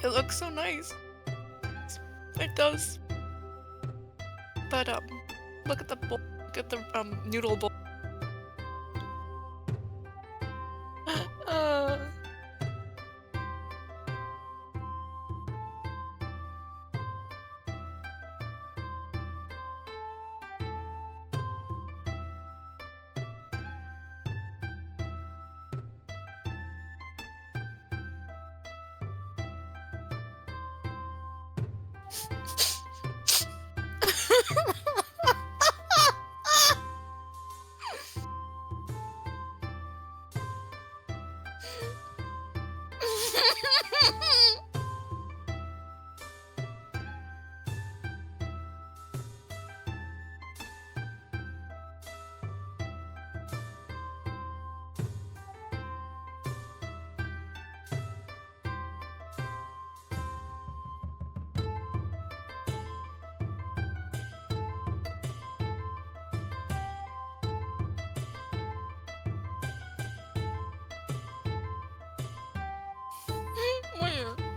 It looks so nice. It does. But look at the bowl. Look at the noodle bowl.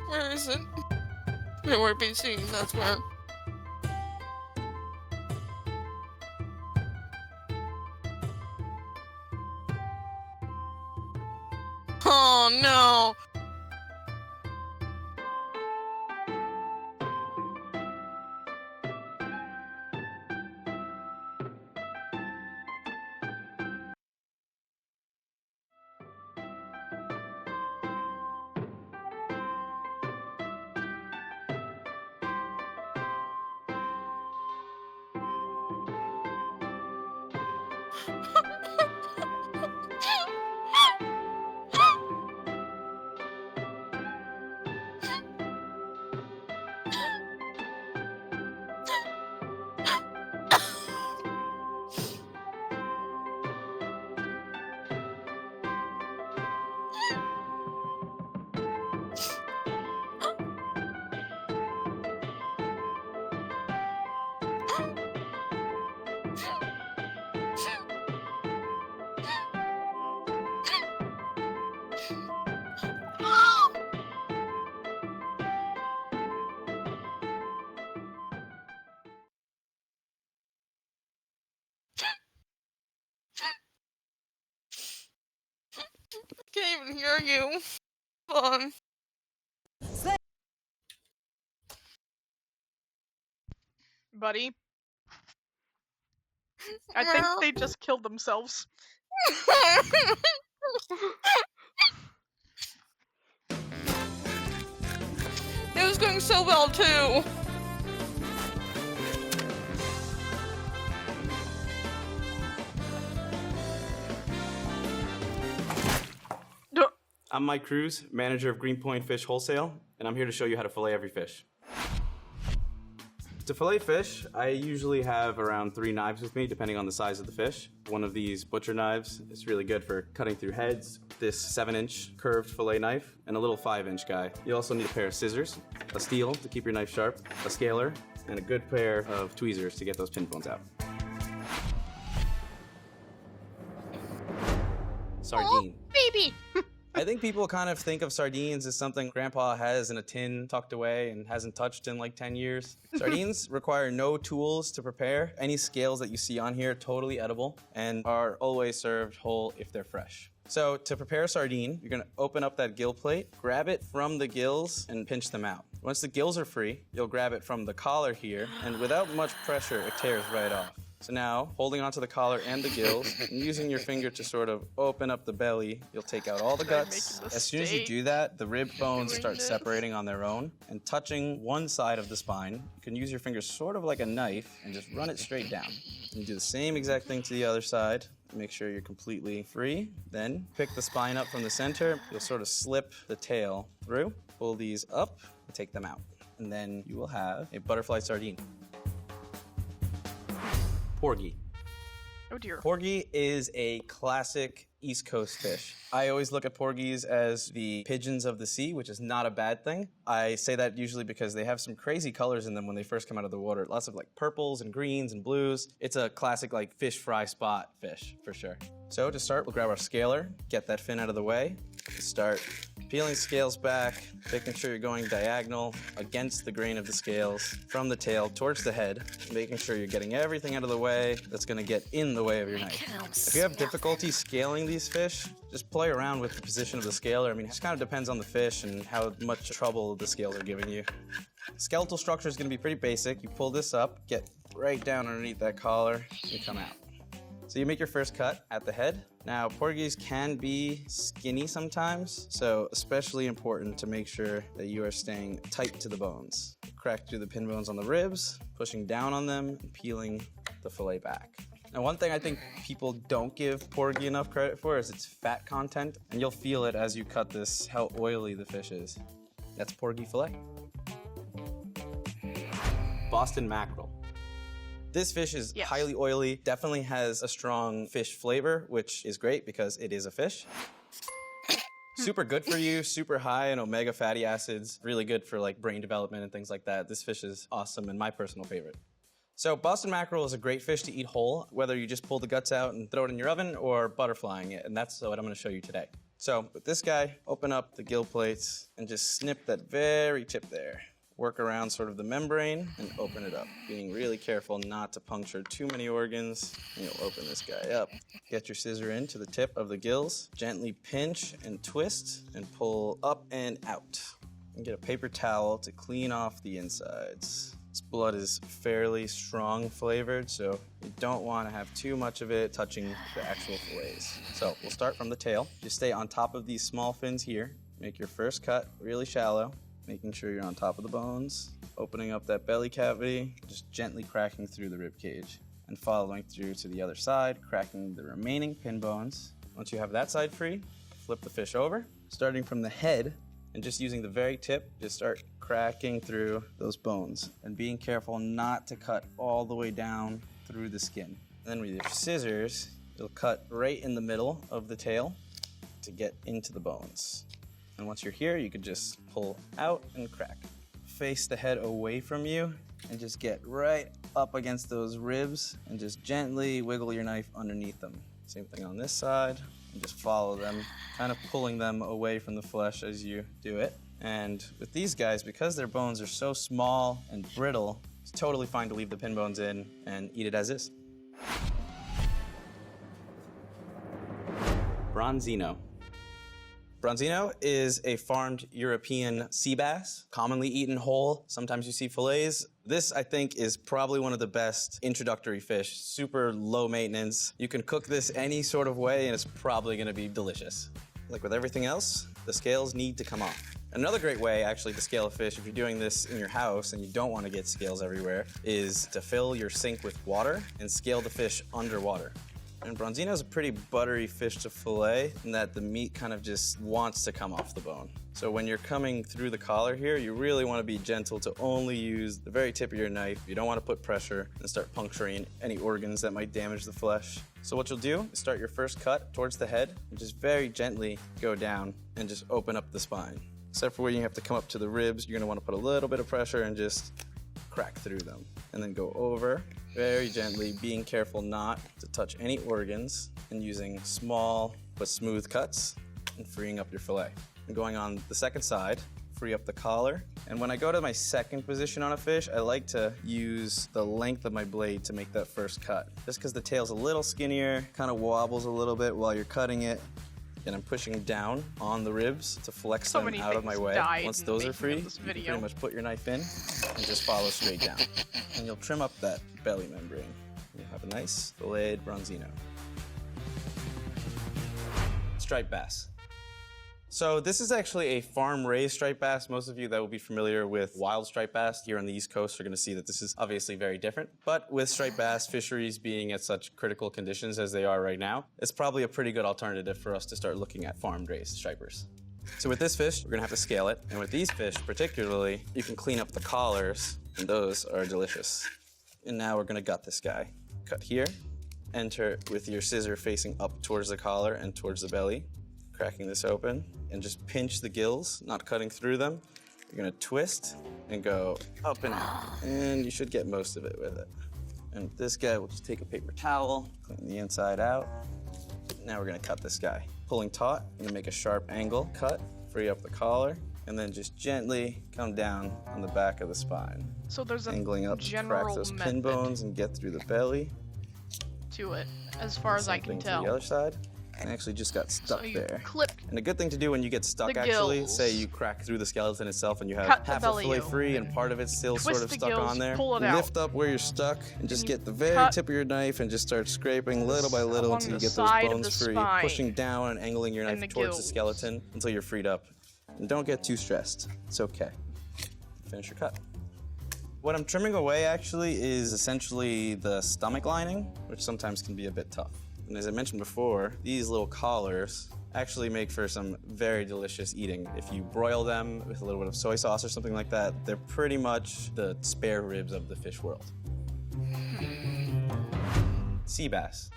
Where is it? Nowhere be seen, that's where. Oh no! Can't even hear you. Fun. Buddy. I think they just killed themselves. It was going so well too. I'm Mike Cruz, manager of Greenpoint Fish Wholesale, and I'm here to show you how to fillet every fish. To fillet fish, I usually have around 3 knives with me, depending on the size of the fish. One of these butcher knives is really good for cutting through heads. This 7-inch curved fillet knife, and a little 5-inch guy. You also need a pair of scissors, a steel to keep your knife sharp, a scaler, and a good pair of tweezers to get those pin bones out. Sardine. Oh, baby! I think people kind of think of sardines as something Grandpa has in a tin tucked away and hasn't touched in like 10 years. Sardines require no tools to prepare. Any scales that you see on here are totally edible and are always served whole if they're fresh. So to prepare a sardine, you're gonna open up that gill plate, grab it from the gills and pinch them out. Once the gills are free, you'll grab it from the collar here, and without much pressure, it tears right off. So now, holding onto the collar and the gills, and using your finger to sort of open up the belly, you'll take out all the guts. As soon as you do that, the rib bones start separating on their own, and touching one side of the spine, you can use your fingers sort of like a knife and just run it straight down. And do the same exact thing to the other side. Make sure you're completely free. Then pick the spine up from the center. You'll sort of slip the tail through, pull these up, and take them out. And then you will have a butterfly sardine. Porgy. Oh dear. Porgy is a classic East Coast fish. I always look at porgies as the pigeons of the sea, which is not a bad thing. I say that usually because they have some crazy colors in them when they first come out of the water. Lots of like purples and greens and blues. It's a classic like fish fry spot fish for sure. So to start, we'll grab our scaler, get that fin out of the way, start peeling scales back, making sure you're going diagonal against the grain of the scales from the tail towards the head, making sure you're getting everything out of the way that's gonna get in the way of your knife. If you have difficulty scaling these fish, just play around with the position of the scaler. I mean, it just kind of depends on the fish and how much trouble the scales are giving you. Skeletal structure is gonna be pretty basic. You pull this up, get right down underneath that collar, and come out. So you make your first cut at the head. Now, porgies can be skinny sometimes, so especially important to make sure that you are staying tight to the bones. Crack through the pin bones on the ribs, pushing down on them, and peeling the fillet back. Now, one thing I think people don't give porgy enough credit for is its fat content, and you'll feel it as you cut this, how oily the fish is. That's porgy fillet. Boston mackerel. This fish is highly oily, definitely has a strong fish flavor, which is great because it is a fish. Super good for you, super high in omega fatty acids, really good for like brain development and things like that. This fish is awesome and my personal favorite. So Boston mackerel is a great fish to eat whole, whether you just pull the guts out and throw it in your oven or butterflying it, and that's what I'm gonna show you today. So with this guy, open up the gill plates and just snip that very tip there. Work around sort of the membrane and open it up, being really careful not to puncture too many organs. And you'll open this guy up. Get your scissor into the tip of the gills, gently pinch and twist and pull up and out. And get a paper towel to clean off the insides. This blood is fairly strong flavored, so you don't want to have too much of it touching the actual fillets. So we'll start from the tail. Just stay on top of these small fins here. Make your first cut really shallow. Making sure you're on top of the bones, opening up that belly cavity, just gently cracking through the rib cage, and following through to the other side, cracking the remaining pin bones. Once you have that side free, flip the fish over, starting from the head, and just using the very tip, just start cracking through those bones, and being careful not to cut all the way down through the skin. And then with your scissors, you'll cut right in the middle of the tail to get into the bones. And once you're here, you can just pull out and crack. Face the head away from you and just get right up against those ribs and just gently wiggle your knife underneath them. Same thing on this side, and just follow them, kind of pulling them away from the flesh as you do it. And with these guys, because their bones are so small and brittle, it's totally fine to leave the pin bones in and eat it as is. Bronzino. Bronzino is a farmed European sea bass, commonly eaten whole. Sometimes you see fillets. This, I think, is probably one of the best introductory fish. Super low maintenance. You can cook this any sort of way and it's probably gonna be delicious. Like with everything else, the scales need to come off. Another great way, actually, to scale a fish, if you're doing this in your house and you don't want to get scales everywhere, is to fill your sink with water and scale the fish underwater. And bronzino is a pretty buttery fish to fillet in that the meat kind of just wants to come off the bone. So when you're coming through the collar here, you really want to be gentle to only use the very tip of your knife. You don't want to put pressure and start puncturing any organs that might damage the flesh. So what you'll do is start your first cut towards the head and just very gently go down and just open up the spine. Except for where you have to come up to the ribs, you're going to want to put a little bit of pressure and just crack through them. And then go over very gently, being careful not to touch any organs and using small but smooth cuts and freeing up your fillet. And going on the second side, free up the collar. And when I go to my second position on a fish, I like to use the length of my blade to make that first cut. Just because the tail's a little skinnier, kind of wobbles a little bit while you're cutting it. And I'm pushing down on the ribs to flex them out of my way. Once those are free, you can pretty much put your knife in and just follow straight down. And you'll trim up that belly membrane. You'll have a nice filleted bronzino. Striped bass. So this is actually a farm-raised striped bass. Most of you that will be familiar with wild striped bass here on the East Coast are going to see that this is obviously very different. But with striped bass fisheries being at such critical conditions as they are right now, it's probably a pretty good alternative for us to start looking at farm-raised stripers. So with this fish, we're going to have to scale it. And with these fish particularly, you can clean up the collars, and those are delicious. And now we're going to gut this guy. Cut here, enter with your scissor facing up towards the collar and towards the belly. Cracking this open and just pinch the gills, not cutting through them. You're gonna twist and go up and out, and you should get most of it with it. And this guy, we'll just take a paper towel, clean the inside out. Now we're gonna cut this guy. Pulling taut, I'm gonna make a sharp angle cut, free up the collar, and then just gently come down on the back of the spine. So there's a angling up to general crack those method pin bones and get through the belly. To it, as far as I can Same thing tell. to the other side. I actually just got stuck you there. clip And a good thing to do when you get stuck, the actually, gills. say you crack through the skeleton itself and you have Cut the half a belly fillet free and part of it's still Twist sort of the stuck gills, on there. pull it out. Lift up where you're stuck and just get the very cut tip of your knife and just start scraping little by little along until you the get those side of bones the free. spine Pushing down and angling your and knife the towards the gills. skeleton until you're freed up. And don't get too stressed. It's okay. Finish your cut. What I'm trimming away actually is essentially the stomach lining, which sometimes can be a bit tough. And as I mentioned before, these little collars actually make for some very delicious eating. If you broil them with a little bit of soy sauce or something like that, they're pretty much the spare ribs of the fish world. Sea bass.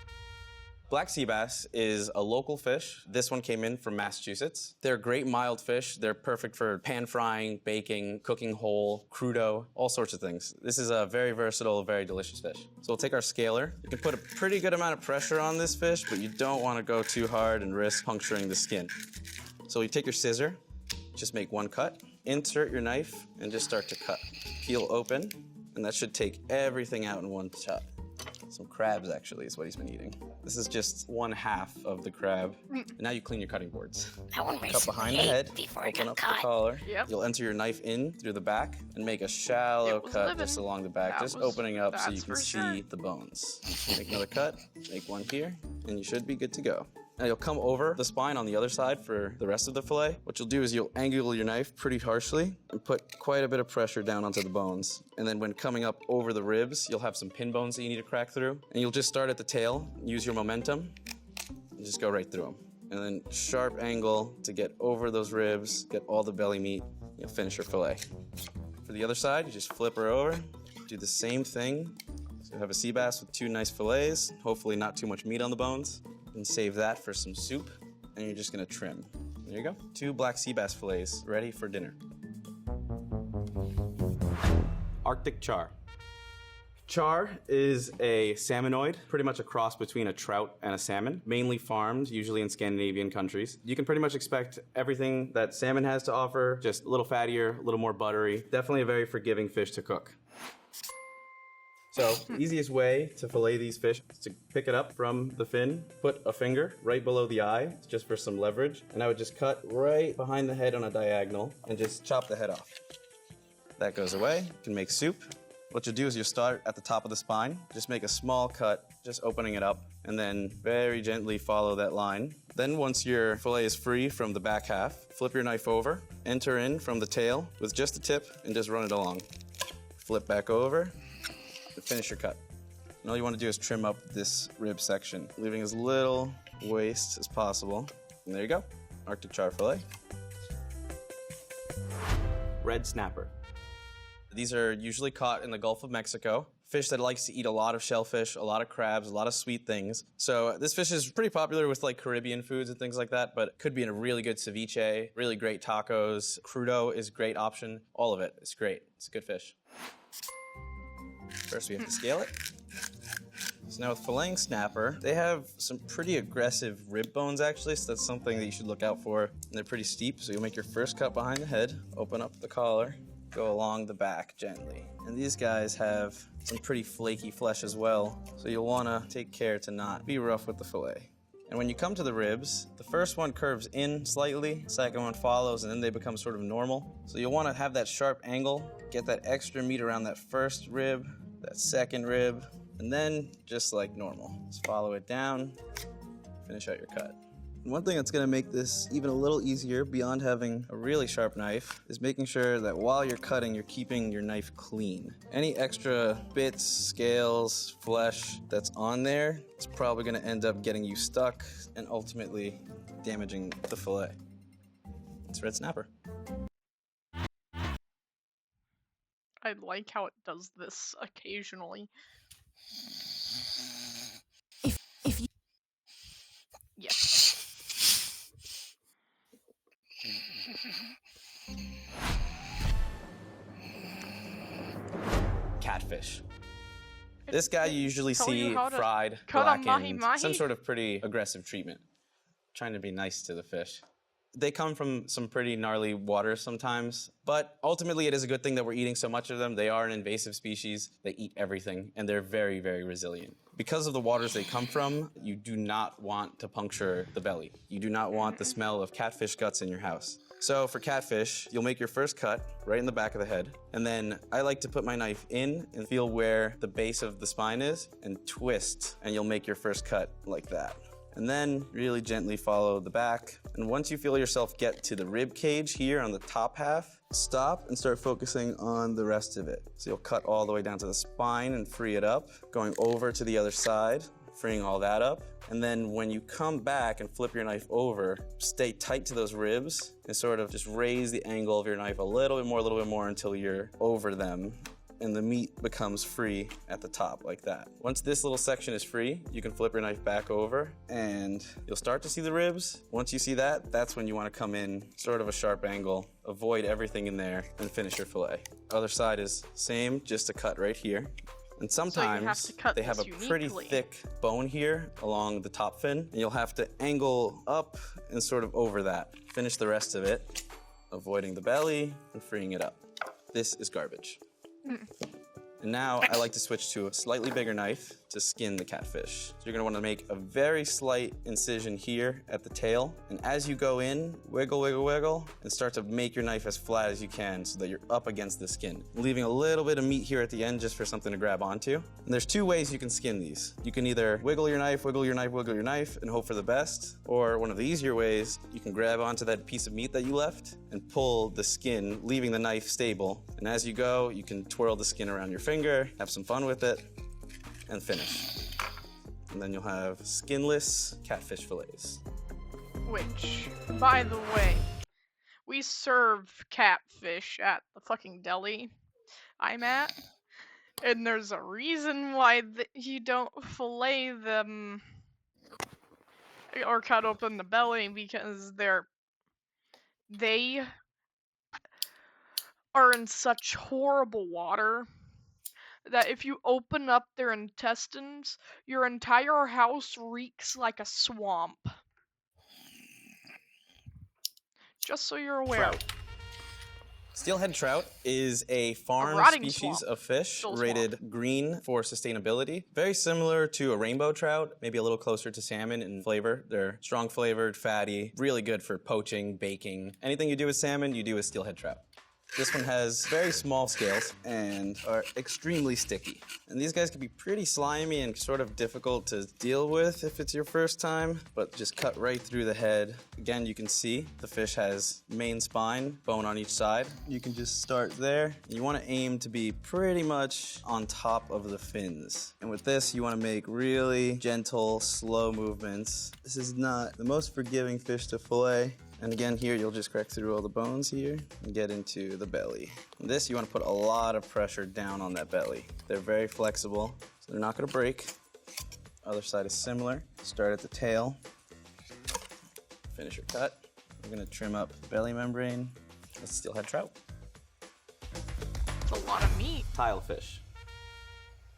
Black sea bass is a local fish. This one came in from Massachusetts. They're great mild fish. They're perfect for pan frying, baking, cooking whole, crudo, all sorts of things. This is a very versatile, very delicious fish. So we'll take our scaler. You can put a pretty good amount of pressure on this fish, but you don't want to go too hard and risk puncturing the skin. So you take your scissor, just make one cut, insert your knife, and just start to cut. Peel open, and that should take everything out in one shot. Some crabs, actually, is what he's been eating. This is just 1/2 of the crab. And now you clean your cutting boards. Cut behind the head, open up the collar. Yep. You'll enter your knife in through the back and make a shallow cut just along the back, just opening up so you can see the bones. Make another cut, make one here, and you should be good to go. Now you'll come over the spine on the other side for the rest of the fillet. What you'll do is you'll angle your knife pretty harshly and put quite a bit of pressure down onto the bones. And then when coming up over the ribs, you'll have some pin bones that you need to crack through. And you'll just start at the tail, use your momentum, and just go right through them. And then sharp angle to get over those ribs, get all the belly meat, you'll finish your fillet. For the other side, you just flip her over, do the same thing. So you have a sea bass with 2 nice fillets, hopefully not too much meat on the bones. And save that for some soup, and you're just gonna trim. There you go. 2 black sea bass fillets ready for dinner. Arctic char. Char is a salmonoid, pretty much a cross between a trout and a salmon, mainly farmed, usually in Scandinavian countries. You can pretty much expect everything that salmon has to offer, just a little fattier, a little more buttery. Definitely a very forgiving fish to cook. So the easiest way to fillet these fish is to pick it up from the fin, put a finger right below the eye, just for some leverage, and I would just cut right behind the head on a diagonal and just chop the head off. That goes away. You can make soup. What you'll do is you'll start at the top of the spine, just make a small cut, just opening it up, and then very gently follow that line. Then once your fillet is free from the back half, flip your knife over, enter in from the tail with just the tip, and just run it along. Flip back over, and finish your cut. And all you want to do is trim up this rib section, leaving as little waste as possible. And there you go, Arctic char fillet. Red snapper. These are usually caught in the Gulf of Mexico. Fish that likes to eat a lot of shellfish, a lot of crabs, a lot of sweet things. So this fish is pretty popular with like Caribbean foods and things like that, but it could be in a really good ceviche, really great tacos. Crudo is a great option. All of it is great. It's a good fish. First we have to scale it. So now with filleting snapper, they have some pretty aggressive rib bones actually, so that's something that you should look out for. And they're pretty steep, so you'll make your first cut behind the head, open up the collar, go along the back gently. And these guys have some pretty flaky flesh as well, so you'll want to take care to not be rough with the fillet. And when you come to the ribs, the first one curves in slightly, the second one follows, and then they become sort of normal. So you'll want to have that sharp angle, get that extra meat around that first rib, that second rib, and then just like normal. Just follow it down, finish out your cut. One thing that's going to make this even a little easier beyond having a really sharp knife is making sure that while you're cutting, you're keeping your knife clean. Any extra bits, scales, flesh that's on there, it's probably going to end up getting you stuck and ultimately damaging the fillet. It's red snapper. I like how it does this occasionally. If you... Yes. Catfish. This guy you usually see fried, cut a blackened, mahi-mahi? some sort of pretty aggressive treatment. Trying to be nice to the fish. They come from some pretty gnarly waters sometimes, but ultimately it is a good thing that we're eating so much of them. They are an invasive species. They eat everything, and they're very, very resilient. Because of the waters they come from, you do not want to puncture the belly. You do not want the smell of catfish guts in your house. So for catfish, you'll make your first cut right in the back of the head, and then I like to put my knife in and feel where the base of the spine is and twist, and you'll make your first cut like that. And then really gently follow the back. And once you feel yourself get to the rib cage here on the top half, stop and start focusing on the rest of it. So you'll cut all the way down to the spine and free it up, going over to the other side, freeing all that up. And then when you come back and flip your knife over, stay tight to those ribs and sort of just raise the angle of your knife a little bit more until you're over them. And the meat becomes free at the top like that. Once this little section is free, you can flip your knife back over and you'll start to see the ribs. Once you see that, that's when you want to come in sort of a sharp angle, avoid everything in there, and finish your fillet. Other side is same, just a cut right here. And sometimes they have a pretty thick bone here along the top fin, and you'll have to angle up and sort of over that. Finish the rest of it, avoiding the belly and freeing it up. This is garbage. And now I like to switch to a slightly bigger knife to skin the catfish. So you're gonna wanna make a very slight incision here at the tail. And as you go in, wiggle, wiggle, wiggle, and start to make your knife as flat as you can so that you're up against the skin. Leaving a little bit of meat here at the end just for something to grab onto. And there's two ways you can skin these. You can either wiggle your knife, wiggle your knife, wiggle your knife, and hope for the best. Or one of the easier ways, you can grab onto that piece of meat that you left and pull the skin, leaving the knife stable. And as you go, you can twirl the skin around your finger, have some fun with it, and finish. And then you'll have skinless catfish fillets. Which, by the way, we serve catfish at the fucking deli I'm at. And there's a reason why you don't fillet them or cut open the belly, because they are in such horrible water that if you open up their intestines, your entire house reeks like a swamp. Just so you're aware. Trout. Steelhead trout is a farm species of fish rated green for sustainability. Very similar to a rainbow trout, maybe a little closer to salmon in flavor. They're strong flavored, fatty, really good for poaching, baking. Anything you do with salmon, you do with steelhead trout. This one has very small scales and are extremely sticky. And these guys can be pretty slimy and sort of difficult to deal with if it's your first time, but just cut right through the head. Again, you can see the fish has main spine, bone on each side. You can just start there. You want to aim to be pretty much on top of the fins. And with this, you want to make really gentle, slow movements. This is not the most forgiving fish to fillet. And again, here you'll just crack through all the bones here and get into the belly. And this, you want to put a lot of pressure down on that belly. They're very flexible, so they're not going to break. Other side is similar. Start at the tail. Finish your cut. We're going to trim up the belly membrane. Let's steelhead trout. It's a lot of meat. Tilefish.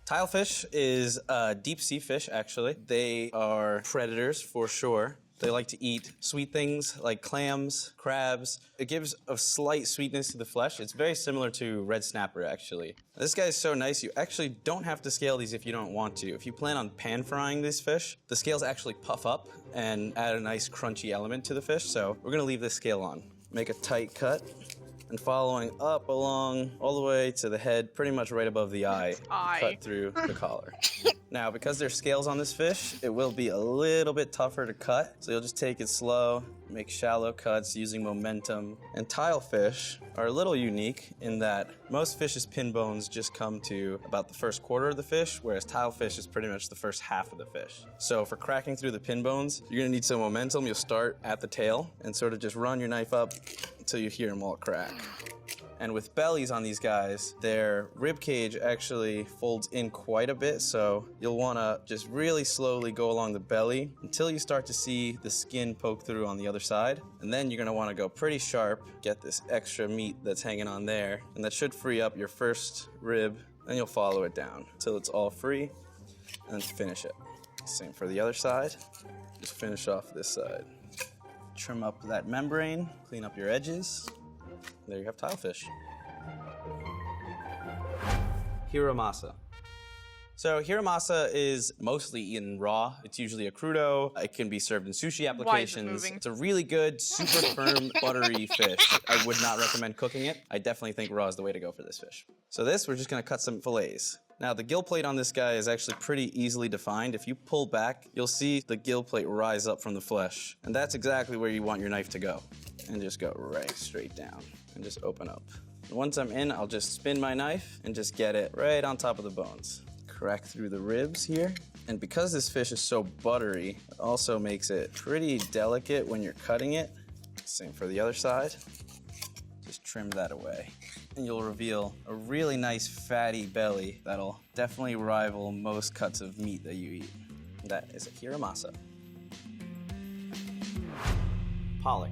Tilefish is a deep sea fish, actually. They are predators for sure. They like to eat sweet things like clams, crabs. It gives a slight sweetness to the flesh. It's very similar to red snapper, actually. This guy is so nice, you actually don't have to scale these if you don't want to. If you plan on pan frying these fish, the scales actually puff up and add a nice crunchy element to the fish, so we're gonna leave this scale on. Make a tight cut, and following up along all the way to the head, pretty much right above the eye. Cut through the collar. Now, because there's scales on this fish, it will be a little bit tougher to cut, so you'll just take it slow, make shallow cuts using momentum. And tilefish are a little unique in that most fish's pin bones just come to about the first quarter of the fish, whereas tilefish is pretty much the first half of the fish. So for cracking through the pin bones, you're gonna need some momentum. You'll start at the tail and sort of just run your knife up until you hear them all crack. And with bellies on these guys, their rib cage actually folds in quite a bit, so you'll want to just really slowly go along the belly until you start to see the skin poke through on the other side. And then you're going to want to go pretty sharp, get this extra meat that's hanging on there, and that should free up your first rib. Then you'll follow it down until it's all free, and then finish it. Same for the other side. Just finish off this side. Trim up that membrane, clean up your edges. There you have tilefish. Hiramasa. So hiramasa is mostly eaten raw. It's usually a crudo. It can be served in sushi applications. It's a really good, super firm, buttery fish. I would not recommend cooking it. I definitely think raw is the way to go for this fish. So we're just gonna cut some fillets. Now, the gill plate on this guy is actually pretty easily defined. If you pull back, you'll see the gill plate rise up from the flesh. And that's exactly where you want your knife to go. And just go right straight down and just open up. And once I'm in, I'll just spin my knife and just get it right on top of the bones. Crack through the ribs here. And because this fish is so buttery, it also makes it pretty delicate when you're cutting it. Same for the other side. Just trim that away. And you'll reveal a really nice fatty belly that'll definitely rival most cuts of meat that you eat. That is a hiramasa. Pollock.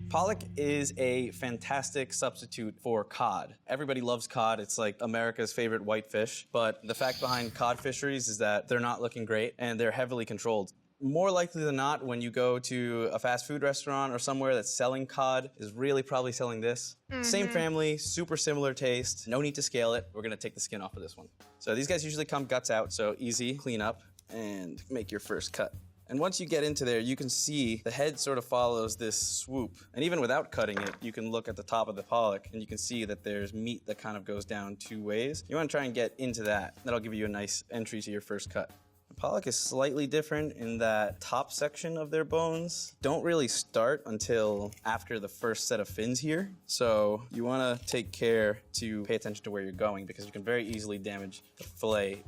Pollock is a fantastic substitute for cod. Everybody loves cod. It's like America's favorite white fish. But the fact behind cod fisheries is that they're not looking great and they're heavily controlled. More likely than not, when you go to a fast food restaurant or somewhere that's selling cod, is really probably selling this. Same family, super similar taste. No need to scale it. We're gonna take the skin off of this one. So these guys usually come guts out, so easy, clean up, and make your first cut. And once you get into there, you can see the head sort of follows this swoop. And even without cutting it, you can look at the top of the pollock and you can see that there's meat that kind of goes down two ways. You want to try and get into that. That'll give you a nice entry to your first cut. The pollock is slightly different in that top section of their bones don't really start until after the first set of fins here. So you want to take care to pay attention to where you're going because you can very easily damage the fillet.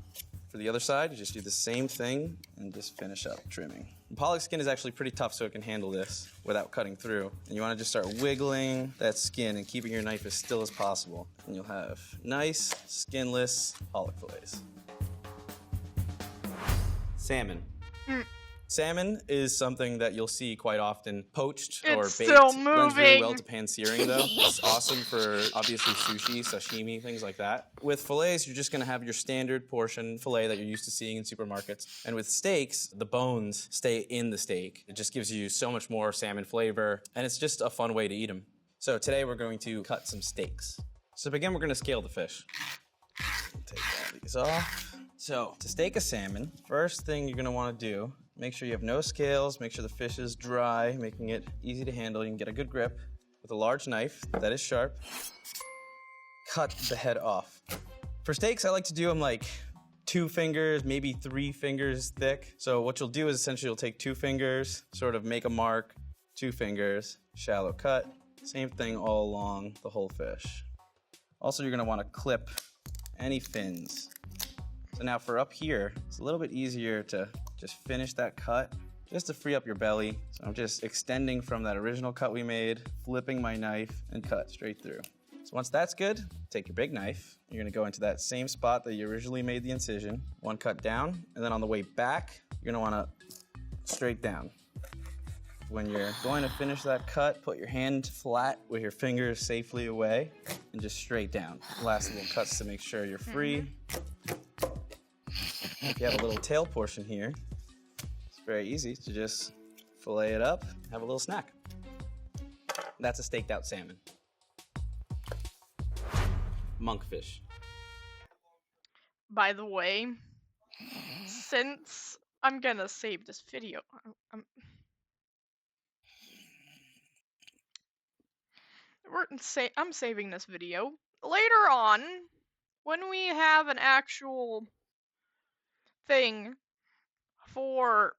For the other side, you just do the same thing and just finish up trimming. The pollock skin is actually pretty tough so it can handle this without cutting through. And you want to just start wiggling that skin and keeping your knife as still as possible. And you'll have nice, skinless pollock fillets. Salmon. Salmon is something that you'll see quite often poached or baked. Still Blends really well moving. to pan searing though. It's awesome for obviously sushi, sashimi, things like that. With fillets, you're just gonna have your standard portion fillet that you're used to seeing in supermarkets. And with steaks, the bones stay in the steak. It just gives you so much more salmon flavor, and it's just a fun way to eat them. So today we're going to cut some steaks. So to begin, we're gonna scale the fish. Take all these off. So to steak a salmon, first thing you're gonna wanna do, make sure you have no scales, make sure the fish is dry, making it easy to handle. You can get a good grip. with a large knife that is sharp, cut the head off. For steaks, I like to do them like 2 fingers, maybe 3 fingers thick. So what you'll do is essentially you'll take 2 fingers, sort of make a mark, 2 fingers, shallow cut. Same thing all along the whole fish. Also, you're gonna wanna clip any fins. So now for up here, it's a little bit easier to just finish that cut, just to free up your belly. So I'm just extending from that original cut we made, flipping my knife, and cut straight through. So once that's good, take your big knife. You're gonna go into that same spot that you originally made the incision, 1 cut down, and then on the way back, you're gonna wanna straight down. When you're going to finish that cut, put your hand flat with your fingers safely away, and just straight down. Last little cuts to make sure you're free. If you have a little tail portion here, it's very easy to just fillet it up, have a little snack. That's a staked out salmon. Monkfish. By the way, since I'm gonna save this video, I'm saving this video. Later on, when we have an actual thing for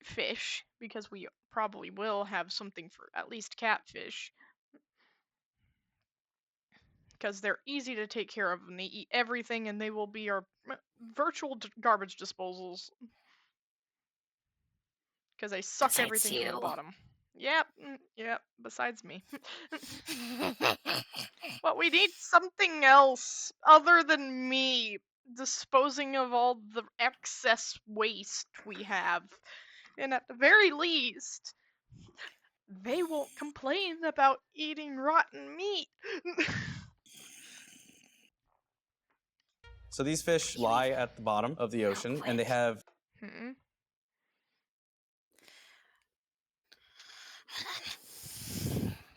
fish, because we probably will have something for at least catfish, because they're easy to take care of and they eat everything and they will be our virtual garbage disposals. Because they suck Besides everything to the you. bottom. Yep, besides me. But we need something else other than me disposing of all the excess waste we have. And at the very least, they won't complain about eating rotten meat. So these fish lie at the bottom of the ocean, and they have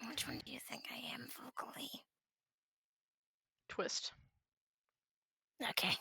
Which one do you think I am vocally? Twist. Okay.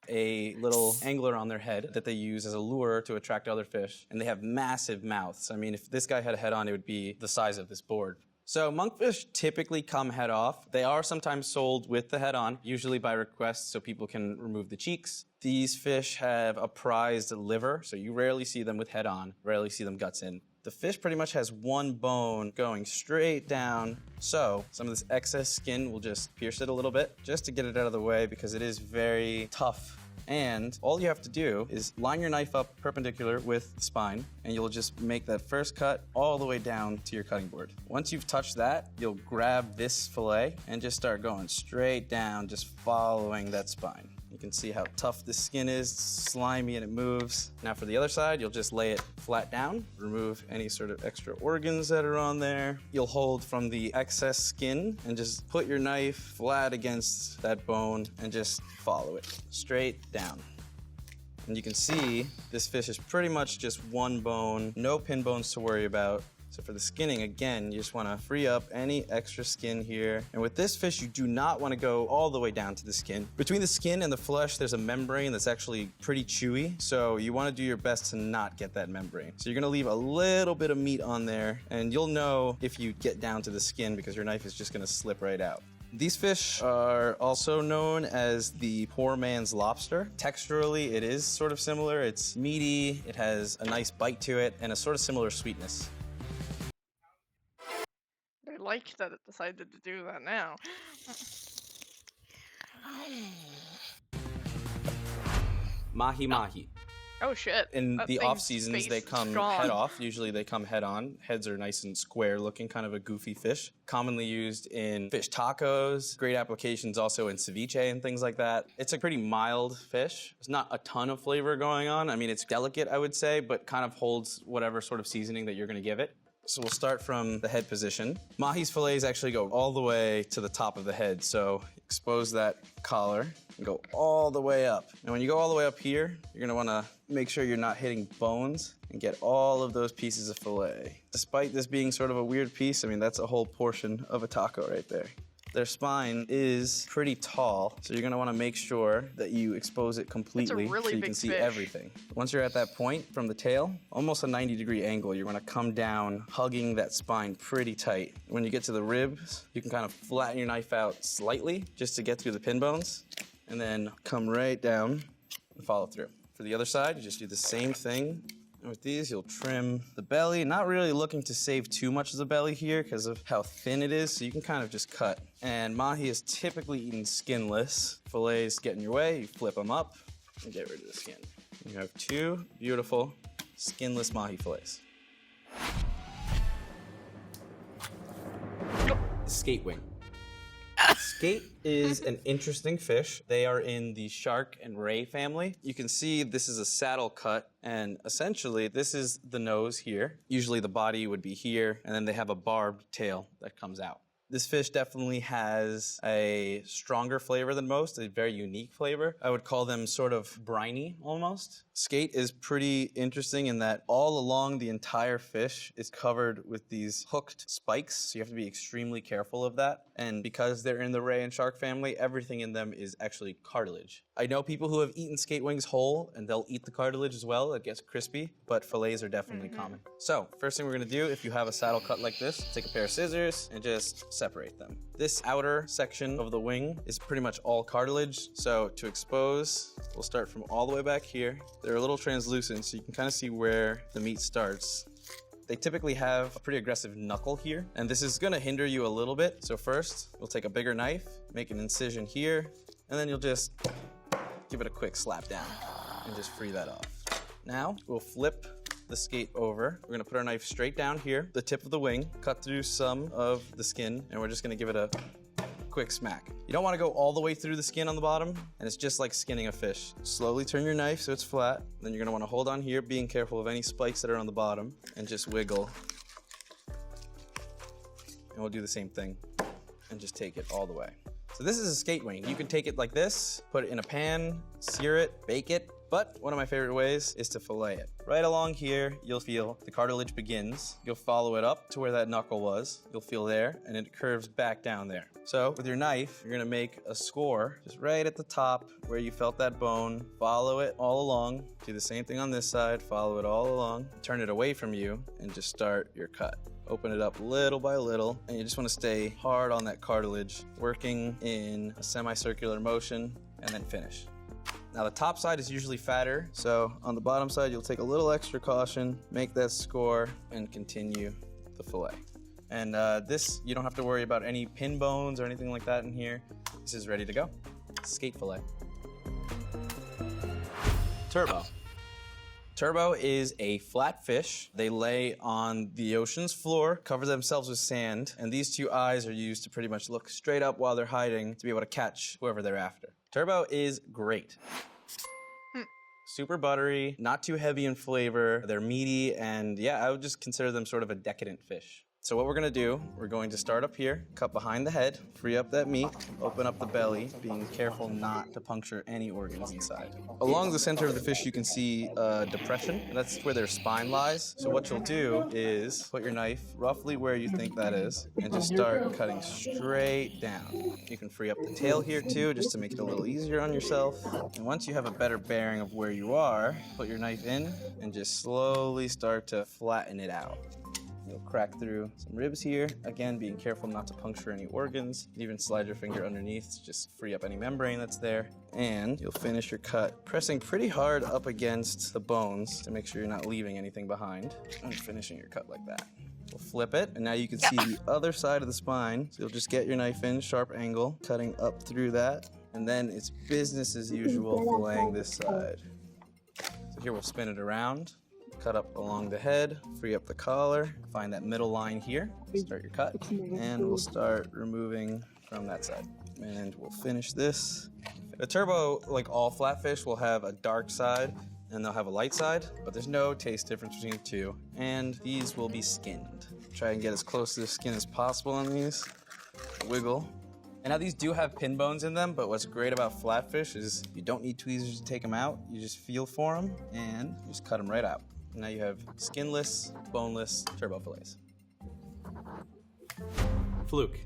a little angler on their head that they use as a lure to attract other fish, and they have massive mouths. I mean, if this guy had a head on, it would be the size of this board. So monkfish typically come head off. They are sometimes sold with the head on, usually by request so people can remove the cheeks. These fish have a prized liver, so you rarely see them with head on, rarely see them guts in. The fish pretty much has one bone going straight down, so some of this excess skin will just pierce it a little bit, just to get it out of the way because it is very tough. And all you have to do is line your knife up perpendicular with the spine, and you'll just make that first cut all the way down to your cutting board. Once you've touched that, you'll grab this fillet and just start going straight down, just following that spine. You can see how tough the skin is, it's slimy, and it moves. Now for the other side, you'll just lay it flat down, remove any sort of extra organs that are on there. You'll hold from the excess skin and just put your knife flat against that bone and just follow it straight down. And you can see this fish is pretty much just one bone, no pin bones to worry about. So for the skinning, again, you just want to free up any extra skin here. And with this fish, you do not want to go all the way down to the skin. Between the skin and the flesh, there's a membrane that's actually pretty chewy. So you want to do your best to not get that membrane. So you're going to leave a little bit of meat on there, and you'll know if you get down to the skin because your knife is just going to slip right out. These fish are also known as the poor man's lobster. Texturally, it is sort of similar. It's meaty, it has a nice bite to it, and a sort of similar sweetness. I like that it decided to do that now. Mahi mahi. Oh shit. In That the thing's off seasons, face they is come gone. head off. Usually they come head on. Heads are nice and square looking, kind of a goofy fish. Commonly used in fish tacos. Great applications also in ceviche and things like that. It's a pretty mild fish. There's not a ton of flavor going on. I mean, it's delicate, I would say, but kind of holds whatever sort of seasoning that you're gonna give it. So we'll start from the head position. Mahi's fillets actually go all the way to the top of the head. So expose that collar and go all the way up. And when you go all the way up here, you're gonna wanna make sure you're not hitting bones and get all of those pieces of fillet. Despite this being sort of a weird piece, I mean, that's a whole portion of a taco right there. Their spine is pretty tall, so you're gonna wanna make sure that you expose it completely really so you big can see fish. everything. Once you're at that point from the tail, almost a 90-degree angle, you're gonna come down, hugging that spine pretty tight. When you get to the ribs, you can kind of flatten your knife out slightly just to get through the pin bones, and then come right down and follow through. For the other side, you just do the same thing. And with these, you'll trim the belly. Not really looking to save too much of the belly here because of how thin it is, so you can kind of just cut. And mahi is typically eaten skinless. Fillets get in your way, you flip them up and get rid of the skin. You have two beautiful skinless mahi fillets. Skate wing. Skate is an interesting fish. They are in the shark and ray family. You can see this is a saddle cut, and essentially this is the nose here. Usually the body would be here, and then they have a barbed tail that comes out. This fish definitely has a stronger flavor than most, a very unique flavor. I would call them sort of briny almost. Skate is pretty interesting in that all along the entire fish is covered with these hooked spikes, so you have to be extremely careful of that. And because they're in the ray and shark family, everything in them is actually cartilage. I know people who have eaten skate wings whole, and they'll eat the cartilage as well. It gets crispy, but fillets are definitely common. So, first thing we're gonna do, if you have a saddle cut like this, take a pair of scissors and just separate them. This outer section of the wing is pretty much all cartilage, so to expose, we'll start from all the way back here. They're a little translucent, so you can kind of see where the meat starts. They typically have a pretty aggressive knuckle here, and this is gonna hinder you a little bit. So first, we'll take a bigger knife, make an incision here, and then you'll just give it a quick slap down and just free that off. Now, we'll flip the skate over. We're gonna put our knife straight down here, the tip of the wing, cut through some of the skin, and we're just gonna give it a quick smack. You don't wanna go all the way through the skin on the bottom, and it's just like skinning a fish. Slowly turn your knife so it's flat, then you're gonna wanna hold on here, being careful of any spikes that are on the bottom, and just wiggle. And we'll do the same thing, and just take it all the way. So this is a skate wing. You can take it like this, put it in a pan, sear it, bake it, but one of my favorite ways is to fillet it. Right along here, you'll feel the cartilage begins. You'll follow it up to where that knuckle was. You'll feel there, and it curves back down there. So with your knife, you're gonna make a score just right at the top where you felt that bone. Follow it all along. Do the same thing on this side, follow it all along. Turn it away from you, and just start your cut. Open it up little by little, and you just wanna stay hard on that cartilage, working in a semicircular motion, and then finish. Now the top side is usually fatter, so on the bottom side you'll take a little extra caution, make that score, and continue the fillet. And this, you don't have to worry about any pin bones or anything like that in here. This is ready to go. Skate fillet. Turbo. Turbo is a flat fish. They lay on the ocean's floor, cover themselves with sand, and these two eyes are used to pretty much look straight up while they're hiding to be able to catch whoever they're after. Turbo is great. Super buttery, not too heavy in flavor. They're meaty, and yeah, I would just consider them sort of a decadent fish. So what we're gonna do, we're going to start up here, cut behind the head, free up that meat, open up the belly, being careful not to puncture any organs inside. Along the center of the fish, you can see a depression. That's where their spine lies. So what you'll do is put your knife roughly where you think that is, and just start cutting straight down. You can free up the tail here too, just to make it a little easier on yourself. And once you have a better bearing of where you are, put your knife in and just slowly start to flatten it out. You'll crack through some ribs here. Again, being careful not to puncture any organs. Even slide your finger underneath to just free up any membrane that's there. And you'll finish your cut, pressing pretty hard up against the bones to make sure you're not leaving anything behind. And finishing your cut like that. We'll flip it, and now you can see the other side of the spine. So you'll just get your knife in, sharp angle, cutting up through that. And then it's business as usual filleting this side. So here we'll spin it around. Cut up along the head, free up the collar, find that middle line here, start your cut, and we'll start removing from that side. And we'll finish this. The turbo, like all flatfish, will have a dark side and they'll have a light side, but there's no taste difference between the two. And these will be skinned. Try and get as close to the skin as possible on these. Wiggle. And now these do have pin bones in them, but what's great about flatfish is you don't need tweezers to take them out. You just feel for them and just cut them right out. Now you have skinless, boneless turbo fillets. Fluke.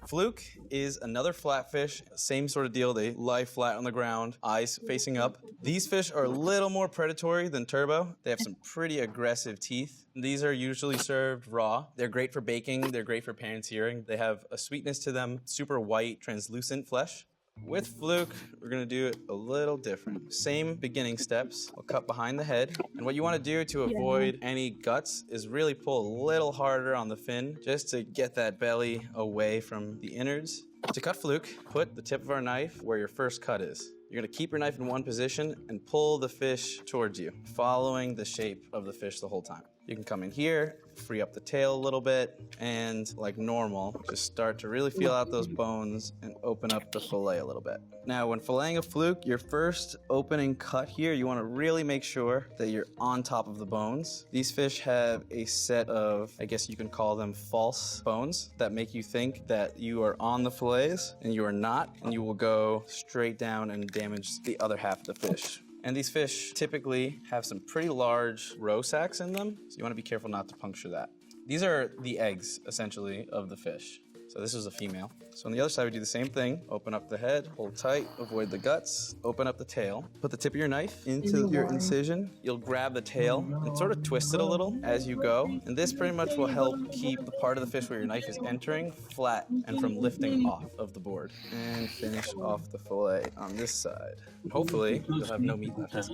Fluke is another flatfish, same sort of deal. They lie flat on the ground, eyes facing up. These fish are a little more predatory than Turbo. They have some pretty aggressive teeth. These are usually served raw. They're great for baking. They're great for pan-searing. They have a sweetness to them, super white, translucent flesh. With Fluke, we're gonna do it a little different. Same beginning steps. We'll cut behind the head. And what you wanna do to avoid any guts is really pull a little harder on the fin just to get that belly away from the innards. To cut Fluke, put the tip of our knife where your first cut is. You're gonna keep your knife in one position and pull the fish towards you, following the shape of the fish the whole time. You can come in here, free up the tail a little bit, and like normal, just start to really feel out those bones and open up the fillet a little bit. Now, when filleting a Fluke, your first opening cut here, you wanna really make sure that you're on top of the bones. These fish have a set of, I guess you can call them false bones that make you think that you are on the fillets and you are not, and you will go straight down and damage the other half of the fish. And these fish typically have some pretty large roe sacs in them, so you want to be careful not to puncture that. These are the eggs, essentially, of the fish. So this is a female. So on the other side, we do the same thing. Open up the head, hold tight, avoid the guts, open up the tail. Put the tip of your knife into your incision. You'll grab the tail and sort of twist it a little as you go. And this pretty much will help keep the part of the fish where your knife is entering flat and from lifting off of the board. And finish off the fillet on this side. And hopefully, you'll have no meat left.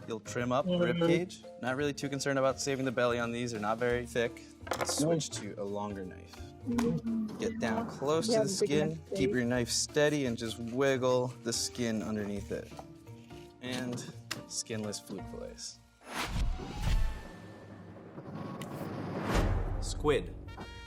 You'll trim up the rib cage. Not really too concerned about saving the belly on these. They're not very thick. Let's switch to a longer knife. Get down close to the skin. Keep your knife steady and just wiggle the skin underneath it. And skinless Fluke fillets. Squid.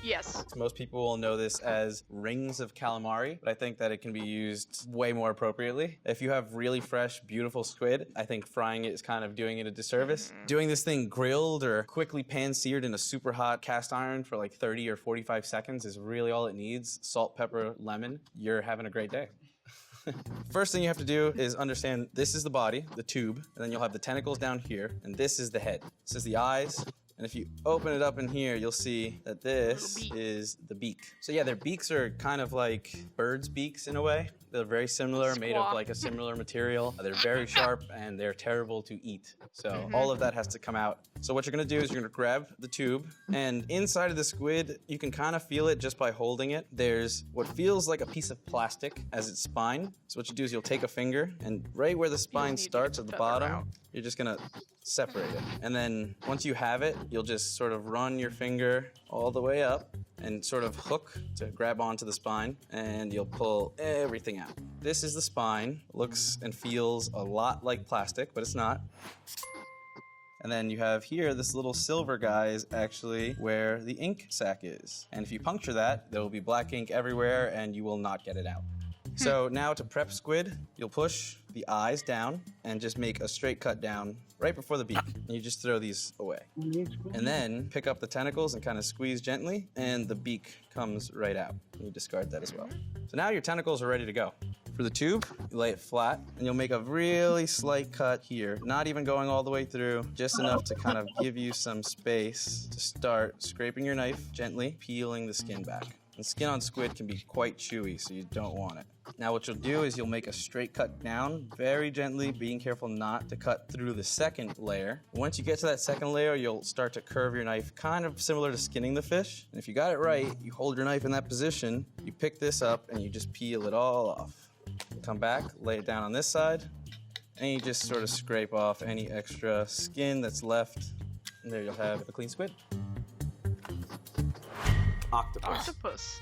Yes. Most people will know this as rings of calamari, but I think that it can be used way more appropriately. If you have really fresh, beautiful squid, I think frying it is kind of doing it a disservice. Doing this thing grilled or quickly pan-seared in a super hot cast iron for like 30 or 45 seconds is really all it needs. Salt, pepper, lemon. You're having a great day. First thing you have to do is understand this is the body, the tube, and then you'll have the tentacles down here, and this is the head. This is the eyes. And if you open it up in here, you'll see that this is the beak. So yeah, their beaks are kind of like birds' beaks in a way. They're very similar, made of like a similar material. They're very sharp and they're terrible to eat. So all of that has to come out. So what you're gonna do is you're gonna grab the tube, and inside of the squid, you can kind of feel it just by holding it. There's what feels like a piece of plastic as its spine. So what you do is you'll take a finger, and right where the spine starts at the bottom, you're just gonna separate it. And then once you have it, you'll just sort of run your finger all the way up and sort of hook to grab onto the spine, and you'll pull everything out. This is the spine. Looks and feels a lot like plastic, but it's not. And then you have here, this little silver guy is actually where the ink sac is. And if you puncture that, there will be black ink everywhere and you will not get it out. So now to prep squid, you'll push the eyes down and just make a straight cut down right before the beak. And you just throw these away. And then pick up the tentacles and kind of squeeze gently, and the beak comes right out. And you discard that as well. So now your tentacles are ready to go. For the tube, you lay it flat, and you'll make a really slight cut here, not even going all the way through, just enough to kind of give you some space to start scraping your knife gently, peeling the skin back. And skin on squid can be quite chewy, so you don't want it. Now what you'll do is you'll make a straight cut down, very gently, being careful not to cut through the second layer. Once you get to that second layer, you'll start to curve your knife, kind of similar to skinning the fish. And if you got it right, you hold your knife in that position, you pick this up, and you just peel it all off. Come back, lay it down on this side, and you just sort of scrape off any extra skin that's left. And there you'll have a clean squid. Octopus.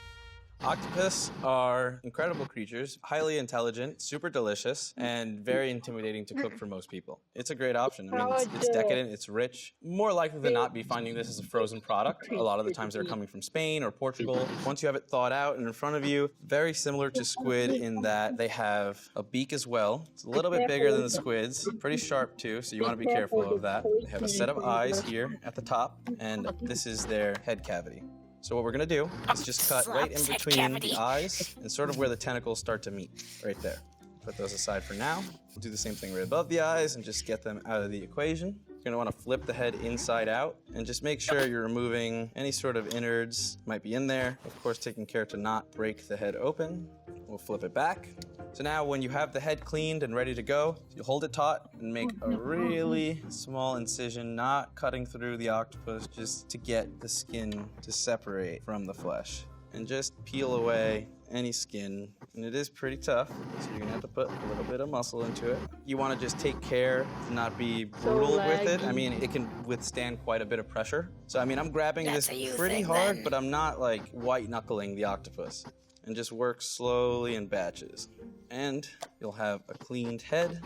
Octopus are incredible creatures, highly intelligent, super delicious, and very intimidating to cook for most people. It's a great option. I mean, it's decadent, it's rich. More likely than not be finding this as a frozen product. A lot of the times they're coming from Spain or Portugal. Once you have it thawed out and in front of you, very similar to squid in that they have a beak as well. It's a little bit bigger than the squid's, pretty sharp too, so you want to be careful of that. They have a set of eyes here at the top, and this is their head cavity. So what we're gonna do is just cut right in between the eyes and sort of where the tentacles start to meet, right there. Put those aside for now. We'll do the same thing right above the eyes and just get them out of the equation. You're gonna wanna flip the head inside out and just make sure you're removing any sort of innards might be in there. Of course, taking care to not break the head open. We'll flip it back. So now when you have the head cleaned and ready to go, you hold it taut and make a really small incision, not cutting through the octopus, just to get the skin to separate from the flesh. And just peel away any skin. And it is pretty tough, so you're gonna have to put a little bit of muscle into it. You wanna just take care to not be brutal with it. I mean, it can withstand quite a bit of pressure. So I mean, I'm grabbing this pretty hard, but I'm not like white knuckling the octopus. And just work slowly in batches. And you'll have a cleaned head.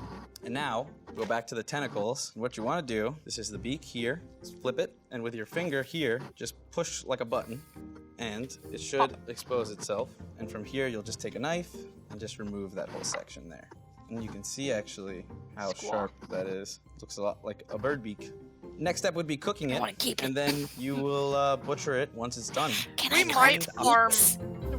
And now, go back to the tentacles. What you want to do, this is the beak here, just flip it, and with your finger here, just push like a button, and it should expose itself. And from here, you'll just take a knife and just remove that whole section there. And you can see actually how sharp that is. It looks a lot like a bird beak. Next step would be cooking it, and then you will butcher it once it's done.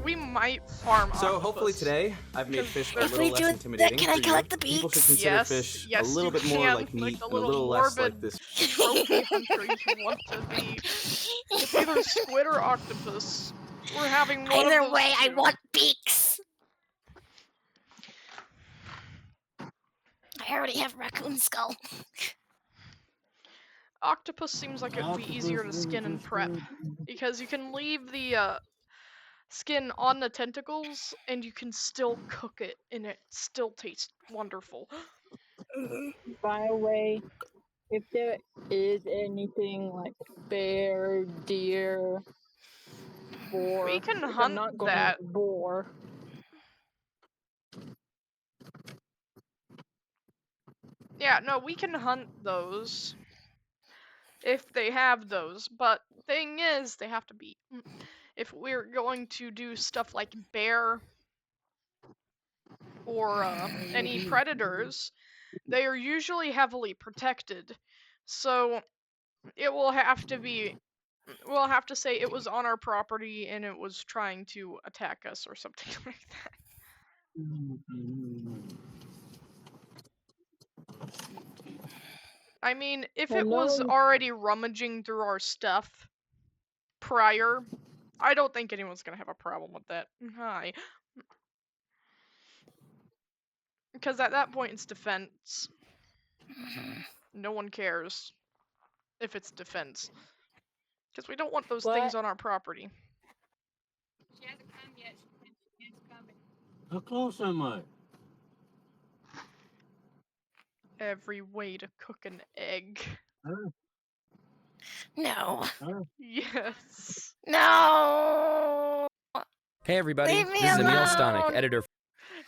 We might farm So octopus. hopefully today I've made fish a If little we less do intimidating. can I for collect you. the People should beaks? consider Yes, fish yes, a little you bit more can. like meat the and a little little less like morbid this. trophy hunter you want to be. It's either squid or octopus. We're having one Either of those way, I two. want beaks. I already have raccoon skull. Octopus seems like it would be easier to skin and prep because you can leave the skin on the tentacles and you can still cook it and it still tastes wonderful. By the way, if there is anything like bear, deer, boar, We can which hunt I'm not going that. to boar. Yeah, no, we can hunt those if they have those, but thing is, they have to be. If we're going to do stuff like bear or any predators, they are usually heavily protected, so it will have to be. We'll have to say it was on our property and it was trying to attack us or something like that. I mean, if it was already rummaging through our stuff prior, I don't think anyone's gonna have a problem with that. Hi. Because at that point it's defense. No one cares if it's defense. Because we don't want those things on our property. She hasn't come yet. She's coming. How close am I? Every way to cook an egg. No. Yes. No. Hey everybody, Leave me this is Emil alone. Stanek, editor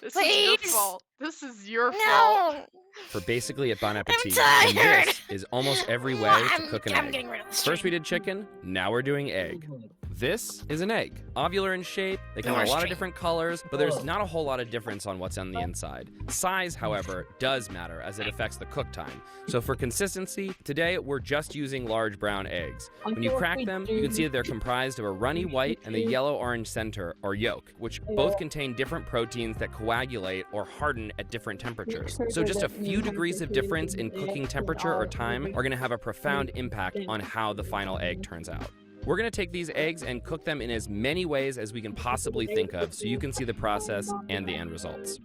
This is your Please. fault. This is your No. fault. for Basically at Bon Appetit, I'm and tired. this is almost every way to cook an I'm egg. getting rid of the First we did chicken, now we're doing egg. This is an egg. Ovular in shape, they come in a lot of different colors, but there's not a whole lot of difference on what's on the inside. Size, however, does matter as it affects the cook time. So for consistency, today we're just using large brown eggs. When you crack them, you can see that they're comprised of a runny white and a yellow-orange center, or yolk, which both contain different proteins that coagulate or harden at different temperatures. So just a few degrees of difference in cooking temperature or time are gonna have a profound impact on how the final egg turns out. We're gonna take these eggs and cook them in as many ways as we can possibly think of so you can see the process and the end results.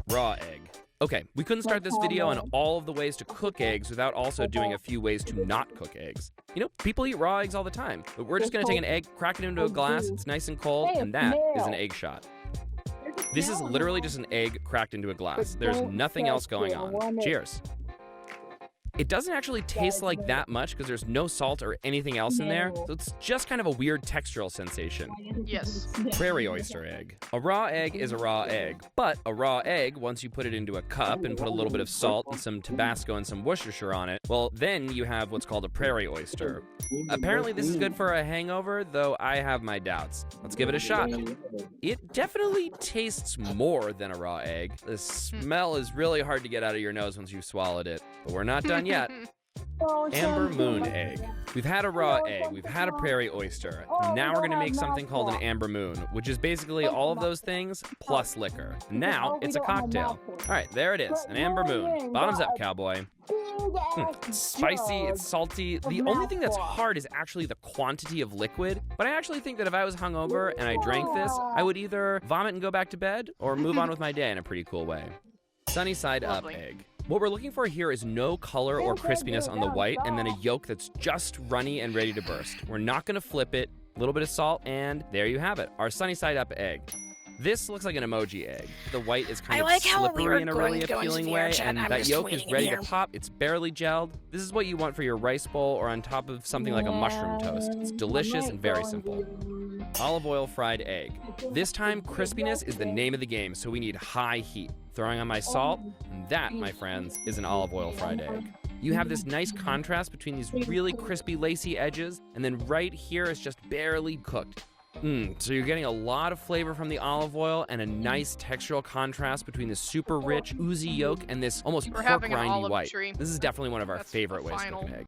Raw egg. Okay, we couldn't start this video on all of the ways to cook eggs without also doing a few ways to not cook eggs. You know, people eat raw eggs all the time, but we're just gonna take an egg, crack it into a glass, it's nice and cold, and that is an egg shot. This is literally just an egg cracked into a glass. There's nothing else going on. Cheers. It doesn't actually taste like that much because there's no salt or anything else in there, so it's just kind of a weird textural sensation. Yes. Prairie oyster egg. A raw egg is a raw egg, but a raw egg, once you put it into a cup and put a little bit of salt and some Tabasco and some Worcestershire on it, well, then you have what's called a prairie oyster. Apparently this is good for a hangover, though I have my doubts. Let's give it a shot. It definitely tastes more than a raw egg. The smell is really hard to get out of your nose once you've swallowed it, but we're not done yet. Amber moon egg. We've had a raw egg, we've had a prairie oyster. Now we're gonna make something called an amber moon, which is basically all of those things plus liquor. Now it's a cocktail. All right, there it is, an amber moon. Bottoms up, cowboy. big-ass Spicy, jug it's salty. of The only thing that's mouthwash. hard is actually the quantity of liquid. But I actually think that if I was hungover and I drank this, I would either vomit and go back to bed or move on with my day in a pretty cool way. Sunny side up Lovely. egg. What we're looking for here is no color or crispiness on the white and then a yolk that's just runny and ready to burst. We're not gonna flip it, a little bit of salt, and there you have it, our sunny side up egg. This looks like an emoji egg. The white is kind I of like how we slippery are in a going really to go into appealing the way, air chat, and I'm that just yolk waiting is in ready to here. pop. It's barely gelled. This is what you want for your rice bowl or on top of something like a mushroom toast. It's delicious and very simple. Olive oil fried egg. This time, crispiness is the name of the game, so we need high heat. Throwing on my salt, and that, my friends, is an olive oil fried egg. You have this nice contrast between these really crispy, lacy edges, and then right here is just barely cooked. So you're getting a lot of flavor from the olive oil and a nice textural contrast between the super rich, oozy yolk and this almost We're pork having an rindy olive white. tree. This is definitely one of our That's favorite the ways to cook final. an egg.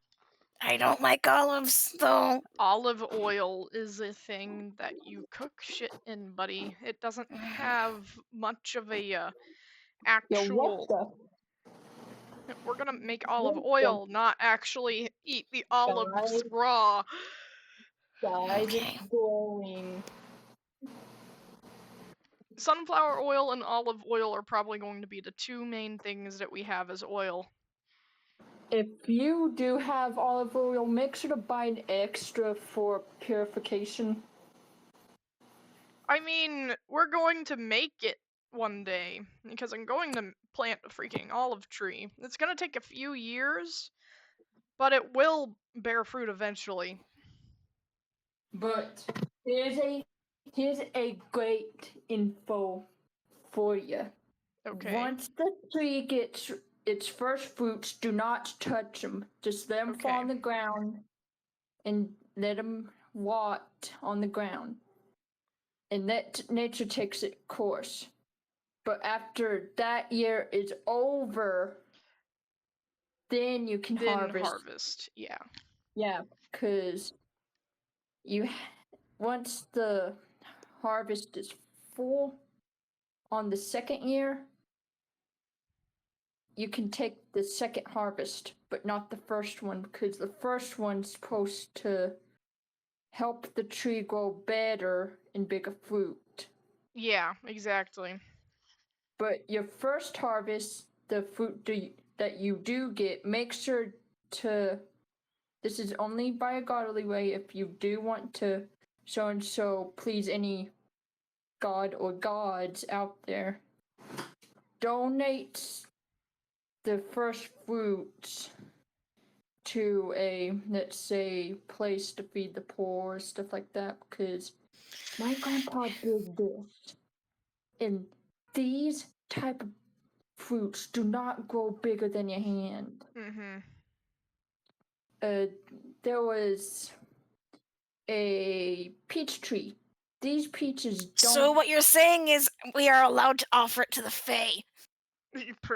I don't like olives, though. Olive oil is a thing that you cook shit in, buddy. It doesn't have much of a actual. We're gonna make olive oil, not actually eat the olives raw. Guys, it's glowing. Sunflower oil and olive oil are probably going to be the two main things that we have as oil. If you do have olive oil, make sure to buy an extra for purification. I mean, we're going to make it one day because I'm going to plant a freaking olive tree. It's gonna take a few years, but it will bear fruit eventually. But here's a great info for you. Okay. Once the tree gets its first fruits, do not touch them. Just let them fall on the ground and let them rot on the ground. And let nature takes its course. But after that year is over, then you can harvest. Yeah. Yeah, because once the harvest is full on the second year, you can take the second harvest, but not the first one, because the first one's supposed to help the tree grow better and bigger fruit. Yeah, exactly. But your first harvest, the fruit that you do get, make sure to. This is only by a godly way. If you do want to so and so please any god or gods out there, donate the first fruits to a, let's say, place to feed the poor, stuff like that, because my grandpa did this. And these type of fruits do not grow bigger than your hand. There was a peach tree. These peaches don't... So what you're saying is we are allowed to offer it to the Fae.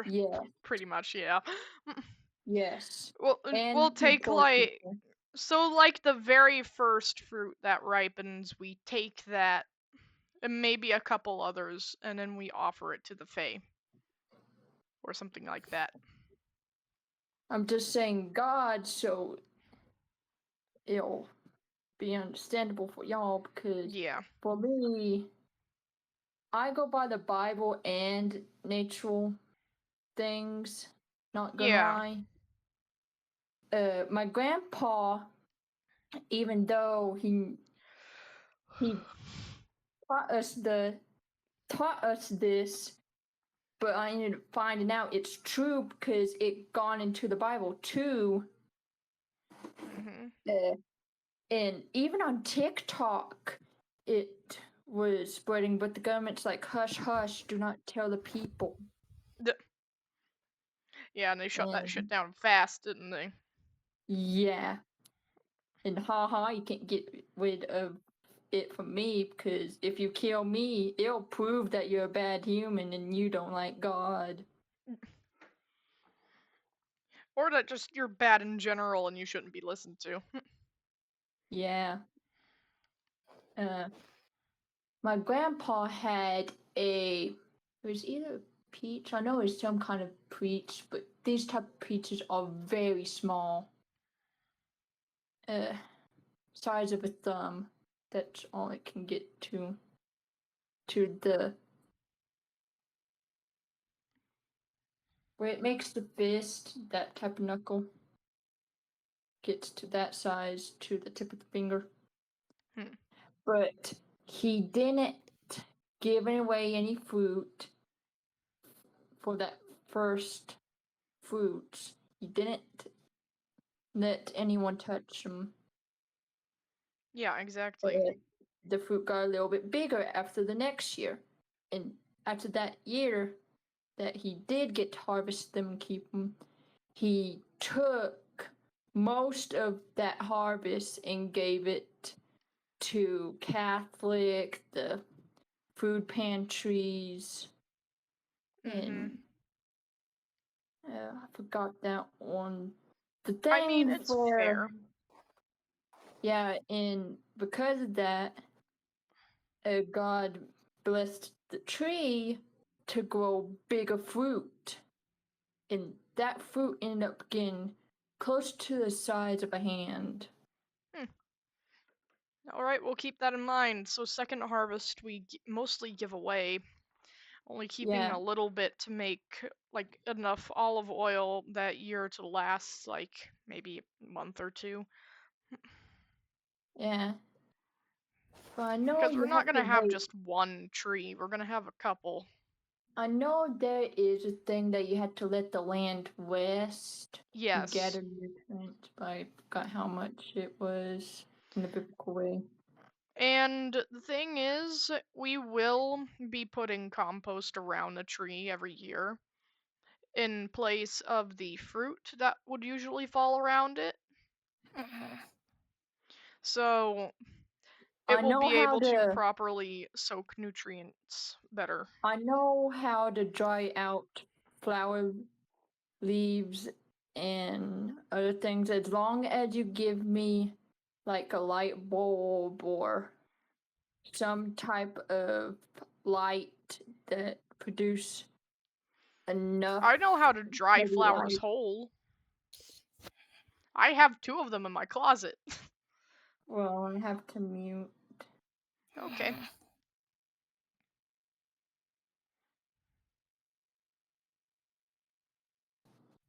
Yeah. Pretty much, yeah. Yes. We'll take like... So like the very first fruit that ripens, we take that and maybe a couple others, and then we offer it to the Fae. Or something like that. I'm just saying God, so it'll be understandable for y'all, because for me, I go by the Bible and natural things, not gonna lie. My grandpa, even though he taught us this, but I ended up finding out it's true because it gone into the Bible too. And even on TikTok, it was spreading, but the government's like, hush, hush, do not tell the people. Yeah, and they shut that shit down fast, didn't they? Yeah. And haha, you can't get rid of it from me, because if you kill me, it'll prove that you're a bad human and you don't like God. Or that just you're bad in general and you shouldn't be listened to. Yeah. My grandpa had it was either peach, I know it was some kind of peach, but these type of peaches are very small. Size of a thumb. That's all it can get to the where it makes the fist, that type of knuckle gets to that size to the tip of the finger. But he didn't give away any fruit for that first fruits. He didn't let anyone touch them. Yeah, exactly. The fruit got a little bit bigger after the next year. And after that year that he did get to harvest them and keep them, he took most of that harvest and gave it to Catholic, the food pantries, and I forgot that one. The thing I mean, it's fair. Yeah, and because of that, God blessed the tree to grow bigger fruit. And that fruit ended up getting close to the size of a hand. Alright, we'll keep that in mind. So second harvest we mostly give away. Only keeping a little bit to make like enough olive oil that year to last like maybe a month or two. Yeah. But I know Because you we're not have to gonna have wait. just one tree. We're gonna have a couple. I know there is a thing that you had to let the land rest. Yes. To gather nutrients, but I forgot how much it was in the biblical way. And the thing is, we will be putting compost around the tree every year in place of the fruit that would usually fall around it. So it will be able to properly soak nutrients better. I know how to dry out flower leaves and other things as long as you give me like a light bulb or some type of light that produce enough. I know how to dry heavy flowers light. whole. I have 2 of them in my closet. Well, I have to mute. Okay.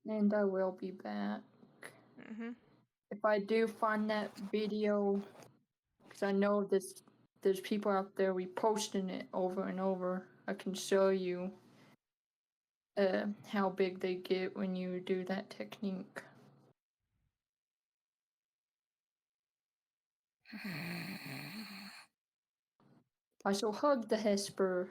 And I will be back. If I do find that video, because I know there's people out there reposting it over and over, I can show you how big they get when you do that technique. I shall hug the Hesper.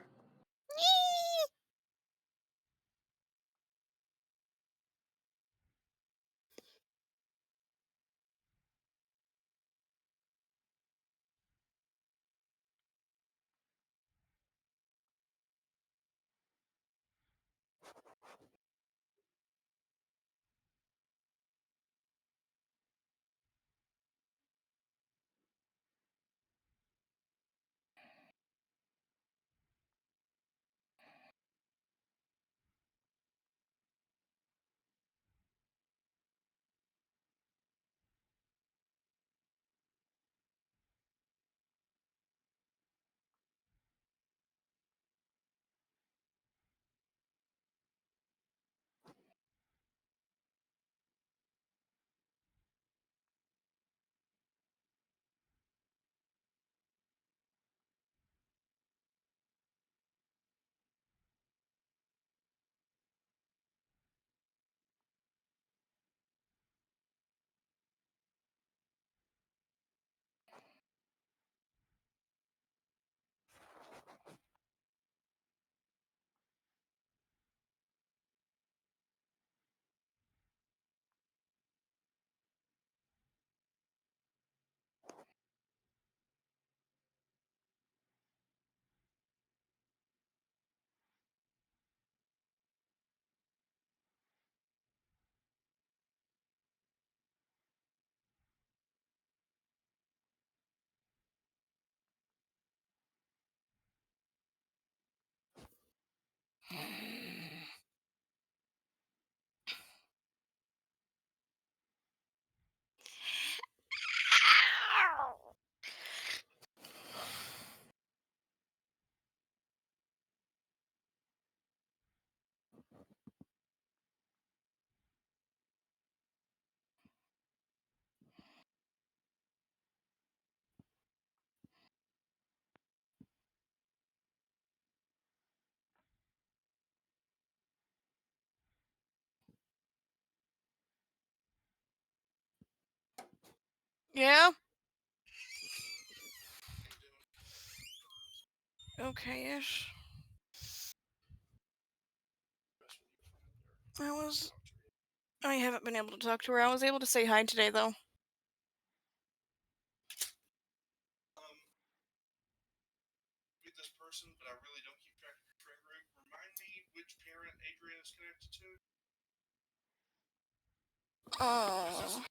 Yeah? Okay-ish. I haven't been able to talk to her. I was able to say hi today, though. Meet this person, but I really don't keep track of your friend group. Remind me which parent Adrian is connected to. Oh.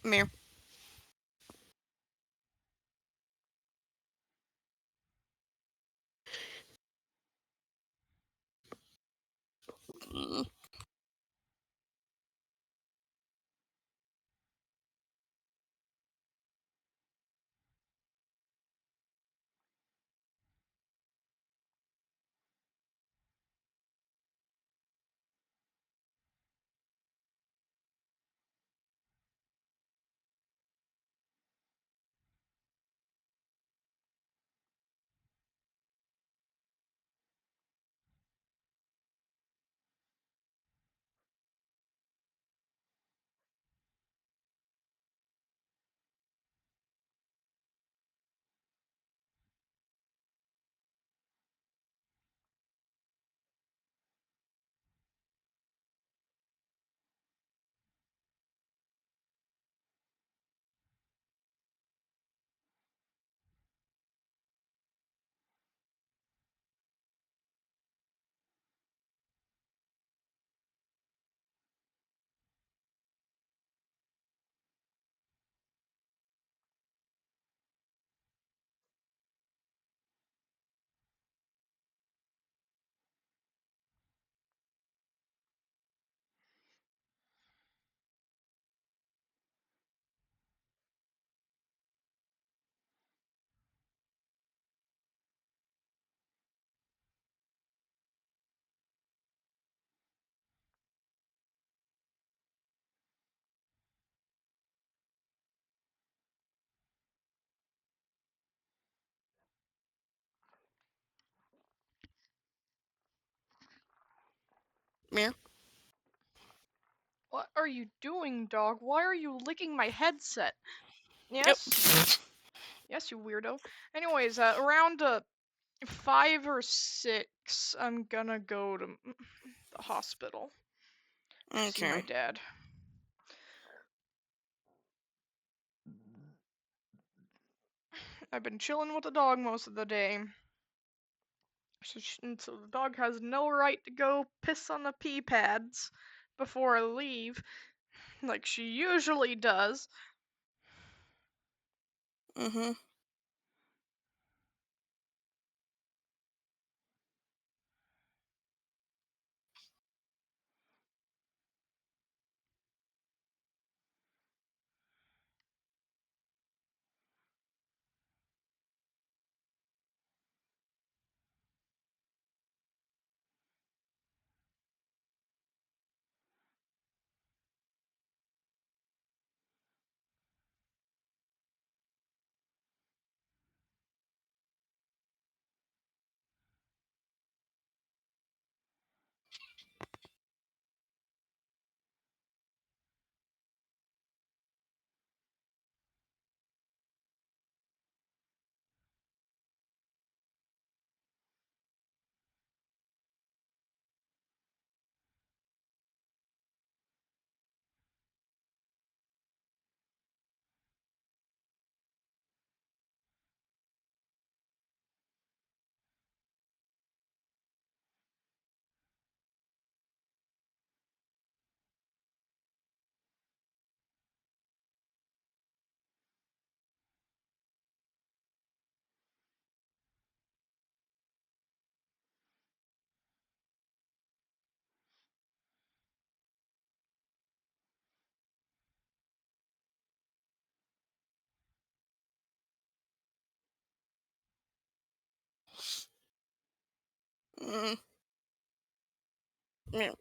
Mir. Mirror? What are you doing, dog? Why are you licking my headset? Yep. Yes? Yes, you weirdo. Anyways, around 5 or 6, I'm gonna go to the hospital. See my Okay. dad. I've been chilling with the dog most of the day. So the dog has no right to go piss on the pee pads before I leave, like she usually does. Mm-hmm. Mm. Yeah.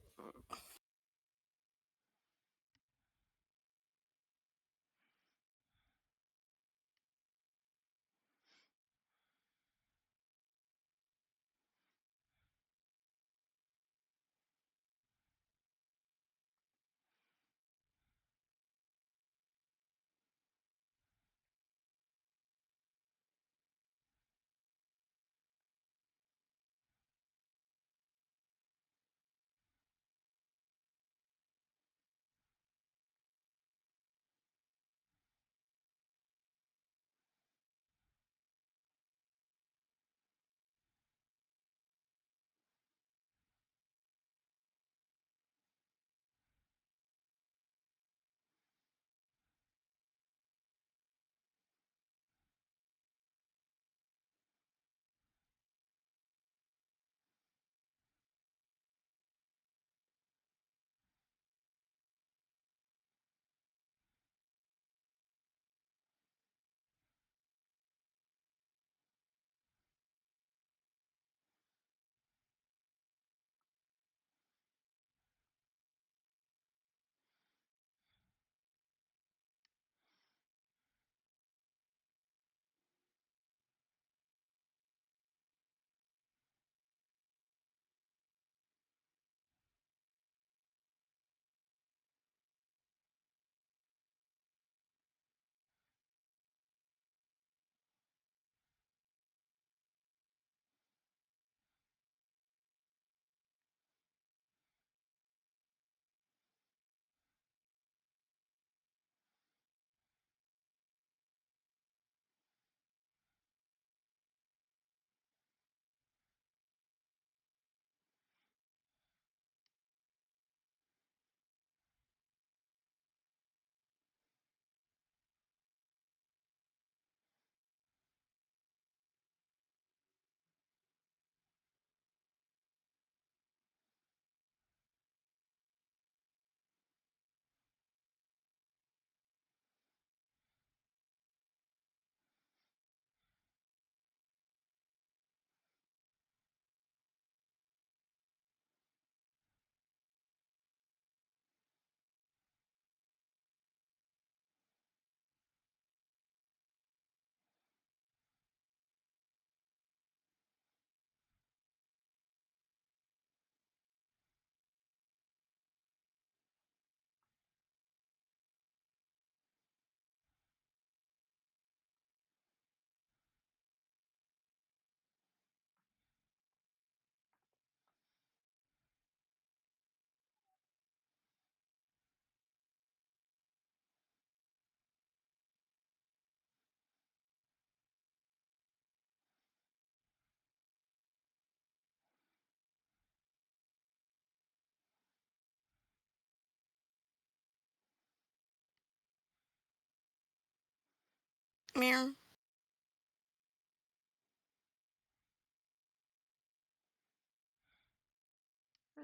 Mirror.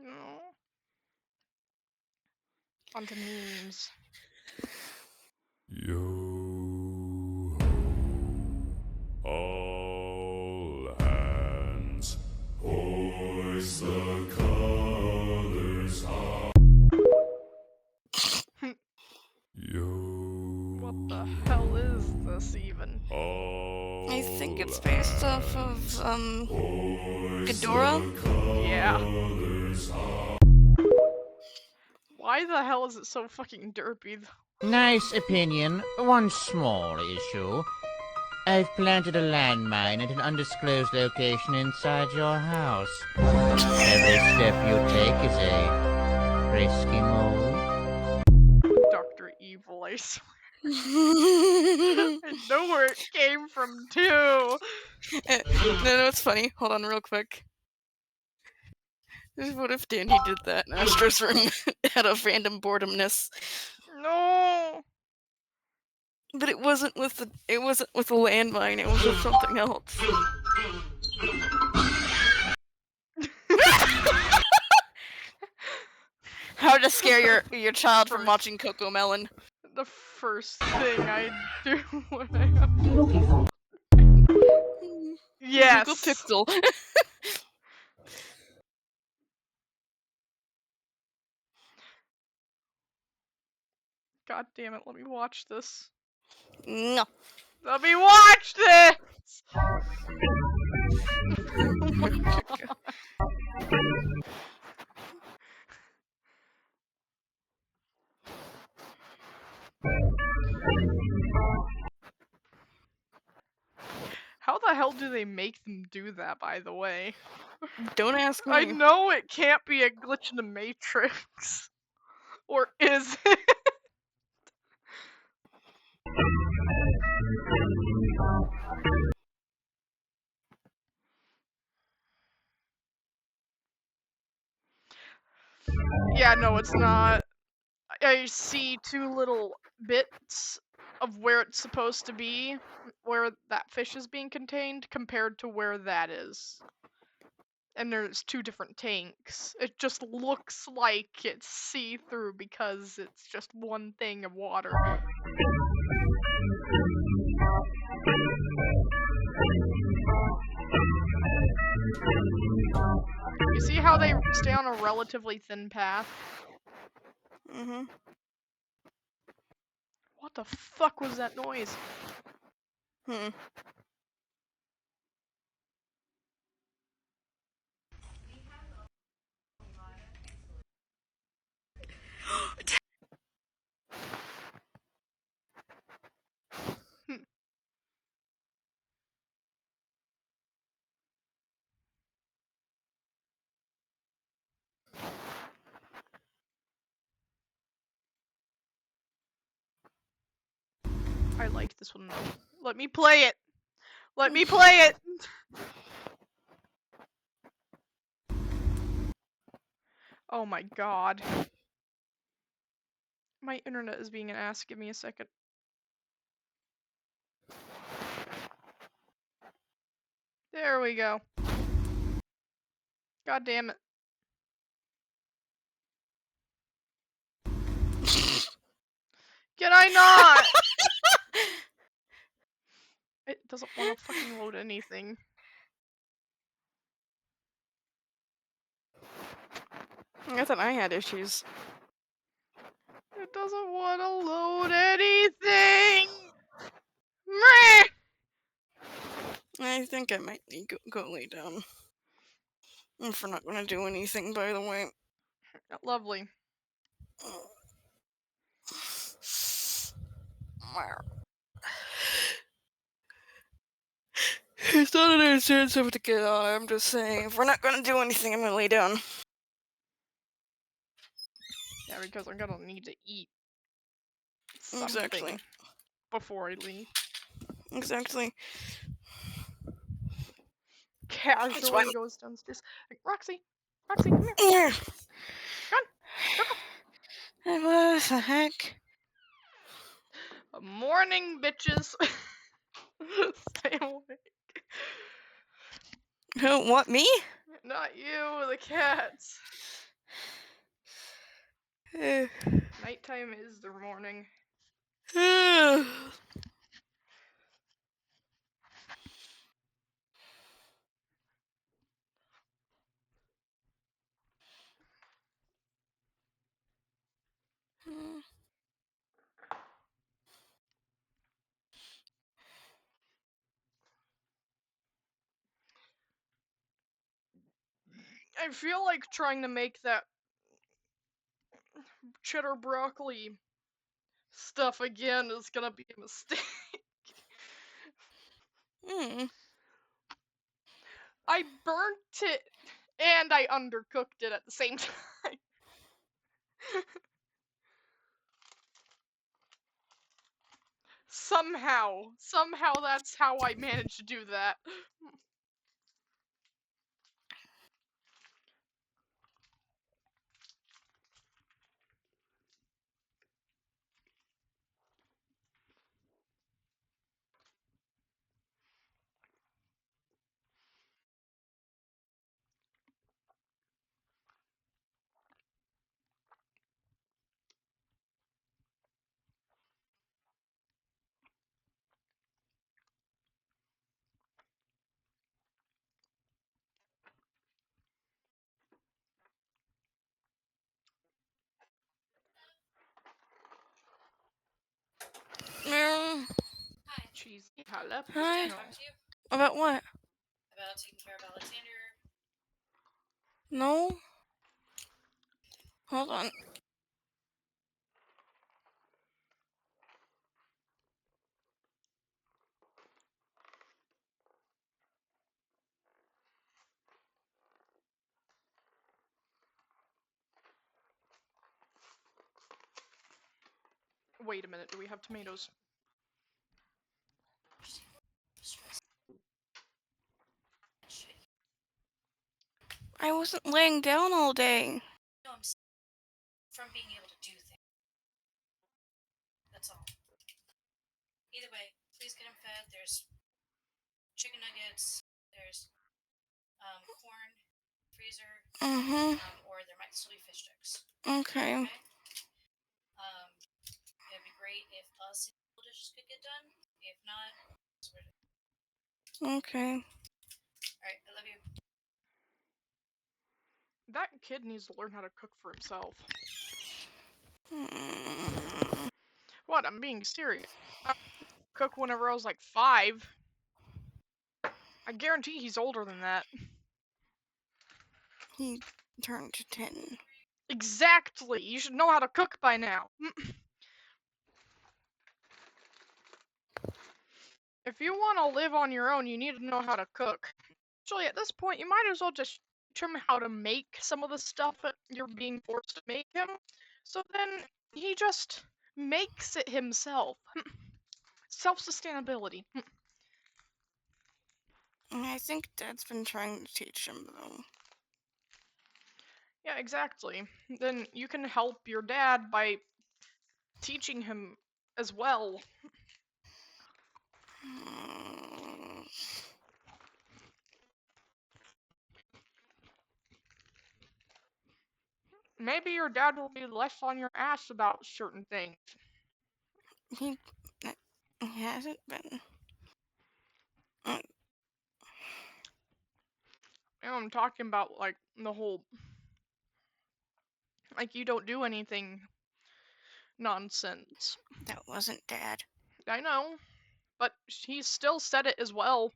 No. Onto memes. Yo ho, all hands, hoist the colors high. Yo. What the hell is this even? I think it's based off of Ghidorah. Yeah. Why the hell is it so fucking derpy? Nice opinion. One small issue. I've planted a landmine at an undisclosed location inside your house. Every step you take is a risky move. Dr. Evil, I swear. I know where it came from, too. No, it's funny. Hold on real quick. What if Dandy did that in Astra's room out of random boredomness? No. But it wasn't with the landmine, it was with something else. How to scare your child from watching Coco Melon. The first thing I do when I have Yes. Google Pixel. God damn it, let me watch this. No. Let me watch this! How the hell do they make them do that, by the way? Don't ask me. I know it can't be a glitch in the Matrix. Or is it? Yeah, no, it's not. I see two little bits of where it's supposed to be, where that fish is being contained, compared to where that is. And there's two different tanks. It just looks like it's see-through because it's just one thing of water. You see how they stay on a relatively thin path? Mm-hmm. What the fuck was that noise? Hmm. I like this one though. Let me play it! Let me play it! Oh my god. My internet is being an ass. Give me a second. There we go. God damn it. Can I not? It doesn't want to fucking load anything. I thought I had issues. It doesn't want to load anything! Meh! I think I might need to go lay down. If we're not gonna do anything, by the way. Lovely. It's not an instance of to get on. I'm just saying, if we're not gonna do anything, I'm gonna lay down. Yeah, because I'm gonna need to eat something Exactly. before I leave. Exactly. Casually goes downstairs. Like, Roxy, come here. Come on. What the heck? Morning, bitches. awake. Who? What? Me? Not you, the cats. Nighttime is their morning. I feel like trying to make that cheddar broccoli stuff again is gonna be a mistake. I burnt it and I undercooked it at the same time. Somehow that's how I managed to do that. Cheesy jalapeno. Hi. About what? About taking care of Alexander. No. Hold on. Wait a minute, do we have tomatoes? I wasn't laying down all day. No, I'm from being able to do things. That's all. Either way, please get him fed. There's chicken nuggets. There's corn, freezer. Or there might still be fish sticks. Okay. It'd be great if us dishes could get done. If not, Okay. Alright, I love you. That kid needs to learn how to cook for himself. What? I'm being serious. I cook whenever I was like 5. I guarantee he's older than that. He turned to 10. Exactly! You should know how to cook by now. If you want to live on your own, you need to know how to cook. Actually, at this point, you might as well just teach him how to make some of the stuff that you're being forced to make him. So then he just makes it himself. Self-sustainability. I think Dad's been trying to teach him, though. Yeah, exactly. Then you can help your dad by teaching him as well. Maybe your dad will be less on your ass about certain things. He hasn't been. I'm talking about, like, the whole... Like, you don't do anything nonsense. That wasn't Dad. I know, but he still said it as well.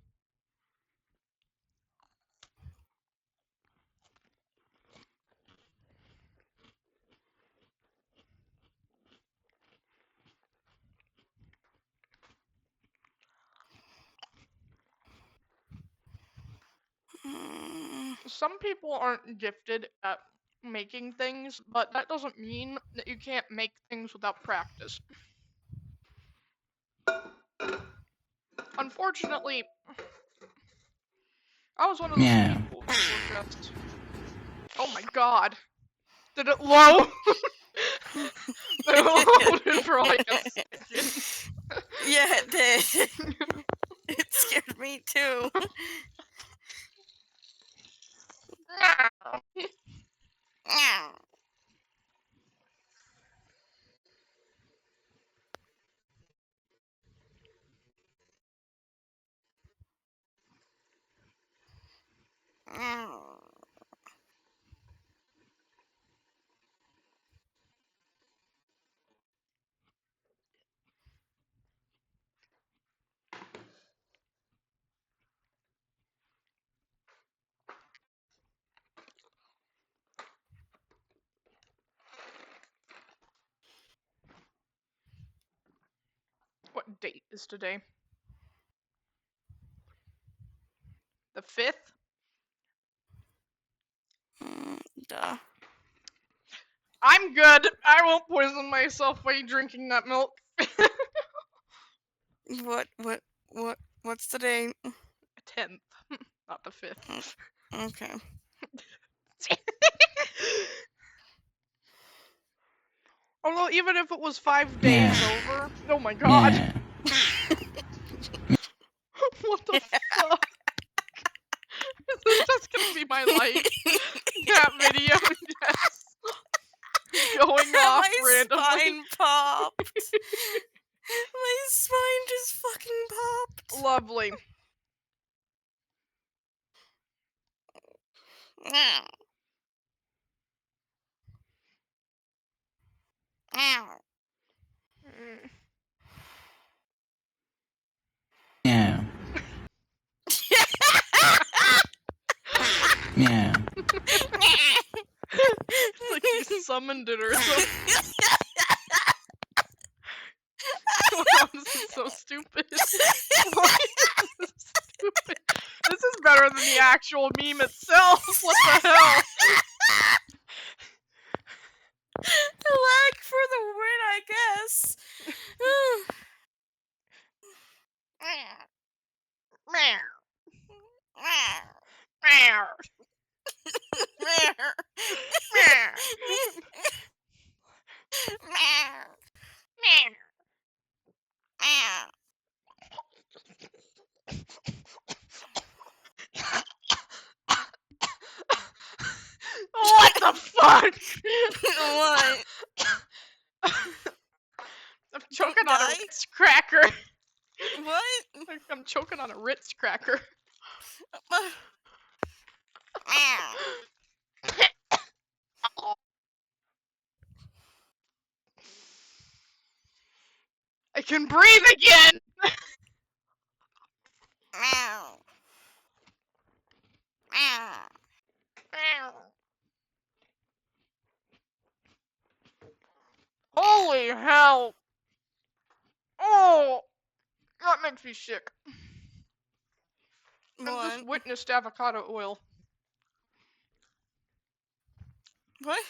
Some people aren't gifted at making things, but that doesn't mean that you can't make things without practice. Unfortunately, I was one of those people who were just... Oh my god. Did it load? It loaded for like a second. Yeah, it did. It scared Me too. What date is today? The 5th? Duh. I'm good. I won't poison myself by drinking that milk. What's the date? 10th, not the 5th. Okay. Although, even if it was 5 days over, oh my god. What the fuck? This is just gonna be my life. That video just going off My randomly. spine popped. My spine just fucking popped. Lovely. Yeah. Yeah. It's like you summoned it or something. Wow, this is so stupid. Why is this stupid? This is better than the actual meme itself. What the hell? Lag for the win, I guess. What the fuck? What? I'm choking on a Ritz cracker. What? I'm choking on a Ritz cracker. I can breathe again! Holy hell! Oh! That makes me sick. I just witnessed avocado oil. What?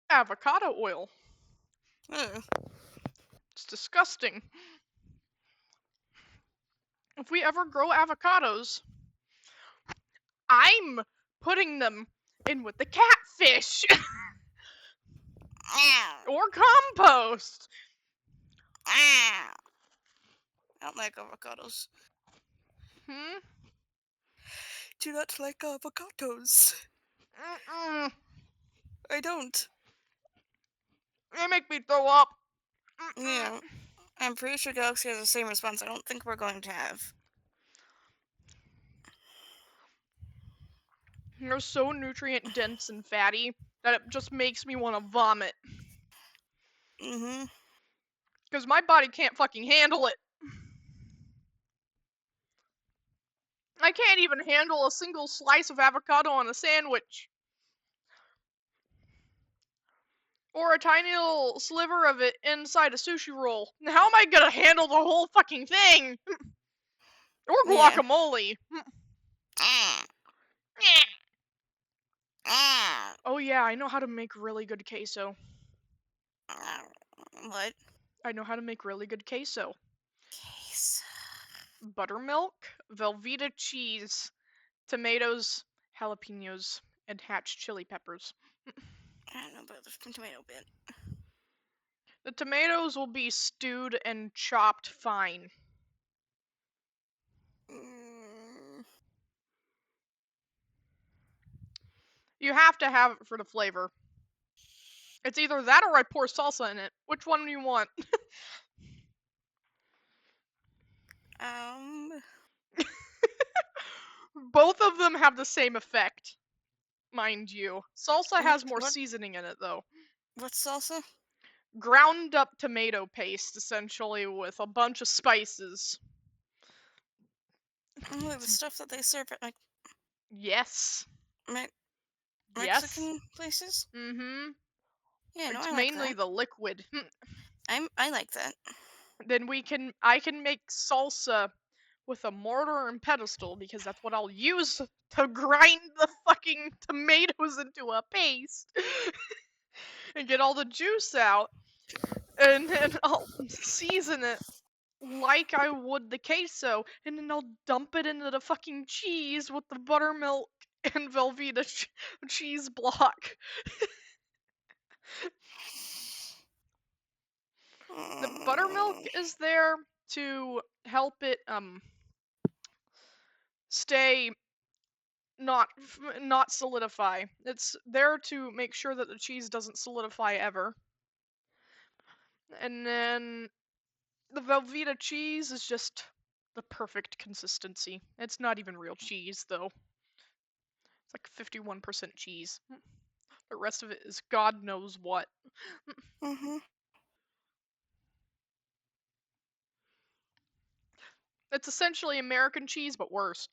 Avocado oil. Oh. It's disgusting. If we ever grow avocados, I'm putting them in with the catfish. Or compost. I don't like avocados. Do not like avocados. I don't. They make me throw up. Yeah. I'm pretty sure Galaxy has the same response. I don't think we're going to have. They're so nutrient dense and fatty that it just makes me want to vomit. Because my body can't fucking handle it. I can't even handle a single slice of avocado on a sandwich. Or a tiny little sliver of it inside a sushi roll. How am I gonna handle the whole fucking thing? Or guacamole. Oh yeah, I know how to make really good queso. What? I know how to make really good queso. Buttermilk, Velveeta cheese, tomatoes, jalapenos, and hatch chili peppers. I don't know about the tomato bit. The tomatoes will be stewed and chopped fine. You have to have it for the flavor. It's either that or I pour salsa in it. Which one do you want? Both of them have the same effect, mind you. Salsa has more seasoning in it, though. What's salsa? Ground up tomato paste, essentially, with a bunch of spices. Oh, the stuff that they serve at, like... Yes. Mexican places? Mm-hmm. Yeah, no, it's I like mainly that. the liquid. I like that. Then I can make salsa with a mortar and pestle because that's what I'll use to grind the fucking tomatoes into a paste and get all the juice out, and then I'll season it like I would the queso, and then I'll dump it into the fucking cheese with the buttermilk and Velveeta cheese block. The buttermilk is there to help it stay not solidify. It's there to make sure that the cheese doesn't solidify ever. And then the Velveeta cheese is just the perfect consistency. It's not even real cheese though. It's like 51% cheese. The rest of it is God knows what. It's essentially American cheese, but worse.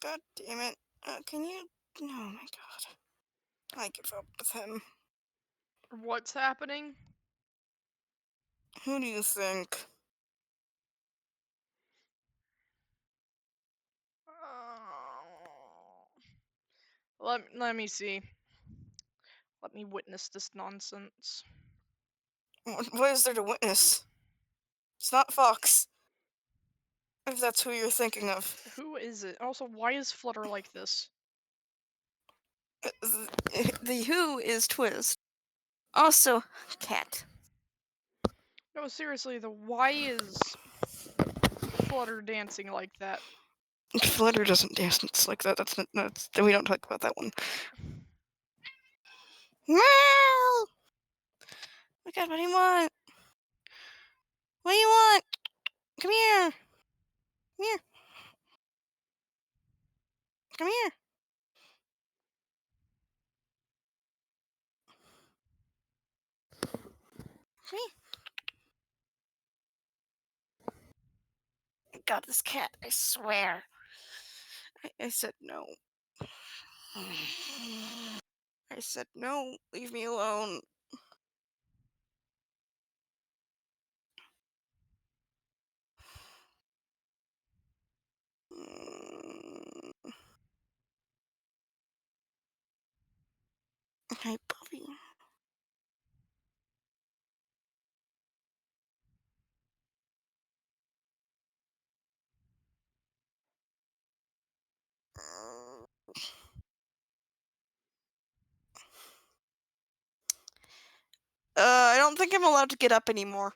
God damn it. Can you... Oh my god. I give up with him. What's happening? Who do you think? Let me see. Let me witness this nonsense. What is there to witness? It's not Fox. If that's who you're thinking of. Who is it? Also, why is Flutter like this? The who is Twist. Also, Cat. No, seriously, the why is Flutter dancing like that? Flutter doesn't dance like that. We don't talk about that one. Meow! Oh my god, what do you want? What do you want? Come here! Come here! Come here! Come here! God, this cat, I swear. I said no. I said no, leave me alone. Hey, puppy. I don't think I'm allowed to get up anymore.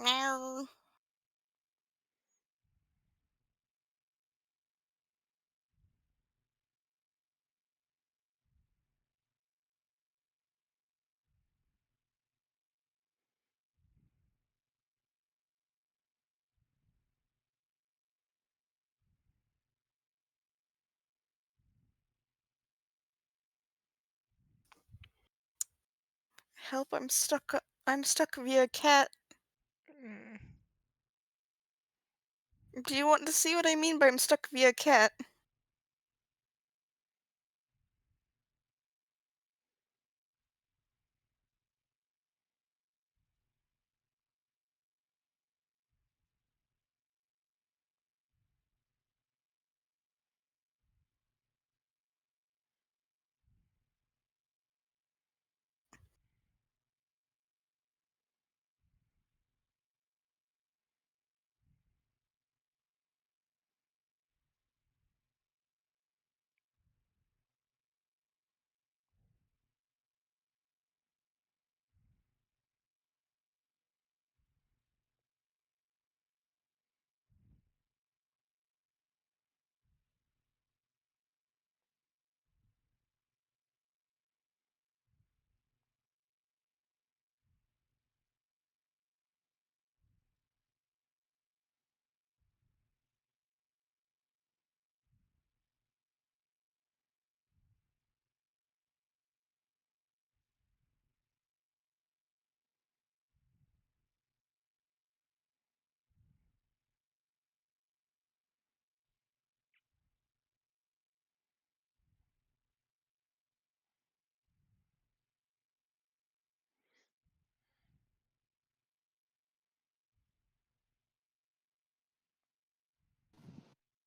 Meow. Help, I'm stuck. I'm stuck via cat. Do you want to see what I mean by I'm stuck via cat?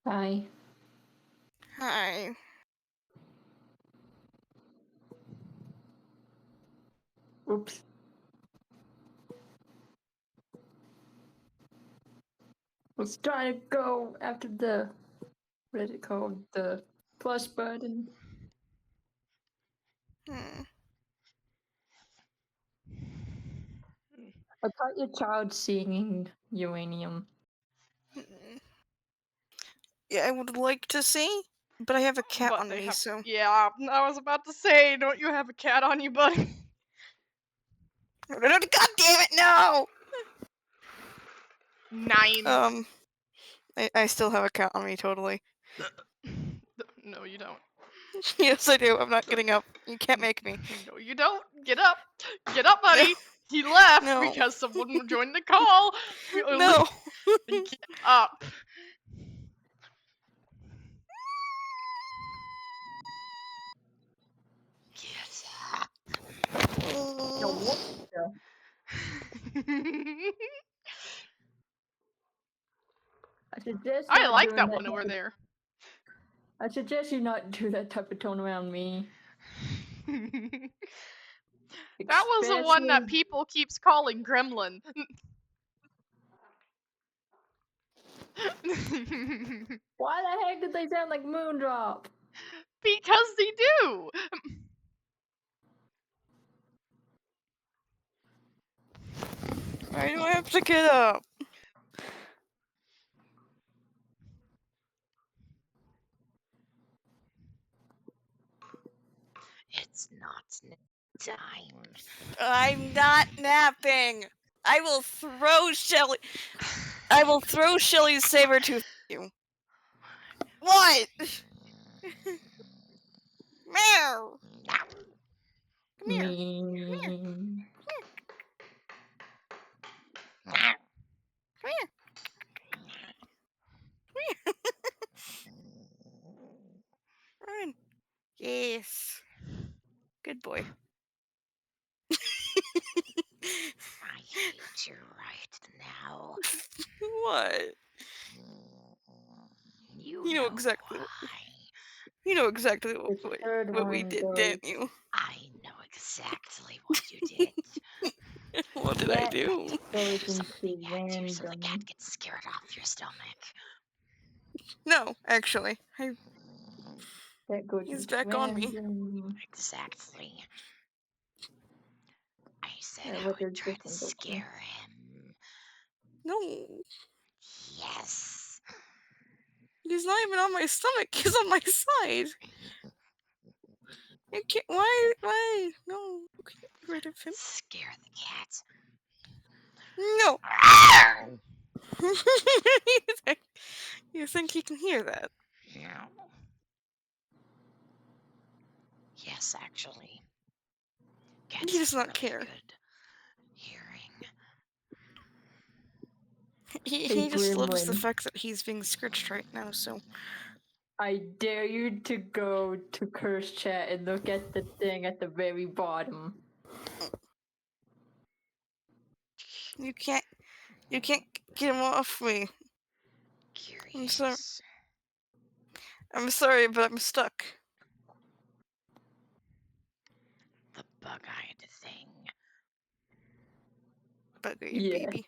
Hi. Hi. Oops. Was trying to go after the, what is it called? The plus button. Hmm. I caught your child singing uranium. Yeah, I would like to see, but I have a cat But on they me, have. so. Yeah, I was about to say, don't you have a cat on you, buddy? God damn it, no! 9. I still have a cat on me, totally. No, you don't. Yes, I do. I'm not getting up. You can't make me. No, you don't. Get up. Get up, buddy. He left No. because someone joined the call. No. Get up. Get up. No, what the? I suggest I not like doing that that one over type of- there. I suggest you not do that type of tone around me. That was the one that Especially- people keeps calling Gremlin. Why the heck did they sound like Moondrop? Because they do. Why do I have to get up? It's not time. I'm not napping. I will throw Shelly. I will throw Shelly's saber tooth at you. What? Meow. Come here. Me. Come here. Come here. Run. Yes. Good boy. I hate you right now. What? You know exactly. You know exactly what we did, didn't you? I know exactly what you did. What did I do? Something at you so the cat gets scared off your stomach. No, actually. That He's back on me. Exactly. I said Yeah, I what would did try this to one go to? scare him. No. Yes. He's not even on my stomach. He's on my side. You can't. Why? No. You can't get rid of him. Scare the cat. No. You think he can hear that? Yeah. Yes, actually. Cats He does have not really care. good hearing. He just loves the Gremlin. fact that he's being scratched right now, so. I dare you to go to curse chat and look at the thing at the very bottom. You can't get him off me. Curious. I'm sorry, but I'm stuck. The bug-eyed thing. Bug-eyed Yeah. baby.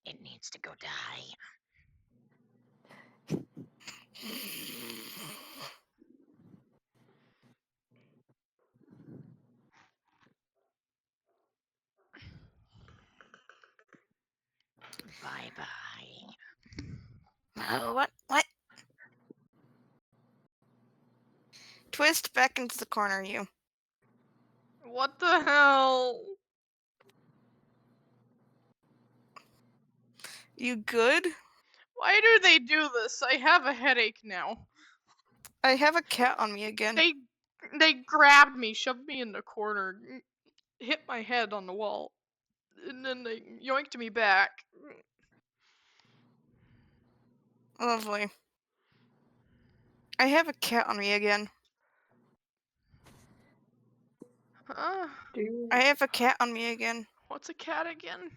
It needs to go die. Bye-bye. Oh, what? Twist back into the corner, you. What the hell? You good? Why do they do this? I have a headache now. I have a cat on me again. They grabbed me, shoved me in the corner, hit my head on the wall, and then they yoinked me back. Lovely. I have a cat on me again. I have a cat on me again. What's a cat again?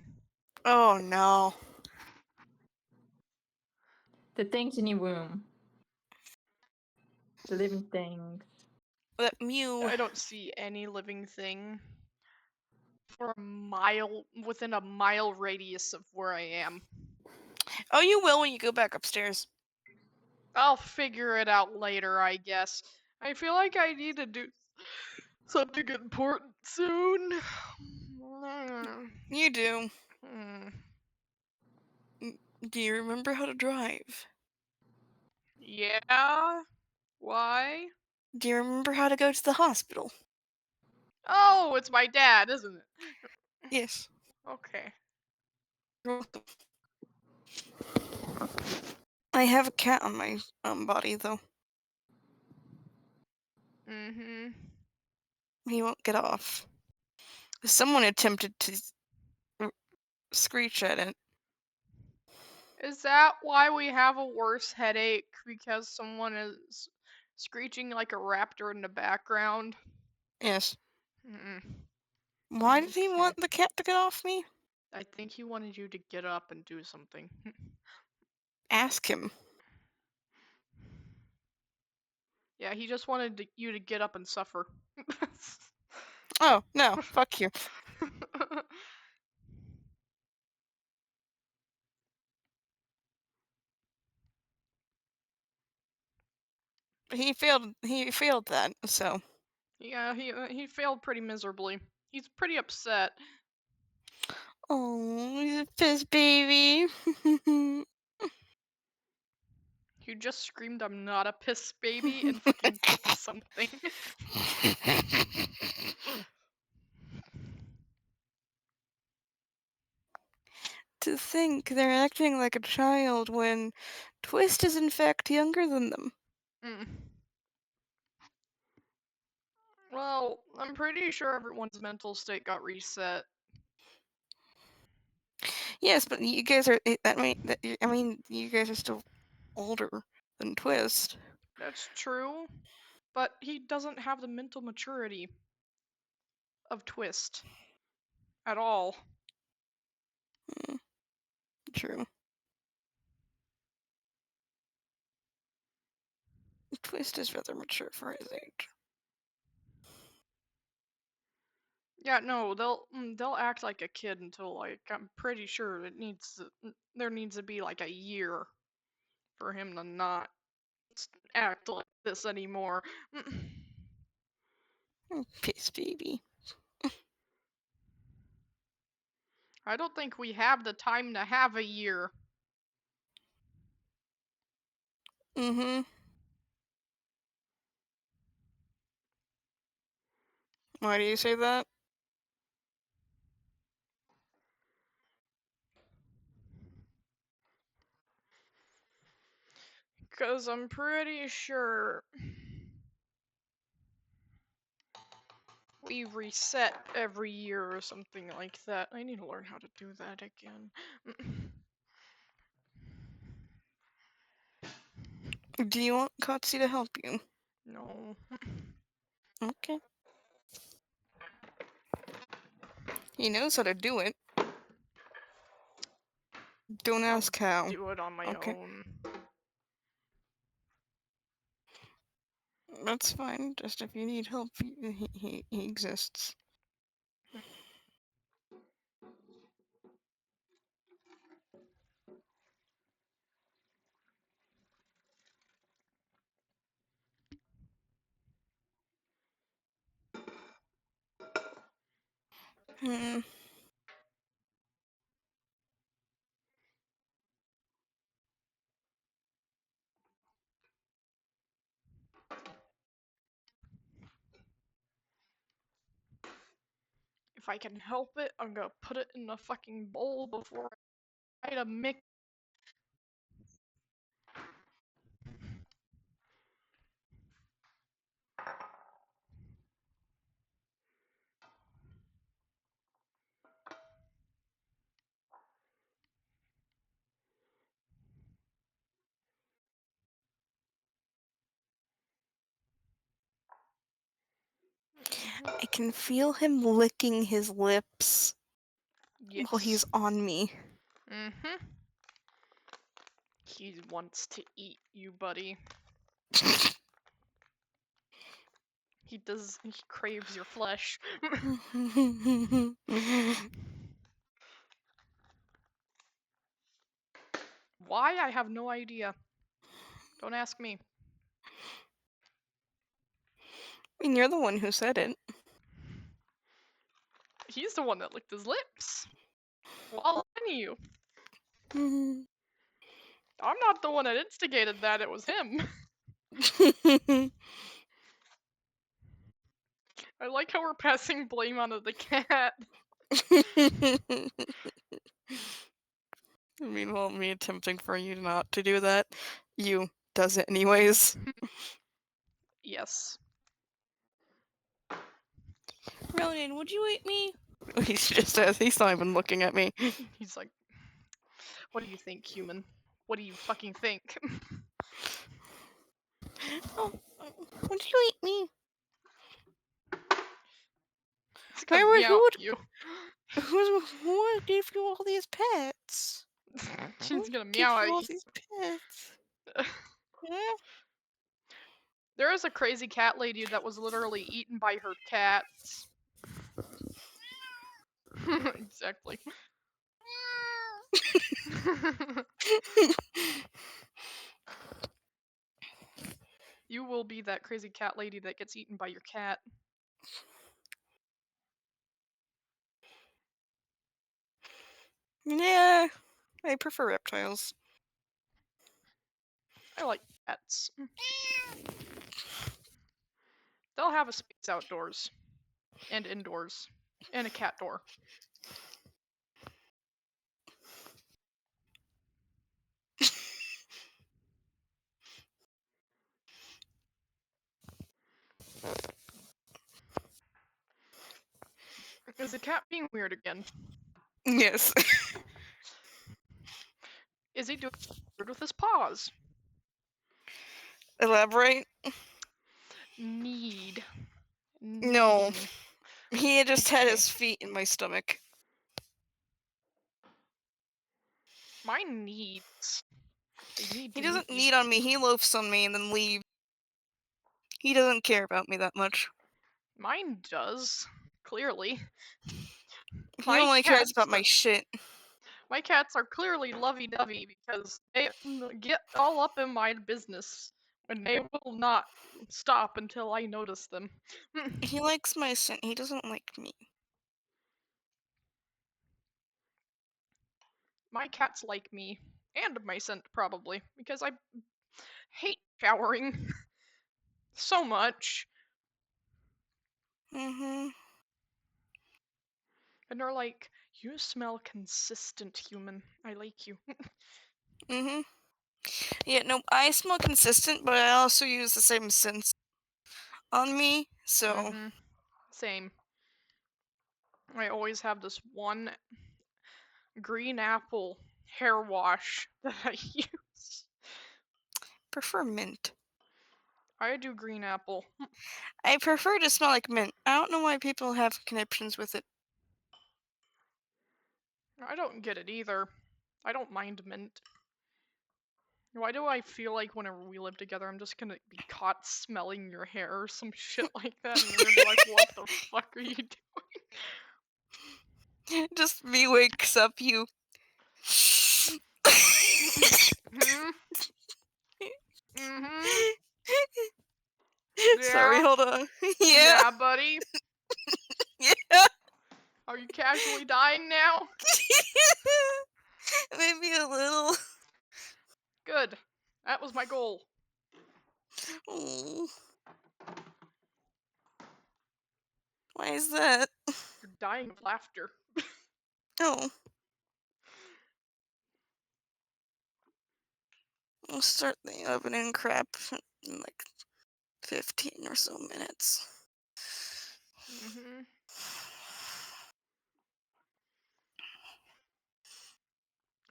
Oh no. The things in your room. The living things. That mew. I don't see any living thing for a mile, within a mile radius of where I am. Oh, you will when you go back upstairs. I'll figure it out later, I guess. I feel like I need to do something important soon. You do. Hmm. Do you remember how to drive? Yeah? Why? Do you remember how to go to the hospital? Oh, it's my dad, isn't it? Yes. Okay. I have a cat on my body though. Mm-hmm. He won't get off. Someone attempted to screech at it. Is that why we have a worse headache? Because someone is screeching like a raptor in the background? Yes. Mm-mm. Why did he want the cat to get off me? I think he wanted you to get up and do something. Ask him. Yeah, he just wanted you to get up and suffer. Oh, no. Fuck you. He failed that, so. Yeah, he failed pretty miserably. He's pretty upset. Oh, he's a piss baby. You just screamed, "I'm not a piss baby," and fucking did something. To think they're acting like a child when Twist is in fact younger than them. Mm. Well, I'm pretty sure everyone's mental state got reset. Yes, but you guys are. I mean, you guys are still older than Twist. That's true, but he doesn't have the mental maturity of Twist at all. True. Twist is rather mature for his age. Yeah, no, they'll act like a kid until, like, I'm pretty sure there needs to be like a year for him to not act like this anymore. Piss baby. I don't think we have the time to have a year. Mm-hmm. Why do you say that? Because I'm pretty sure we reset every year or something like that. I need to learn how to do that again. Do you want Kotzi to help you? No. Okay. He knows how to do it. Don't ask how. Do it on my own. That's fine. Just if you need help, he exists. Hmm. If I can help it, I'm gonna put it in a fucking bowl before I try to mix. I can feel him licking his lips while he's Yes. on me. Mm-hmm. He wants to eat you, buddy. He does. He craves your flesh. Why? I have no idea. Don't ask me. I mean, you're the one who said it. He's the one that licked his lips. While on you. I'm not the one that instigated that, it was him. I like how we're passing blame onto the cat. Meanwhile, me attempting for you not to do that, you does it anyways. Yes. Ronan, would you eat me? He's not even looking at me. He's like, what do you think, human? What do you fucking think? Oh, would you eat me? He's gonna meow at you. Who gave you all these pets? She's gonna meow at all you. these pets? There is a crazy cat lady that was literally eaten by her cats. Exactly. You will be that crazy cat lady that gets eaten by your cat. Yeah, I prefer reptiles. I like cats. They'll have a space outdoors. And indoors. And a cat door. Is the cat being weird again? Yes. Is he doing weird with his paws? Elaborate? Need. No. Needing. He just had his feet in my stomach. Mine needs. He doesn't need on me, he loafs on me and then leaves. He doesn't care about me that much. Mine does. Clearly. He only cares about my shit. My cats are clearly lovey-dovey because they get all up in my business and they will not stop until I notice them. He likes my scent, he doesn't like me. My cats like me. And my scent, probably. Because I hate showering. So much. Mm-hmm. And they're like, you smell consistent, human. I like you. Mm-hmm. Yeah, no, I smell consistent, but I also use the same scents on me, so... Same. I always have this one green apple hair wash that I use. Prefer mint. I do green apple. I prefer to smell like mint. I don't know why people have conniptions with it. I don't get it either. I don't mind mint. Why do I feel like whenever we live together, I'm just gonna be caught smelling your hair or some shit like that, and you're gonna be like, what the fuck are you doing? Just me wakes up you. Sorry, Yeah? hold on. Yeah. Yeah, buddy? Yeah. Are you casually dying now? Maybe a little. Good. That was my goal. Oh. Why is that? You're dying of laughter. Oh. I'll start the oven and crap in like 15 or so minutes.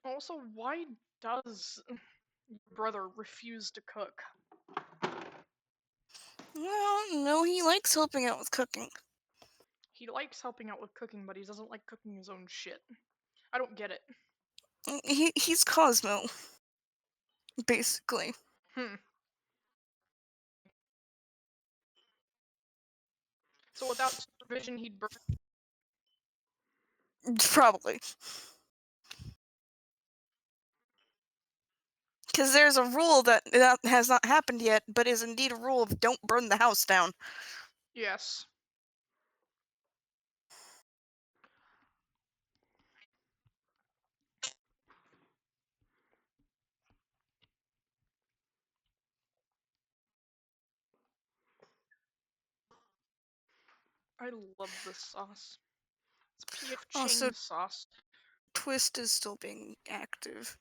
Also, why does your brother refuse to cook? Well, no, he likes helping out with cooking. He likes helping out with cooking, but he doesn't like cooking his own shit. I don't get it. He's Cosmo. Basically. So without supervision, he'd burn. Probably. Because there's a rule that has not happened yet, but is indeed a rule of don't burn the house down. Yes. I love this sauce. It's P.F. Also, Chang's sauce. Twist is still being active.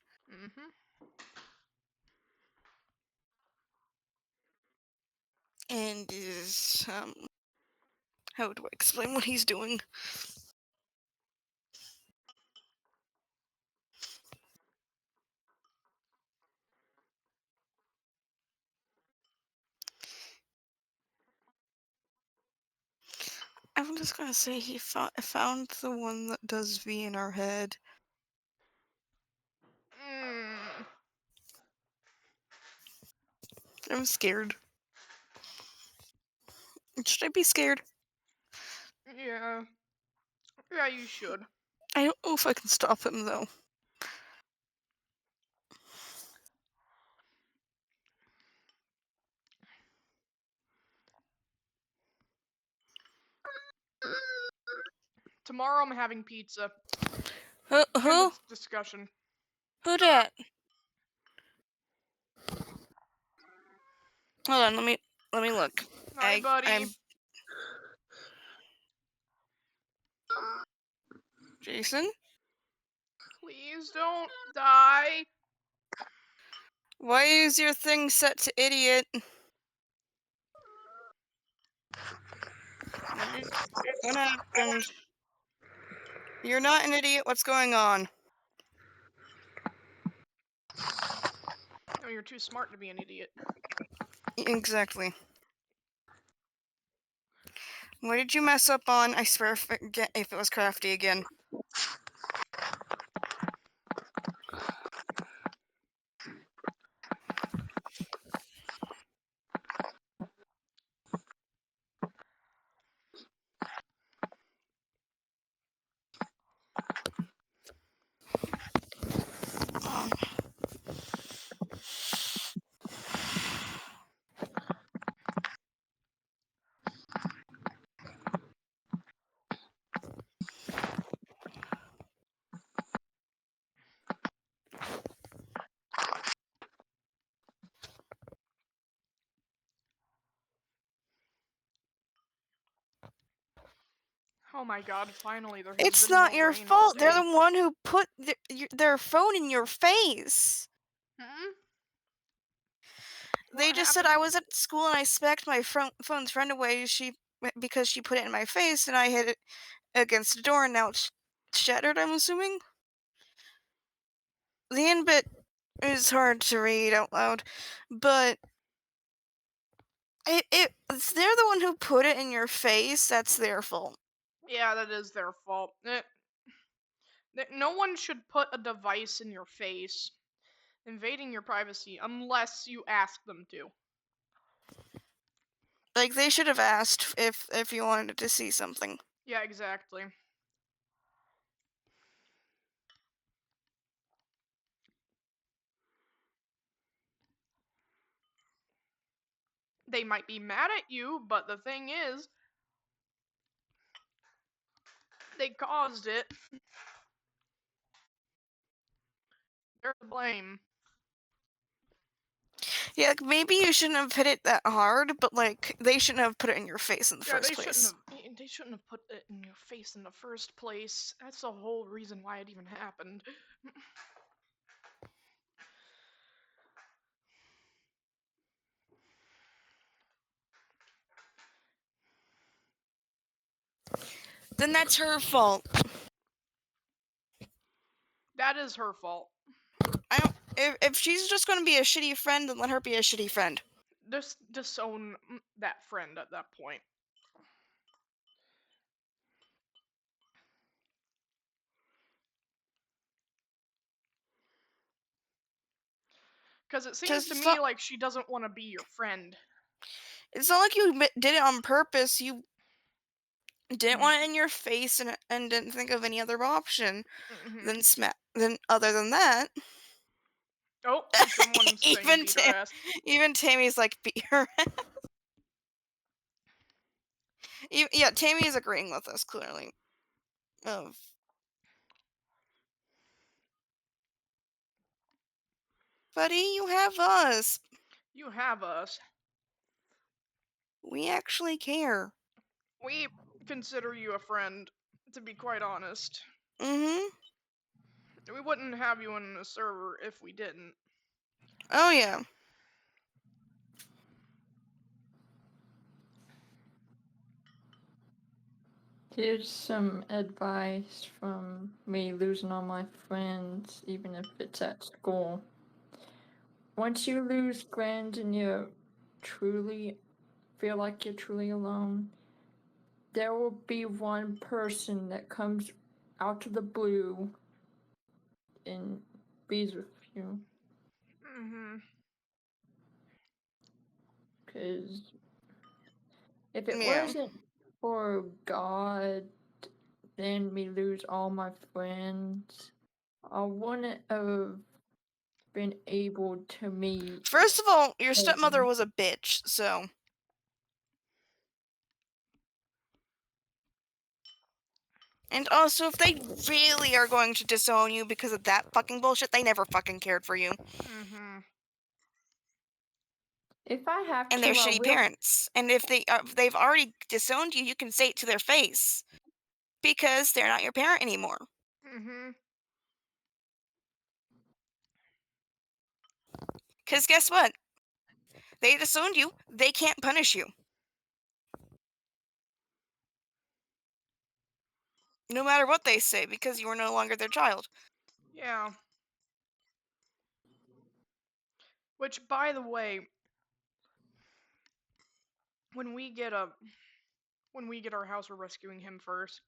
And is, how do I explain what he's doing? I'm just gonna say he found the one that does V in our head. I'm scared. Should I be scared? Yeah. Yeah, you should. I don't know if I can stop him, though. Tomorrow I'm having pizza. Who? End of discussion. Who dat? Hold on, let me look. Hi, buddy. Jason? Please don't die. Why is your thing set to idiot? What happened? You're not an idiot. What's going on? No, you're too smart to be an idiot. Exactly. What did you mess up on? I swear if it was crafty again. Oh my god, finally there has It's been not no your rain all fault. They're day. the one who put their phone in your face. They just said I was at school and I smacked my phone's friend away because she put it in my face and I hit it against the door and now it's shattered, I'm assuming? The end bit is hard to read out loud, but it's they're the one who put it in your face. That's their fault. Yeah, that is their fault. No one should put a device in your face, invading your privacy, unless you ask them to. Like, they should have asked if you wanted to see something. Yeah, exactly. They might be mad at you, but the thing is, they caused it. They're to blame. Yeah, like, maybe you shouldn't have hit it that hard, but like they shouldn't have put it in your face in the first place. They shouldn't have put it in your face in the first place. That's the whole reason why it even happened. Then that's her fault. That is her fault. If she's just gonna be a shitty friend, then let her be a shitty friend. Just disown that friend at that point. Because it seems to me like she doesn't want to be your friend. It's not like you did it on purpose. You didn't want it in your face and didn't think of any other option than other than that. Oh, someone's saying beat her ass. Even Tammy's like, beat her ass. Yeah, Tammy is agreeing with us, clearly. Buddy, you have us. You have us. We actually care. We consider you a friend, to be quite honest. Mm-hmm. We wouldn't have you in the server if we didn't. Oh, yeah. Here's some advice from me losing all my friends, even if it's at school. Once you lose friends and you truly feel like you're truly alone, there will be one person that comes out of the blue and bees with you. Because if it wasn't for God, then me lose all my friends, I wouldn't have been able to meet. First of all, your stepmother was a bitch, so. And also, if they really are going to disown you because of that fucking bullshit, they never fucking cared for you. If I have and they're shitty parents. And if they've already disowned you, you can say it to their face because they're not your parent anymore. Because guess what? They disowned you. They can't punish you. No matter what they say, because you are no longer their child. Yeah. Which, by the way, when we get our house, we're rescuing him first.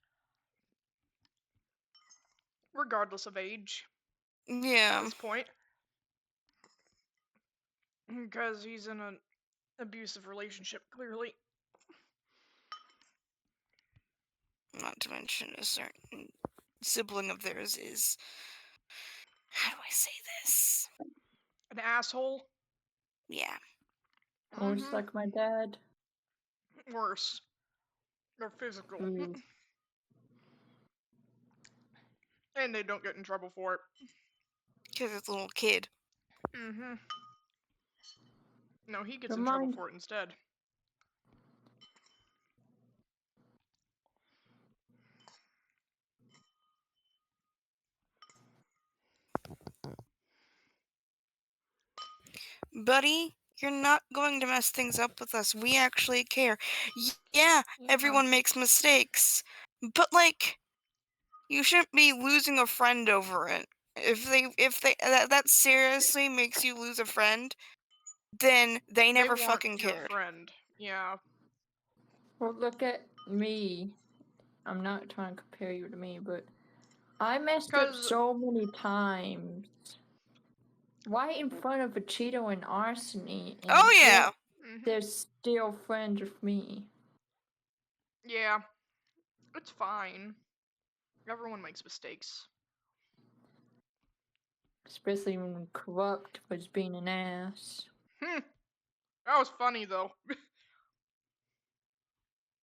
Regardless of age. Yeah. At this point. Because he's in an abusive relationship, clearly. Not to mention a certain sibling of theirs is... How do I say this? An asshole? Yeah. Or it's like my dad. Worse. They're physical. And they don't get in trouble for it. Because it's a little kid. No, he gets in trouble for it instead. Buddy, you're not going to mess things up with us. We actually care. Yeah, everyone makes mistakes. But, like, you shouldn't be losing a friend over it. If that seriously makes you lose a friend, then they never weren't fucking your cared. friend. Yeah. Well, look at me. I'm not trying to compare you to me, but I messed up so many times. Right in front of a Cheeto and Arsony, and Oh, yeah. yet they're still friends with me. Yeah. It's fine. Everyone makes mistakes. Especially when Corrupt was being an ass. That was funny, though.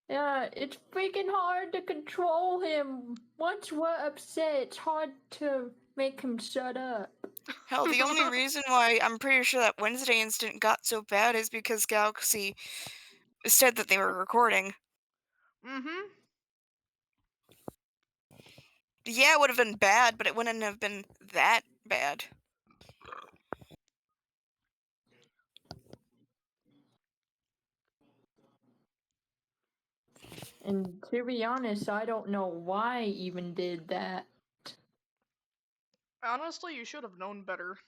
Yeah, it's freaking hard to control him. Once we're upset, it's hard to make him shut up. Hell, the only reason why I'm pretty sure that Wednesday incident got so bad is because Galaxy said that they were recording. Mm-hmm. Yeah, it would have been bad, but it wouldn't have been that bad. And to be honest, I don't know why I even did that. Honestly, you should have known better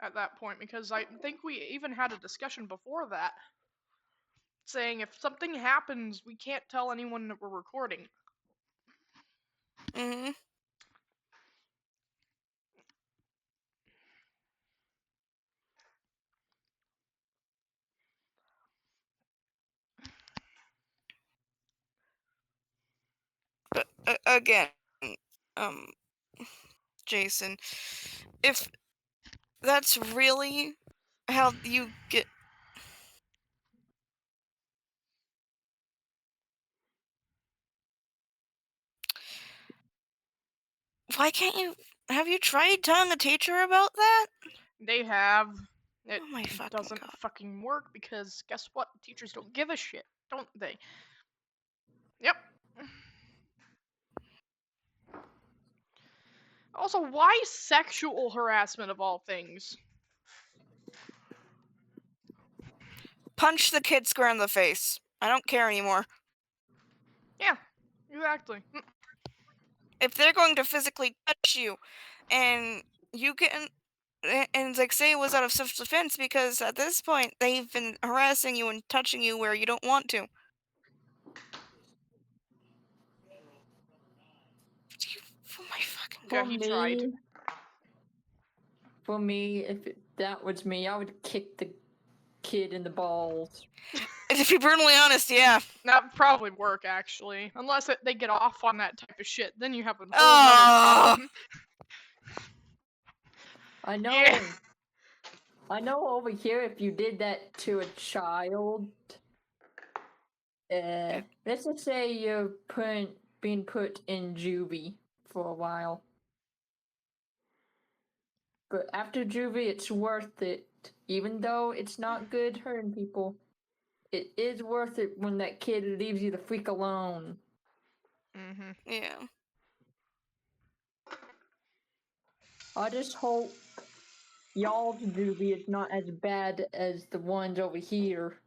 at that point, because I think we even had a discussion before that saying if something happens, we can't tell anyone that we're recording. Mm-hmm. But again, Jason, if that's really how you get. Why can't you? Have you tried telling the teacher about that? They have. It Oh my fucking doesn't God. fucking work because guess what? Teachers don't give a shit, don't they? Yep. Also, why sexual harassment of all things? Punch the kid square in the face. I don't care anymore. Yeah, exactly. If they're going to physically touch you, and you can, and like say it was out of self-defense, because at this point they've been harassing you and touching you where you don't want to. Oh my fucking God. Yeah, he tried. For me, if that was me, I would kick the kid in the balls. To be brutally honest, yeah. That would probably work, actually. Unless they get off on that type of shit. Then you have a whole nother problem. I know. Yeah. I know over here, if you did that to a child, let's just say you're being put in juvie for a while. But after juvie, it's worth it. Even though it's not good hurting people, it is worth it when that kid leaves you the freak alone. Mm-hmm. Yeah. I just hope y'all's juvie is not as bad as the ones over here.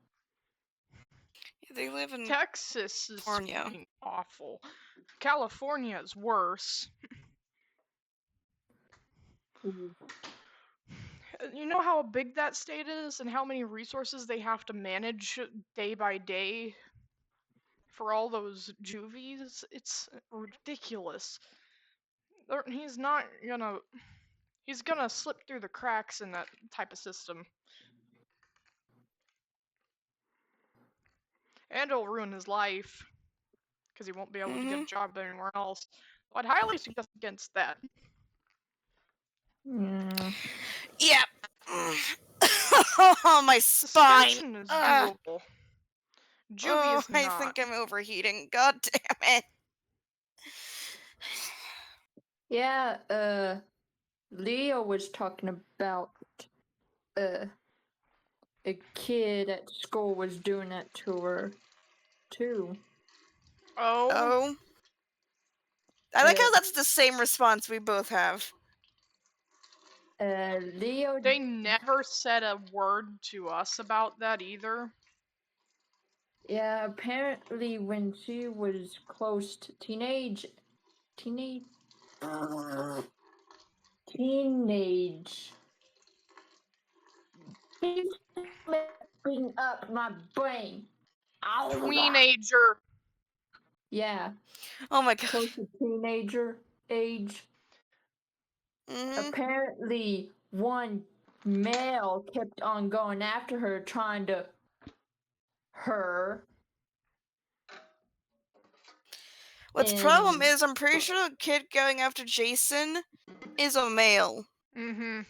They live in Texas is California. fucking awful. California is worse. You know how big that state is and how many resources they have to manage day by day for all those juvies? It's ridiculous. He's not gonna... He's gonna slip through the cracks in that type of system. And it'll ruin his life. Because he won't be able to get a job anywhere else. So I'd highly suggest against that. Yeah. Oh, my spine. Suspension is doable. Juvie is not. I think I'm overheating. God damn it. Yeah, Leo was talking about a kid at school was doing that to her too. Oh. I like how that's the same response we both have. Leo. They never said a word to us about that either. Yeah, apparently when she was close to teenage. He's messing up my brain. Tweenager. Yeah. Oh my god. Close to teenager age. Apparently, one male kept on going after her, trying to her. What's problem is, I'm pretty sure the kid going after Jason is a male. Mm-hmm.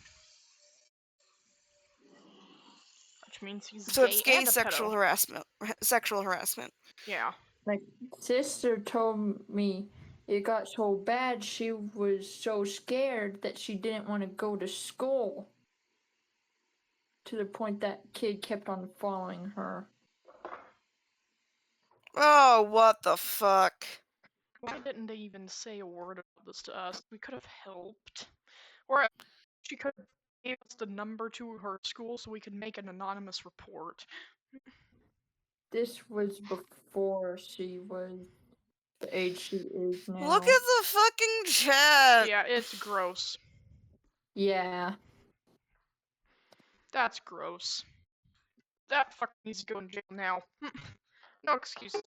Which means he's So gay it's gay and a sexual pedo. harassment. Sexual harassment. Yeah. My sister told me it got so bad she was so scared that she didn't want to go to school. To the point that kid kept on following her. Oh, what the fuck? Why didn't they even say a word about this to us? We could have helped. Or she could have gave us the number to her school so we could make an anonymous report. This was before she was the age she is now. Look at the fucking chat! Yeah, it's gross. Yeah. That's gross. That fucker needs to go in jail now. No excuses.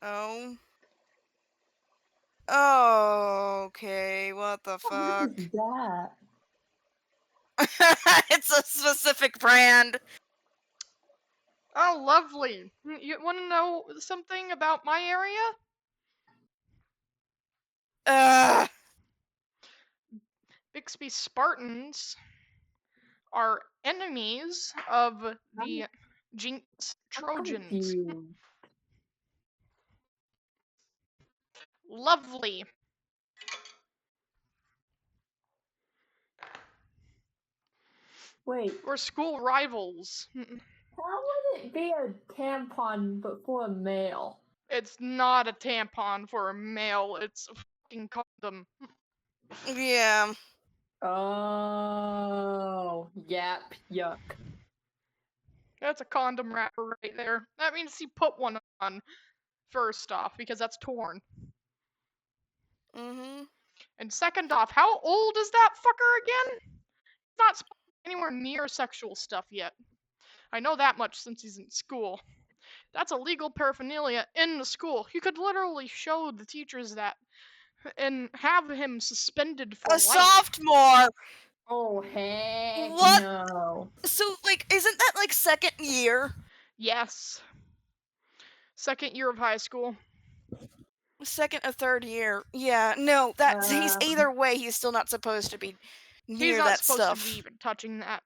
Oh. Oh, okay. What the fuck? What is that? It's a specific brand. Oh, lovely. You want to know something about my area? Bixby Spartans are enemies of the Jinx Trojans. Lovely. Wait. We're school rivals. How would it be a tampon but for a male? It's not a tampon for a male, it's a fucking condom. Yeah. Oh, yap, yuck. That's a condom wrapper right there. That means he put one on, first off, because that's torn. Mm-hmm. And second off, how old is that fucker again? He's not anywhere near sexual stuff yet. I know that much since he's in school. That's illegal paraphernalia in the school. You could literally show the teachers that and have him suspended for life. Sophomore! Oh, heck what? No. So, like, isn't that, like, second year? Yes. Second year of high school. Second or third year. Yeah, no, that's he's either way, he's still not supposed to be near He's not that supposed stuff. to be even touching that.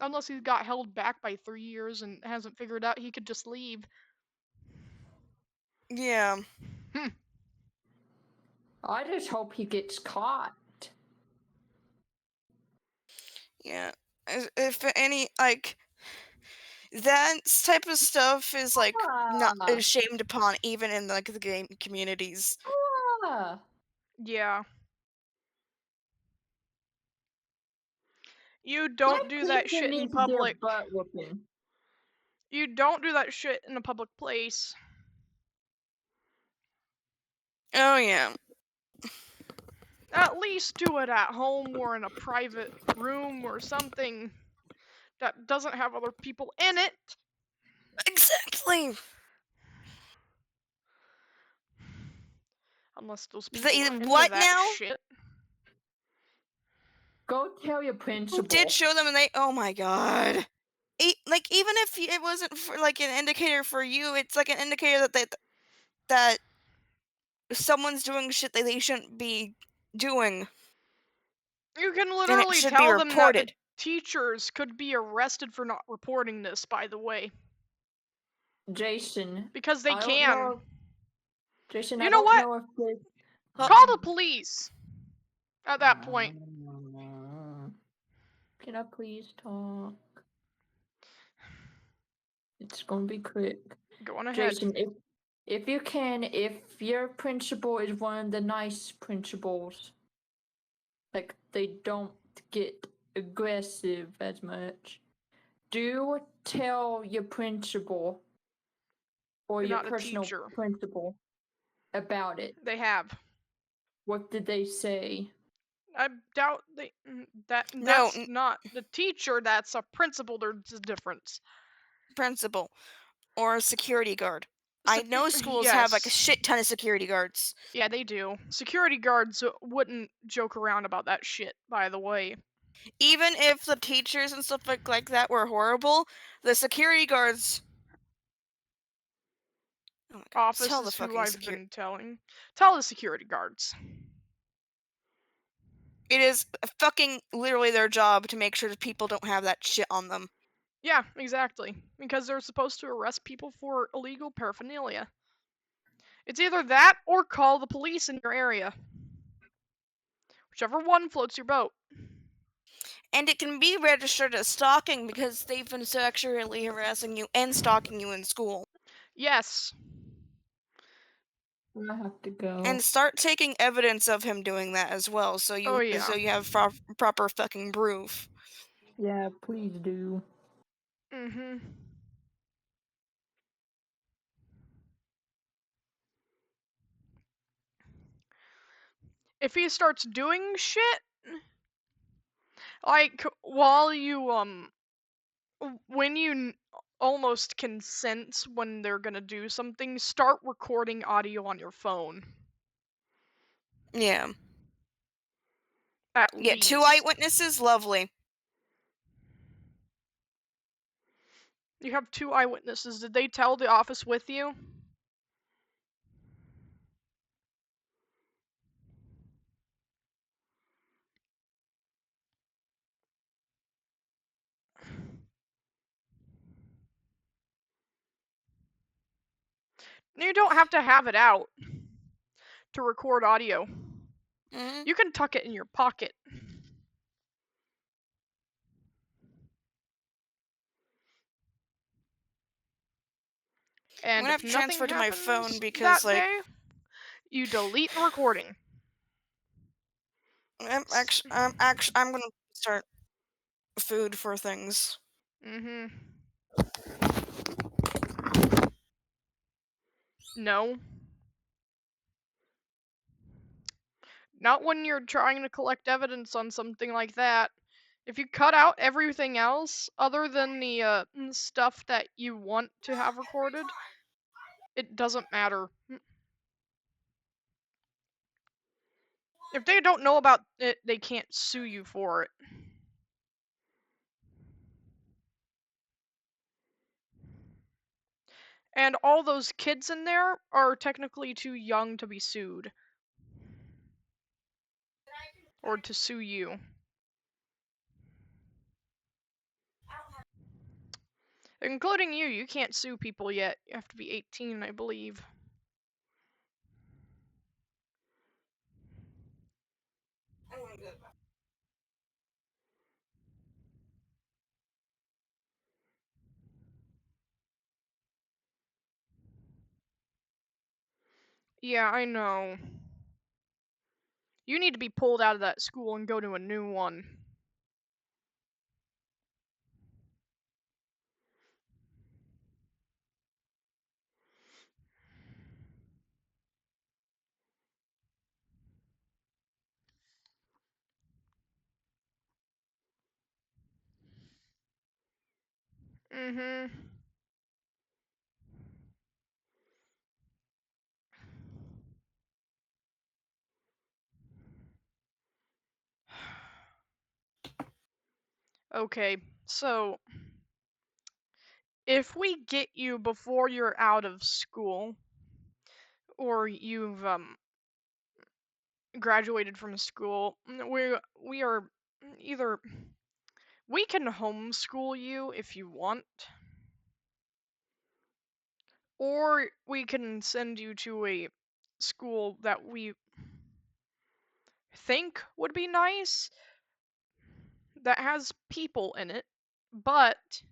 Unless he got held back by 3 years and hasn't figured out he could just leave. Yeah. I just hope he gets caught. Yeah. If any, like, that type of stuff is, like, not shamed upon even in, like, the game communities. Yeah. You don't do that shit in public. You don't do that shit in a public place. Oh, yeah. At least do it at home or in a private room or something that doesn't have other people in it. Exactly. Unless those people are into what that now? shit. Go tell your principal. Who did show them and they, oh my god. Like, even if it wasn't for, like, an indicator for you, it's like an indicator that someone's doing shit that they shouldn't be doing. You can And it literally should tell be them that the reported. teachers could be arrested for not reporting this, by the way. Jason. Because they I can. don't know. Jason, You I know don't what? know if they... Call the police at that point. Can I please talk? It's gonna be quick. Go on ahead. Jason, if you can, if your principal is one of the nice principals, like they don't get aggressive as much, do tell your principal or You're your not a personal teacher. principal about it. They have. What did they say? I doubt that's not the teacher. That's a principal. There's a difference. Principal or a security guard. I know schools have like a shit ton of security guards. Yeah, they do. Security guards wouldn't joke around about that shit, by the way. Even if the teachers and stuff like that were horrible, the security guards. Oh my God, Office tell the is who fucking I've been telling. Tell the security guards. It is fucking literally their job to make sure that people don't have that shit on them. Yeah, exactly. Because they're supposed to arrest people for illegal paraphernalia. It's either that or call the police in your area. Whichever one floats your boat. And it can be registered as stalking because they've been sexually harassing you and stalking you in school. Yes. I have to go. And start taking evidence of him doing that as well, so you have proper fucking proof. Yeah, please do. Mhm. If he starts doing shit, like while you when you almost can sense when they're gonna do something, start recording audio on your phone. Yeah. At Yeah, least. 2 eyewitnesses, lovely. You have 2 eyewitnesses. Did they tell the office with you? You don't have to have it out to record audio. Mm-hmm. You can tuck it in your pocket. And I'm gonna have to transfer to my phone because that day, you delete the recording. I'm gonna start food for things. Mhm. No. Not when you're trying to collect evidence on something like that. If you cut out everything else, other than the stuff that you want to have recorded, it doesn't matter. If they don't know about it, they can't sue you for it. And all those kids in there are technically too young to be sued. Or to sue you. Including you, you can't sue people yet. You have to be 18, I believe. Yeah, I know. You need to be pulled out of that school and go to a new one. Mhm. Okay, so if we get you before you're out of school, or you've graduated from school, we are either we can homeschool you if you want, or we can send you to a school that we think would be nice. that has people in it, but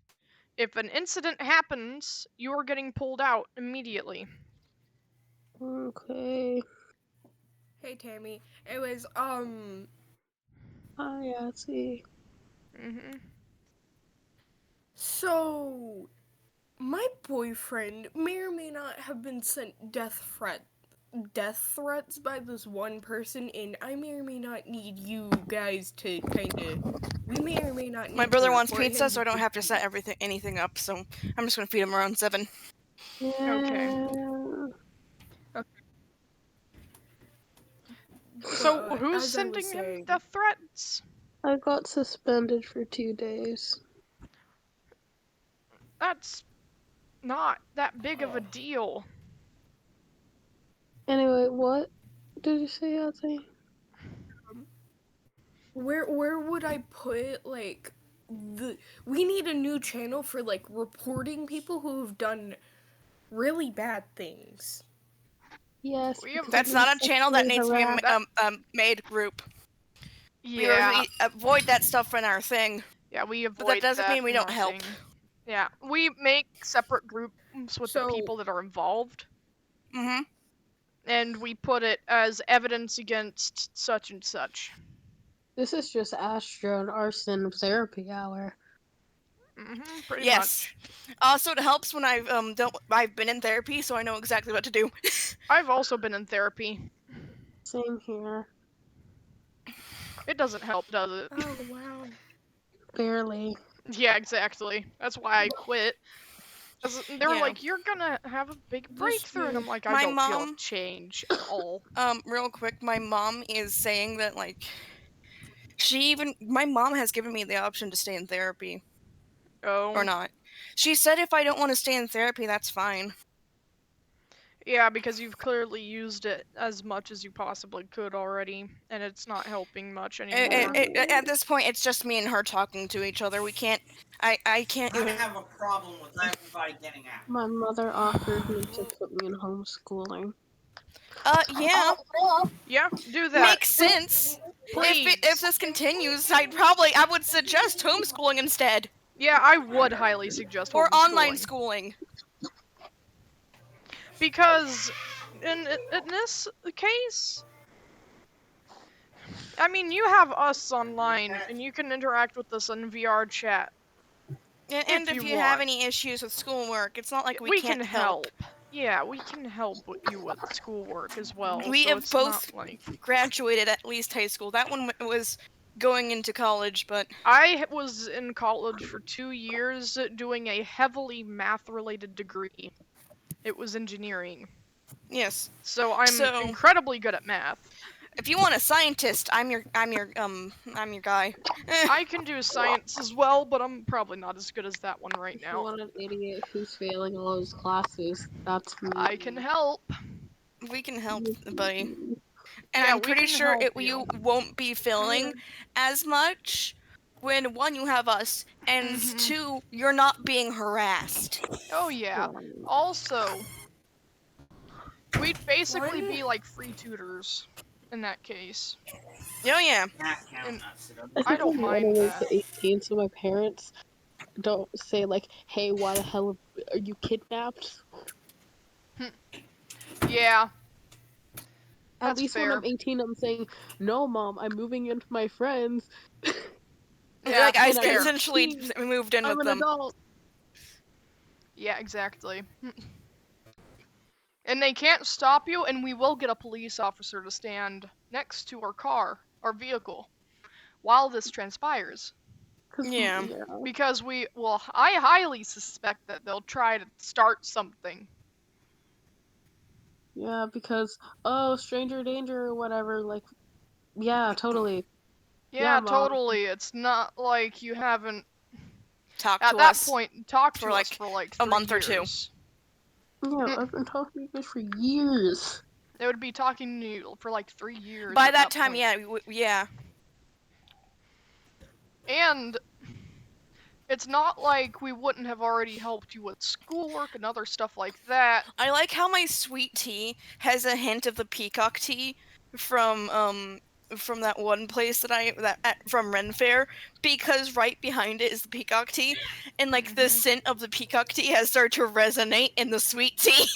if an incident happens, you are getting pulled out immediately. Okay. Hey Tammy, it was Hi, Yahtzee. So my boyfriend may or may not have been sent death threats by this one person, and I may or may not need you guys to we may or may not need My brother to wants report pizza, him so I don't have to set anything up. So I'm just gonna feed him around 7. Okay. So who's as I was sending him saying- death threats? I got suspended for 2 days. That's not that big of a deal. Anyway, what did you say, Yahtzee? Where would I put we need a new channel for reporting people who have done really bad things. Yes, That's not a channel that needs to be a made group. Yeah. We avoid that stuff in our thing. Yeah, we avoid But that doesn't mean we in don't our help. thing. Yeah, we make separate groups with the people that are involved. Mm-hmm. And we put it as evidence against such and such. This is just Astro and Arson therapy hour. Pretty yes. much. Also, it helps when I've been in therapy, so I know exactly what to do. I've also been in therapy. Same here. It doesn't help, does it? Oh wow. Barely. Yeah, exactly. That's why I quit. They were Yeah. like, "You're gonna have a big breakthrough," and I'm like, "I My don't feel mom- change at all." Real quick, my mom is saying that my mom has given me the option to stay in therapy. Oh. Or not. She said if I don't want to stay in therapy, that's fine. Yeah, because you've clearly used it as much as you possibly could already, and it's not helping much anymore. At this point, it's just me and her talking to each other. We can't. I can't. I have a problem with everybody getting out. My mother offered me to put me in homeschooling. Yeah. Yeah, do that. Makes sense. Please. If this continues, I would suggest homeschooling instead. Yeah, I would highly suggest Or homeschooling. online schooling. Because in this case, I mean, you have us online, and you can interact with us in VR chat. And if you have any issues with schoolwork, it's not like we can't can help. Yeah, we can help you with schoolwork as well. We so have it's both not like... graduated at least high school. That one was going into college, but... I was in college for 2 years doing a heavily math-related degree. It was engineering. Yes. So I'm incredibly good at math. If you want a scientist, I'm your guy. I can do science as well, but I'm probably not as good as that one right If now. you want an idiot who's failing all his classes, that's me. I can help. We can help, buddy. And Yeah, I'm pretty sure help you won't be failing as much when, 1, you have us, and 2, you're not being harassed. Oh yeah. Also, we'd basically be like free tutors in that case. Oh yeah. And I don't think mind I'm that. 18, so my parents don't say "Hey, why the hell are you kidnapped?" Yeah. At least when I'm 18, I'm saying, "No, Mom, I'm moving in with my friends." Yeah, I And I'm essentially 18, moved in I'm with an them. adult. Yeah, exactly. And they can't stop you, and we will get a police officer to stand next to our vehicle, while this transpires. Yeah. Because I highly suspect that they'll try to start something. Yeah, because stranger danger or whatever. Yeah, totally. Yeah, Mom. totally. It's not like you haven't talked at to that us point talked for to us for a month or 2. Yeah, I've been talking to you guys for years. They would be talking to you for 3 years. By at that time, point. yeah. And it's not like we wouldn't have already helped you with schoolwork and other stuff like that. I like how my sweet tea has a hint of the peacock tea from from that one place from Ren Fair, because right behind it is the peacock tea, and like the scent of the peacock tea has started to resonate in the sweet tea.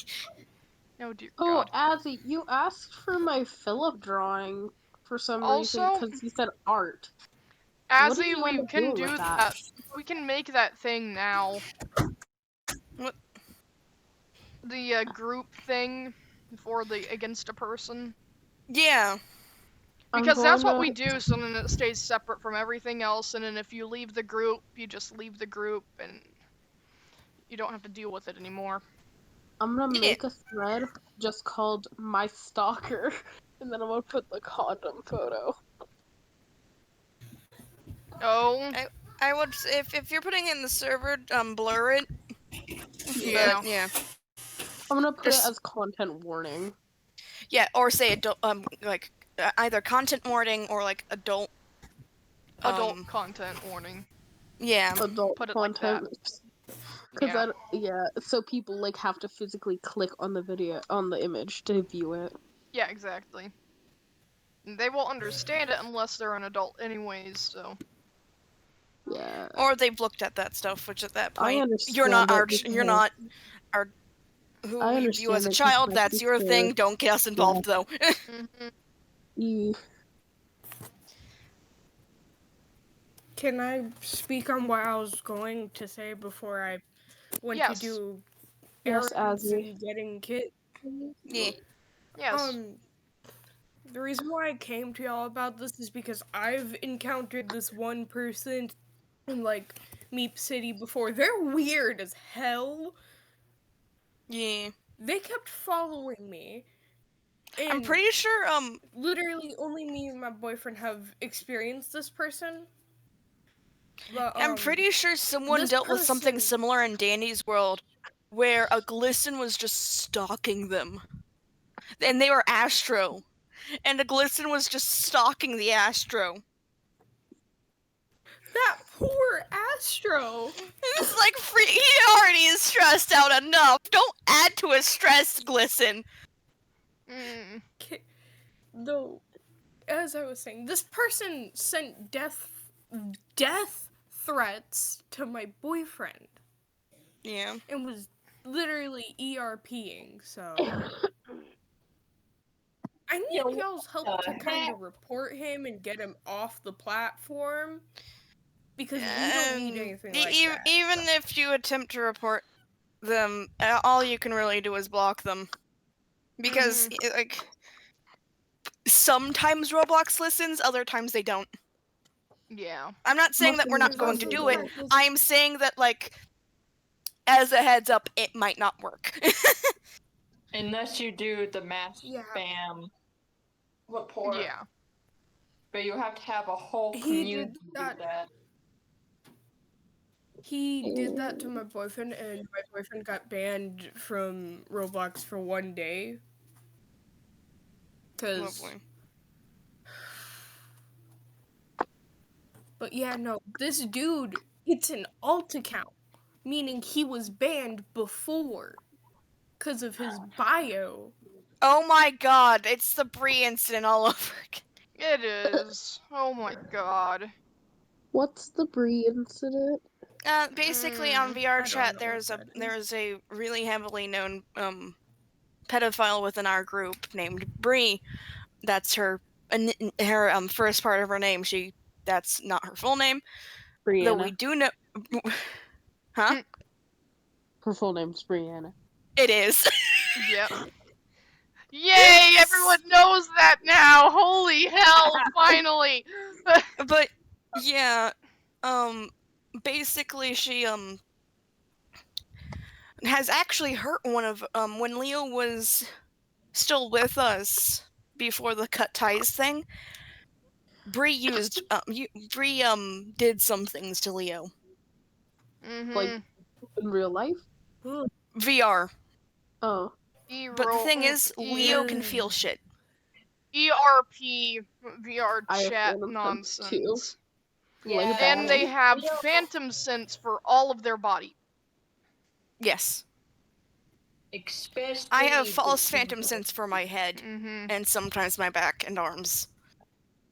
Oh dear Oh, God. Azzy, you asked for my Philip drawing for some reason Also, because you said art. What did Azzy, you end we up can doing do with that. We can make that thing now. What? The group thing for the against a person. Yeah. Because that's what we do, so then it stays separate from everything else, and then if you leave the group, you just leave the group, and you don't have to deal with it anymore. I'm gonna make a thread just called My Stalker, and then I'm gonna put the condom photo. Oh. I would, if you're putting it in the server, blur it. Yeah. But, yeah. I'm gonna put it as content warning. Yeah, or say adult, either content warning or like adult. Adult content warning. Yeah. Adult Put it content. like Because so people like have to physically click on the image to view it. Yeah, exactly. They won't understand it unless they're an adult anyways, so. Yeah. Or they've looked at that stuff, which at that point, you're not our who I we view as understand a it 'cause child. that's That's your thing. absurd. Don't get us involved, though. Can I speak on what I was going to say before I went to do Yes, errands Azzy. and getting kit? Yeah. Yes. The reason why I came to y'all about this is because I've encountered this one person in like Meep City before. They're weird as hell. Yeah. They kept following me. I'm pretty sure literally only me and my boyfriend have experienced this person. But I'm pretty sure someone dealt with something similar in Dandy's world, where a glisten was just stalking them. And they were Astro. And a glisten was just stalking the Astro. That poor Astro! It's like, he already is stressed out enough. Don't add to his stress, glisten. Though, as I was saying, this person sent death threats to my boyfriend. Yeah. And was literally ERPing, so I need y'all's help to kind of report him and get him off the platform. Because we don't need anything like that. Even if you attempt to report them, all you can really do is block them. Because, like, sometimes Roblox listens, other times they don't. Yeah. I'm not saying that we're not going to do it. I'm saying that, like, as a heads up, it might not work. Unless you do the mass spam report. Yeah. But you have to have a whole community do that. He did that to my boyfriend, and my boyfriend got banned from Roblox for 1 day. But yeah, no, this dude, it's an alt account, meaning he was banned before because of his bio. Oh my god, it's the Bree incident all over again. It is. Oh my god. What's the Bree incident? Basically on VR chat, there's a really heavily known pedophile within our group named Bree. That's her first part of her name. That's not her full name. Brianna. Though we do know. Huh? Her full name's Brianna. It is. Yep. Yay! Everyone knows that now. Holy hell! Finally. But yeah, basically she has actually hurt one of when Leo was still with us before the cut ties thing. Bree did some things to Leo. Like in real life? VR. Oh. But the thing is, Leo can feel shit. ERP VR chat nonsense. Yeah. And they have phantom sense for all of their body. Yes. Especially I have false phantom sense for my head, and sometimes my back and arms.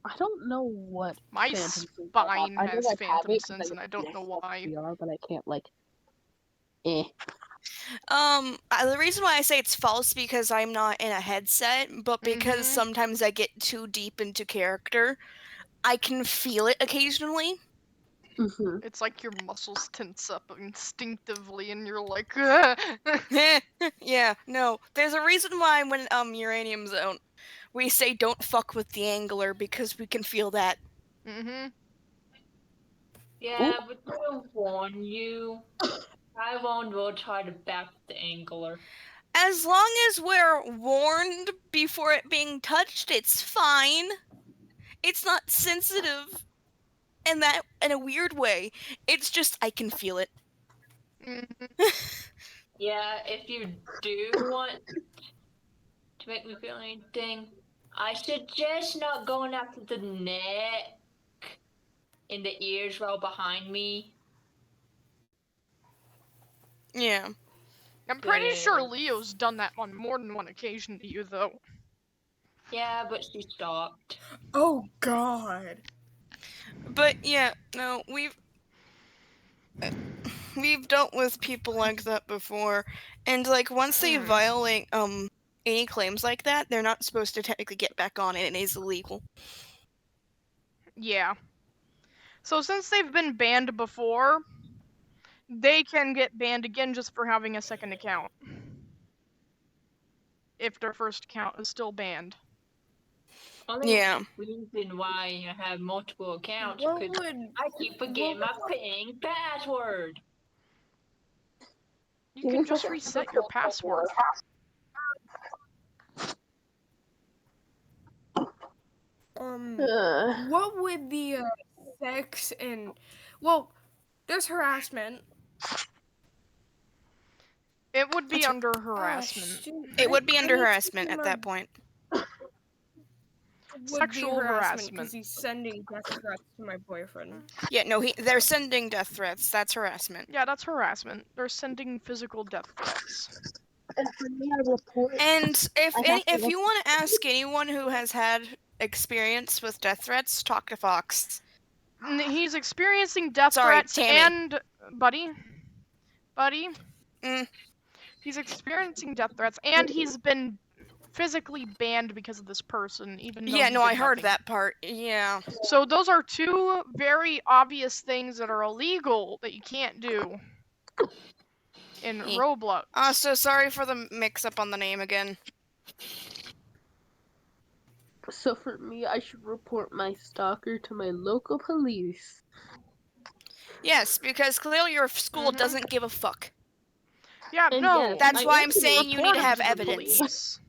I don't know what My phantom sense spine I know has I have phantom it 'cause sense, and I don't know why. VR, but I can't like. The reason why I say it's false because I'm not in a headset, but because Mhm. sometimes I get too deep into character, I can feel it occasionally. It's like your muscles tense up instinctively, and you're like, Yeah, no. There's a reason why when Uranium Zone, we say don't fuck with the angler because we can feel that. Mhm. Yeah, but they'll warn you. I will try to back the angler. As long as we're warned before it being touched, it's fine. It's not sensitive in a weird way. It's just I can feel it. Yeah, if you do want to make me feel anything, I suggest not going after the neck and the ears roll behind me. Yeah. I'm pretty sure Leo's done that on more than one occasion to you, though. Yeah, but she stopped. Oh God. But yeah, no, we've dealt with people like that before, and like once they violate any claims like that, they're not supposed to technically get back on it, and it is illegal. Yeah. So since they've been banned before, they can get banned again just for having a second account. If their first account is still banned. Only reason why I have multiple accounts because I keep forgetting my password. You can just reset your password. What would the sex and there's harassment. It would be under harassment. It would be under harassment at that point. Sexual harassment. Because he's sending death threats to my boyfriend. Yeah, no, they're sending death threats. That's harassment. Yeah, that's harassment. They're sending physical death threats. And for me, I report. And if you want to ask anyone who has had experience with death threats, talk to Fox. He's experiencing death threats Tammy. and buddy. He's experiencing death threats and he's been physically banned because of this person, even though he I did heard nothing. that part. Yeah. So those are two very obvious things that are illegal that you can't do in Roblox. So sorry for the mix-up on the name again. So for me, I should report my stalker to my local police. Yes, because clearly your school doesn't give a fuck. Yeah, And no. yes, That's I why am I'm saying you need to have reported to the evidence. police.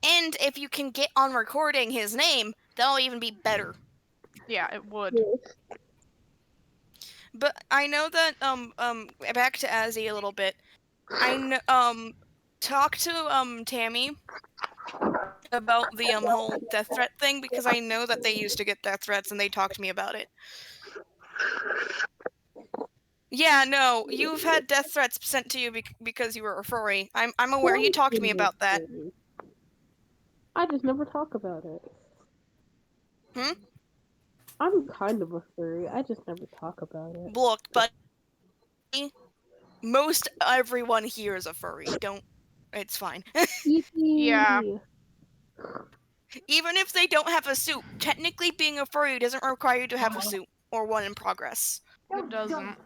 And if you can get on recording his name, that'll even be better. Yeah, it would. But I know that back to Azzy a little bit. I know talk to Tammy about the whole death threat thing because I know that they used to get death threats and they talked to me about it. Yeah, no, you've had death threats sent to you because you were a furry. I'm aware. You talked to me about that. I just never talk about it. Hmm? I'm kind of a furry. I just never talk about it. Look, but most everyone here is a furry. It's fine. Yeah. Even if they don't have a suit, technically being a furry doesn't require you to have a suit or one in progress. It doesn't.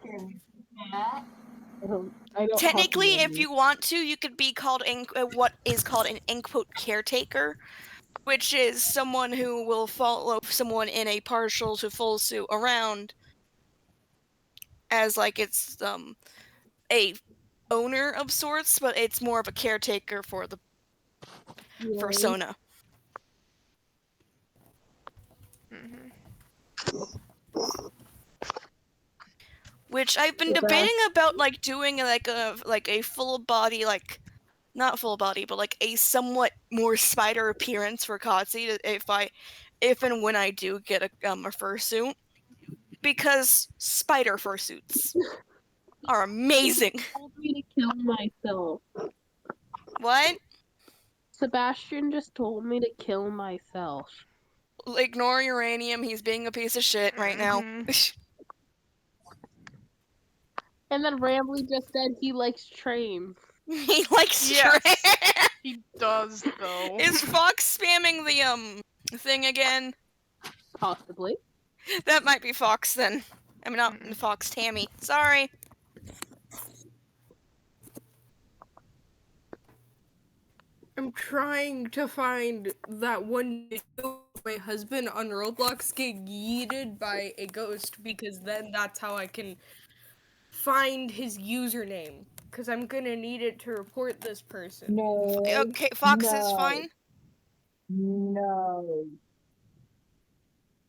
Technically, if you want to, you could be called what is called an quote caretaker, which is someone who will follow someone in a partial to full suit around as like it's a owner of sorts, but it's more of a caretaker for the persona. Which I've been debating about, like doing like a full body, like not full body, but like a somewhat more spider appearance for Kotzi if and when I do get a fursuit, because spider fursuits are amazing. He told me to kill myself. What? Sebastian just told me to kill myself. Ignore Uranium. He's being a piece of shit right now. And then Rambly just said he likes trains. He likes Yes. trains. He does, though. Is Fox spamming the thing again? Possibly. That might be Fox then. I mean, not Fox, Tammy. Sorry. I'm trying to find that one video of my husband on Roblox get yeeted by a ghost, because then that's how I can find his username. Because I'm gonna need it to report this person. No. Okay, Fox is no, fine. No.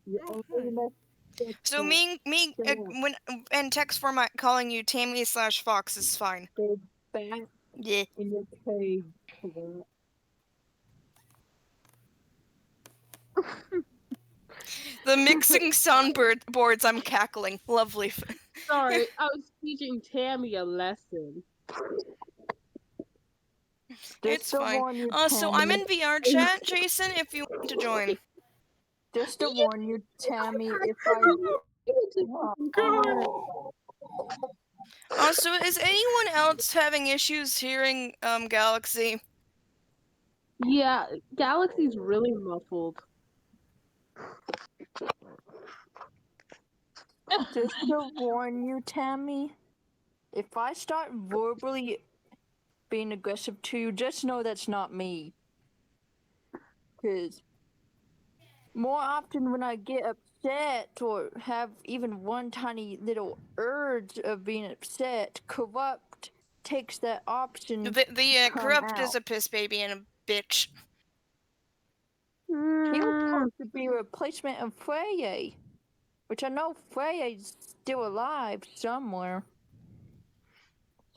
You only messed So and text format calling you Tammy/Fox is fine. back Yeah. in your cage. The mixing soundboards, I'm cackling. Lovely. Sorry, I was teaching Tammy a lesson. It's to fine. warn you, So I'm in Tammy. VR chat, Jason, if you want to join. Just to warn you, Tammy, if I... Also, is anyone else having issues hearing Galaxy? Yeah, Galaxy's really muffled. Just to warn you, Tammy, if I start verbally being aggressive to you, just know that's not me. Because more often when I get upset or have even one tiny little urge of being upset, Corrupt takes that option The come Corrupt out. is a piss baby and a bitch. He was supposed to be a replacement of Freya, which I know Freya's still alive somewhere.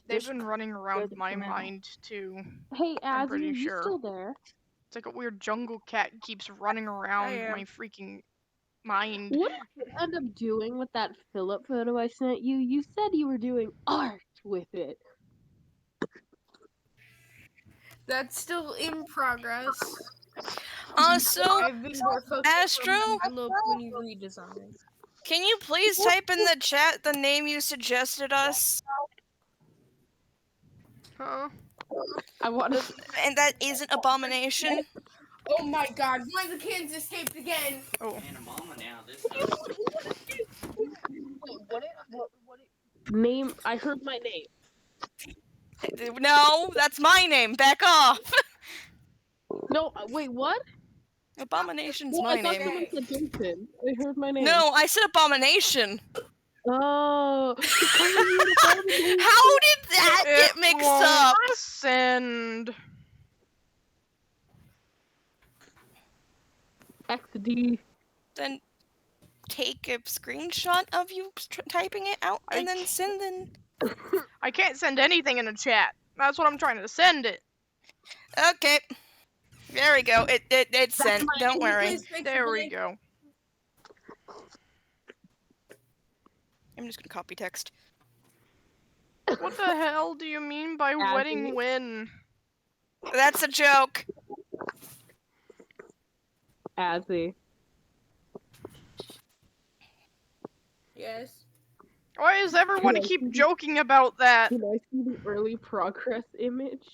They've been running around my mind, too. Hey, I'm Azzy, pretty are you sure. still there? It's like a weird jungle cat keeps running around my freaking mind. What did you end up doing with that Philip photo I sent you? You said you were doing art with it. That's still in progress. Also, I've been more focused Astro? on my Little Pony redesign. Can you please type in the chat the name you suggested us? Huh? I want to... And that isn't Abomination? Oh my god, one of the kids escaped again! Oh. And a mama now, this time. Name, I heard my name. No, that's my name. Back off. No, wait, what? Abomination's Well, my I thought name. someone said Jason. I heard my name. No, I said Abomination. Oh. How did that get mixed up? Send. XD. Then take a screenshot of you typing it out and then send in. I can't send anything in a chat. That's what I'm trying to send it. Okay. There we go. It's sent. Don't worry. There we go. I'm just gonna copy text. What the hell do you mean by wedding win? That's a joke. Azzy. Yes. Why does everyone keep joking about that? Can I see the early progress image?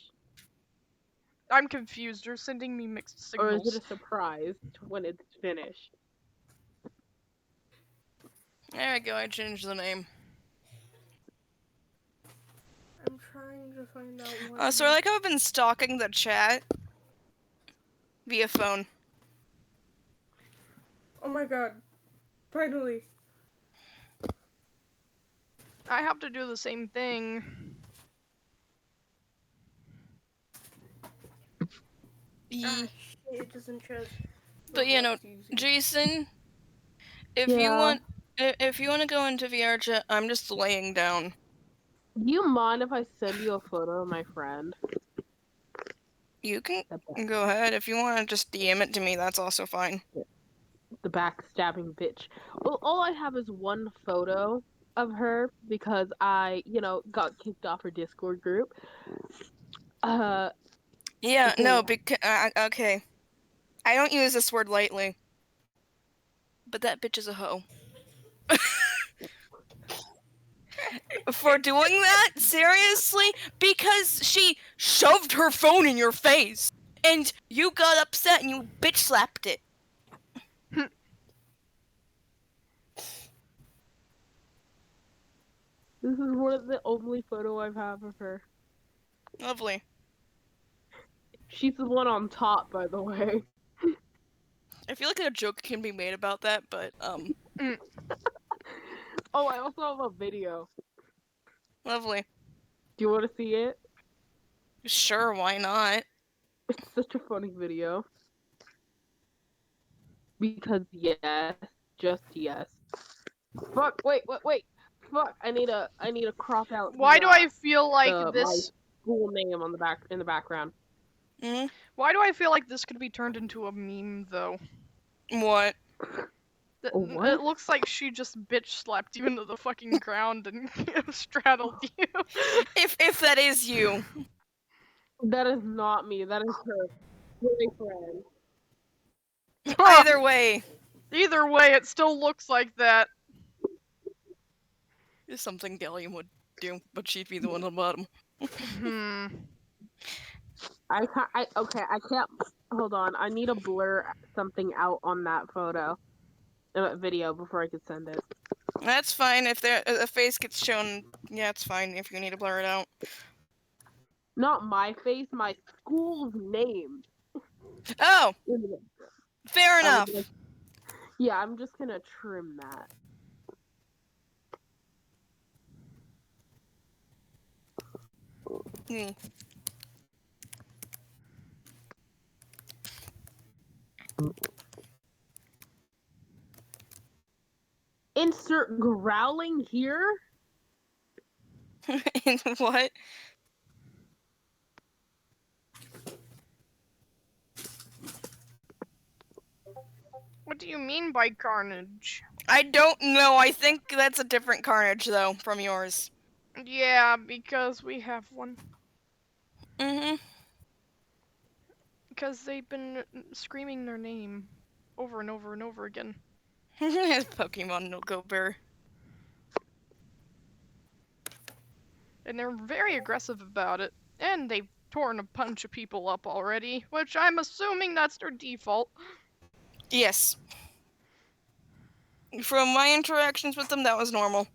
I'm confused. You're sending me mixed signals. Or is it a surprise when it's finished? There we go. I changed the name. I'm trying to find out what. So I like how I've been stalking the chat via phone. Oh my god. Finally. I have to do the same thing. It doesn't show. But you know, Jason, if you want to go into VR chat, I'm just laying down. Do you mind if I send you a photo of my friend? You can go ahead. If you want to just DM it to me, that's also fine. The backstabbing bitch. Well, all I have is one photo of her because I, got kicked off her Discord group. Yeah, Yeah, Okay, no, yeah. because okay. I don't use this word lightly. But that bitch is a hoe. For doing that? Seriously? Because she shoved her phone in your face. And you got upset and you bitch slapped it. This is one of the only photo I've have of her. Lovely. She's the one on top, by the way. I feel like a joke can be made about that, but Oh, I also have a video. lovely. Do you want to see it? Sure, why not? It's such a funny video. Because yes, just yes. Fuck! Wait! Fuck! I need to crop out. Why do I feel like my this? school name on the background. Mm-hmm. Why do I feel like this could be turned into a meme, though? What? What? It looks like she just bitch slapped you into the fucking ground and straddled you. If that is you. That is not me. That is her boyfriend. Either way. Either way, it still looks like that. Is something Gallium would do, but she'd be the one on the bottom. I can't. Hold on. I need to blur something out on that video before I could send it. That's fine. If a face gets shown, yeah, it's fine if you need to blur it out. Not my face, my school's name. Oh! Fair enough. Yeah, I'm just gonna trim that. Insert growling here? What? What do you mean by carnage? I don't know. I think that's a different carnage, though, from yours. Yeah, because we have one. Mm-hmm. Because they've been screaming their name over and over and over again. Pokemon no go bear. And they're very aggressive about it. And they've torn a bunch of people up already, which I'm assuming that's their default. Yes. From my interactions with them, that was normal.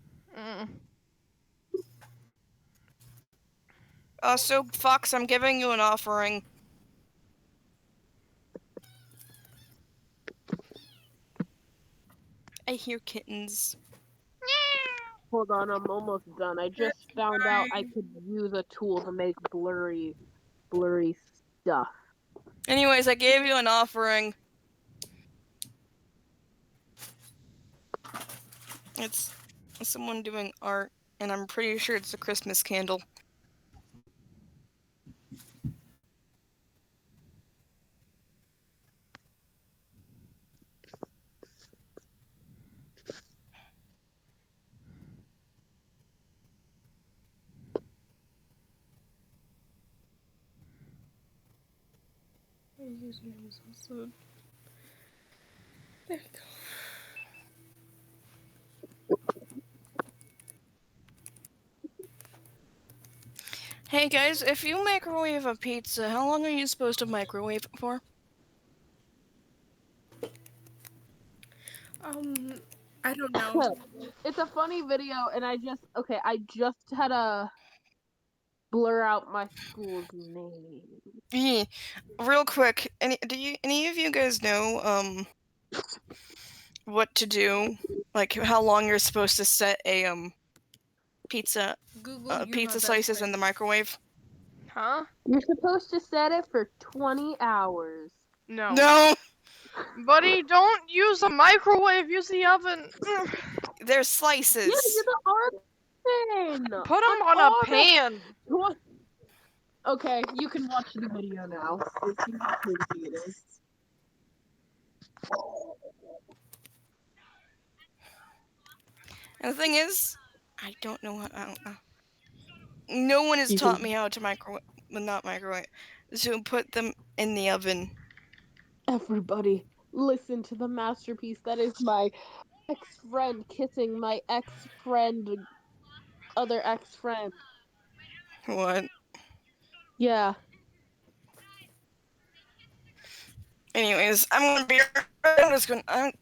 So, Fox, I'm giving you an offering. I hear kittens. Hold on, I'm almost done. I just found out I could use a tool to make blurry stuff. Anyways, I gave you an offering. It's someone doing art, and I'm pretty sure it's a Christmas candle. Username is also... There you go. Hey guys, if you microwave a pizza, how long are you supposed to microwave it for? I don't know. It's a funny video, and I just had to blur out my school's name. Real quick, any of you guys know what to do? Like how long you're supposed to set a pizza pizza slices in the microwave? Huh? You're supposed to set it for 20 hours. No. No! Buddy, don't use a microwave, use the oven. They're slices. Yeah, you're the oven. Put them on a pan. Okay, you can watch the video now. Let's see how crazy it is. And the thing is, I don't know how. No one has taught me how to not microwave. to put them in the oven. Everybody, listen to the masterpiece. That is my ex-friend kissing my ex-friend, other ex-friend. What? Yeah. Anyways, I'm gonna be. I'm just gonna.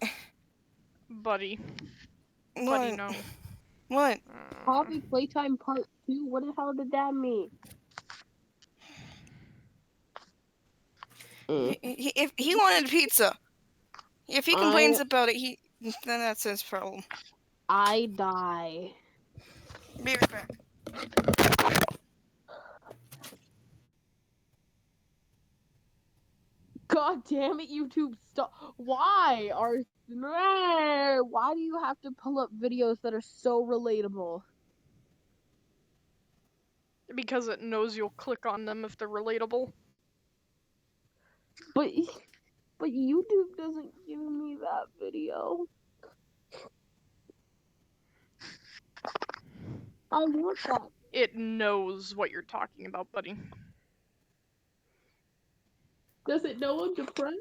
Buddy. What? Buddy, no. What? Hobby Playtime Part 2? What the hell did that mean? If he wanted pizza, if he complains about it, then that's his problem. I die. Be right back. God damn it, YouTube, stop. Why do you have to pull up videos that are so relatable? Because it knows you'll click on them if they're relatable. But YouTube doesn't give me that video. I want that. It knows what you're talking about, buddy. Does it know I'm depressed?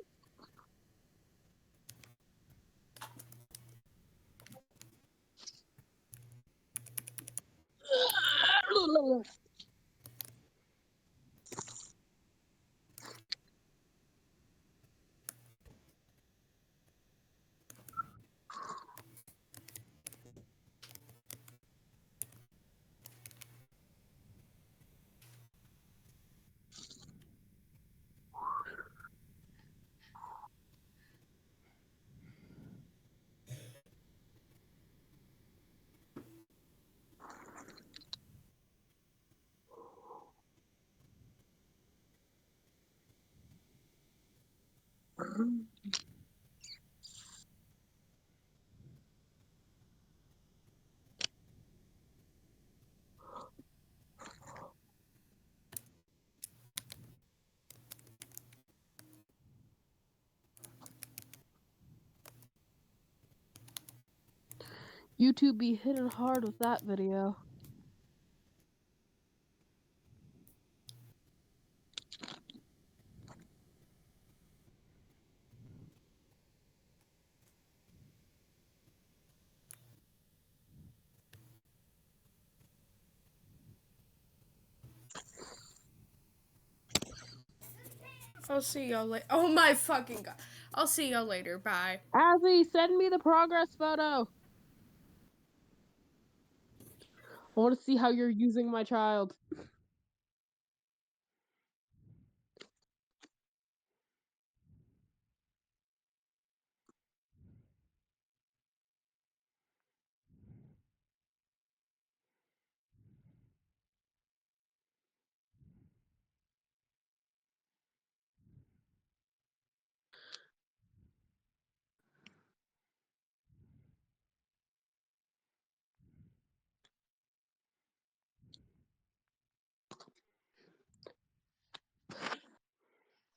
YouTube be hitting hard with that video. I'll see y'all later. Oh my fucking god. I'll see y'all later. Bye. Azzy, send me the progress photo. I want to see how you're using my child.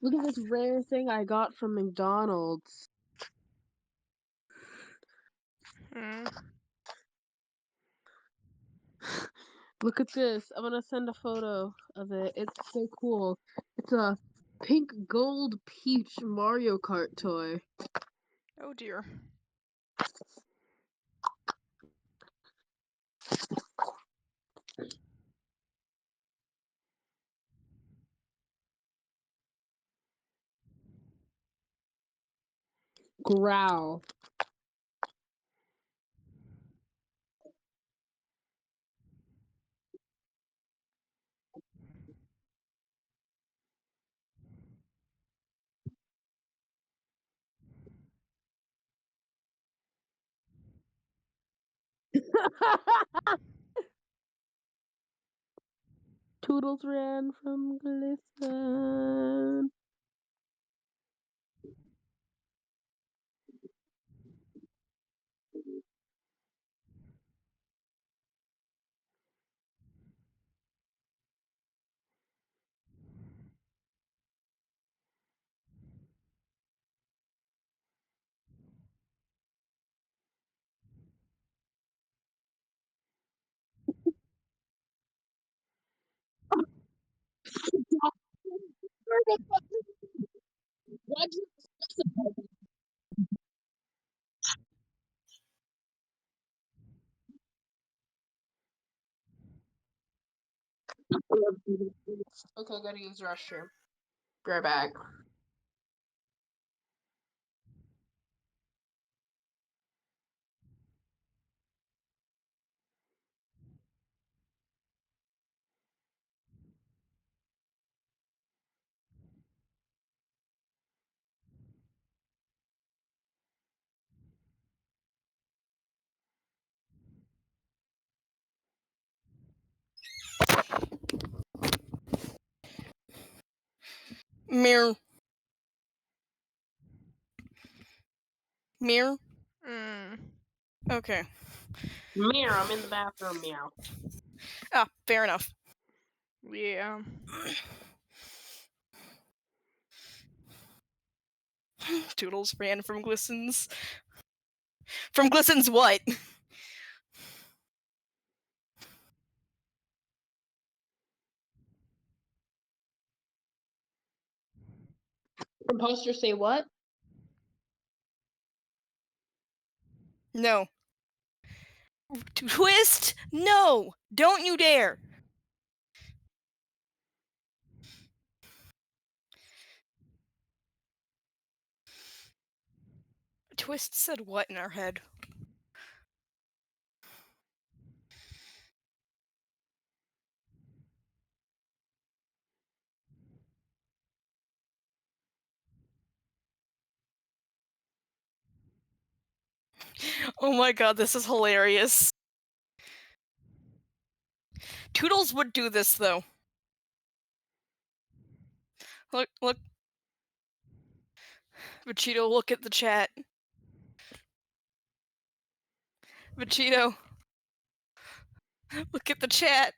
Look at this rare thing I got from McDonald's. Look at this. I'm gonna send a photo of it. It's so cool. It's a pink gold peach Mario Kart toy. Oh dear. Growl. Toodles ran from glisten. Okay, gotta use the restroom. Be right back. Mirror. Mirror? Okay. Meow, I'm in the bathroom, meow. Ah, fair enough. Yeah. Toodles ran from glistens. From glistens what? Composter say what? No. Twist? No! Don't you dare! Twist said what in our head? Oh my god, this is hilarious. Toodles would do this, though. Look. Vegito, look at the chat. Vegito. Look at the chat.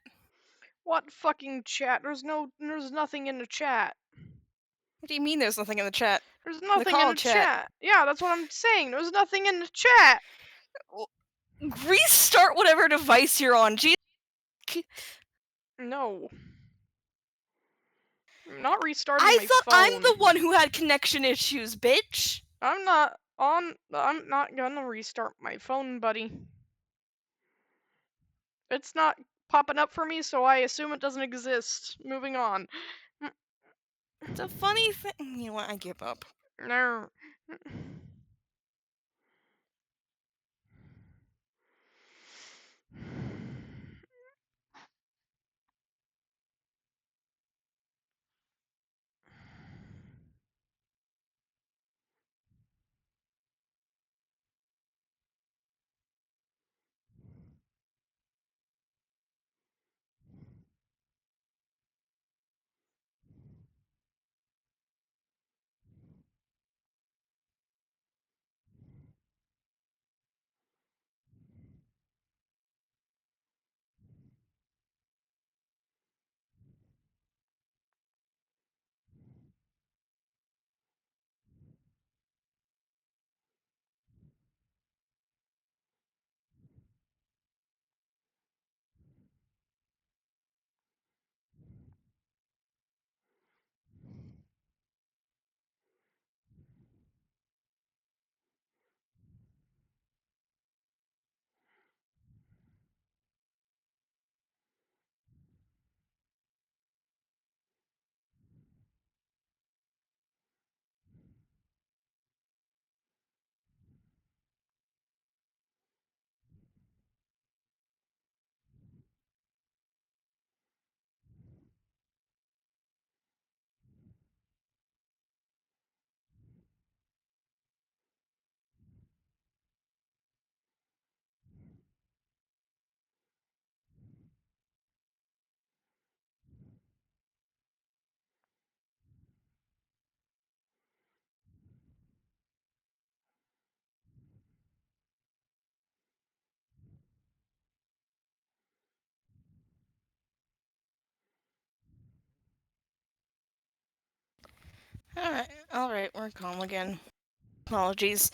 What fucking chat? There's nothing in the chat. What do you mean there's nothing in the chat? There's nothing call in the chat. Yeah, that's what I'm saying. There's nothing in the chat. Restart whatever device you're on. No. I'm not restarting I my thought phone. I'm the one who had connection issues, bitch. I'm not gonna restart my phone, buddy. It's not popping up for me, so I assume it doesn't exist. Moving on. It's a funny thing. You know what? I give up. No. Alright, we're calm again. Apologies.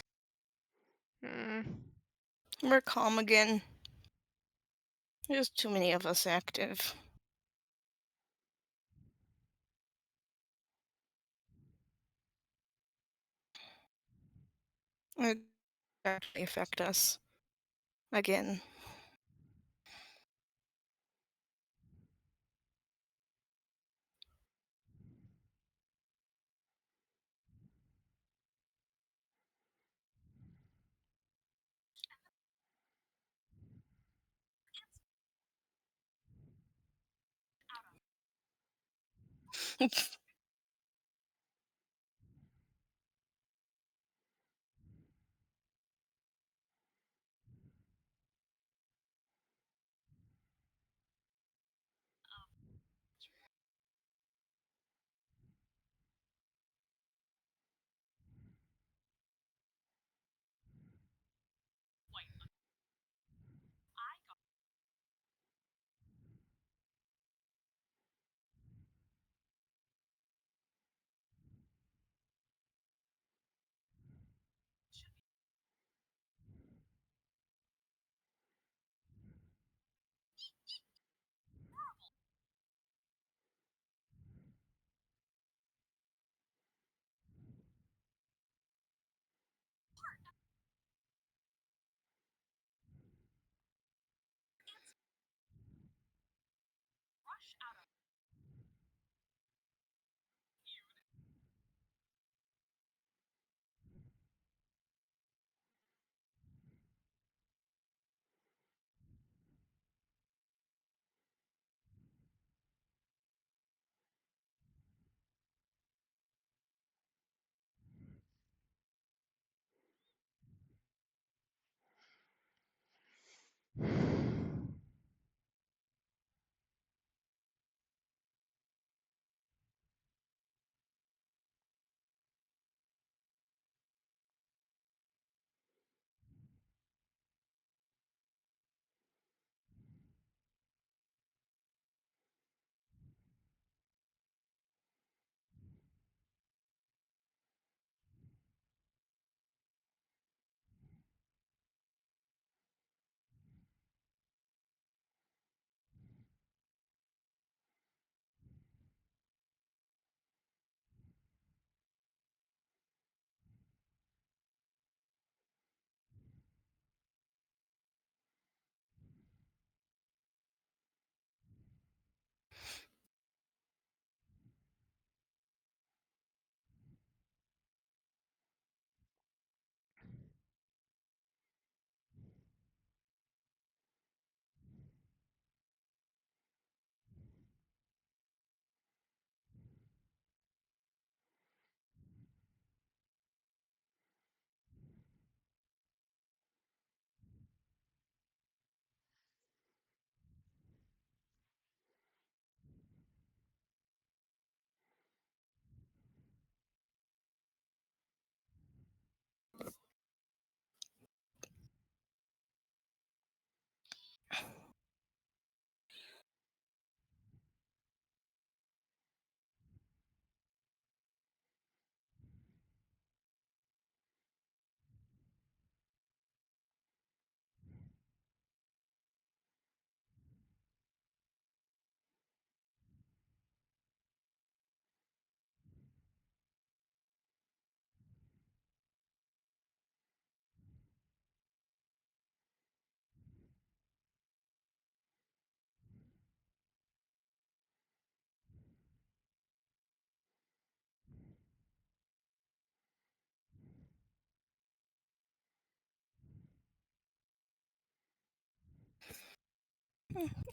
We're calm again. There's too many of us active. It actually affect us again.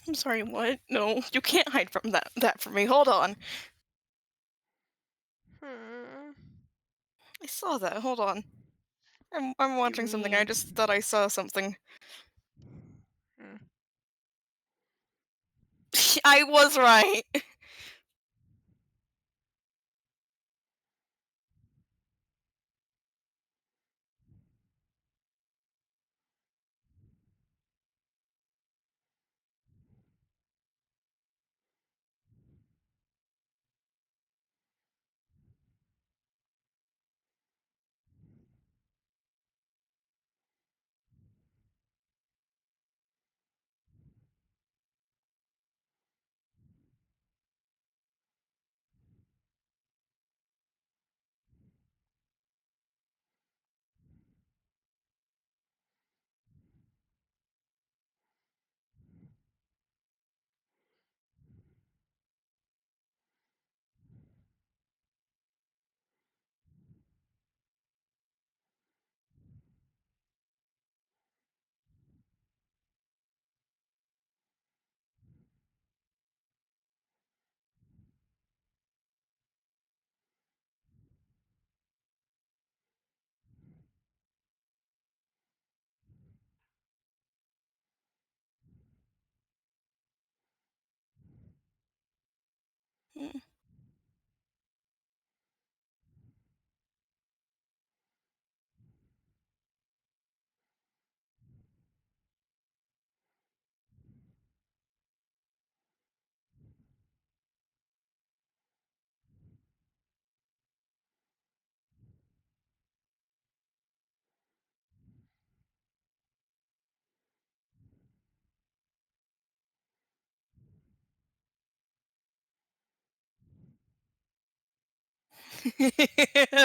I'm sorry, what? No, you can't hide from that from me. Hold on. I saw that. Hold on. I'm watching something. I just thought I saw something. I was right.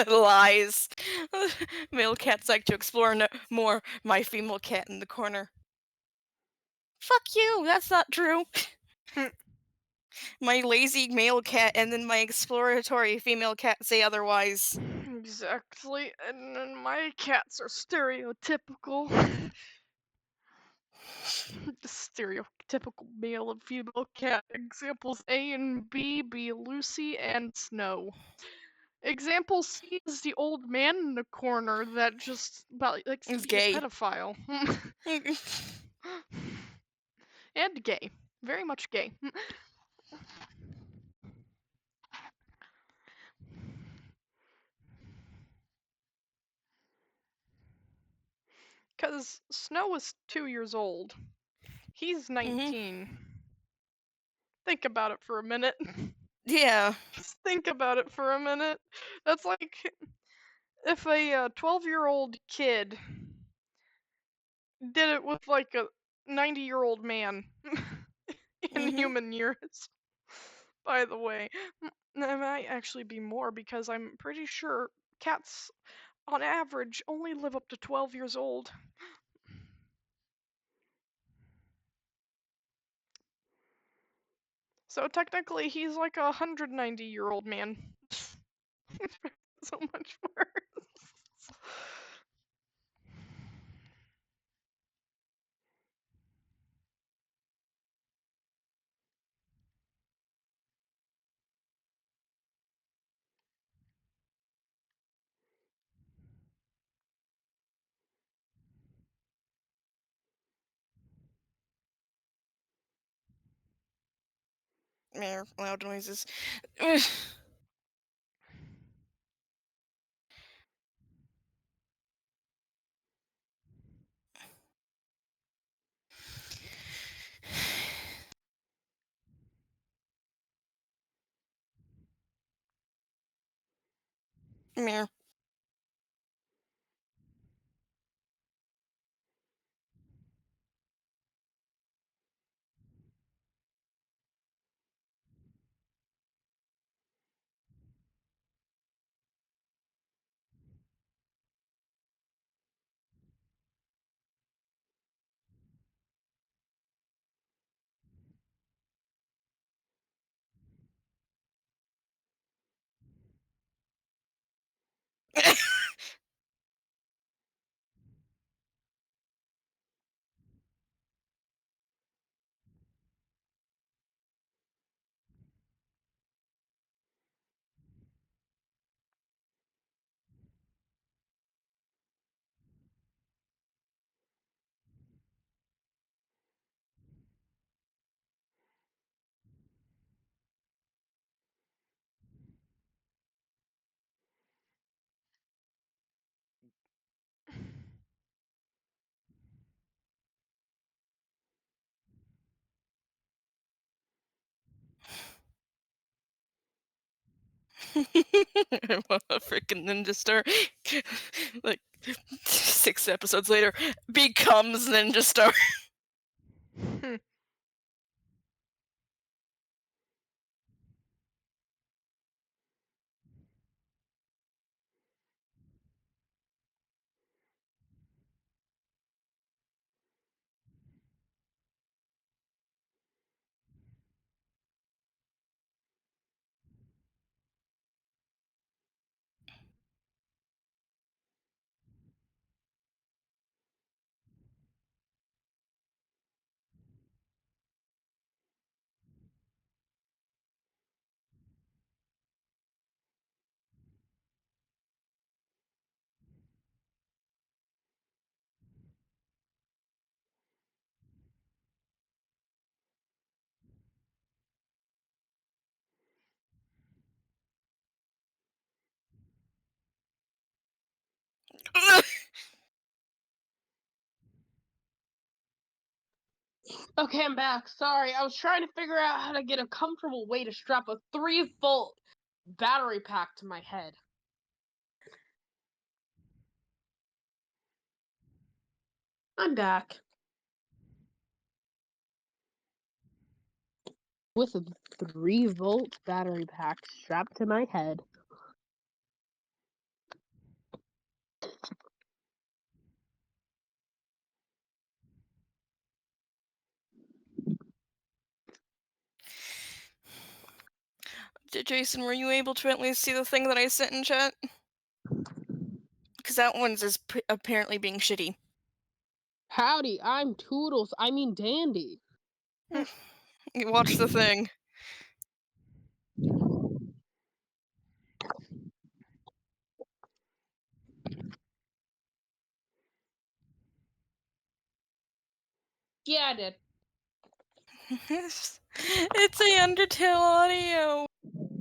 Lies. Male cats like to explore more. My female cat in the corner. Fuck you, that's not true. My lazy male cat and then my exploratory female cat say otherwise. Exactly, and then my cats are stereotypical. The stereotypical male and female cat. Examples A and B be Lucy and Snow. Example C is the old man in the corner that just about likes to Is be a gay. pedophile. And gay. Very much gay. Because Snow is 2 years old. He's 19. Think about it for a minute. Yeah. Just think about it for a minute. That's like if a 12-year-old kid did it with like a 90-year-old man in human years. By the way, that might actually be more because I'm pretty sure cats on average only live up to 12 years old. So technically he's like a 190-year-old man. So much worse. Mere loud noises. Mere. A freaking ninja star. Like 6 episodes later, becomes ninja star. Okay, I'm back. Sorry, I was trying to figure out how to get a comfortable way to strap a 3-volt battery pack to my head. I'm back. With a 3-volt battery pack strapped to my head. Jason, were you able to at least see the thing that I sent in chat? Because that one's apparently being shitty. Howdy, I'm Toodles. I mean Dandy. You watch the thing. Yeah, I did. It's a Undertale audio.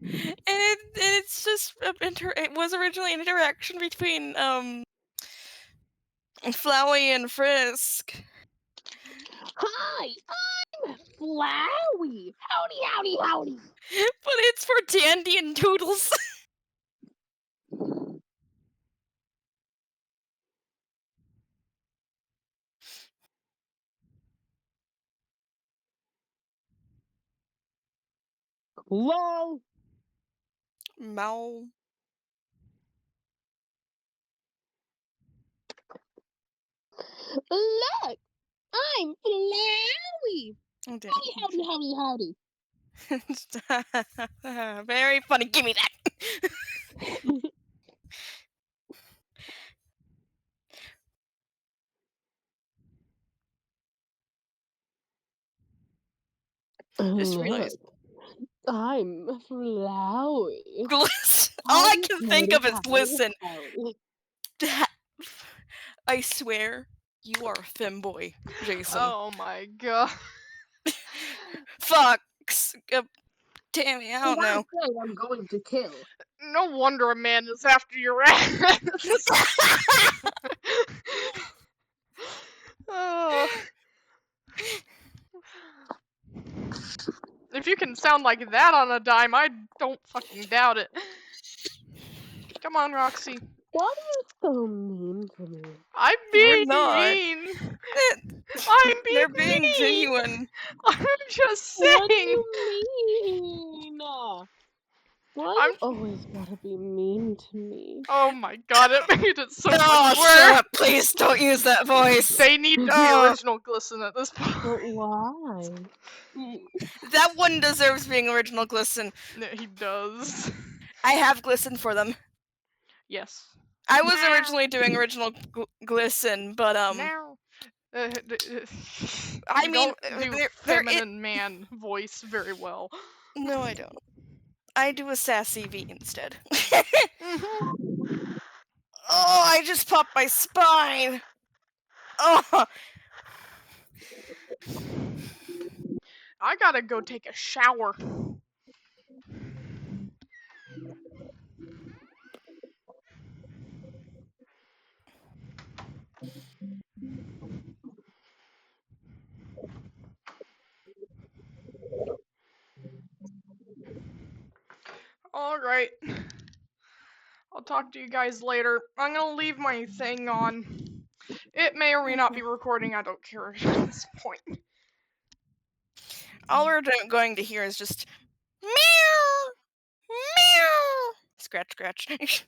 And it's just it was originally an interaction between Flowey and Frisk. Hi, I'm Flowey. Howdy, howdy, howdy. But it's for Dandy and Toodles. Lol. Mow. Look, I'm Flowey. Oh, damn. Howdy, howdy, howdy, howdy. Very funny. Give me that. Just realized. I'm Flowey. All I can think of is glisten. I swear, you are a femboy, Jason. Oh my god. Fucks. Damn it, I don't know. I'm going to kill. No wonder a man is after your ass. Oh. If you can sound like that on a dime, I don't fucking doubt it. Come on, Roxy. Why are you so mean to me? I'm You're being not. mean. I'm being They're being mean. genuine. I'm just saying. What do you mean? Why I'm you always gotta be mean to me? Oh my god, it made it so much Oh, worse. shut up. Please don't use that voice. They need to be original glisten at this point. But why? That one deserves being original glisten. No, he does. I have glisten for them. Yes. I was originally doing original glisten, but Now. I You mean, don't do feminine man voice very well. No, I don't. I do a sassy V instead. Oh, I just popped my spine. Oh. I gotta go take a shower. Alright. I'll talk to you guys later. I'm gonna leave my thing on. It may or may not be recording, I don't care at this point. All we're going to hear is just meow, meow, scratch, scratch.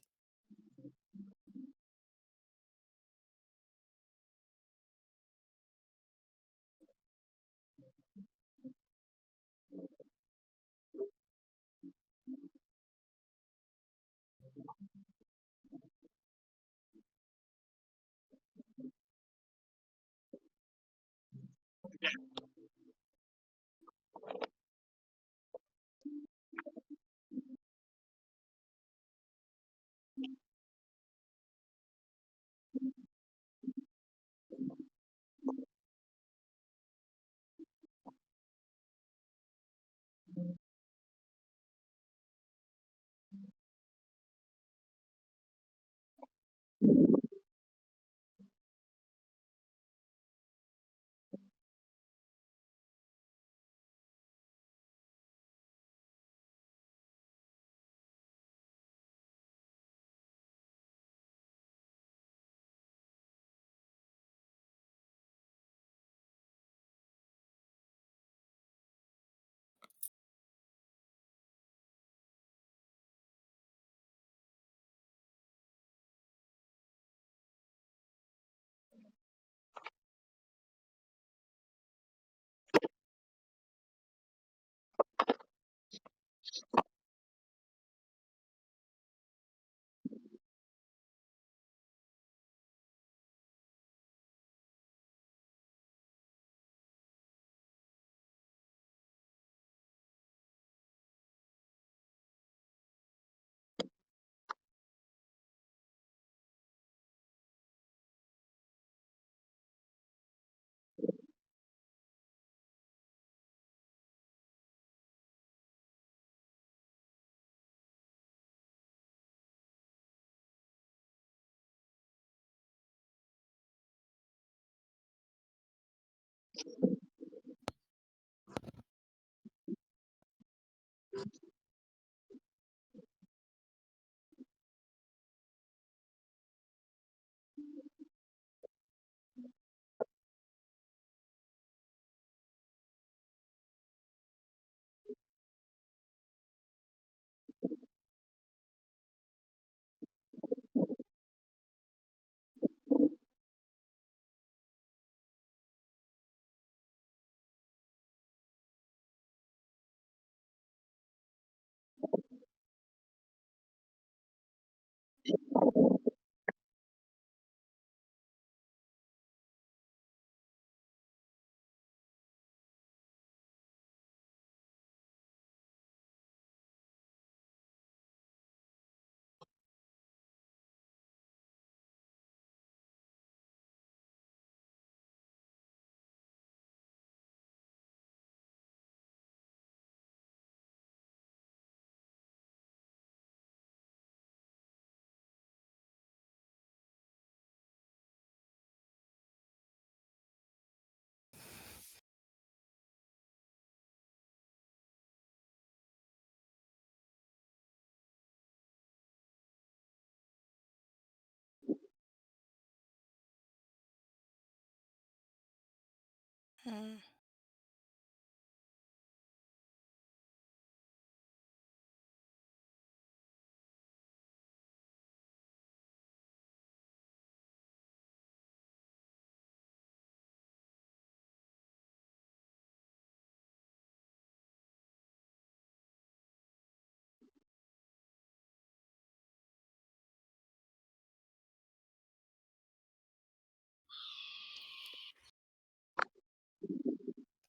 Hmm.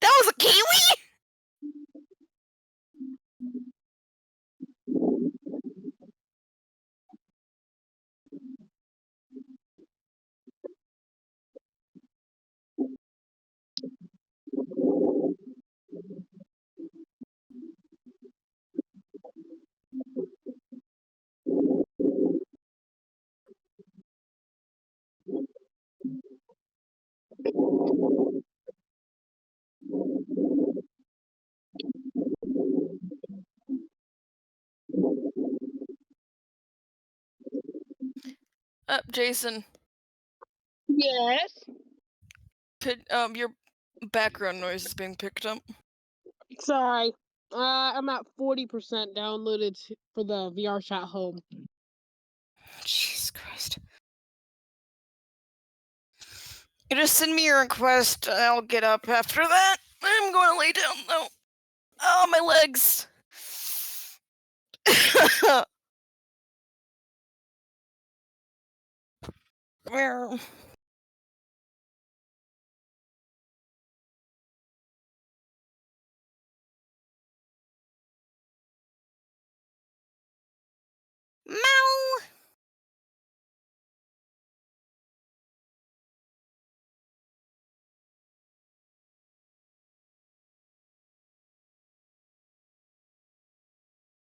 That was a kiwi? Jason. Yes. Your background noise is being picked up. Sorry. I'm at 40% downloaded for the VR chat home. Jesus Christ. You just send me your request and I'll get up after that. I'm going to lay down though. Oh, my legs. Where? Meow.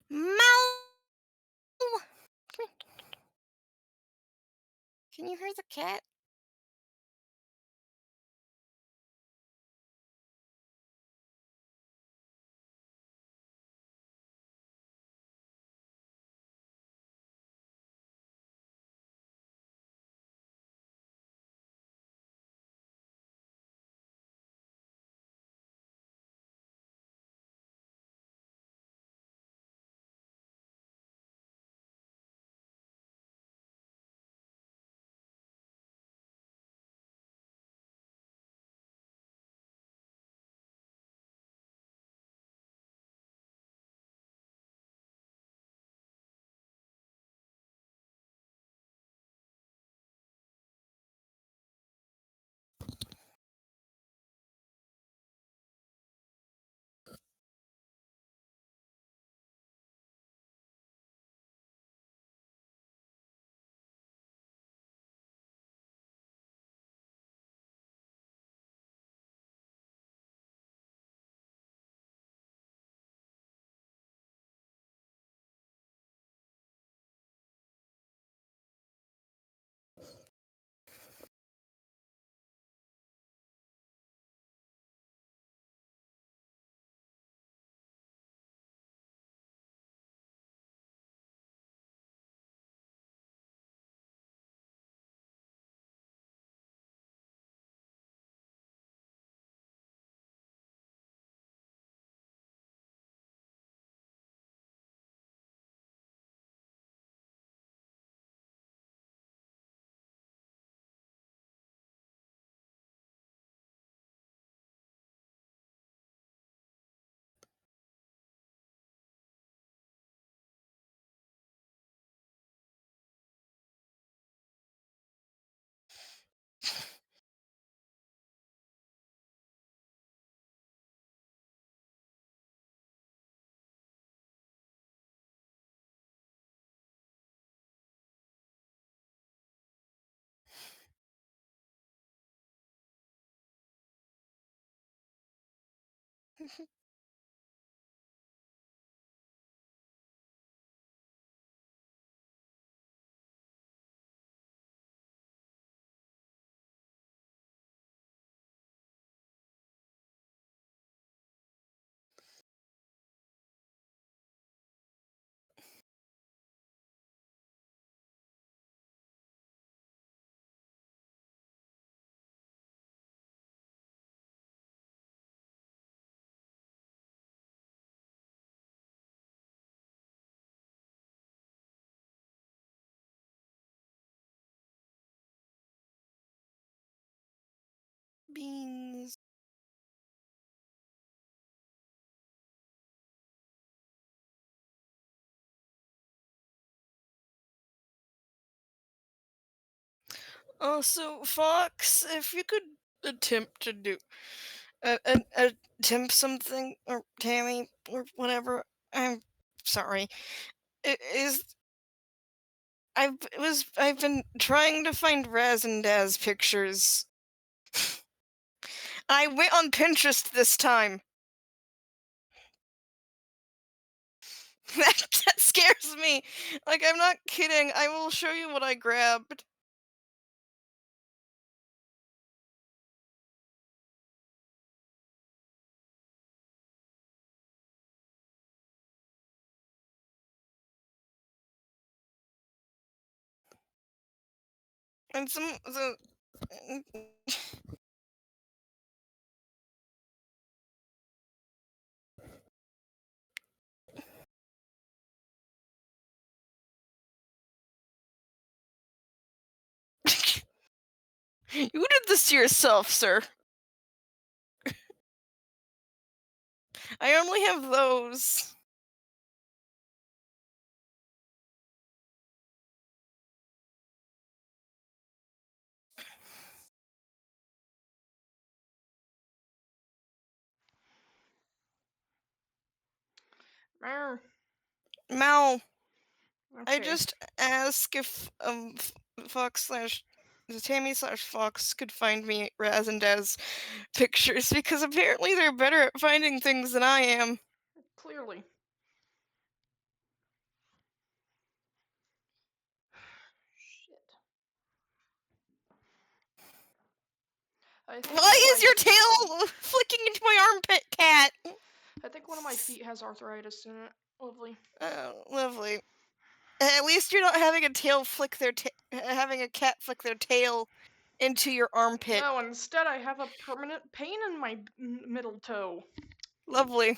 Meow. Can you hear the cat? Beans. So Fox, if you could attempt to do attempt something, or Tammy, or whatever. I'm sorry. It is. I've been trying to find Raz and Daz pictures. I went on Pinterest this time. That scares me. Like, I'm not kidding. I will show you what I grabbed. And you did this to yourself, sir. I only have those. Mal. Okay. I just ask if Fox slash Tammy slash Fox could find me Raz and Daz pictures, because apparently they're better at finding things than I am. Clearly. Why is your tail flicking into my armpit, cat? I think one of my feet has arthritis in it. Lovely. Oh, lovely. At least you're not having a tail flick having a cat flick their tail into your armpit. No, instead I have a permanent pain in my middle toe. Lovely.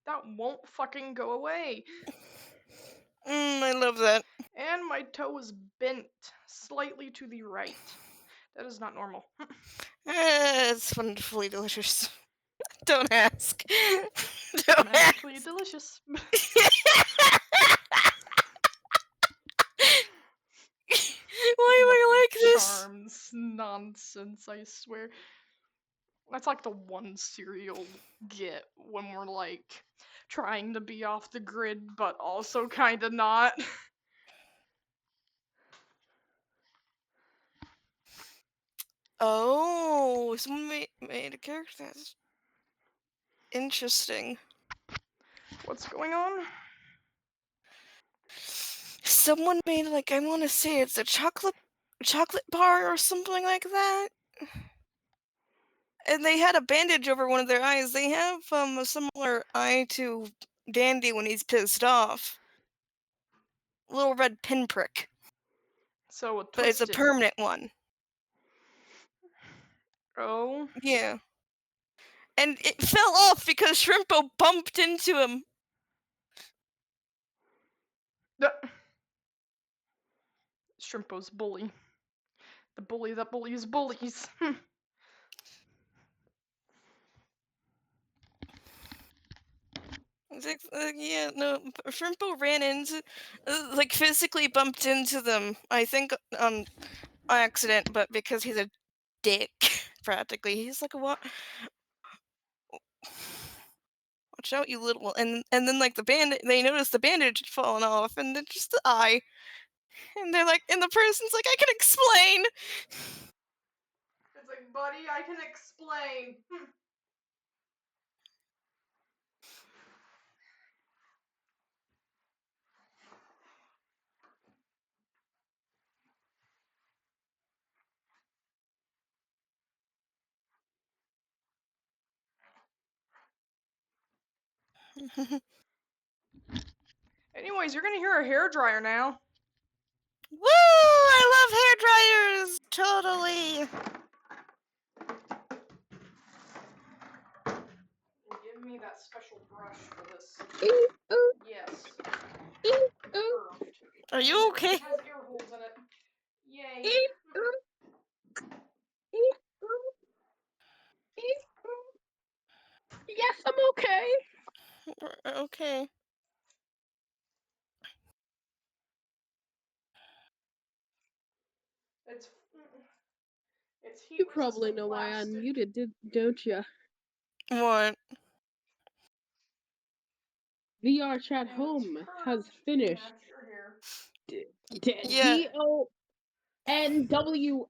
That won't fucking go away. I love that. And my toe is bent slightly to the right. That is not normal. It's wonderfully delicious. Don't ask. Don't Magically ask. delicious. Why am I like this? Charms nonsense, I swear. That's like the one cereal get when we're like trying to be off the grid, but also kind of not. Oh, someone made a character. That's interesting. What's going on? Someone made, like, I want to say it's a chocolate bar or something like that. And they had a bandage over one of their eyes. They have a similar eye to Dandy when he's pissed off. Little red pinprick. So but it's a permanent one. Oh. Yeah. And it fell off because Shrimpo bumped into him. Shrimpo's bully. The bully that bullies bullies. Yeah, no, Shrimpo ran into, like, physically bumped into them. I think on accident, but because he's a dick, practically. He's like, what? Watch out, you little. And then, like, they noticed the bandage had fallen off, and then just the eye. And they're like, and the person's like, I can explain. like, buddy, I can explain. Anyways, you're gonna hear a hairdryer now. Woo! I love hair dryers! Totally! Give me that special brush for this. Yes. Curved. Are you okay? It has ear holes in it. Yay. Yes, I'm okay. Okay. It's heat You probably know why I unmuted, don't you? What? VR Chat Home has finished. Yeah. DONWLOEING.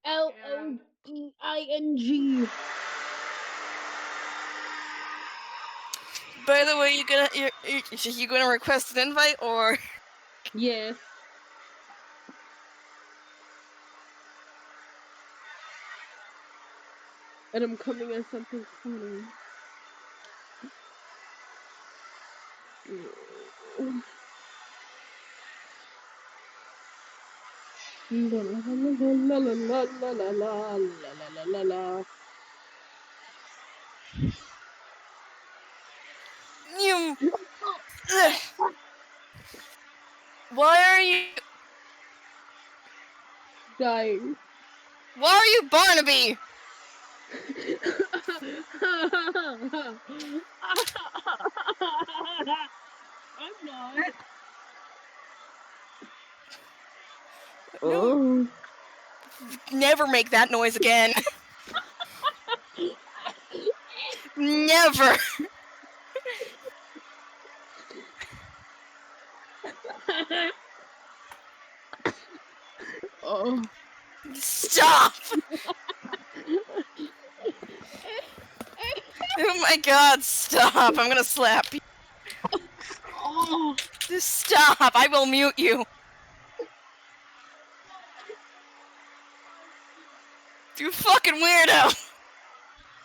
By the way, you gonna request an invite or? Yes. And I'm coming as something funny. La la la la la la la la la la la. You. Why are you dying? Why are you Barnaby? I'm not. No. Never make that noise again. Never. Oh. Stop. Oh my god, stop. I'm gonna slap you. Oh. Just stop. I will mute you. You fucking weirdo.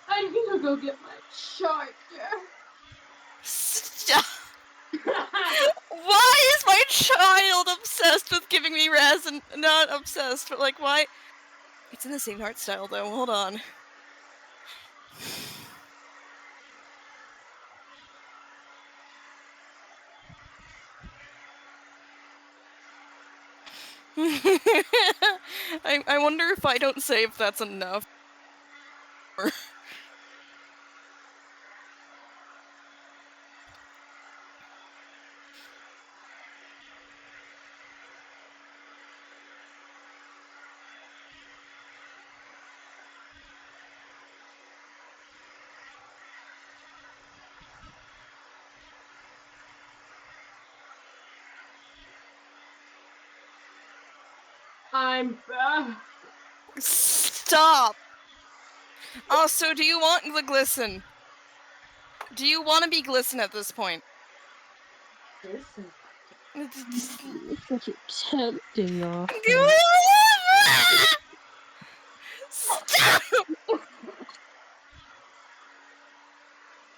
I'm gonna go get my charger. Stop. Why is my child obsessed with giving me res and not obsessed? But like, why? It's in the same art style though. Hold on. I wonder if I don't say if that's enough. I'm back. Stop. Also, do you want the glisten? Do you want to be glisten at this point? Listen. It's such a tempting offer. Stop!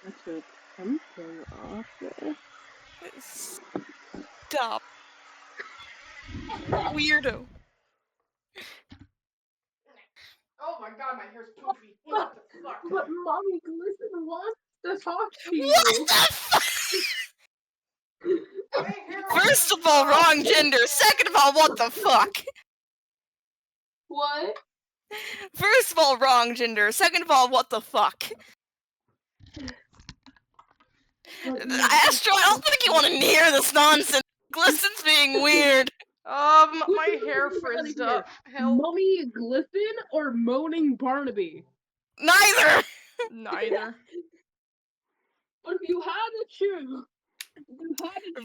Such a tempting offer. Stop. Weirdo. Oh my god, my hair's poofy. What the fuck? But Mommy Glisten wants to talk to you. What the fuck? First of all, wrong gender. Second of all, what the fuck? What? First of all, wrong gender. Second of all, what the fuck? Astro, I don't think you want to hear this nonsense. Glisten's being weird. My hair frizzed up. Help. Mommy Glisten or Moaning Barnaby? Neither. Neither. But if you had to choose,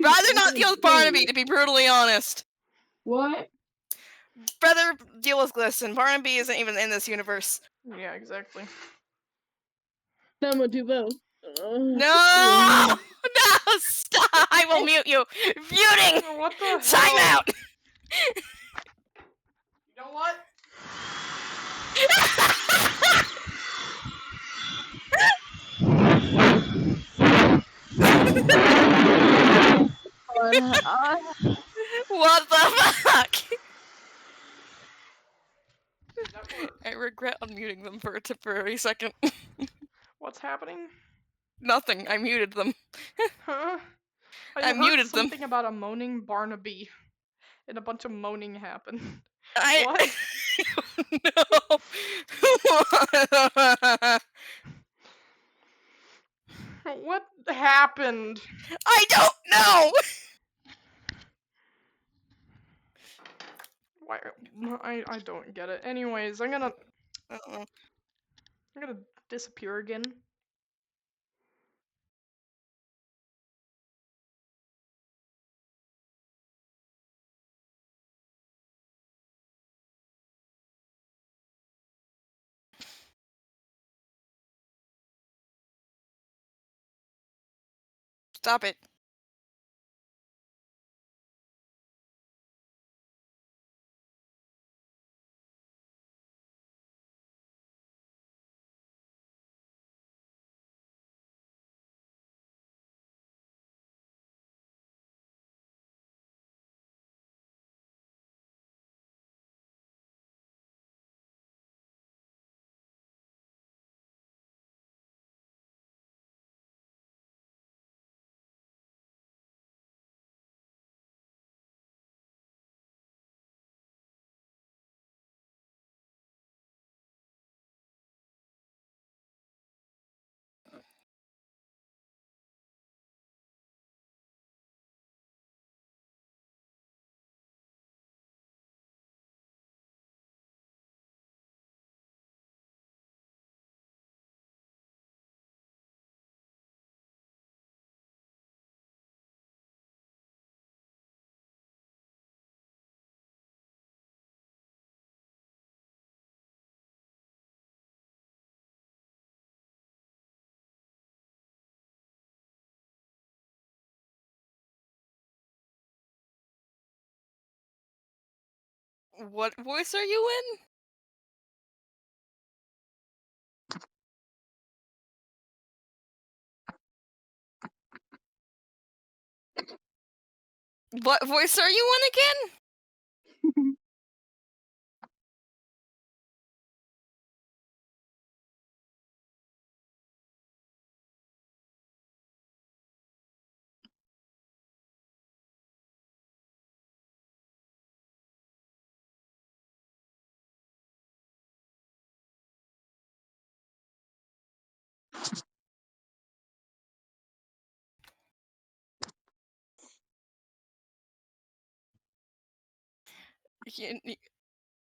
Rather not deal with Barnaby, to be brutally honest. What? Brother, deal with Glisten. Barnaby isn't even in this universe. Yeah, exactly. Then I'm gonna do both. No! No! Stop! I will mute you. Muting. What the Time hell? out. You know what? What the fuck? I regret unmuting them for a temporary second. What's happening? Nothing. I muted them. Huh? I heard muted them. something about a moaning Barnaby, and a bunch of moaning happened. What? No. What happened? I don't know. Why? I don't get it. Anyways, I'm gonna disappear again. Stop it. What voice are you in? What voice are you in again?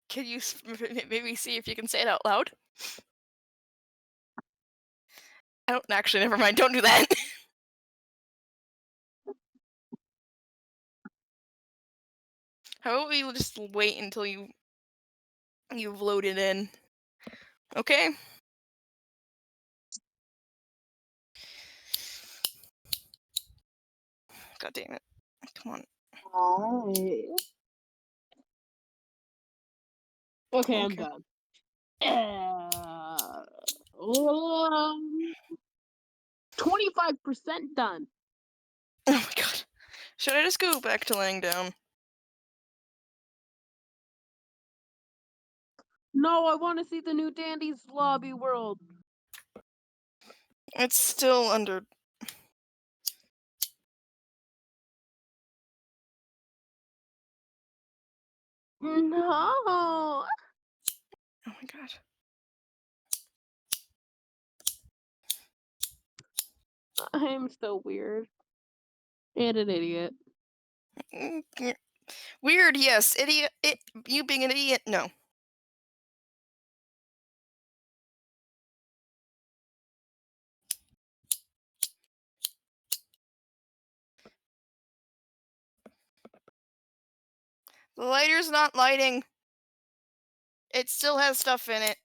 Can you maybe see if you can say it out loud? I don't actually. Never mind. Don't do that. How about we just wait until you've loaded in? Okay. God damn it! Come on. Okay, I'm done. 25% done. Oh my god. Should I just go back to laying down? No, I want to see the new Dandy's lobby world. It's still under. No. Oh my god. I'm so weird. And an idiot. Weird, yes. Idiot. You being an idiot, no. The lighter's not lighting. It still has stuff in it.